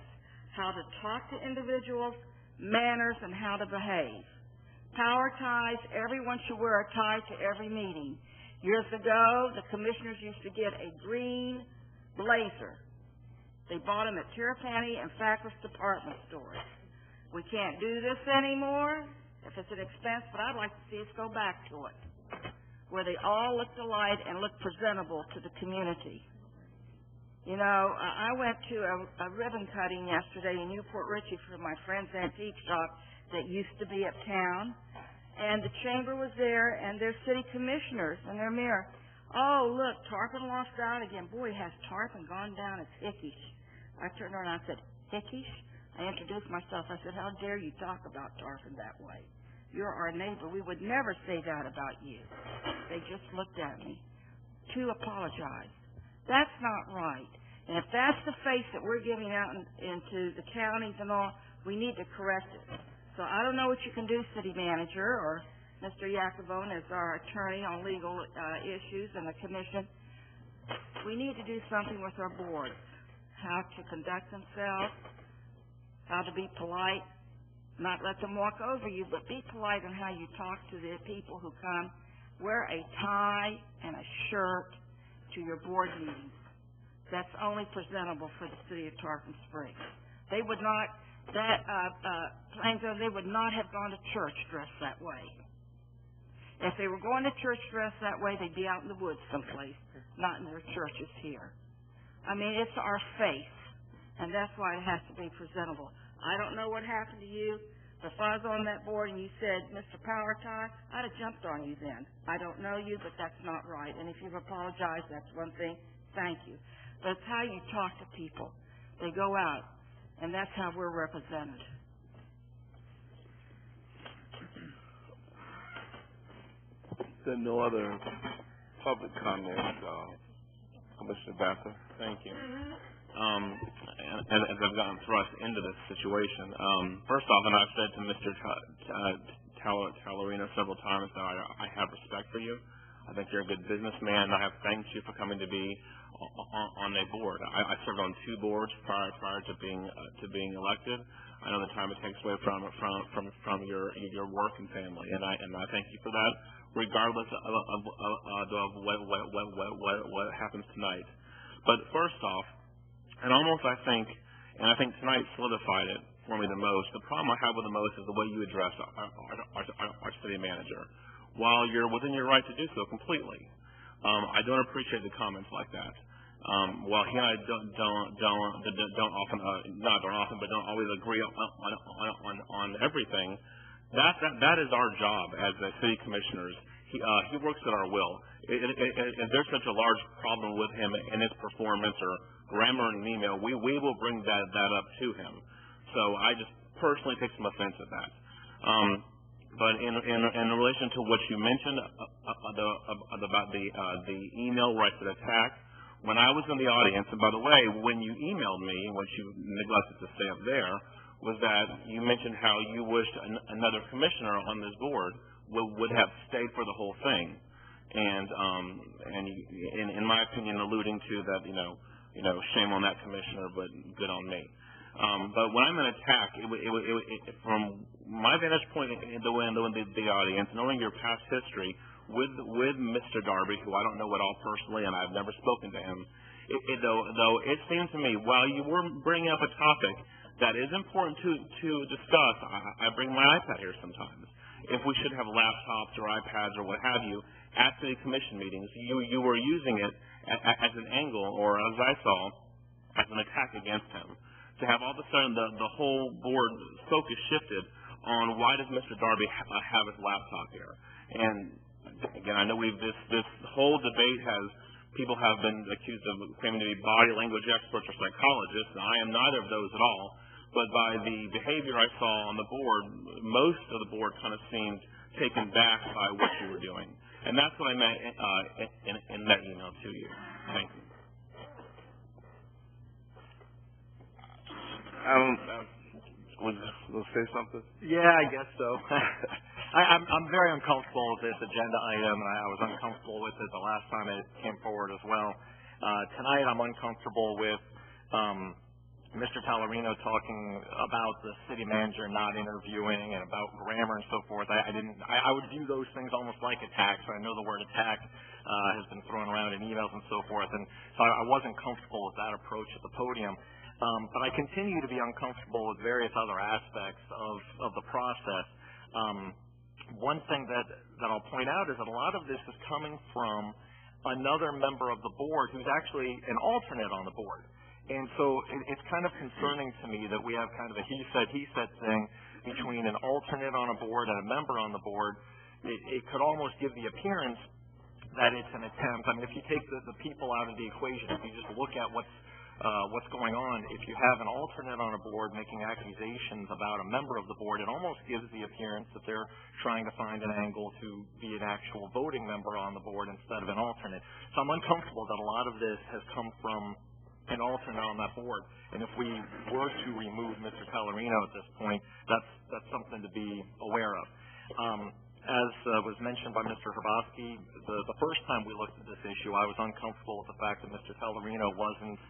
how to talk to individuals, manners, and how to behave. Power ties, everyone should wear a tie to every meeting. Years ago, the commissioners used to get a green blazer. They bought them at Tarpon and Fackless department stores. We can't do this anymore if it's an expense, but I'd like to see us go back to it, where they all looked alike and looked presentable to the community. I went to a ribbon cutting yesterday in Newport Richey for my friend's antique shop that used to be uptown, and the chamber was there, and their city commissioners and their mayor. Oh, look, Tarpon lost out again. Boy, has Tarpon gone down? It's hickish. I turned around and I said, hickish? I introduced myself. I said, how dare you talk about Tarpon that way? You're our neighbor. We would never say that about you. They just looked at me to apologize. That's not right. And if that's the face that we're giving out into the counties and all, we need to correct it. So I don't know what you can do, City Manager, or Mr. Iacovone as our attorney on legal issues and the commission. We need to do something with our boards, how to conduct themselves, how to be polite, not let them walk over you, but be polite in how you talk to the people who come. Wear a tie and a shirt to your board meetings. That's only presentable for the city of Tarpon Springs. They would not, Plainville, they would not have gone to church dressed that way. If they were going to church dressed that way, they'd be out in the woods someplace, not in their churches here. I mean, it's our faith, and that's why it has to be presentable. I don't know what happened to you. If I was on that board and you said, Mr. Power Tie, I'd have jumped on you then. I don't know you, but that's not right. And if you've apologized, that's one thing. Thank you. But it's how you talk to people. They go out, and that's how we're represented. There are no other public comments, Commissioner Banther. Thank you. As I've gotten thrust into this situation, first off, and I've said to Mr. Tallarino several times that I have respect for you. I think you're a good businessman. I have thanked you for coming to be on a board. I served on 2 boards prior to being elected. I know the time it takes away from your work and family, and I thank you for that, regardless of what happens tonight. But first off, and almost I think tonight solidified it for me the most. The problem I have with the most is the way you address our city manager. While you're within your right to do so completely, I don't appreciate the comments like that. While he and I don't always agree on everything, that is our job as the city commissioners. He works at our will. If there's such a large problem with him in his performance or grammar in an email, we will bring that up to him. So I just personally take some offense at that. But in relation to what you mentioned about the email where I said attack, when I was in the audience, and by the way, when you emailed me, what you neglected to say up there, was that you mentioned how you wished another commissioner on this board would have stayed for the whole thing, and in my opinion, alluding to that, shame on that commissioner, but good on me. But when I'm in attack, from my vantage point in the audience, knowing your past history with Mr. Darby, who I don't know at all personally, and I've never spoken to him, though it seemed to me, while you were bringing up a topic that is important to discuss, I bring my iPad here sometimes. If we should have laptops or iPads or what have you at city commission meetings, you were using it as an angle, or as I saw, as an attack against him. To have all of a sudden the whole board focus shifted on why does Mr. Darby have his laptop here? And again, I know this whole debate people have been accused of claiming to be body language experts or psychologists, and I am neither of those at all. But by the behavior I saw on the board, most of the board kind of seemed taken back by what you were doing. And that's what I meant in that email to you. Thank you. Will say something? Yeah, I guess so. I'm very uncomfortable with this agenda item, and I was uncomfortable with it the last time it came forward as well. Tonight I'm uncomfortable with Mr. Tallarino talking about the city manager not interviewing and about grammar and so forth. I would view those things almost like attacks. I know the word attack has been thrown around in emails and so forth, and so I wasn't comfortable with that approach at the podium. But I continue to be uncomfortable with various other aspects of the process. One thing that I'll point out is that a lot of this is coming from another member of the board who's actually an alternate on the board. And so it's kind of concerning to me that we have kind of a he said thing between an alternate on a board and a member on the board. It could almost give the appearance that it's an attempt. I mean, if you take the people out of the equation, if you just look at what's going on, if you have an alternate on a board making accusations about a member of the board, it almost gives the appearance that they're trying to find an angle to be an actual voting member on the board instead of an alternate. So I'm uncomfortable that a lot of this has come from an alternate on that board. And if we were to remove Mr. Tallarino at this point, that's something to be aware of. As was mentioned by Mr. Hrabowski, the first time we looked at this issue, I was uncomfortable with the fact that Mr. Tallarino wasn't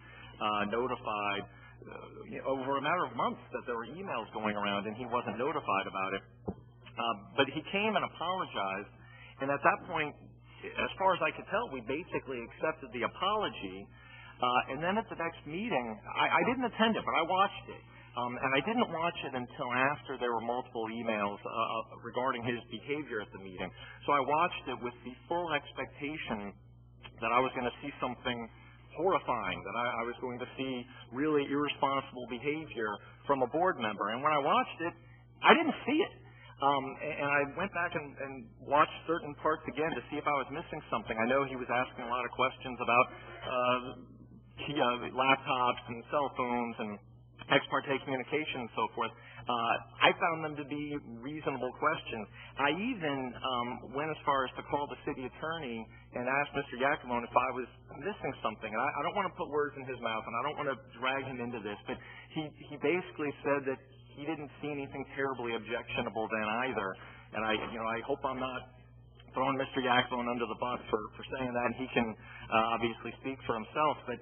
notified over a matter of months that there were emails going around and he wasn't notified about it. But he came and apologized, and at that point, as far as I could tell, we basically accepted the apology. And then at the next meeting, I didn't attend it, but I watched it. And I didn't watch it until after there were multiple emails regarding his behavior at the meeting. So I watched it with the full expectation that I was going to see something horrifying, that I was going to see really irresponsible behavior from a board member. And when I watched it, I didn't see it. And I went back and watched certain parts again to see if I was missing something. I know he was asking a lot of questions about laptops and cell phones and ex parte communication and so forth. I found them to be reasonable questions. I even went as far as to call the city attorney and ask Mr. Yakimone if I was missing something. And I don't want to put words in his mouth, and I don't want to drag him into this, but he basically said that he didn't see anything terribly objectionable then either. And I hope I'm not throwing Mr. Yakimone under the bus for saying that, and he can obviously speak for himself. But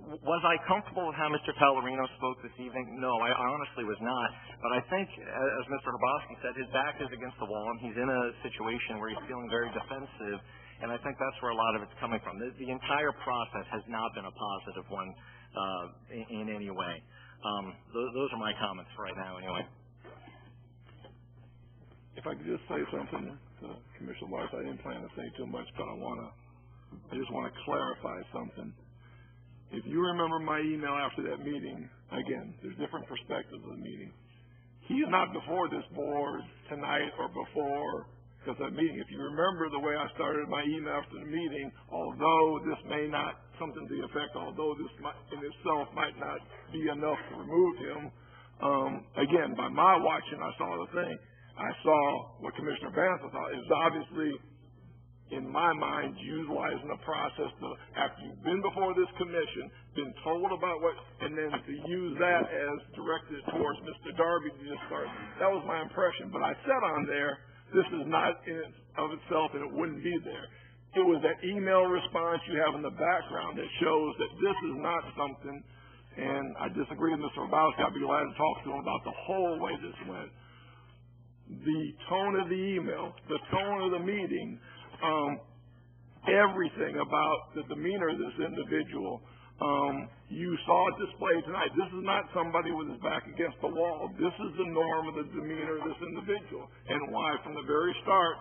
was I comfortable with how Mr. Pellerino spoke this evening? No, I honestly was not. But I think, as Mr. Hrabowski said, his back is against the wall, and he's in a situation where he's feeling very defensive, and I think that's where a lot of it's coming from. The entire process has not been a positive one in any way. Those are my comments for right now, anyway. If I could just say something to Commissioner Lars, I didn't plan to say too much, but I just want to clarify something. If you remember my email after that meeting, again, there's different perspectives of the meeting. He is not before this board tonight or before, because that meeting, if you remember the way I started my email after the meeting, although this may not, something to the effect, although this in itself might not be enough to remove him, again, by my watching, I saw the thing. I saw what Commissioner Banther thought. It was obviously, in my mind, utilizing the process to, after you've been before this commission, been told about what, and then to use that as directed towards Mr. Darby to just start. That was my impression. But I said on there, this is not in of itself, and it wouldn't be there. It was that email response you have in the background that shows that this is not something, and I disagree with Mr. Hrabowski. I'd be glad to talk to him about the whole way this went. The tone of the email, the tone of the meeting, everything about the demeanor of this individual, you saw it displayed tonight. This is not somebody with his back against the wall. This is the norm of the demeanor of this individual, and why from the very start,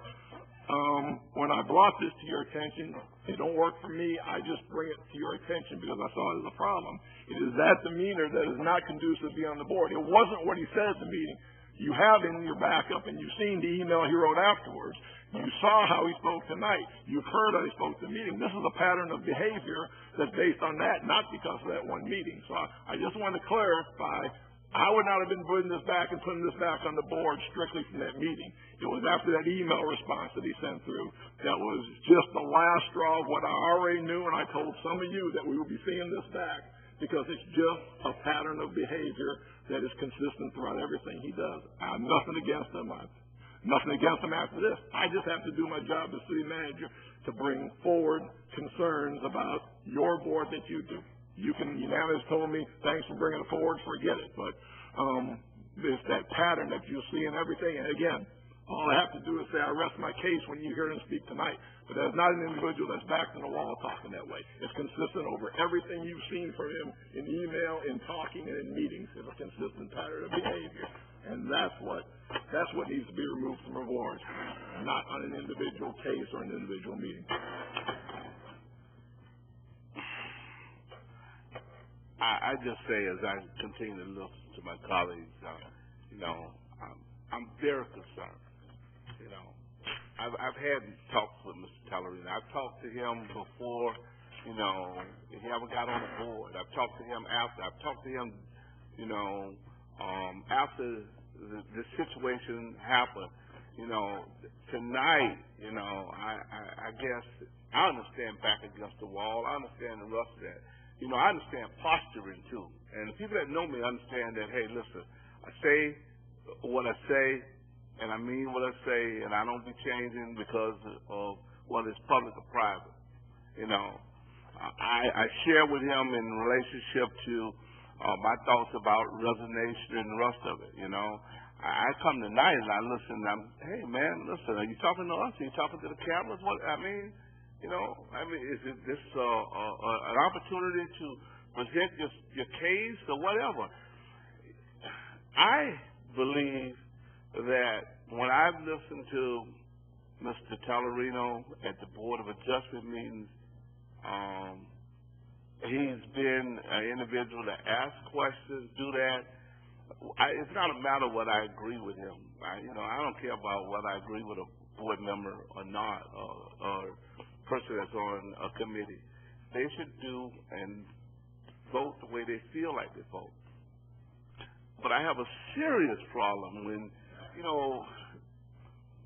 when I brought this to your attention, it don't work for me. I just bring it to your attention because I saw it as a problem. It is that demeanor that is not conducive to be on the board. It wasn't what he said at the meeting. You have it in your backup, and you've seen the email he wrote afterwards. You saw how he spoke tonight. You've heard how he spoke at the meeting. This is a pattern of behavior that's based on that, not because of that one meeting. So I just wanted to clarify, I would not have been putting this back and putting this back on the board strictly from that meeting. It was after that email response that he sent through that was just the last straw of what I already knew, and I told some of you that we would be seeing this back because it's just a pattern of behavior that is consistent throughout everything he does. I have nothing against him. Nothing against him after this. I just have to do my job as city manager to bring forward concerns about your board that you do. You unanimously told me, thanks for bringing it forward, forget it. But it's that pattern that you see in everything. And again, all I have to do is say I rest my case when you hear him speak tonight. But that's not an individual that's backed in the wall talking that way. It's consistent over everything you've seen from him in email, in talking, and in meetings. It's a consistent pattern of behavior. And that's what needs to be removed from awards, not on an individual case or an individual meeting. I just say, as I continue to listen to my colleagues, I'm very concerned. I've had talks with Mr. Pellerino. I've talked to him before, he haven't got on the board. I've talked to him after. I've talked to him, after the situation happened. Tonight, I guess I understand back against the wall. I understand the rest of that. I understand posturing too. And the people that know me understand that, hey, listen, I say what I say, and I mean what I say, and I don't be changing because of whether it's public or private. I share with him in relationship to my thoughts about resignation and the rest of it, you know. I come tonight and I listen and hey man, listen, are you talking to us? Are you talking to the cameras? What, I mean, you know, is it this, an opportunity to present your case or whatever? I believe that when I've listened to Mr. Tallarino at the Board of Adjustment meetings, he's been an individual to ask questions, do that. It's not a matter of what I agree with him. I don't care about whether I agree with a board member or not, or person that's on a committee. They should do and vote the way they feel like they vote. But I have a serious problem when, you know,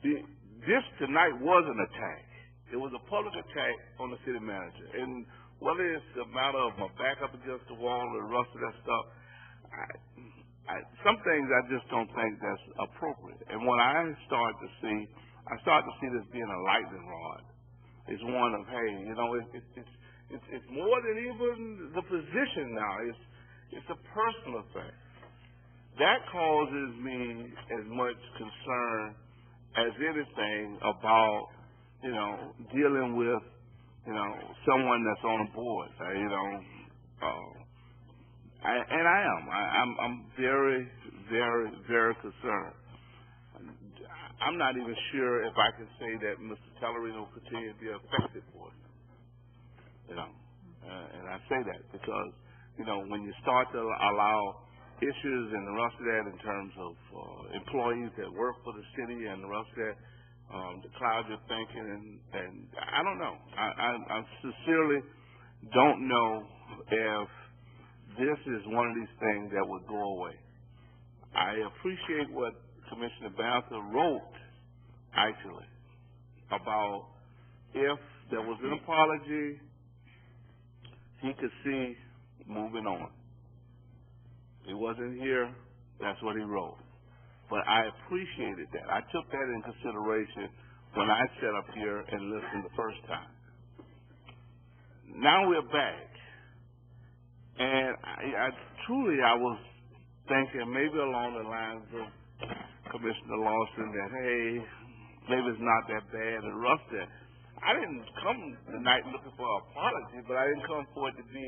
this tonight was an attack. It was a public attack on the city manager. And whether it's a matter of my back up against the wall or the rest of that stuff, some things I just don't think that's appropriate. And when I start to see this being a lightning rod. It's one of, hey, you know, it's more than even the position now. It's a personal thing. That causes me as much concern as anything about, you know, dealing with, you know, someone that's on a board. I'm very, very, very concerned. I'm not even sure if I can say that Mr. Tallarino will continue to be an effective board. You know, and I say that because, you know, when you start to allow issues and the rest of that in terms of employees that work for the city and the rest of that, to cloud your thinking, and I don't know. I sincerely don't know if this is one of these things that would go away. I appreciate what Commissioner Banther wrote, actually, about if there was an apology, he could see moving on. He wasn't here, that's what he wrote. But I appreciated that. I took that in consideration when I sat up here and listened the first time. Now we're back. And I was thinking maybe along the lines of Commissioner Lawson that, hey, maybe it's not that bad and rough that. I didn't come tonight looking for an apology, but I didn't come for it to be,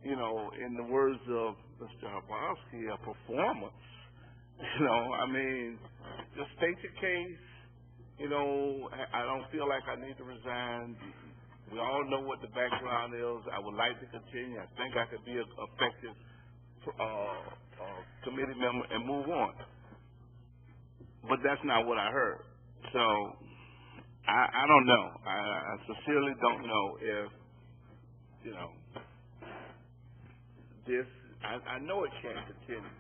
you know, in the words of Mr. Habowski, a performance. You know, I mean, just state your case. You know, I don't feel like I need to resign. We all know what the background is. I would like to continue. I think I could be an effective committee member and move on. But that's not what I heard. So I don't know. I sincerely don't know if, you know, this, I know it can't continue.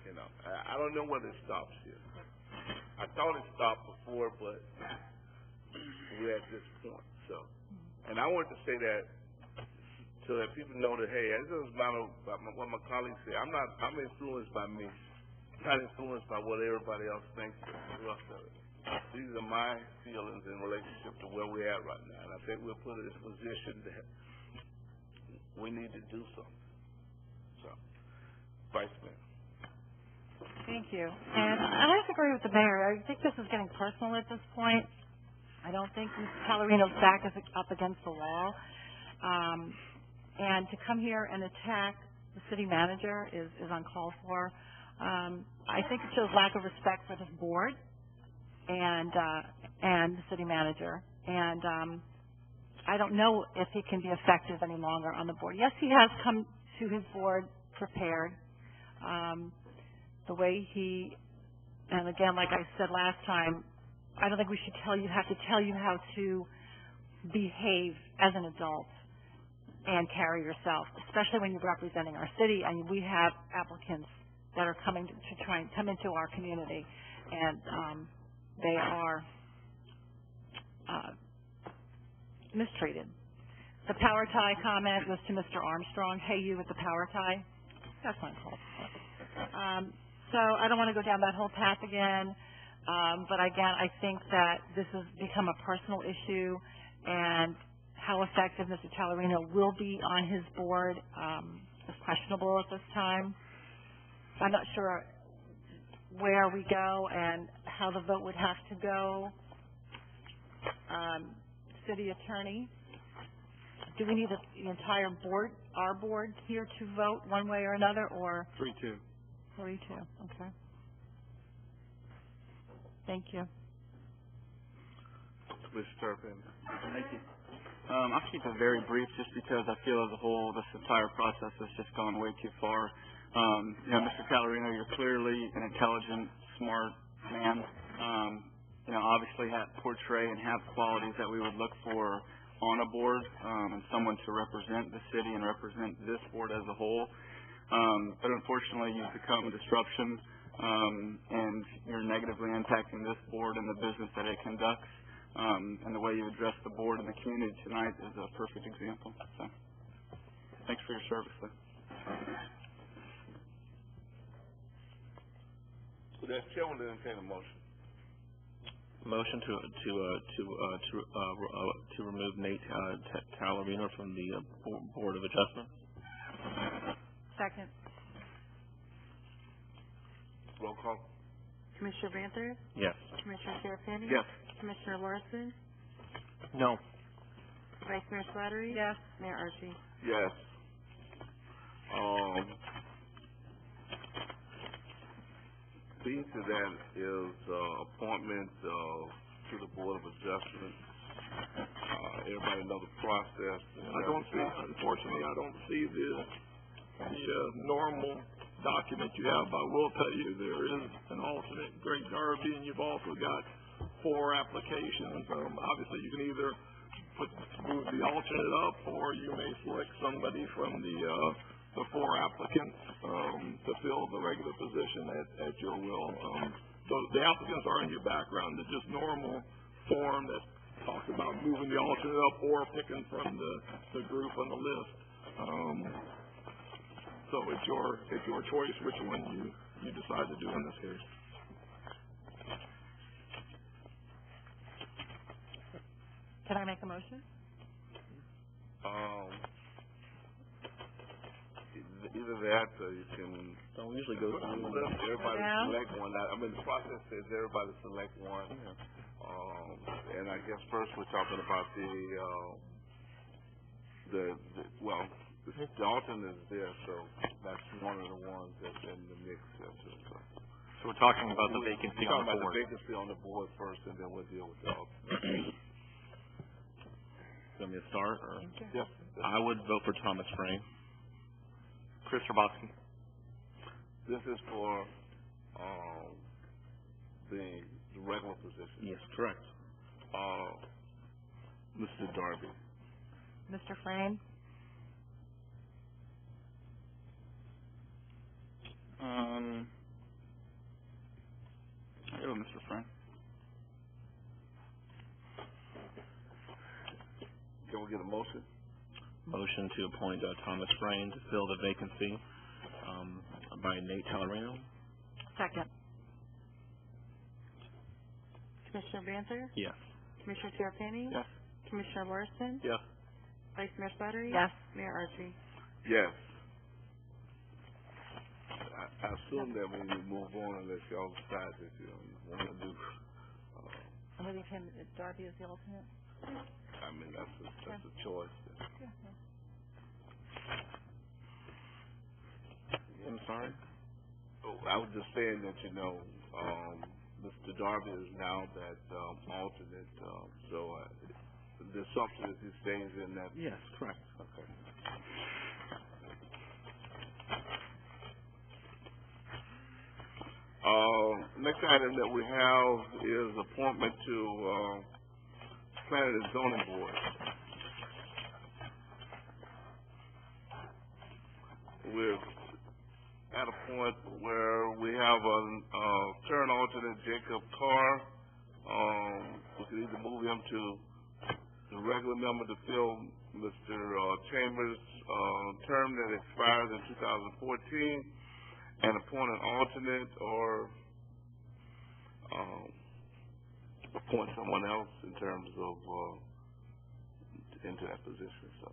You know, I don't know whether it stops here. I thought it stopped before, but we're at this point. So, and I want to say that so that people know that, hey, this doesn't matter about what my colleagues say. I'm influenced by me. I'm not influenced by what everybody else thinks and the rest of it. These are my feelings in relationship to where we're at right now. And I think we're put in this position that we need to do something. So, Vice Mayor. Thank you. And I have to agree with the mayor. I think this is getting personal at this point. I don't think Mr. Tallarino's back is up against the wall. And to come here and attack the city manager is uncalled for. I think it shows lack of respect for this board and the city manager. And I don't know if he can be effective any longer on the board. Yes, he has come to his board prepared. The way he, and again, like I said last time, I don't think we should have to tell you how to behave as an adult and carry yourself, especially when you're representing our city. I mean, we have applicants that are coming to try and come into our community, and they are mistreated. The power tie comment was to Mr. Armstrong. Hey, you with the power tie. That's uncalled for. So I don't want to go down that whole path again. But again, I think that this has become a personal issue, and how effective Mr. Tallarino will be on his board is questionable at this time. I'm not sure where we go and how the vote would have to go. City Attorney, do we need the entire board, our board here to vote one way or another, or? 3-2. 3-2, okay. Thank you. Mr. Tarpon. Thank you. I'll keep it very brief just because I feel as a whole this entire process has just gone way too far. Mr. Calorino, you're clearly an intelligent, smart man. Obviously portray and have qualities that we would look for on a board, and someone to represent the city and represent this board as a whole. But unfortunately, you've become a disruption, and you're negatively impacting this board and the business that it conducts. And the way you address the board and the community tonight is a perfect example. So, thanks for your service, sir. Would that chair will entertain a motion? Motion to remove Nate Talarino from the Board of Adjustment. Second. Roll call. Commissioner Banther? Yes. Commissioner Terrapini? Yes. Commissioner Larson? No. Vice Mayor Slattery? Yes. Mayor Archie? Yes. Leading to that is appointment to the Board of Adjustment. Everybody know the process. Unfortunately, I don't see the normal document you have, but I will tell you there is an alternate, Greg Darby, and you've also got 4 applications. Obviously, you can either move the alternate up, or you may select somebody from the 4 applicants to fill the regular position at your will. So the applicants are in your background. It's just normal form that talks about moving the alternate up or picking from the group on the list. So it's your choice which one you decide to do in this case. Can I make a motion? Either that, or you can. Don't usually go through the list. Everybody select one. The process says everybody select one. And I guess first we're talking about the alternate is there, so that's one of the ones that's in the mix. So we're talking about the vacancy on the board. Talking about the vacancy on the board first, and then we'll deal with the alternate. Want me to start? Or? Yes. I would vote for Thomas Frame. Chris Robotsky. This is for the regular position. Yes, correct. Mr. Darby. Mr. Frame? I go with Mr. Frame. Can we get a motion? Motion to appoint Thomas Frame to fill the vacancy by Nate Talarino. Second. Commissioner Banther? Yes. Commissioner Terrapini? Yes. Commissioner Larson? Yes. Vice Mayor Slattery? Yes. Mayor Archie? Yes. I assume that when you move on, unless y'all decide that you want to do. I'm going to leave him, Darby as the alternate. I mean, that's a choice. I'm sorry? Oh, I was just saying that, Mr. Darby is now that alternate, so the assumption is he stays in that. Yes, correct. Okay. Next item that we have is appointment to Planning and Zoning Board. We're at a point where we have a current alternate, Jacob Carr. We could either move him to the regular member to fill Mr. Chambers' term that expires in 2014 and appoint an alternate, or appoint someone else in terms of into that position. So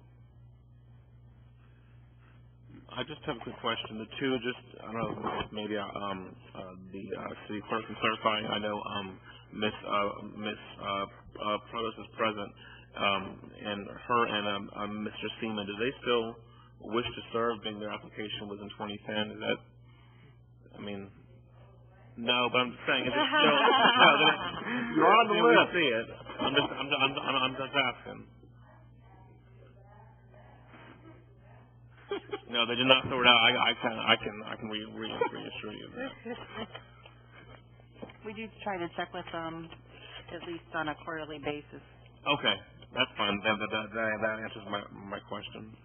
I just have a quick question. The two, just, I don't know, if maybe, the city clerk can clarify. I know, Miss Protos is present, and her and, Mr. Seaman, do they still wish to serve, being their application was in 2010? Is that, I mean, no, but I'm just saying, is it still, no, you're on the list. See it. I'm just asking. No, they did not throw it out. I can reassure you of that. We do try to check with them at least on a quarterly basis. Okay, that's fine. That answers my question.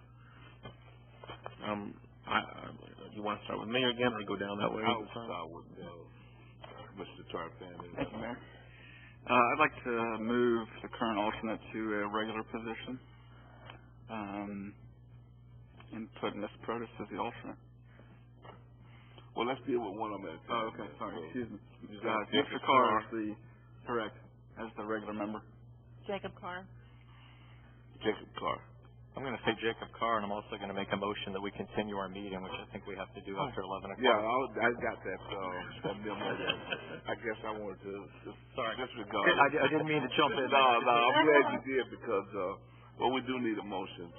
You want to start with me again, or go down that way? I'll start with Mr. Tarpon. Thank you, Mayor. I'd like to move the current alternate to a regular position, and put Ms. Protos as the alternate. Well, let's deal with one of them. Oh, okay, sorry, excuse me. Mr. Carr is the, correct, as the regular member. Jacob Carr. Jacob Carr. I'm going to say Jacob Carr, and I'm also going to make a motion that we continue our meeting, which I think we have to do after 11 o'clock. Yeah, I got that. I guess I wanted to disregard. I didn't mean to jump in. No, I'm glad you did, because, we do need a motion.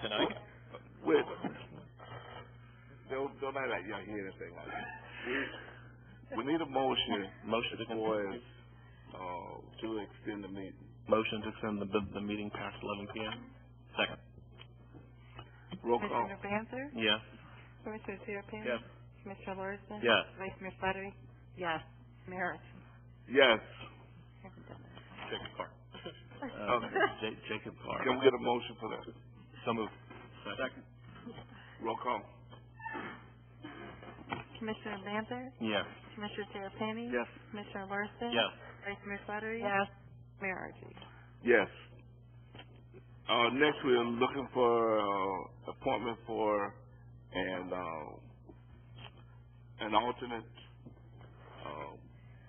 Tonight? Wait. Don't act like you don't hear anything like that. We need a motion. Motion to continue. To extend the meeting. Motion to extend the meeting past 11 p.m. Second. Roll call. Commissioner Banther? Yes. Commissioner Terrapini? Yes. Commissioner Larson? Yes. Vice Mayor Slattery? Yes. Mayor. Yes. Jacob Carr. Jacob Carr. Can we get a motion for that? So moved. Second. Roll call. Commissioner Banther? Yes. Commissioner Terrapini? Yes. Commissioner Larson? Yes. Vice Mayor Slattery? Yes. Mayor Archie? Yes. Next, we're looking for appointment for an alternate.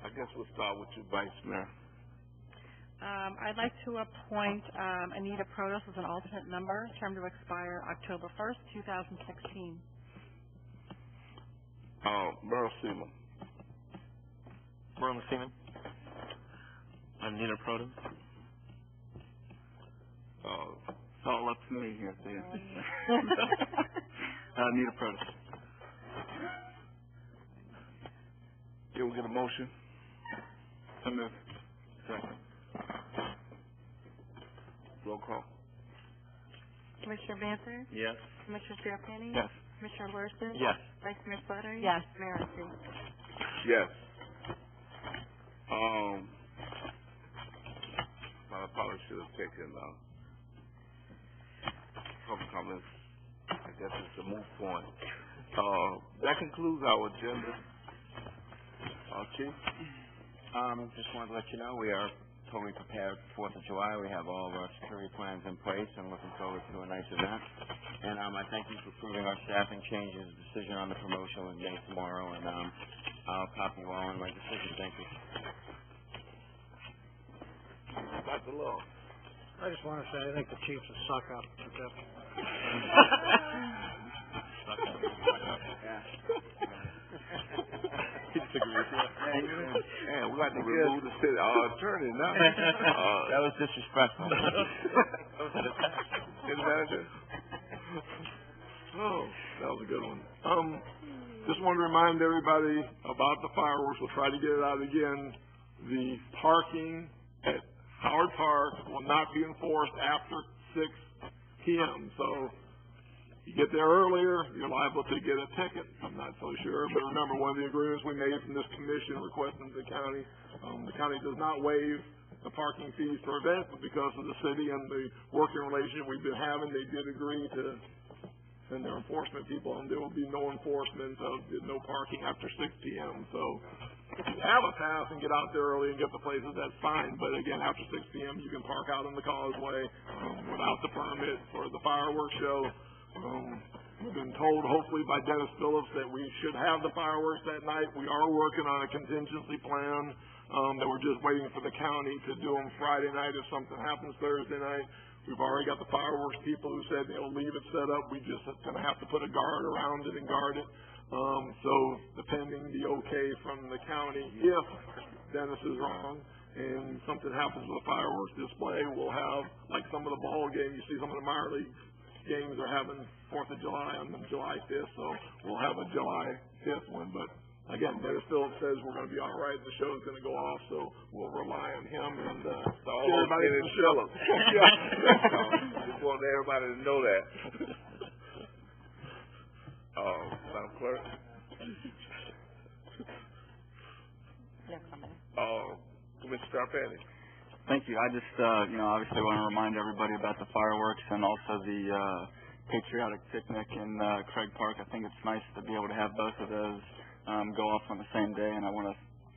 I guess we'll start with you, Vice Mayor. I'd like to appoint Anita Protos as an alternate member, term to expire October 1st, 2016. Merle Seaman. Merle Seaman. Anita Protos. It's all up to me here, see. Anita Protos. Can we get a motion? So moved. Second. Roll call. Commissioner Banther? Yes. Commissioner Terrapini? Yes. Commissioner Larson? Yes. Vice Mayor Slattery? Yes. Mayor Archie? Yes. I probably should have taken public comments. I guess it's a moot point. That concludes our agenda. Chief? Just wanted to let you know we are totally prepared for 4th of July. We have all of our security plans in place and looking forward to a nice event. And I thank you for approving our staffing changes. The decision on the promotion will be made tomorrow, and I'll copy you all in my decision. Thank you. Dr. Law. I just want to say I think the Chief's a suck up. He disagrees. Man, we got to remove the city attorney now. That was disrespectful. City manager? Oh, that was a good one. Just want to remind everybody about the fireworks. We'll try to get it out again. The parking at Howard Park will not be enforced after 6 p.m. So you get there earlier, you're liable to get a ticket. I'm not so sure, but remember, one of the agreements we made from this commission requesting the county does not waive the parking fees for events, but because of the city and the working relationship we've been having, they did agree to send their enforcement people, and there will be no enforcement of no parking after 6 p.m. So if you have a pass and get out there early and get the places, that's fine. But again, after 6 p.m., you can park out on the causeway without the permit for the fireworks show. We've been told, hopefully by Dennis Phillips, that we should have the fireworks that night. We are working on a contingency plan that we're just waiting for the county to do them Friday night if something happens Thursday night. We've already got the fireworks people who said they'll leave it set up. We just gonna have to put a guard around it and guard it. So depending the okay from the county, if Dennis is wrong and something happens with the fireworks display, we'll have, like some of the ball games, you see some of the minor league games are having 4th of July on July 5th, so we'll have a July 5th one. But again, Dennis Phillips says we're going to be all right. The show's going to go off, so we'll rely on him and everybody to show up. Just want everybody to know that. Madam Clerk. No comment. Commissioner Tarpon. Thank you. I just, obviously want to remind everybody about the fireworks and also the patriotic picnic in Craig Park. I think it's nice to be able to have both of those go off on the same day, and I want to,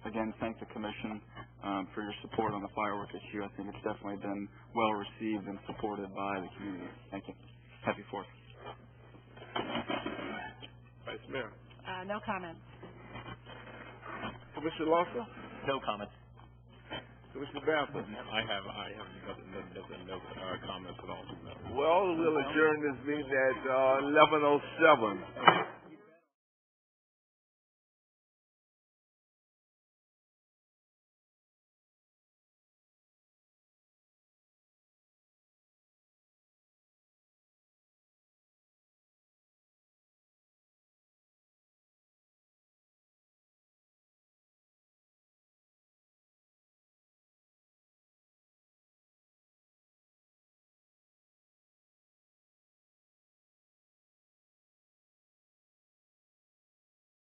again, thank the Commission for your support on the firework issue. I think it's definitely been well received and supported by the community. Thank you. Happy 4th. Vice Mayor. No comment. Commissioner Lawson. No comment. Commissioner Bamford. I have no comments at all. Well, we'll adjourn this meeting at 11:07.